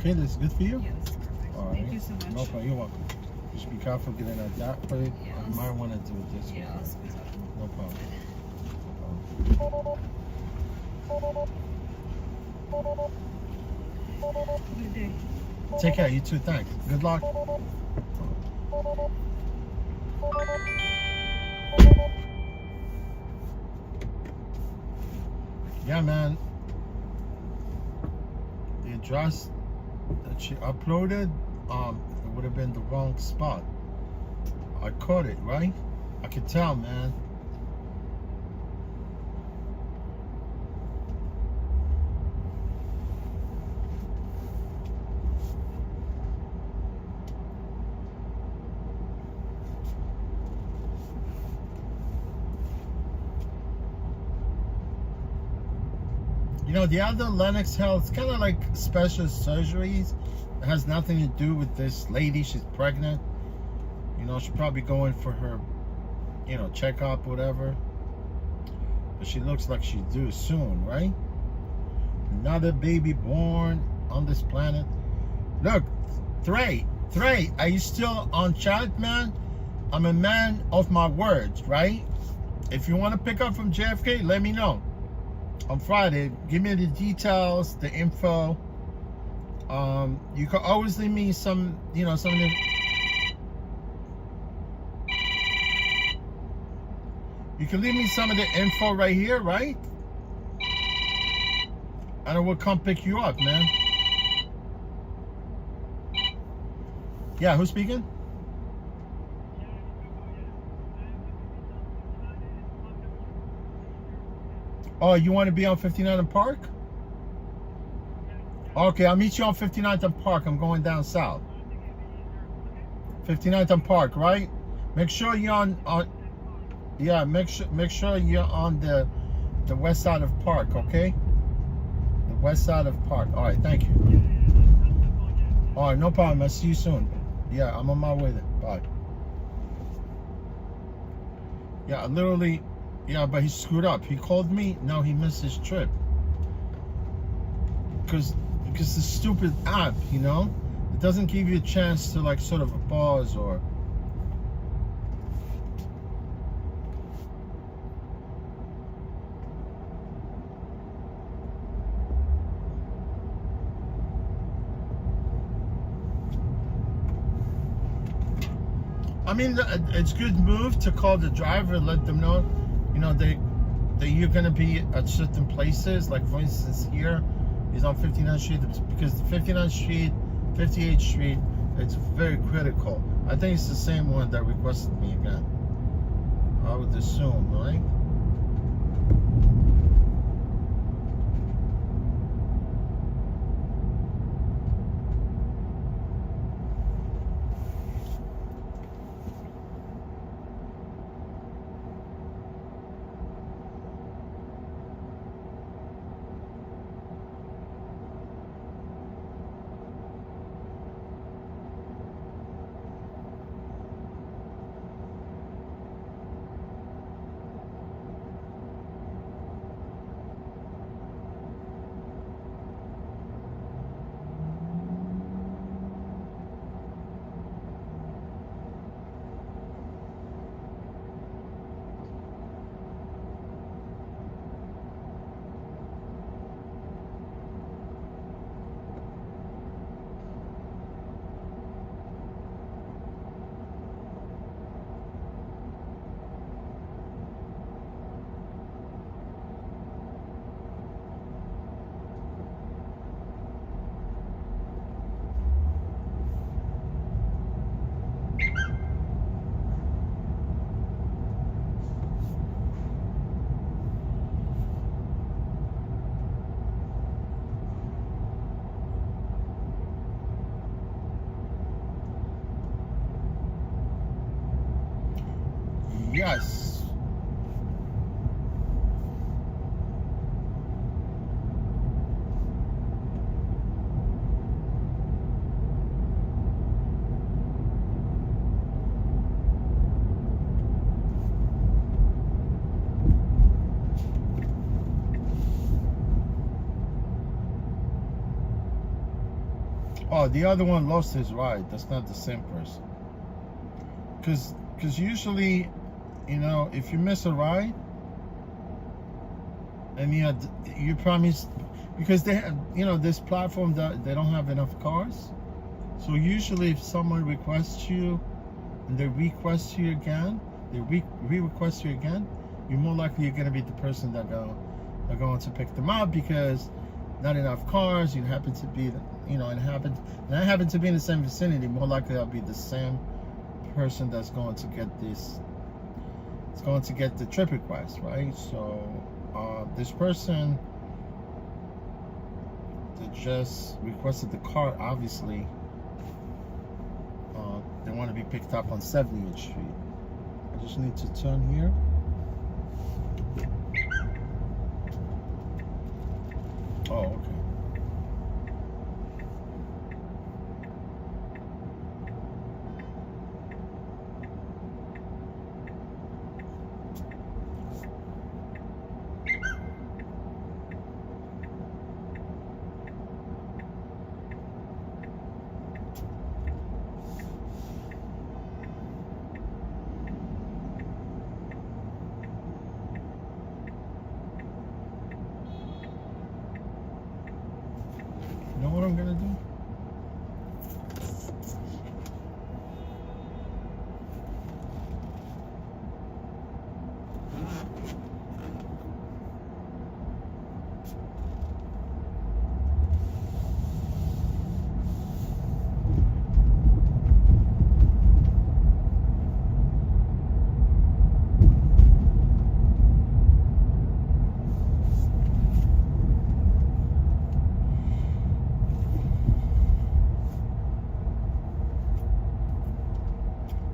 okay? This is good for you? Yeah, this is perfect. All Thank right. you so much. No problem. You're welcome. Just be careful getting at that plate. Yeah, You might want to do it this way. Yeah, I'll squeeze up. No problem. Good day. Take care. You too. Thanks. Good luck. Yeah, man. The address that she uploaded, it would have been the wrong spot. I caught it, right? I could tell, man. You know, the other Lennox Health, it's kind of like special surgeries. It has nothing to do with this lady. She's pregnant. You know, she's probably going for her, you know, checkup, whatever. But she looks like she's due soon, right? Another baby born on this planet. Look, Threy, are you still on chat, man? I'm a man of my words, right? If you want to pick up from JFK, let me know. On Friday, give me the details, the info. You can always leave me some, you know, some of the... You can leave me some of the info right here, right? And I will come pick you up, man. Yeah, who's speaking? Oh, you want to be on 59th and Park? Okay, I'll meet you on 59th and Park. I'm going down south. 59th and Park, right? Make sure you're on yeah, make sure you're on the west side of Park, okay? The west side of Park. All right, thank you. All right, no problem. I'll see you soon. Yeah, I'm on my way there. Bye. Yeah, I literally... Yeah, but he screwed up. He called me. No, he missed his trip. Because the stupid app, you know? It doesn't give you a chance to, like, sort of pause or... I mean, it's a good move to call the driver, let them know, you know, that you're going to be at certain places. Like, for instance, here, he's on 59th Street, because 59th Street, 58th Street, it's very critical. I think it's the same one that requested me again. I would assume, right? Yes. Oh, the other one lost his ride. That's not the same person. Because usually, you know, if you miss a ride, and you promise, because they have, you know, this platform that they don't have enough cars. So usually, if someone requests you, and they request you again, they re-request you again, you're more likely you're going to be the person that are going to pick them up, because not enough cars. You happen to be, you know, and I happen to be in the same vicinity. More likely, I'll be the same person that's going to get this. It's going to get the trip request, right? So this person that just requested the car, obviously, they want to be picked up on 70th Street. I just need to turn here. Oh, okay. You know what I'm gonna do?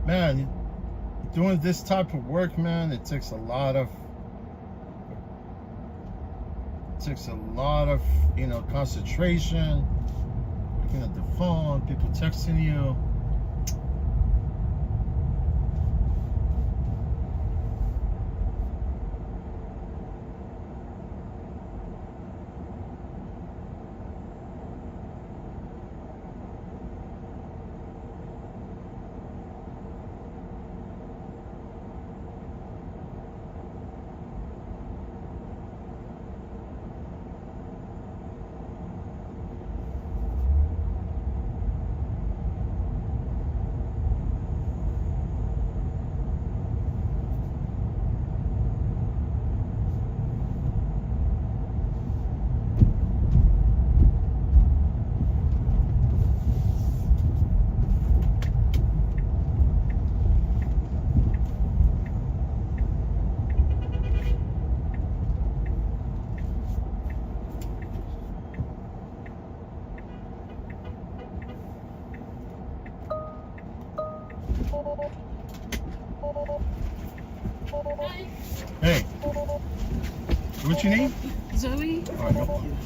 Man, doing this type of work, man, it takes a lot of you know, concentration, looking at the phone, people texting you. Hey, what's your name? Zoe. All right, no problem.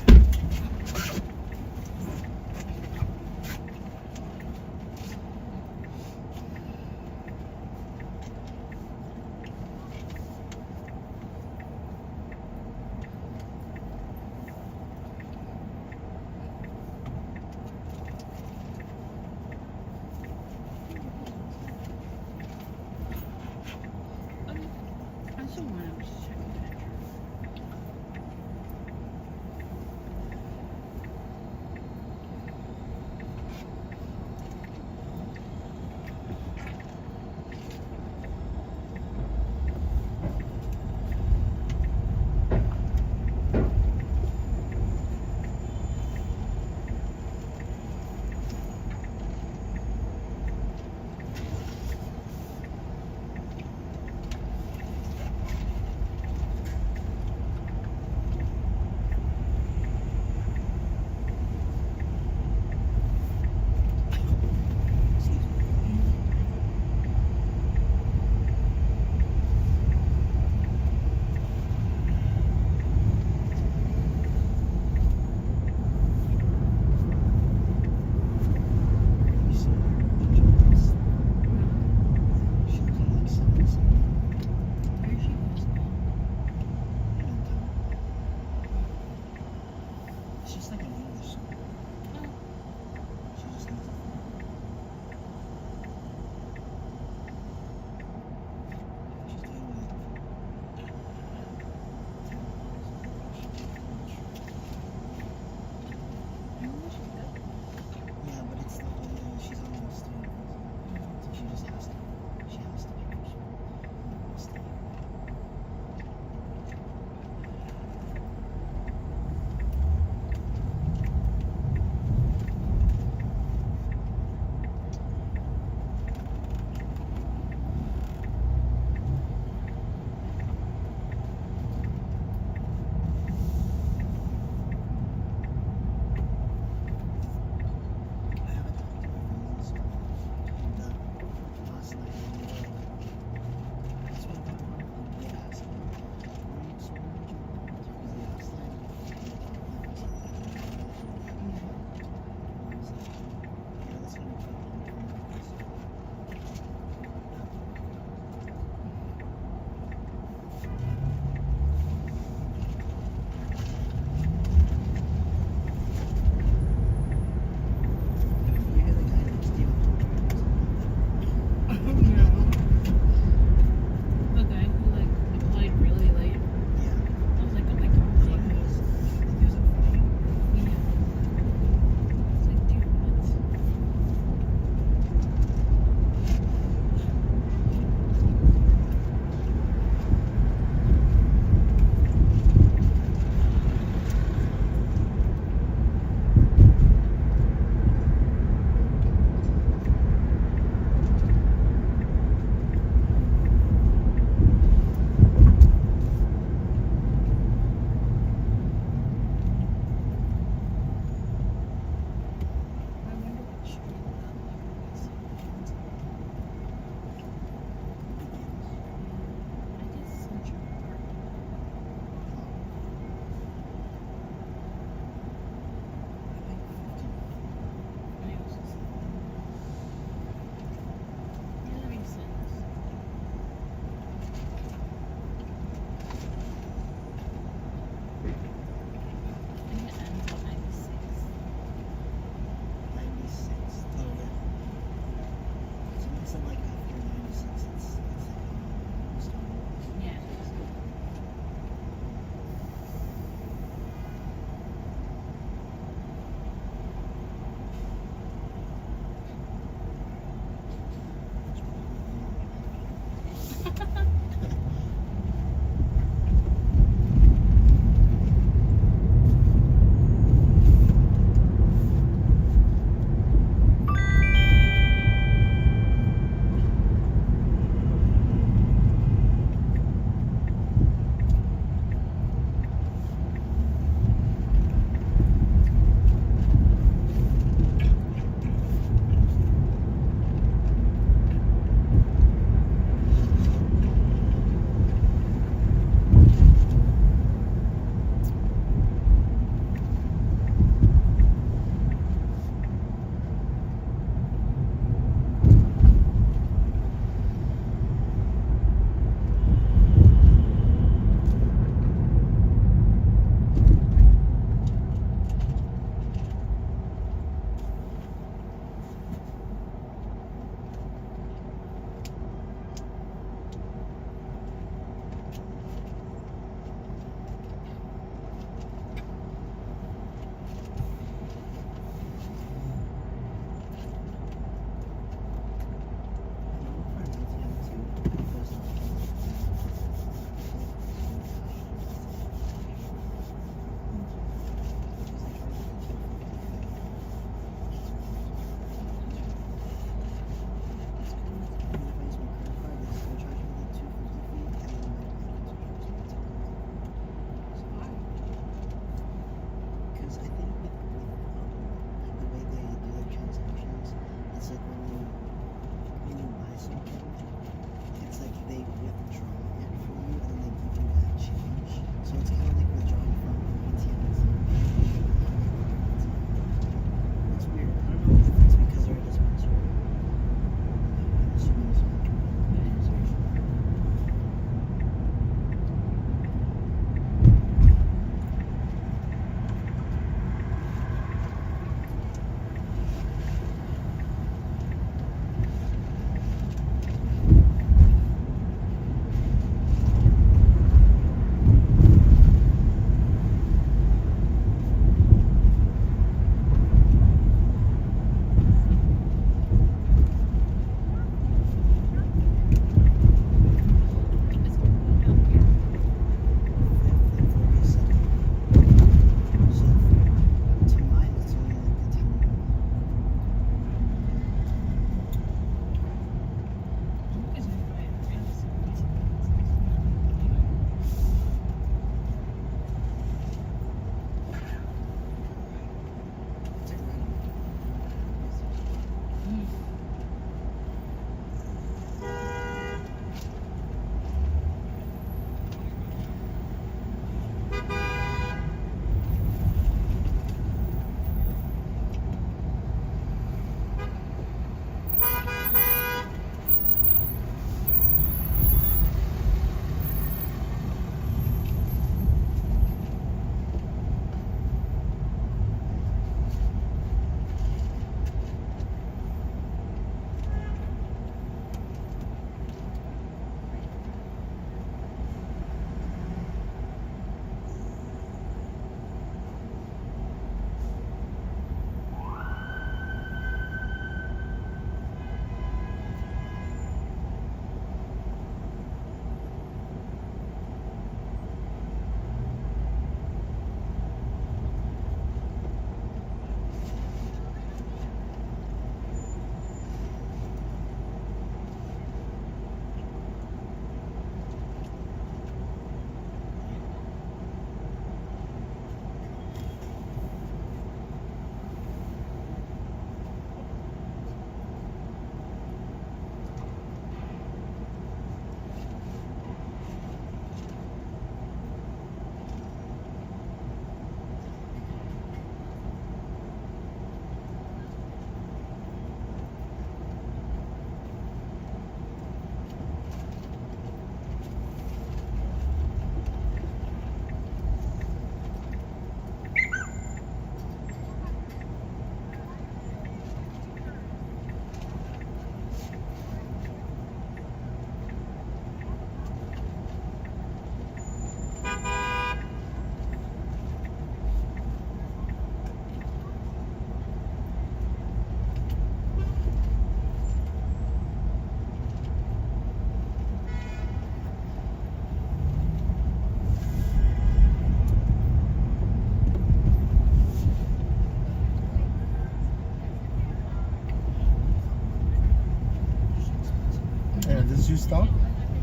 man. This is your stuff?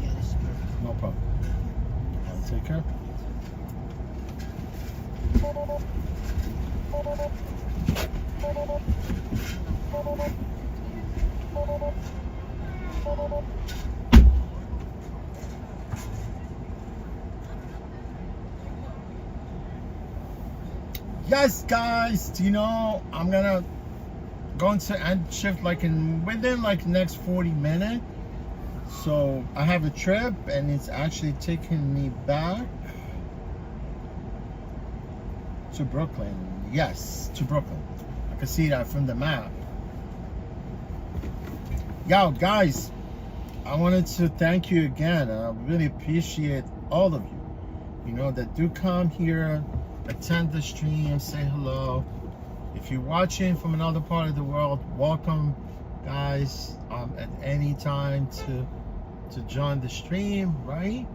Yeah, this is perfect. No problem. I'll take care. Yes, guys, you know, I'm gonna go into end shift like within like next 40 minutes. So I have a trip and it's actually taking me back to Brooklyn. Yes, to Brooklyn. I can see that from the map. Yo, guys, I wanted to thank you again. I really appreciate all of you, you know, that do come here, attend the stream, say hello. If you're watching from another part of the world, welcome, guys, at any time to join the stream, right?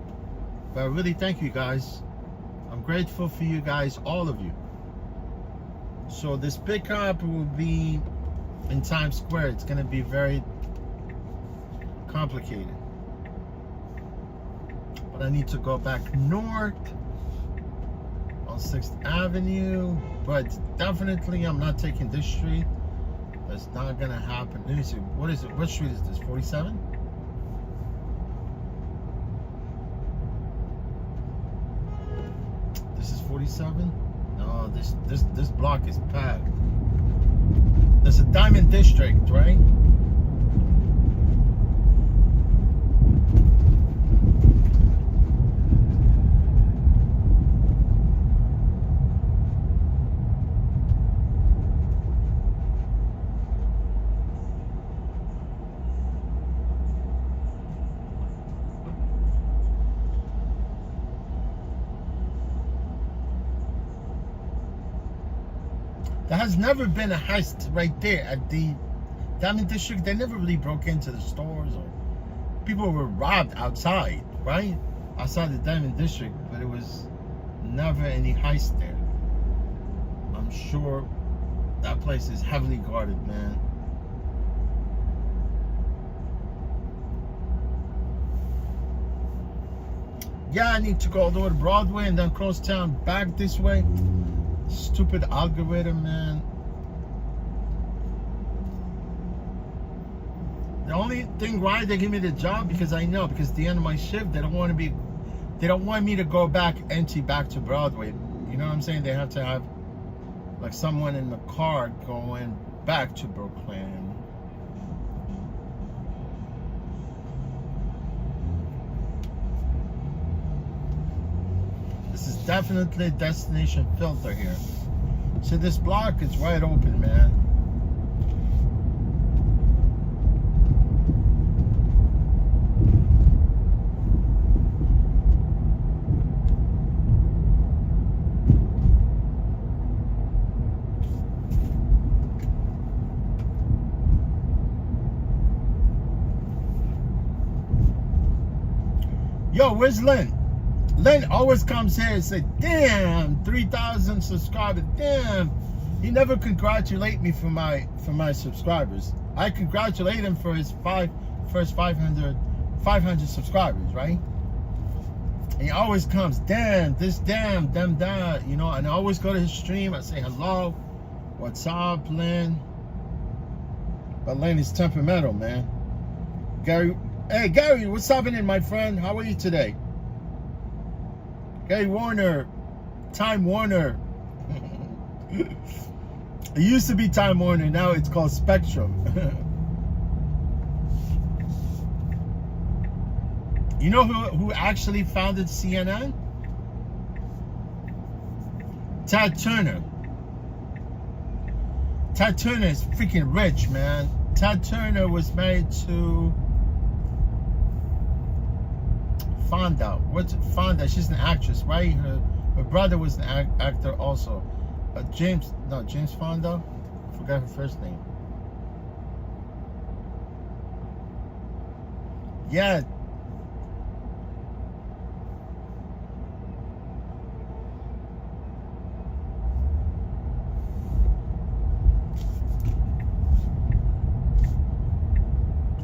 But I really thank you guys. I'm grateful for you guys, all of you. So this pickup will be in Times Square. It's gonna be very complicated. But I need to go back north on 6th Avenue. But definitely I'm not taking this street. That's not gonna happen. Let me see, what is it? What street is this? 47? This is 47? No, this block is packed. There's a Diamond District, right? There has never been a heist right there at the Diamond District. They never really broke into the stores, or people were robbed outside, right? Outside the Diamond District, but it was never any heist there. I'm sure that place is heavily guarded, man. Yeah, I need to go all the way to Broadway and then cross town back this way. Stupid algorithm, man. The only thing why they give me the job, because I know, because at the end of my shift, they don't want me to go back empty back to Broadway. You know what I'm saying? They have to have like someone in the car going back to Brooklyn. This is definitely a destination filter here. So this block is wide open, man. Yo, where's Lynn? Lynn always comes here and says, damn, 3,000 subscribers, damn. He never congratulate me for my subscribers. I congratulate him for his first 500 subscribers, right? And he always comes, damn, this, damn, them, that, you know, and I always go to his stream, I say hello, what's up, Lynn? But Lynn is temperamental, man. Gary, hey, Gary, what's happening, my friend? How are you today? Gary Warner, Time Warner. It used to be Time Warner, now it's called Spectrum. You know who actually founded CNN? Ted Turner. Ted Turner is freaking rich, man. Ted Turner was married to Fonda. What's Fonda? She's an actress, right? Her brother was an actor also. James Fonda. I forgot her first name. Yeah.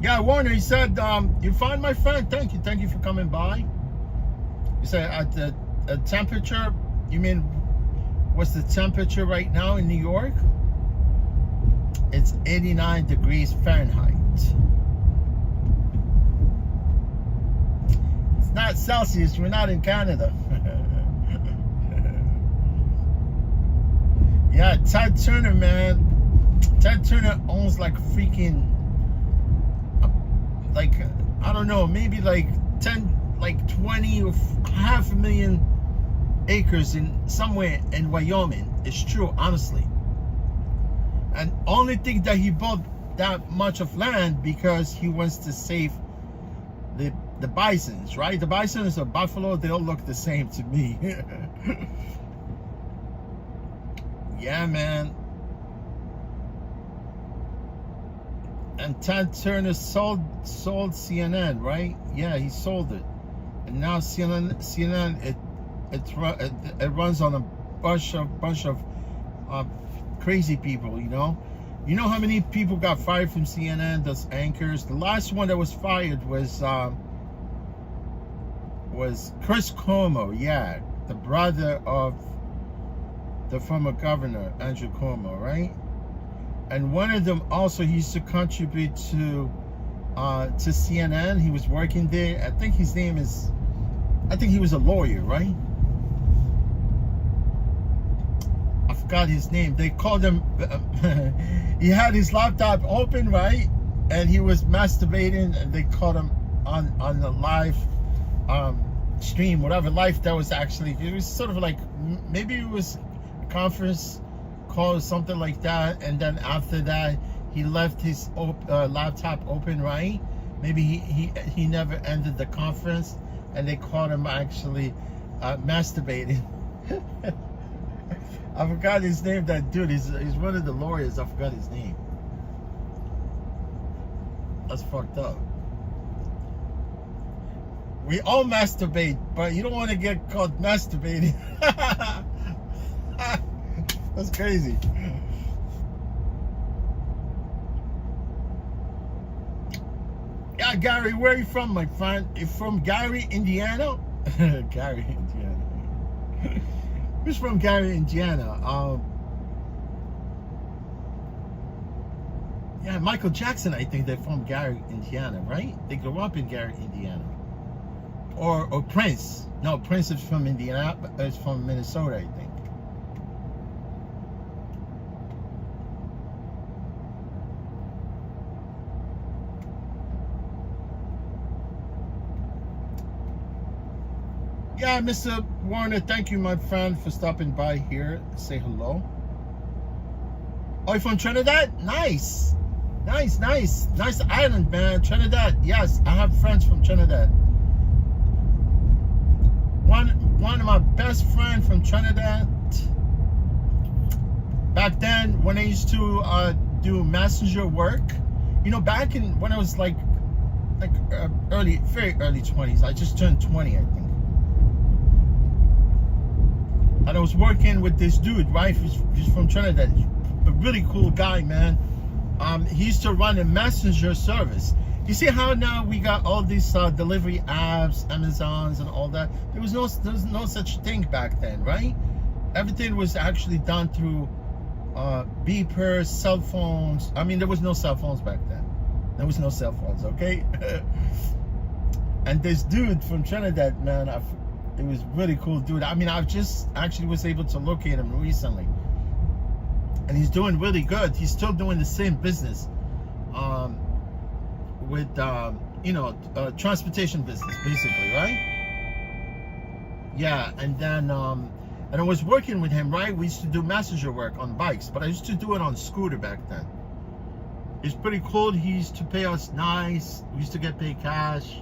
Yeah, Warner, he said, you find my friend. Thank you for coming by. He said, at the temperature, you mean, what's the temperature right now in New York? It's 89 degrees Fahrenheit. It's not Celsius, we're not in Canada. Yeah, Ted Turner, man. Ted Turner owns like freaking, like, I don't know, maybe like 20 or half a million acres in somewhere in Wyoming. It's true, honestly. And only thing that he bought that much of land because he wants to save the bisons, right? The bisons or buffalo, they all look the same to me. Yeah, man. And Ted Turner sold CNN, right? Yeah, he sold it, and now CNN it runs on a bunch of crazy people. You know how many people got fired from CNN? Those anchors. The last one that was fired was Chris Cuomo. Yeah, the brother of the former governor, Andrew Cuomo, right? And one of them also, he used to contribute to CNN. He was working there. I think he was a lawyer, right? I forgot his name. They called him, he had his laptop open, right? And he was masturbating, and they caught him on the live stream, whatever live that was actually, it was sort of like, maybe it was conference call or something like that, and then after that he left his laptop open, right? Maybe he never ended the conference, and they caught him actually masturbating. I forgot his name. That dude, he's one of the lawyers. I forgot his name. That's fucked up. We all masturbate, but you don't want to get caught masturbating. That's crazy. Yeah, Gary, where are you from, my friend? You from Gary, Indiana? Gary, Indiana. Who's from Gary, Indiana? Yeah, Michael Jackson, I think they're from Gary, Indiana, right? They grew up in Gary, Indiana. Or Prince. No, Prince is from Indiana. Is from Minnesota, I think. Yeah, Mr. Warner, thank you, my friend, for stopping by here. Say hello. Oh, you're from Trinidad? Nice. Nice island, man. Trinidad. Yes, I have friends from Trinidad. One of my best friends from Trinidad. Back then, when I used to do messenger work, you know, back in when I was like very early 20s. I just turned 20, I think. And I was working with this dude, right? He's from Trinidad. He's a really cool guy, man. He used to run a messenger service. You see how now we got all these delivery apps, Amazons and all that? There was no such thing back then, right? Everything was actually done through beepers, cell phones. I mean, there was no cell phones back then. There was no cell phones, okay? And this dude from Trinidad, man, it was really cool, dude. I mean, I just actually was able to locate him recently, and he's doing really good. He's still doing the same business, with you know, transportation business, basically, right? Yeah, and then and I was working with him, right? We used to do messenger work on bikes, but I used to do it on scooter back then. It's pretty cool. He used to pay us nice. We used to get paid cash.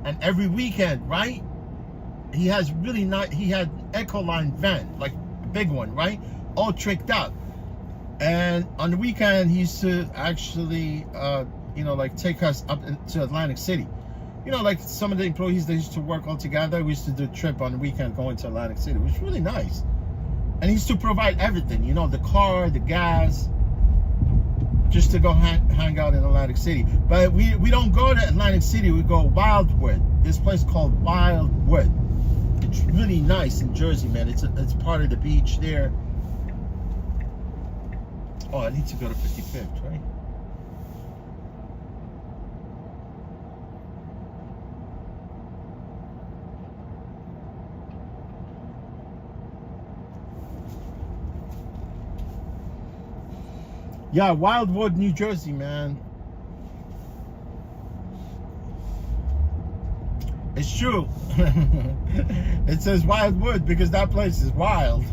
And every weekend, right? He has really nice, he had Ecoline van, like a big one, right? All tricked out. And on the weekend, he used to actually, you know, like take us up to Atlantic City. You know, like some of the employees, they used to work all together. We used to do a trip on the weekend going to Atlantic City, which was really nice. And he used to provide everything, you know, the car, the gas. just to go hang out in Atlantic City. But we don't go to Atlantic City, we go Wildwood. This place called Wildwood. It's really nice in Jersey, man. It's part of the beach there. Oh, I need to go to 55th, right? Yeah, Wildwood, New Jersey, man. It's true. It says Wildwood because that place is wild.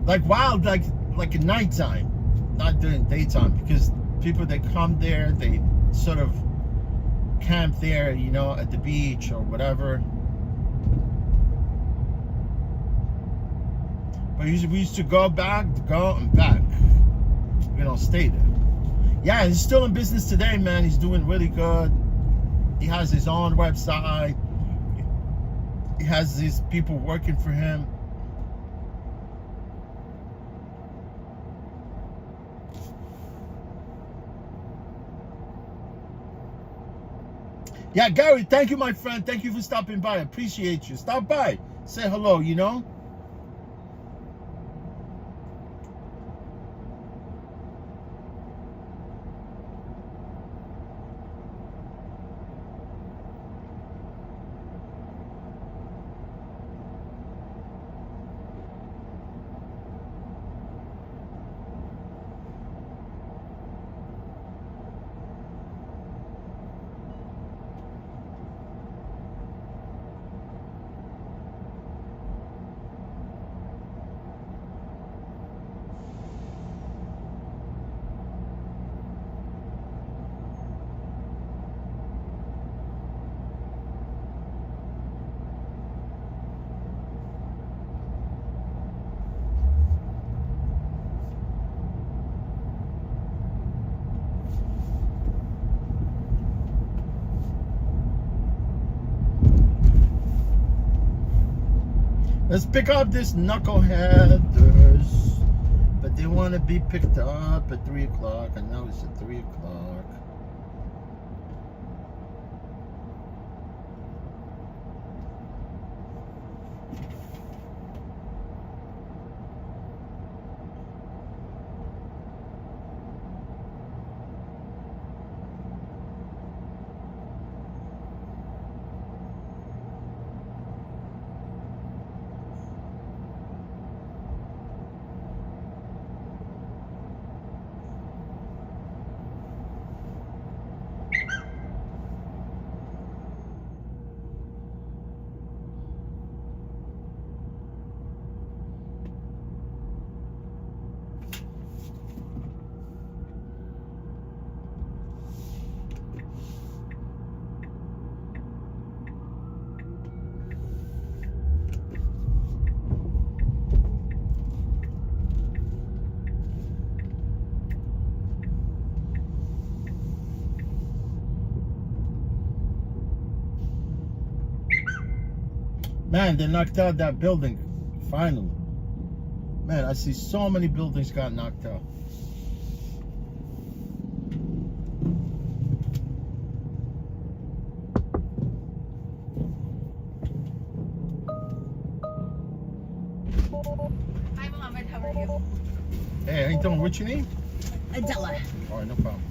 Like wild, like at nighttime, not during daytime. Because people that come there, they sort of camp there, you know, at the beach or whatever. But usually we used to go and back. We don't stay there. Yeah, he's still in business today, man. He's doing really good. He has his own website. He has these people working for him. Yeah, Gary, thank you, my friend. Thank you for stopping by. I appreciate you. Stop by. Say hello, you know? Let's pick up this knuckleheaders, but they want to be picked up at 3 o'clock. I know it's at 3 o'clock. Man, they knocked out that building, finally. Man, I see so many buildings got knocked out. Hi, Mohammed. How are you? Hey, how you doing? What's your name? Adela. All right, no problem.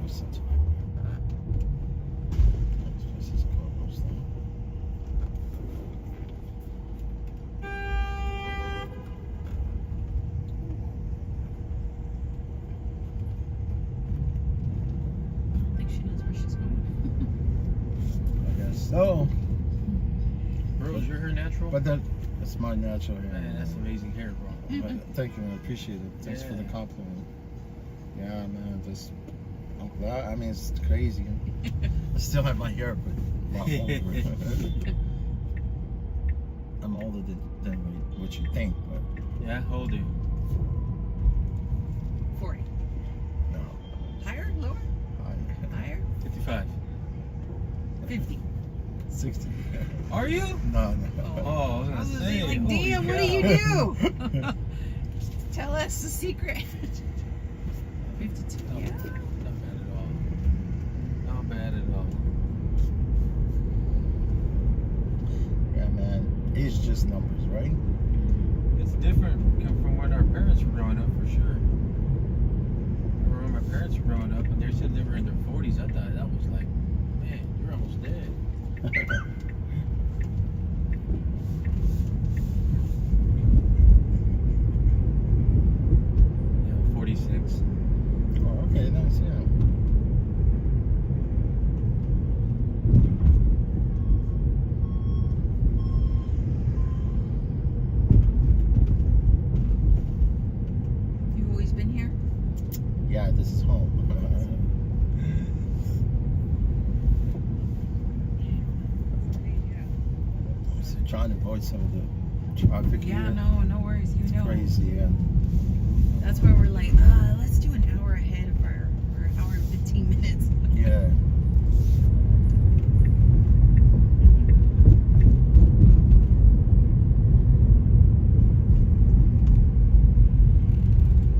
close that time. This is close now. I think she knows where she's going. I guess so. Rose, you're her natural? But that's my natural hair. Man, that's amazing hair, bro. But thank you, man. I appreciate it. Thanks for the compliment. Yeah, man. Just, I'm glad. I mean, it's crazy. I still have my hair, but a lot older. I'm older than what you think, but. Yeah, how old are you? 40. No. Higher? Lower? Higher? 55. 50. 60. Are you? No. Oh, I was gonna say. Like, holy damn, what do cow. you do? Tell us the secret. 52. Not Yeah. bad at all. Not bad at all. Yeah, man. It's just numbers, right? It's different from when our parents were growing up, for sure. I remember when my parents were growing up and they said they were in their 40s. I thought that was like, man, you're almost dead. Yeah, 46. Oh, okay, nice, yeah. You've always been here? Yeah, this is home. So trying to avoid some of the traffic Yeah, here. no worries. You know. Crazy, yeah. That's why we're like, let's do an hour ahead of our hour and 15 minutes. Yeah.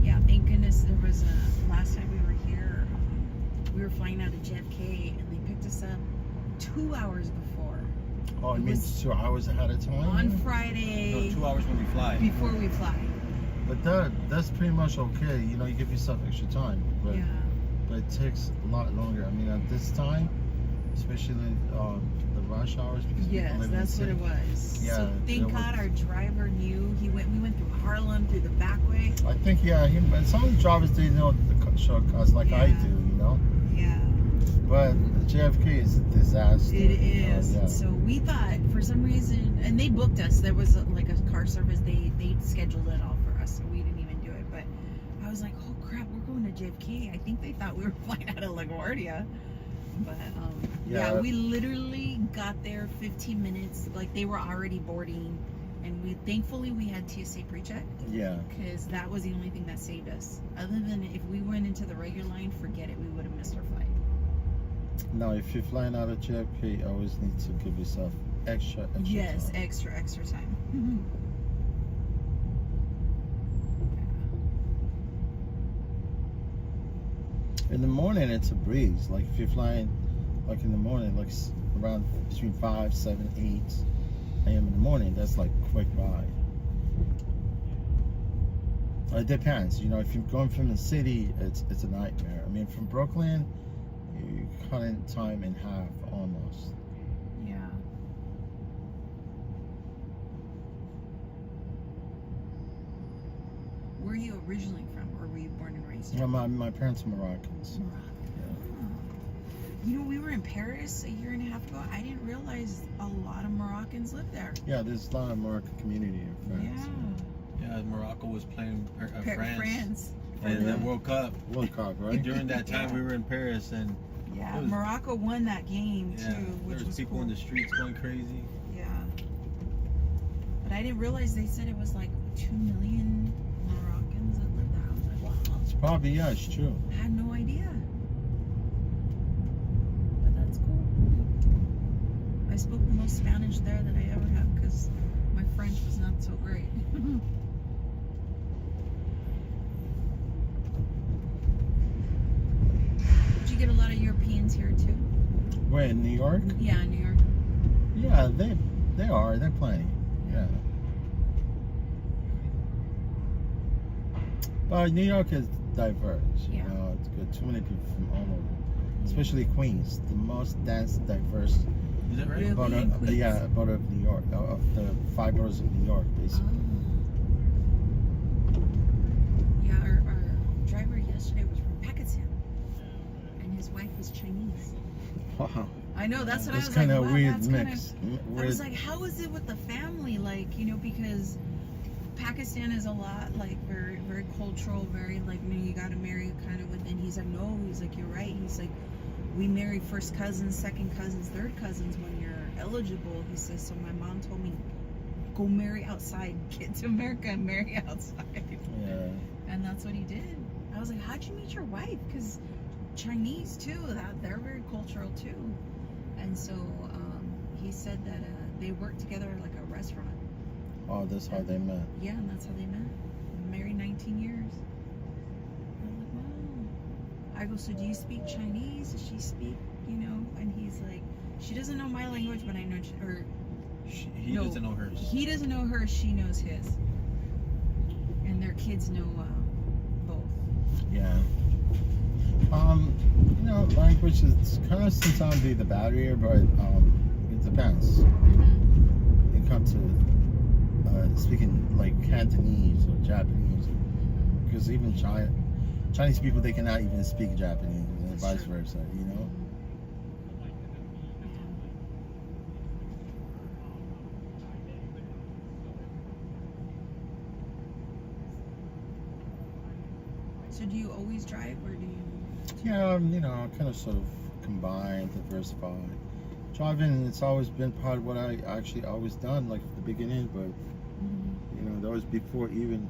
Yeah, thank goodness there was last time we were here, we were flying out of JFK and they picked us up 2 hours before. Oh, it means 2 hours ahead of time? On Friday. No, 2 hours when we fly. Before we fly. But that's pretty much okay. You know, you give yourself extra time. But, Yeah. but it takes a lot longer. I mean, at this time, especially the rush hours, because people Yes, live in the that's what city. it was. Yeah, So thank God our driver knew. We went through Harlem, through the back way. I think, yeah, and some of the drivers, they know the shortcuts like I do, you know? Yeah. But JFK is a disaster. It is. Yeah. So we thought for some reason, and they booked us. There was like a car service. They scheduled it all for us, so we didn't even do it. But I was like, oh crap, we're going to JFK. I think they thought we were flying out of LaGuardia. But yeah, we literally got there 15 minutes. Like they were already boarding, and thankfully we had TSA pre-check. Yeah. Because that was the only thing that saved us. Other than if we went into the regular line, forget it. We would have missed our flight. Now, if you're flying out of JFK, you always need to give yourself extra Yes, time. extra time. In the morning, it's a breeze. Like if you're flying, like in the morning, like around between 5, 7, 8 a.m. in the morning, that's like quick ride. It depends. You know, if you're going from the city, it's a nightmare. I mean, from Brooklyn, you cut in time in half almost. Yeah. Where are you originally from, or were you born and raised here? Yeah, my parents are Moroccans. You know, we were in Paris a year and a half ago. I didn't realize a lot of Moroccans live there. Yeah, there's a lot of Moroccan community in France. Yeah, Morocco was playing France. France. And the World Cup. World Cup, right? During that time, we were in Paris, and Yeah, Morocco won that game too, which there was people cool. in the streets going crazy. Yeah. But I didn't realize they said it was like 2 million Moroccans that live there. I was like, wow. It's probably, yeah, it's true. I had no idea. But that's cool. I spoke the most Spanish there that I ever have because my French was not so great. Did you get a lot of Europeans here too? Where, in New York? Yeah, in New York. Yeah, they're plenty. Yeah. But New York is diverse, you know, it's got too many people from all over, especially Queens, the most dense, diverse. Is that right? Borough, yeah, borough of New York, of the 5 boroughs of New York, basically. Yeah, our driver yesterday was from Pakistan, and his wife was Chinese. Wow. I know, that's what I was kind like. of Wow, weird that's mix. I was like, how is it with the family? Like, you know, because Pakistan is a lot like very, very cultural, very like, you know, you got to marry kind of within. He's like, no, he's like, you're right. He's like, we marry first cousins, second cousins, third cousins when you're eligible. He says, so my mom told me, go marry outside, get to America and marry outside. Yeah. And that's what he did. I was like, how'd you meet your wife? Because Chinese too, they're very cultural too. And so he said that they worked together at like a restaurant. Oh, that's how they met. Yeah, and that's how they met. Married 19 years. I was like, wow. I go, so do you speak Chinese? Does she speak, you know? And he's like, she doesn't know my language, but I know, He doesn't know hers. He doesn't know hers, she knows his. And their kids know both. Yeah. You know, language is kind of sometimes be the barrier, but it depends. When it comes to speaking like Cantonese or Japanese, because even Chinese people, they cannot even speak Japanese, and vice versa, you know? So do you always drive, or do you? Yeah, you know, kind of sort of combine, diversify. Driving, it's always been part of what I actually always done, like at the beginning, but you know, that was before even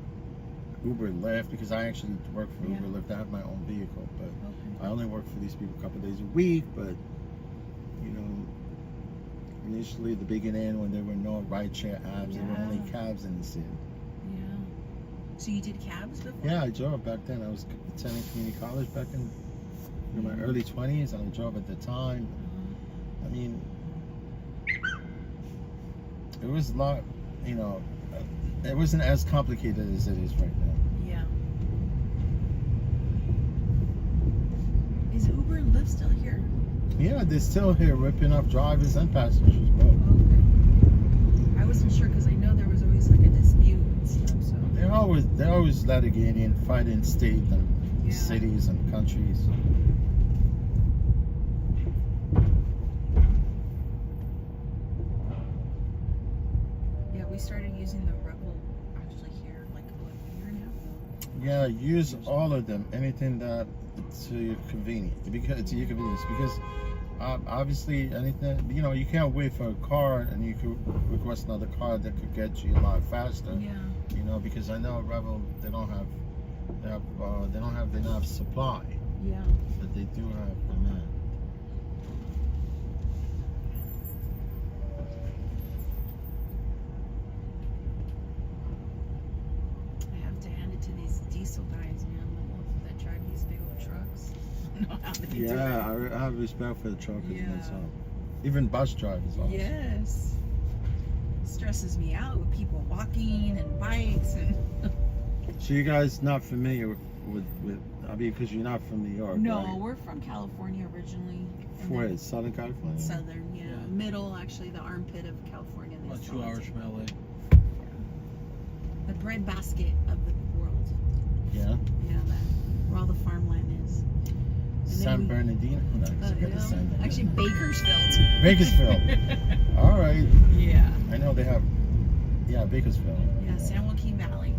Uber, Lyft, because I actually work for Uber, Lyft. I have my own vehicle, but I only work for these people a couple of days a week. But you know, initially the beginning when there were no rideshare apps, there were only cabs in the city. Yeah. So you did cabs before? Yeah, I drove back then. I was attending community college back in my early 20s, and I drove at the time. I mean, it was a lot, you know, it wasn't as complicated as it is right now. Yeah. Is Uber and Lyft still here? Yeah, they're still here, ripping up drivers and passengers both. Okay. I wasn't sure because I know there was always like a dispute and stuff. So They're always litigating, fighting state and cities and countries. yeah, we started using the Revel actually here like a year and a half ago. Yeah, use all of them. Anything that to your convenience, because obviously anything, you know, you can't wait for a car, and you could request another car that could get you a lot faster. Yeah. You know, because I know Revel, they don't have enough supply. Yeah. But they do have demand. I have to hand it to these diesel guys, man, that drive these big old trucks. I don't know how they do it. Yeah, I have respect for the truckers. Yeah. Even bus drivers also. Yes. Stresses me out with people walking and bikes and. So you guys not familiar with I mean, because you're not from New York, No, right? we're from California originally. Where? Southern California? Southern, yeah. Middle, actually, the armpit of California. About 2 hours from LA. The breadbasket of the world. Yeah. Yeah, where all the farmland is. San Bernardino? No, actually, Bakersfield. Bakersfield. All right. Yeah. I know they have, Bakersfield. Yeah, San Joaquin Valley.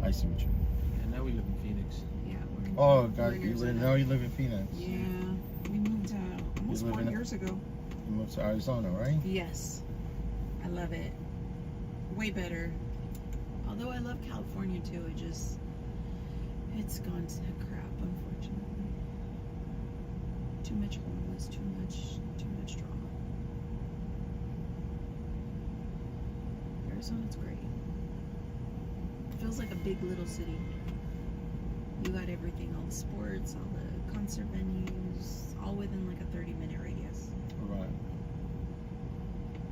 I see what you mean. And now we live in Phoenix. Yeah. Oh, God, now you live in Phoenix. Yeah. We moved almost 4 years ago. You moved to Arizona, right? Yes. I love it. Way better. Although I love California too, it's gone to crap, unfortunately. Too much homeless, too much drama. Arizona's great. It feels like a big little city. You got everything, all the sports, all the concert venues, all within like a 30-minute radius. Right.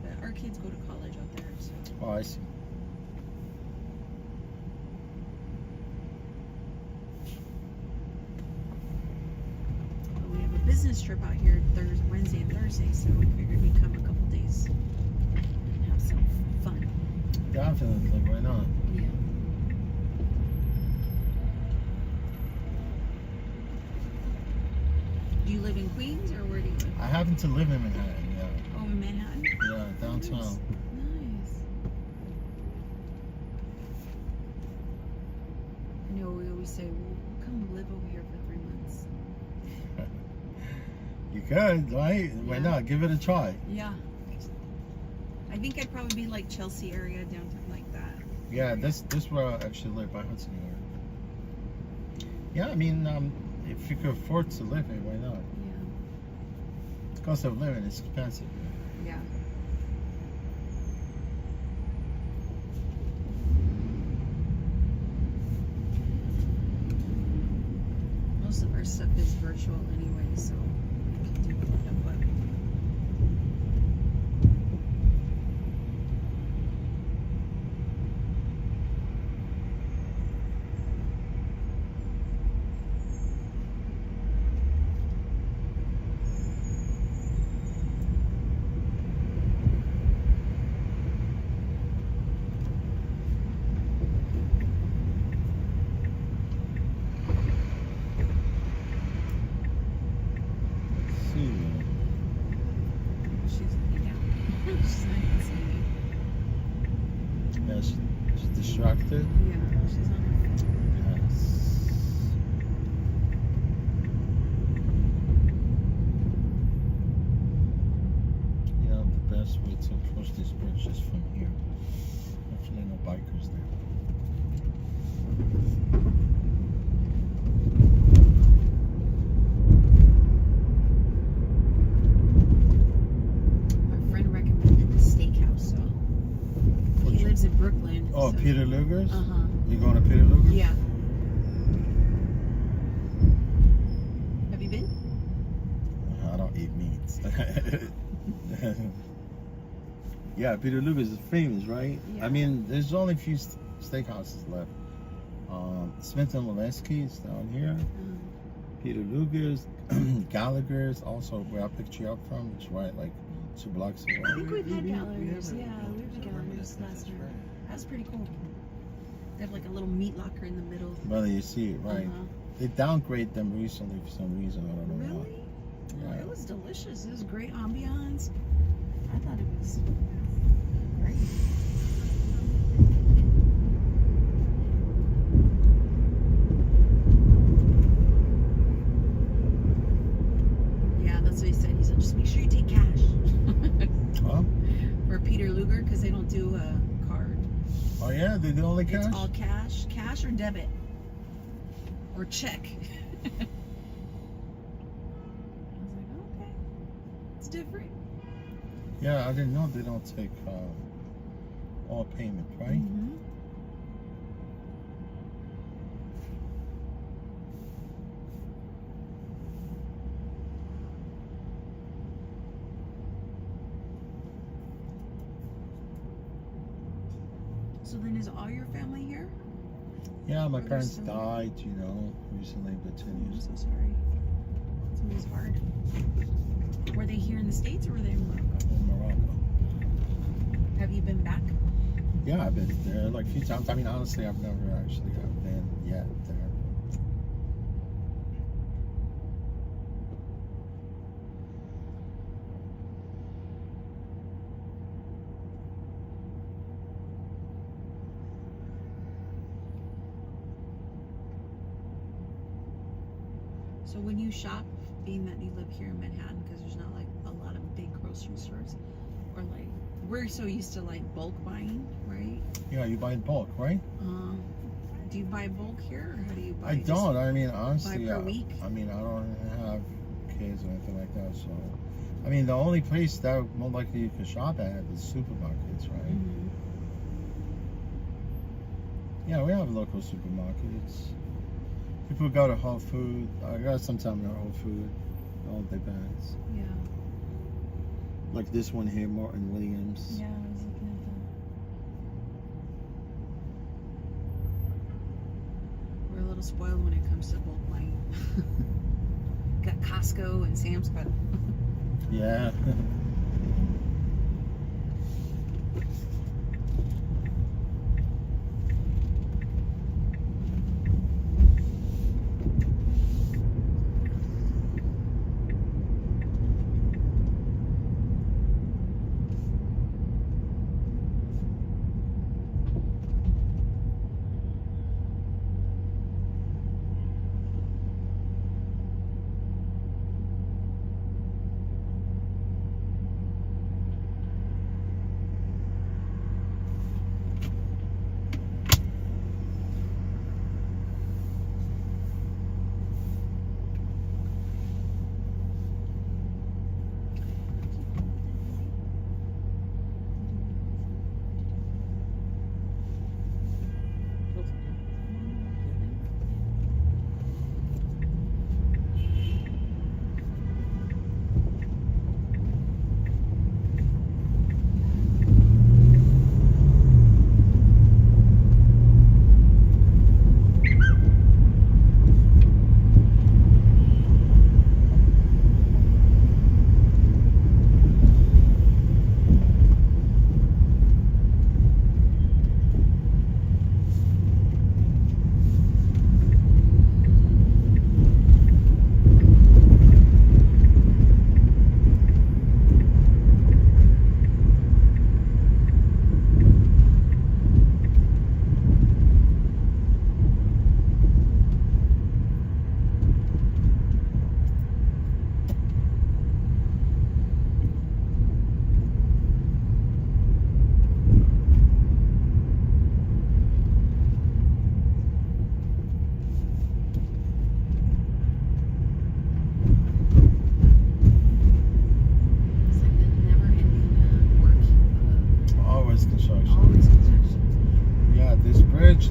But our kids go to college out there, so. Oh, I see. business trip out here Wednesday and Thursday, so we figured we'd come a couple days and have some fun. Definitely, why not? Yeah. Do you live in Queens or where do you live? I happen to live in Manhattan, yeah. Oh, in Manhattan? Yeah, downtown. Nice. I know we always say, well, come live over here for 3 months. You could, right? Why Yeah. not? Give it a try. Yeah. I think I'd probably be like Chelsea area, downtown, like that. Yeah, this where I actually live, by Hudson Yard. Yeah, I mean, if you could afford to live here, why not? Yeah. The cost of living is expensive. Yeah. Most of our stuff is virtual anyway, so we can do it. But she's looking down. She's not even seeing me. Yeah, she's distracted. Yeah, she's on her phone. Yes. You know, the best way to approach this bridge is from here. Hopefully no bikers there. My friend recommended the steakhouse, so he lives in Brooklyn. Oh, so. Peter Luger's? Uh-huh. You going to Peter Luger's? Yeah. Have you been? I don't eat meats. Yeah, Peter Luger's is famous, right? Yeah. I mean, there's only a few steakhouses left. Smith & Levinsky is down here. Peter Luger's, Gallagher's, also where I picked you up from, which is right like 2 blocks away. I think we've had Gallagher's. Yeah, we were to Gallagher's last time. That's pretty cool. They have like a little meat locker in the middle. Well, you see it, right? Uh-huh. They downgrade them recently for some reason. I don't know why. Really? Yeah. It was delicious. It was great ambiance. I thought it was great. Yeah, that's what he said. He said, just make sure you take cash. Huh? For Peter Luger, because they don't do a card. Oh yeah, they do only cash? It's all cash. Cash or debit. Or check. I was like, okay. It's different. Yeah, I didn't know they don't take all payment, right? Mm-hmm. So then is all your family here? Yeah, my Or parents there's some- died, you know, recently, but 10 I'm years. so sorry. It's always hard. Were they here in the States or were they in Morocco? In Morocco. Have you been back? Yeah, I've been there like a few times. I mean, honestly, I've never actually been yet there. So when you shop, being that you live here in Manhattan, because there's not like a lot of big grocery stores, or like we're so used to like bulk buying, right? Yeah, you buy in bulk, right? Do you buy bulk here, or how do you buy? I Just don't. I mean, honestly, buy per week? I mean, I don't have kids or anything like that. So, I mean, the only place that more likely you can shop at is supermarkets, right? Mm-hmm. Yeah, we have local supermarkets. People go to Whole Food. I got sometimes at Whole Food. It all depends. Yeah. Like this one here, Martin Williams. Yeah, I was looking at that. We're a little spoiled when it comes to bulk buying. Got Costco and Sam's Club. Yeah.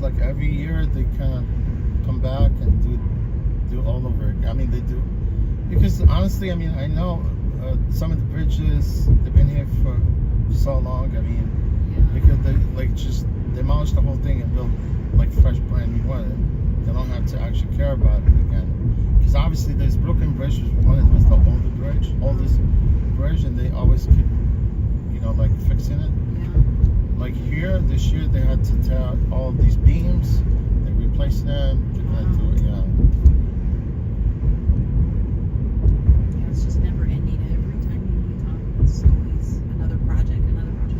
Like every year they kind of come back and do all over. I mean, they do, because honestly, I mean, I know some of the bridges, they've been here for so long. I mean, because they like just demolish the whole thing and build like fresh brand new one. They don't have to actually care about it again, because obviously there's Brooklyn Bridge was the oldest bridge, and they always keep, you know, like fixing it. Like here, this year, they had to tear out all these beams. They replaced them. They're gonna do it, yeah. Yeah, it's just never ending. Every time we talk, it's always another project, another project.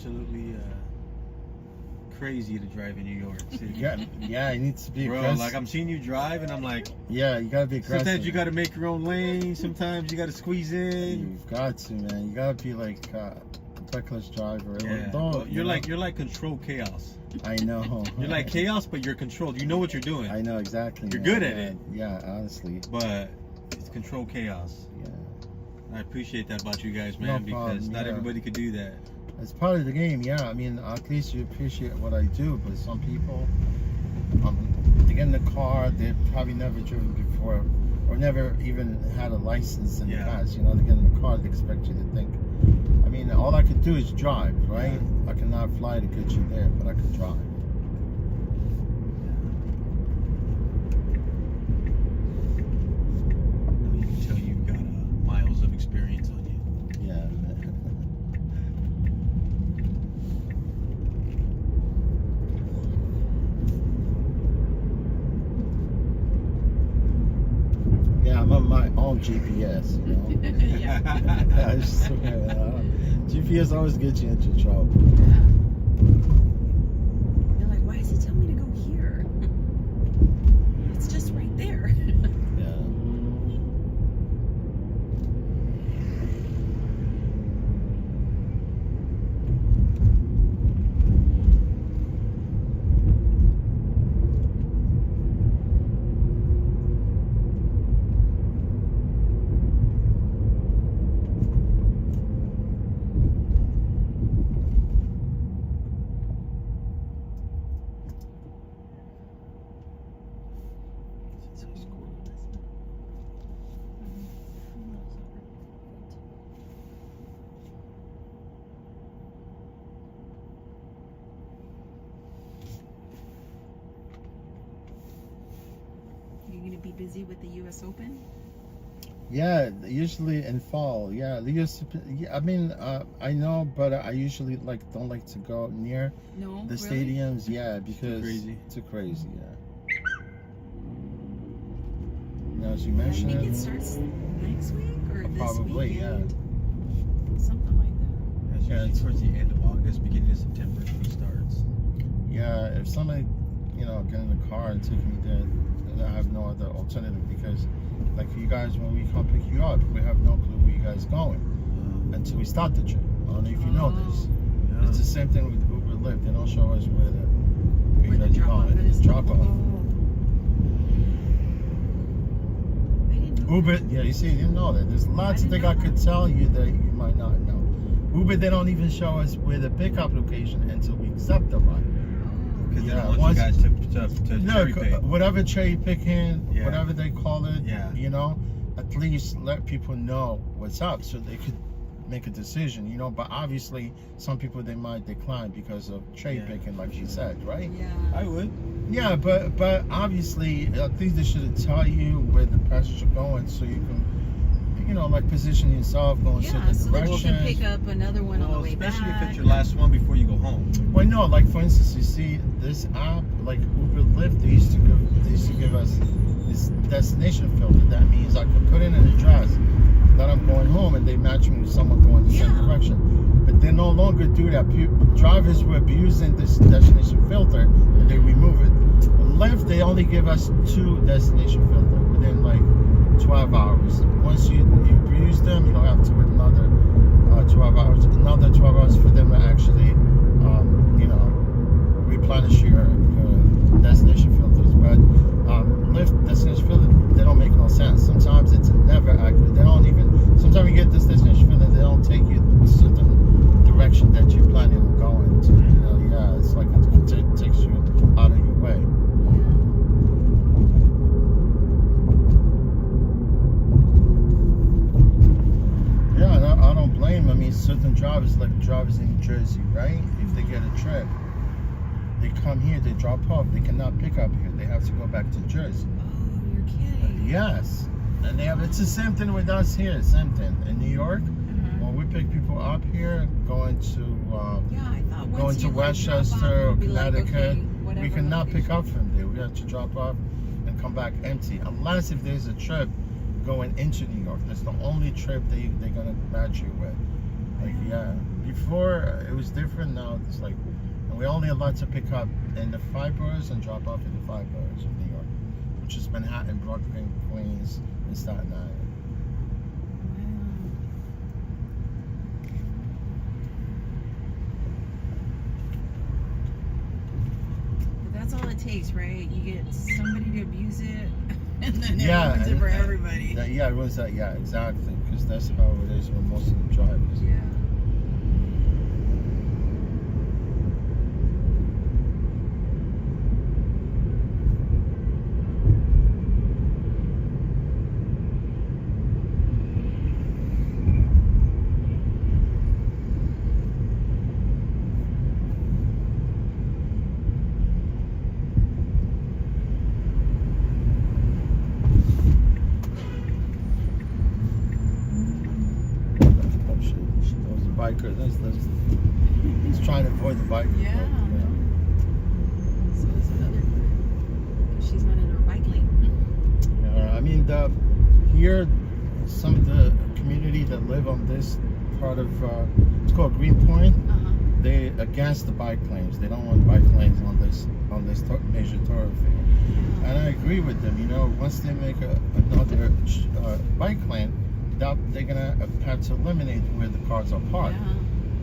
absolutely crazy to drive in New York City. Yeah, it needs to be Bro, aggressive. like I'm seeing you drive and I'm like, yeah, you gotta be aggressive. Sometimes you gotta make your own lane. Sometimes you gotta squeeze in. You've got to, man. You gotta be like a reckless driver. Yeah. Well, you're like controlled chaos. I know. You're like chaos, but you're controlled. You know what you're doing. I know exactly. You're man. good at it. Yeah, honestly. But it's controlled chaos. Yeah. I appreciate that about you guys, man, because not everybody could do that. It's part of the game, yeah. I mean, at least you appreciate what I do, but some people, they get in the car, they've probably never driven before, or never even had a license in the past. You know, they get in the car, they expect you to think. I mean, all I could do is drive, right? I cannot fly to get you there, but I could drive. You can tell you've got miles of experience on you. Yeah. Yeah, I'm on my own GPS, you know. I swear, GPS always gets you into trouble. They're like, why does it tell me to go here? It's just right there. You're going to be busy with the U.S. Open? Yeah, usually in fall. Yeah, they used to. I mean, I know, but I usually don't like to go near the stadiums. Yeah, because too crazy. Yeah. Now, as you mentioned, I think it starts next week or probably, this weekend. Something like that. Yeah, it's towards the end of August, beginning of September, it starts. Yeah, if somebody, get in the car and take me there, then I have no other alternative because, like you guys, when we come pick you up, we have no clue where you guys going until we start the trip. I don't know if you know this. Yeah. It's the same thing with Uber, Lyft. They don't show us where you're going. The drop off. Uber, yeah, you see, you didn't know that. There's lots of things I could tell you that you might not know. Uber, they don't even show us where the pickup location until we accept the ride. Because they don't want you guys to cherry pick. Whatever cherry picking, whatever they call it, at least let people know what's up so they could make a decision, but obviously some people they might decline because of cherry picking, like you said, right? Yeah. I would. Yeah, but obviously I think they should tell you where the passengers are going so you can, position yourself going certain so directions. That you can pick up another one on the way back. Especially if it's your last one before you go home. Well, no, like for instance, you see this app, like Uber, Lyft, they used to give us this destination filter. That means I can put in an address that I'm going home, and they match me with someone going the same direction. But they no longer do that. Drivers were abusing this destination filter, and they remove it. Lyft, they only give us 2 destination filters within like 12 hours. Once you abuse them, you don't have to wait another 12 hours. Another 12 hours for them to actually, replenish your destination filters. But Lyft destination filter, they don't make no sense. Sometimes it's never accurate. They don't even. Sometimes you get this destination filter, they don't take you a certain direction that you're planning on going to. It's like it takes you out of your way. Yeah, I don't blame. I mean, certain drivers, like drivers in New Jersey, right? If they get a trip, they come here, they drop off. They cannot pick up here. They have to go back to Jersey. Oh, you're kidding. Yes. And it's the same thing with us here. Same thing. In New York, when we pick people up here, going to Westchester or Connecticut, we cannot pick up from there. We have to drop off and come back empty. Unless if there's a trip going into New York. That's the only trip they're going to match you with. Like, Before it was different. Now it's like, and we're only allowed to pick up in the 5 boroughs and drop off in the 5 boroughs of New York, which is Manhattan, Brooklyn, Queens, and Staten Island. But that's all it takes, right? You get somebody to abuse it, and then it Yeah, ruins it for everybody. Yeah, it was that. Yeah, exactly. Because that's how it is with most of the drivers. Yeah. Biker. He's trying to avoid the biker. Yeah. So is the other. She's not in her bike lane. I mean, here, some of the community that live on this part of it's called Greenpoint. They against the bike lanes. They don't want bike lanes on this major thoroughfare. And I agree with them. You know, once they make another bike lane, they're gonna have to eliminate where the cars are parked.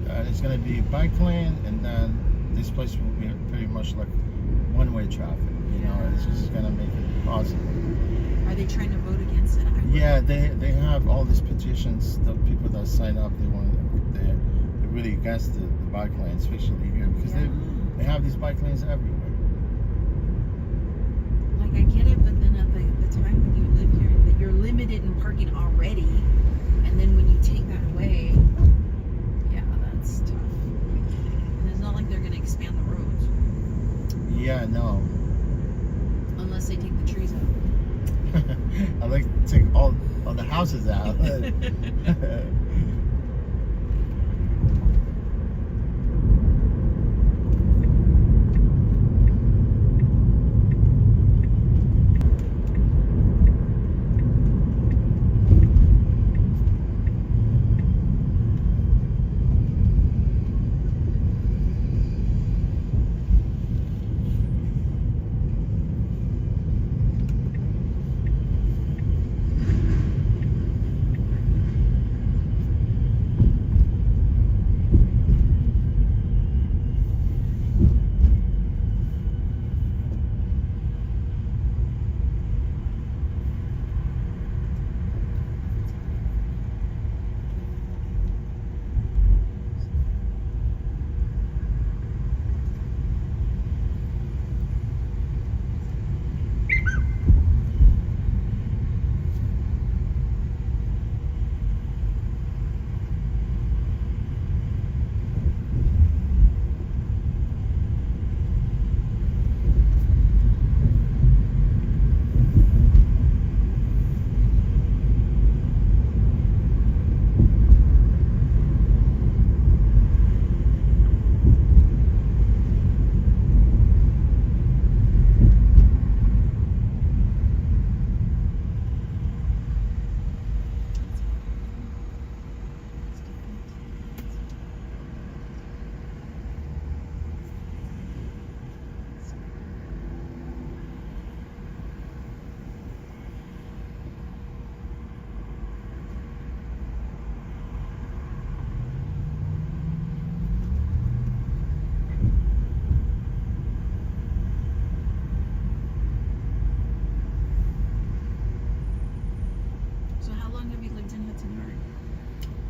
And it's gonna be a bike lane, and then this place will be pretty much like one-way traffic. You know, it's just gonna make it possible. Are they trying to vote against it? Yeah, they have all these petitions. The people that sign up, they're really against the bike lanes, especially here, because they have these bike lanes everywhere. Like, I get it, but then at the time when you live here, that you're limited in parking already, and then when you take that away, yeah, that's tough. And it's not like they're going to expand the roads. Yeah, no. Unless they take the trees out. I like to take all the houses out.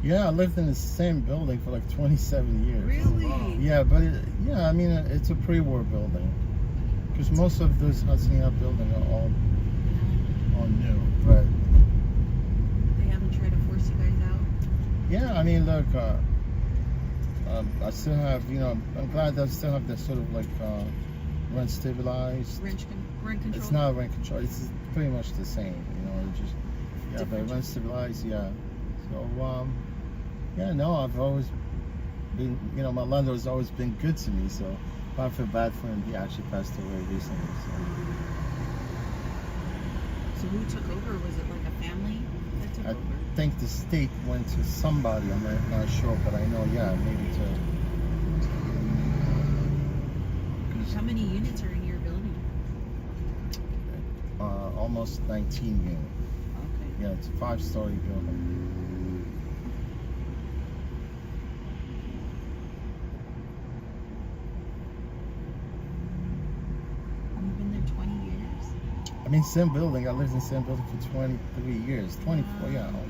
Yeah, I lived in the same building for like 27 years. Really? Yeah, but I mean, it's a pre-war building. Because most of those Hudson Yards buildings are all new, but... They haven't tried to force you guys out? Yeah, I mean, look, I still have, you know, I'm glad that I still have that sort of like rent stabilized. Rent control? It's not rent control, it's pretty much the same, you know, just, yeah, but rent stabilized, yeah. So, yeah, no, I've always been, you know, my landlord's always been good to me, so I feel bad for him. He actually passed away recently, So who took over? Was it like a family that took over? think the state went to somebody. I'm not sure, but I know, yeah, maybe to. How many units are in your building? Almost 19 units. Okay. Yeah, it's a 5-story building. You've been there 20 years? I mean, same building. I lived in the same building for 23 years. 24, yeah, almost.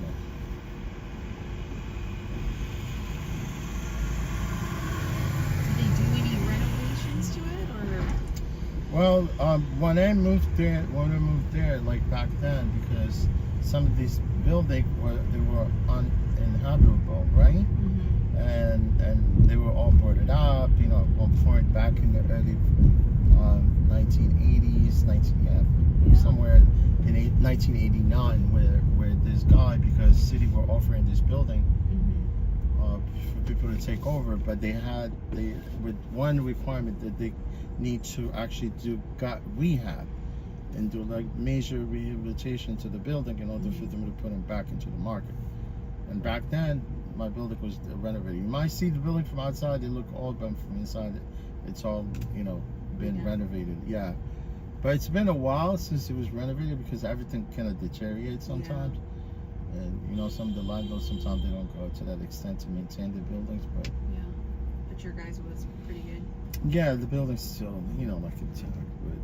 Did they do any renovations to it, or? Well, when I moved there, like back then, because some of these buildings were uninhabitable, right? Mm-hmm. And they were all boarded up. You know, at one point back in the early 1980s, somewhere in 1989, where this guy, because city were offering this building for people to take over, but they with one requirement that they need to actually do rehab and do like major rehabilitation to the building in order for them to put them back into the market. And back then, my building was renovated. You might see the building from outside; they look old, but from inside, it's all been renovated. Yeah, but it's been a while since it was renovated because everything kind of deteriorates sometimes. Yeah. And some of the landlords sometimes they don't go to that extent to maintain the buildings, but yeah. But your guys was pretty good. Yeah, the building's still like intact, but.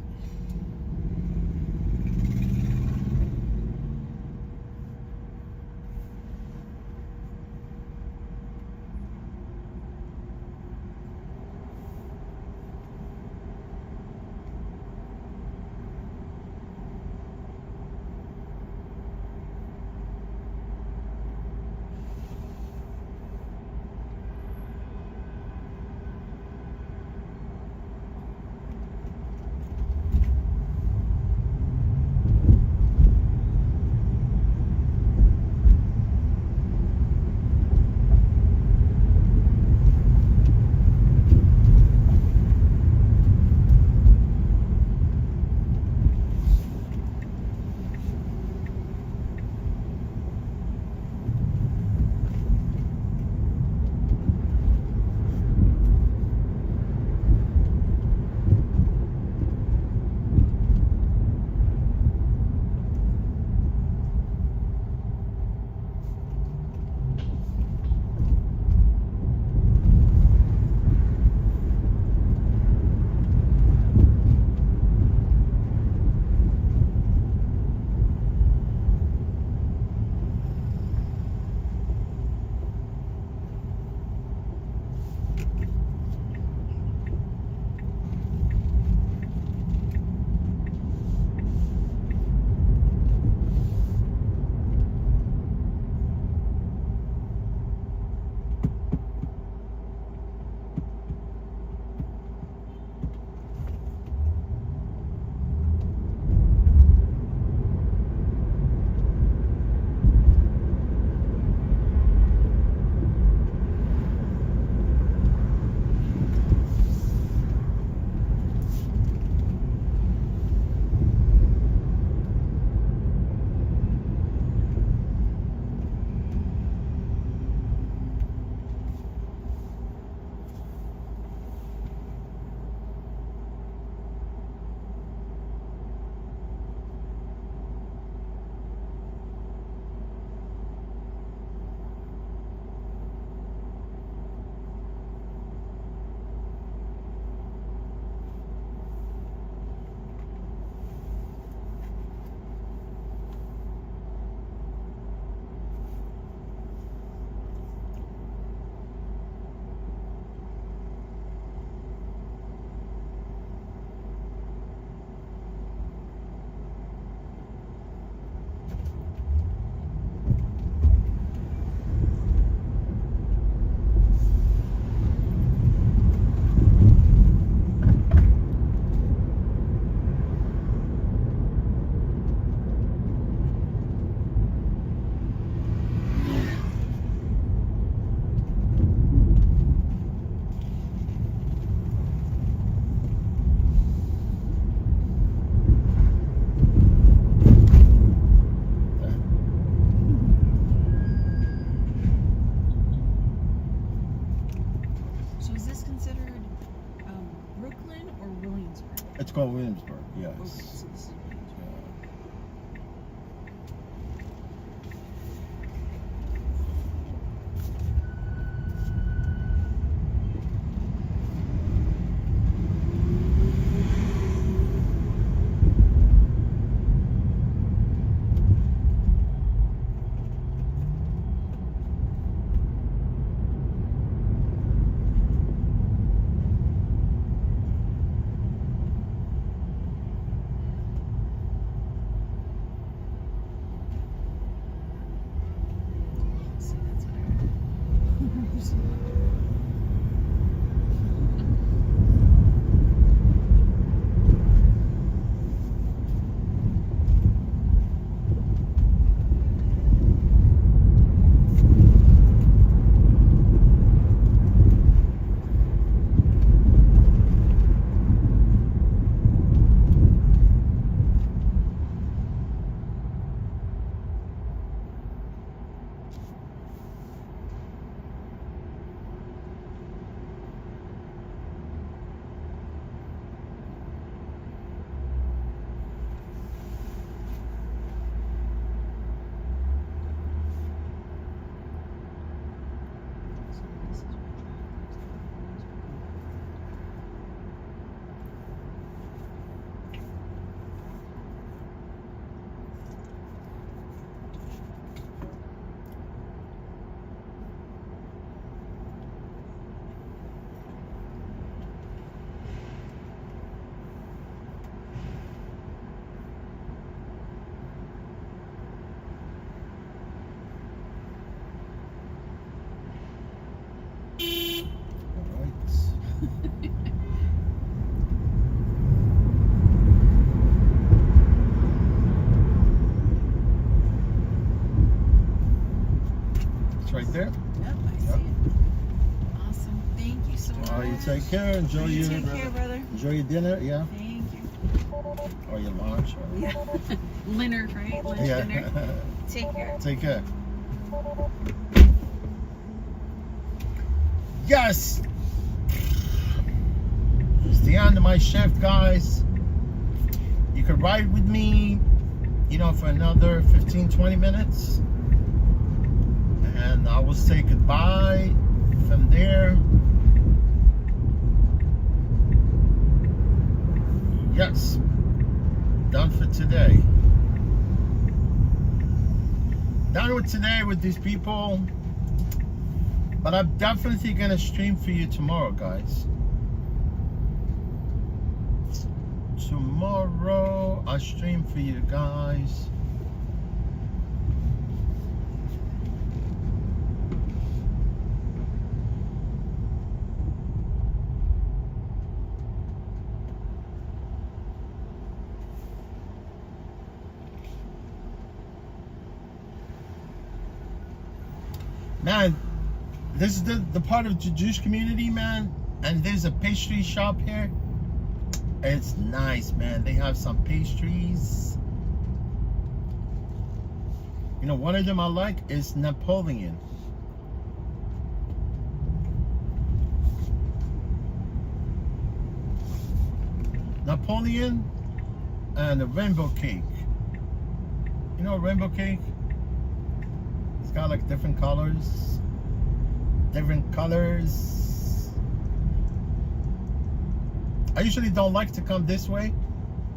this considered Brooklyn or Williamsburg? It's called Williamsburg, yes. Okay, so this is Williamsburg. Right there. Yep, I see it. Awesome. Thank you so much. You take care. Enjoy your Take care, brother. Enjoy your dinner. Yeah. Thank you. Or your lunch. Or... Yeah. Dinner, right? Lunch, yeah. dinner. Take care. Take care. Yes. It's the end of my shift, guys. You could ride with me, you know, for another 15-20 minutes. And I will say goodbye from there. Yes, done for today. Done with today with these people. But I'm definitely gonna stream for you tomorrow, guys. Tomorrow I'll stream for you guys. Man, this is the part of the Jewish community, man. And there's a pastry shop here. It's nice, man. They have some pastries. You know, one of them I like is Napoleon. Napoleon and a rainbow cake. You know, rainbow cake? It's got like different colors. Different colors. I usually don't like to come this way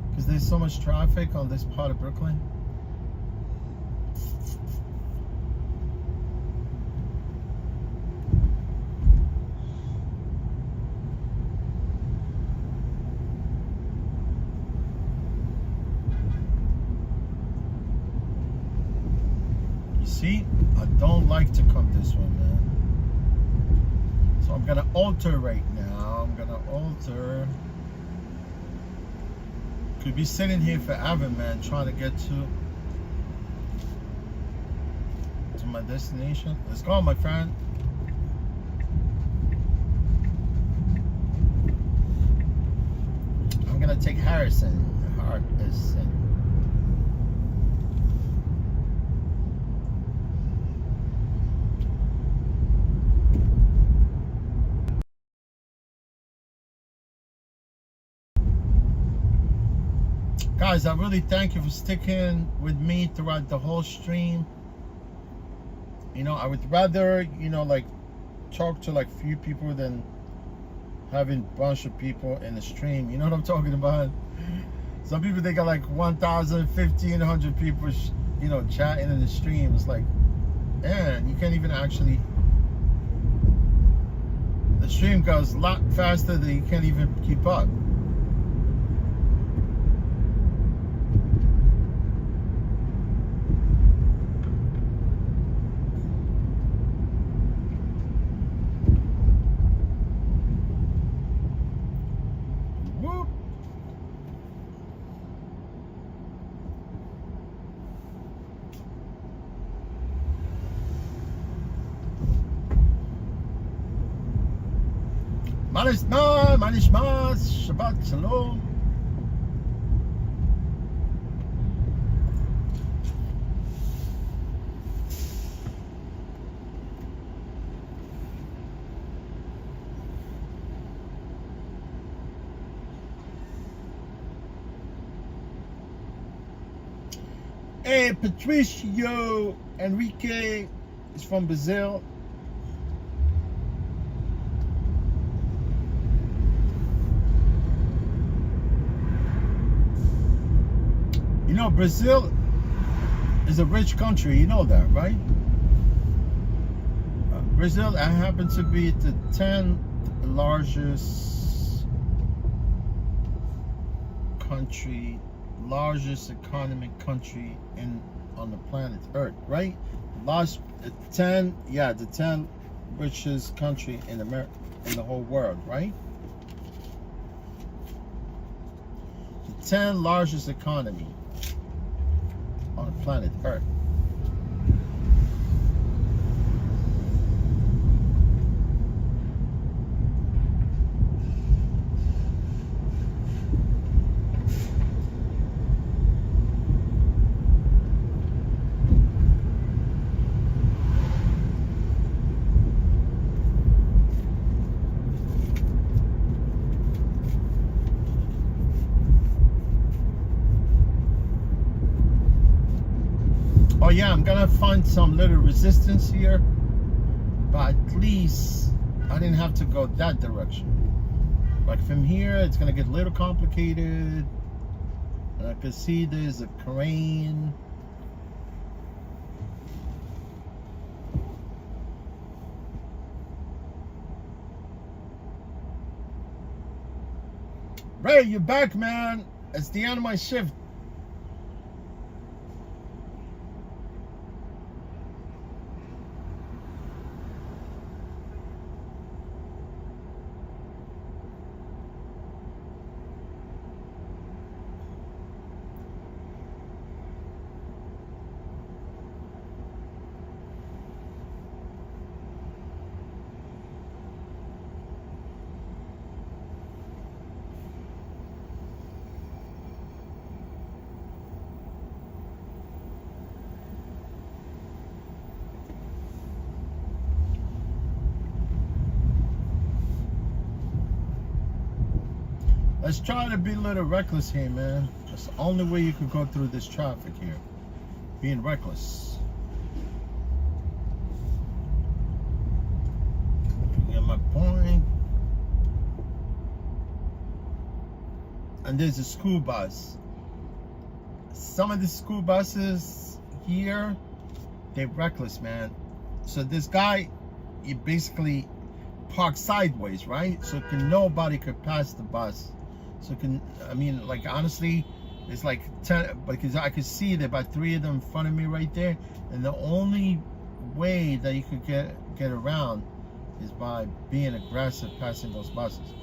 because there's so much traffic on this part of Brooklyn. See, I don't like to come this way, man. So I'm gonna alter right now. I'm gonna alter. Could be sitting here forever, man, trying to get to my destination. Let's go, my friend. I'm gonna take Harrison. Guys, I really thank you for sticking with me throughout the whole stream. You know, I would rather, you know, like talk to like few people than having a bunch of people in the stream. You know what I'm talking about? Some people, they got like 1,000, 1,500 people, you know, chatting in the stream. It's like, man, you can't even actually, the stream goes a lot faster than you can't even keep up. Manishmas, Shabbat Shalom. Hey, Patricio Enrique is from Brazil. You know, Brazil is a rich country. You know that, right? Brazil happens to be the 10th largest country, largest economic country on the planet Earth, right? The 10th richest country in America, in the whole world, right? The 10th largest economy on the planet Earth. Oh yeah, I'm gonna find some little resistance here, but at least I didn't have to go that direction. Like from here, it's gonna get a little complicated. And I can see there's a crane. Ray, you're back, man. It's the end of my shift. Let's try to be a little reckless here, man. That's the only way you could go through this traffic here. Being reckless. You get my point? And there's a school bus. Some of the school buses here, they're reckless, man. So this guy, he basically parks sideways, right? So nobody could pass the bus. So I mean, like, honestly, it's like 10, because I could see there about 3 of them in front of me right there, and the only way that you could get around is by being aggressive passing those buses.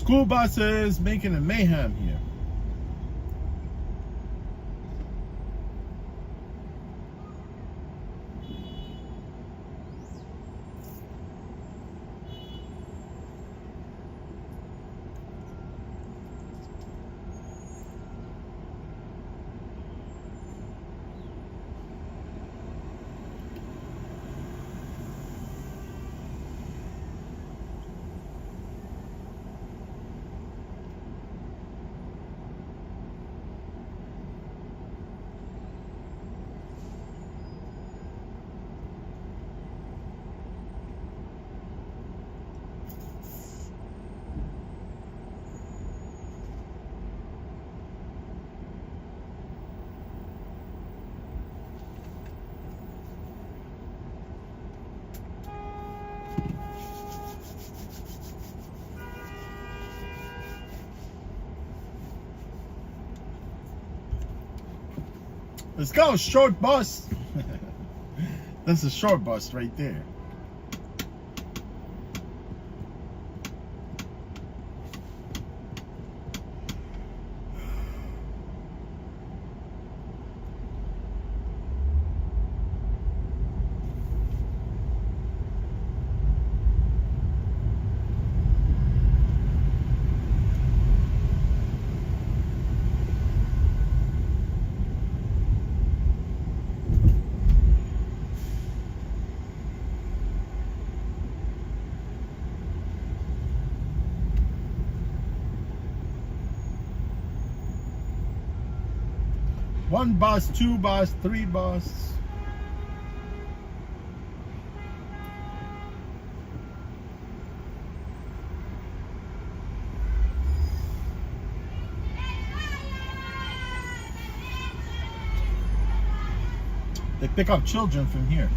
School buses making a mayhem here. Let's go, short bus. That's a short bus right there. One bus, two bus, three bus. They pick up children from here.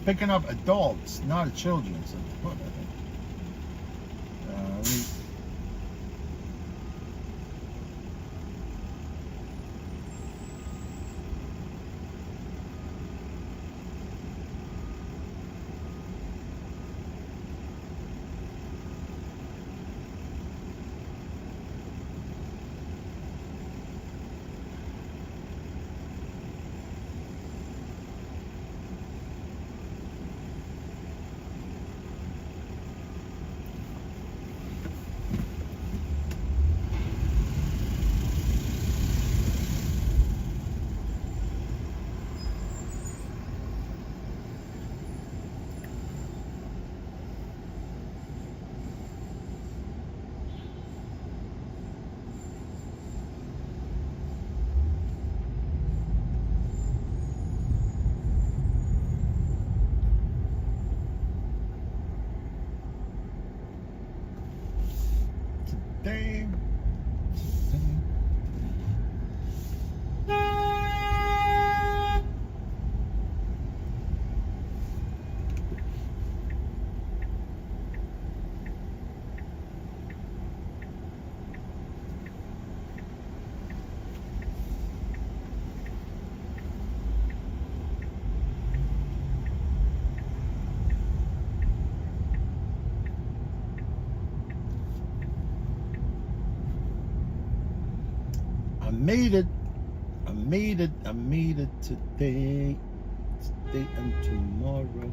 Picking up adults, not children. So, today. I made it. I made it. I made it today. Today and tomorrow.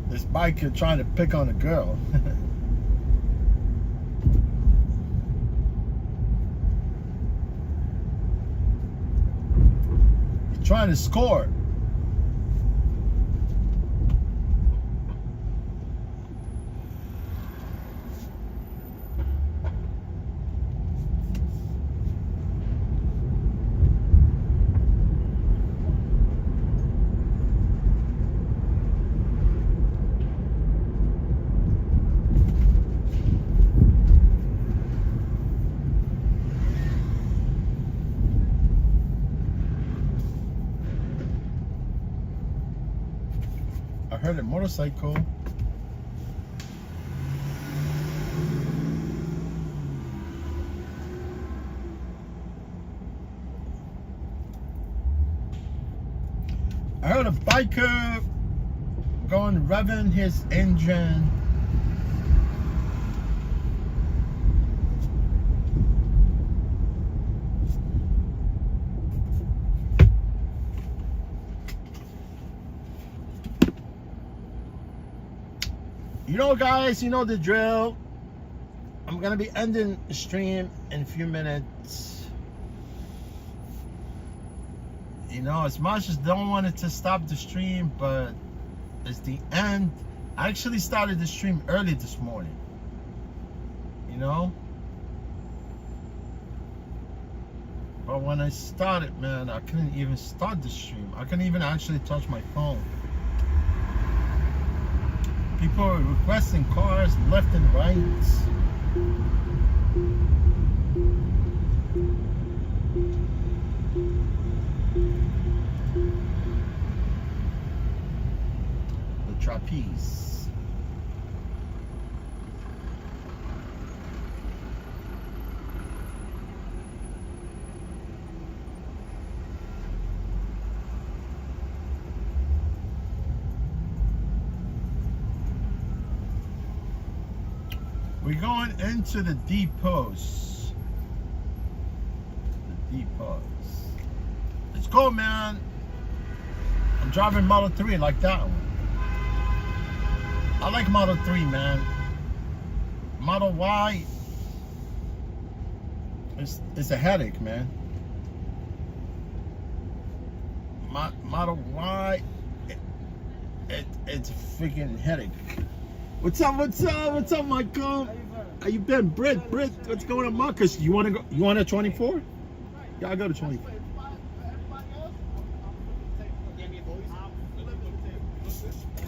This biker trying to pick on a girl. He's trying to score. I heard a motorcycle. I heard a biker going revving his engine. You know, guys, you know the drill. I'm gonna be ending the stream in a few minutes. You know, as much as don't want it to stop the stream, but it's the end. I actually started the stream early this morning. You know? But when I started, man, I couldn't even start the stream. I couldn't even actually touch my phone. People are requesting cars left and right. The trapeze. We're going into the depots. The depots. Let's go, man. I'm driving Model 3 like that one. I like Model 3, man. Model Y is a headache, man. Model Y, it's a freaking headache. What's up, Michael? How you been? Brit, what's going on, Marcus? You wanna go? You want a 24? Yeah, I'll go to 24.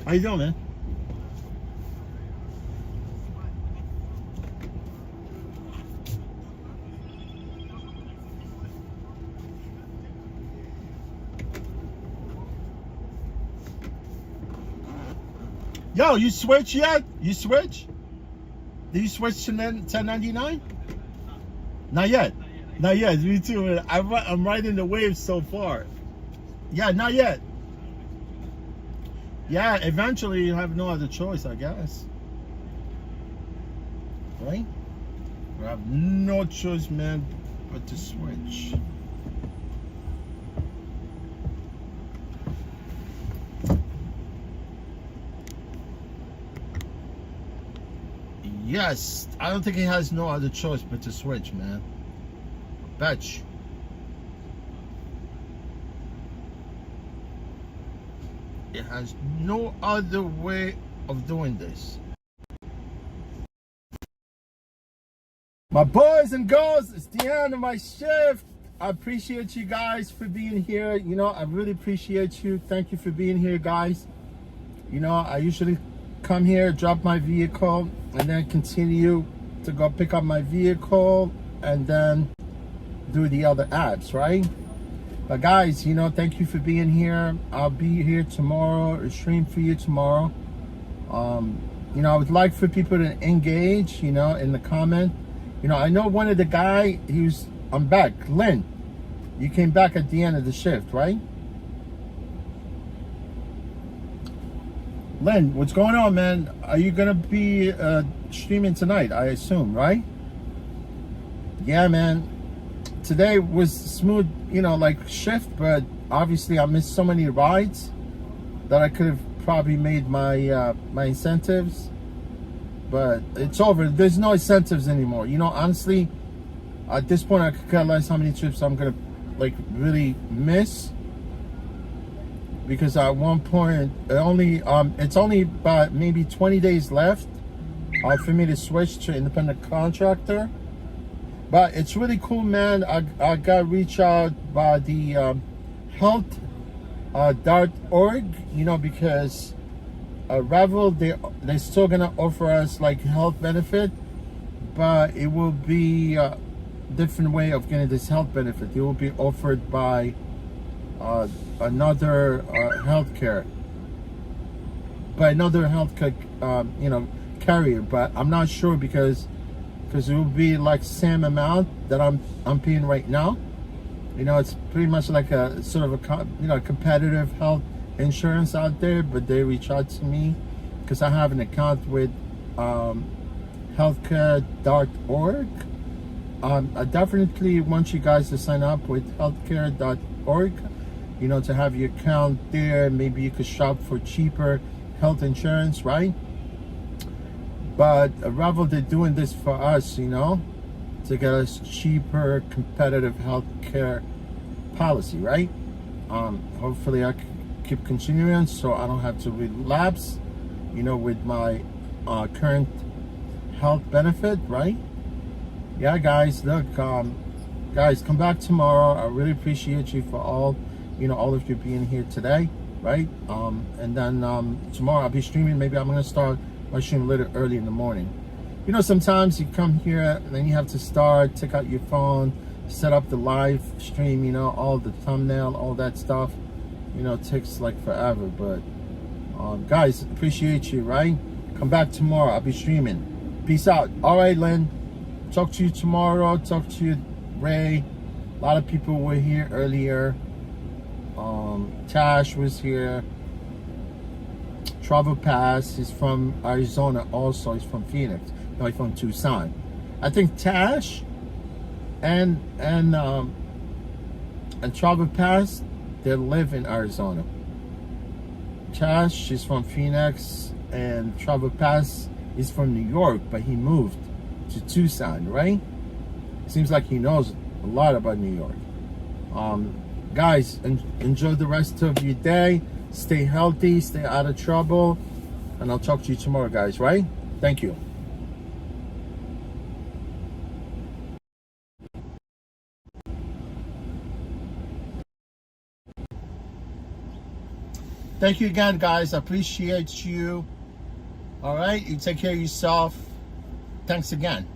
How you doing, man? Yo, you switch yet? You switch? Did you switch to 1099? Not yet. Not yet. Me too. I'm riding the waves so far. Yeah, not yet. Yeah, eventually you have no other choice, I guess. Right? You have no choice, man, but to switch. Yes, I don't think he has no other choice but to switch, man. Betch. It has no other way of doing this. My boys and girls, it's the end of my shift. I appreciate you guys for being here. You know, I really appreciate you. Thank you for being here, guys. You know, I usually come here, drop my vehicle, and then continue to go pick up my vehicle and then do the other apps, right? But guys, you know, thank you for being here. I'll be here tomorrow, or stream for you tomorrow. You know, I would like for people to engage, you know, in the comment. You know, I know one of the guy, I'm back. Lynn, you came back at the end of the shift, right? Lynn, what's going on, man? Are you gonna be streaming tonight, I assume, right? Yeah, man. Today was smooth, you know, like shift, but obviously I missed so many rides. that I could have probably made my my incentives, but it's over. There's no incentives anymore. You know, honestly, at this point, I could care less how many trips I'm gonna like really miss, because at one point it's only about maybe 20 days left for me to switch to independent contractor. But it's really cool, man. I got reached out by the health.org, you know, because Revel, they're still gonna offer us like health benefit, but it will be a different way of getting this health benefit. It will be offered by another healthcare you know, carrier, but I'm not sure because it will be like the same amount that I'm paying right now. You know, it's pretty much like a sort of a, you know, competitive health insurance out there, but they reach out to me because I have an account with healthcare.org. I definitely want you guys to sign up with healthcare.org, you know, to have your account there. Maybe you could shop for cheaper health insurance, right? But Revel, they're doing this for us, you know, to get us cheaper, competitive health care policy, right? Hopefully I can keep continuing so I don't have to relapse, you know, with my current health benefit, right? Yeah, guys, look, guys, come back tomorrow. I really appreciate you for all, you know, all of you being here today, right? And then tomorrow I'll be streaming. Maybe I'm gonna start my stream a little early in the morning. You know, sometimes you come here and then you have to take out your phone, set up the live stream, you know, all the thumbnail, all that stuff, you know, it takes like forever. But guys, appreciate you, right? Come back tomorrow. I'll be streaming. Peace out. All right, Lynn. Talk to you tomorrow. Talk to you, Ray. A lot of people were here earlier. Tash was here. Travel Pass, he's from Arizona also. He's from Phoenix. No, he's from Tucson. I think Tash and Travel Pass, they live in Arizona. Tash, she's from Phoenix, and Travel Pass is from New York, but he moved to Tucson, right? Seems like he knows a lot about New York. Guys, enjoy the rest of your day. Stay healthy, stay out of trouble, and I'll talk to you tomorrow, guys, right? Thank you. Thank you again, guys. I appreciate you. All right, you take care of yourself. Thanks again.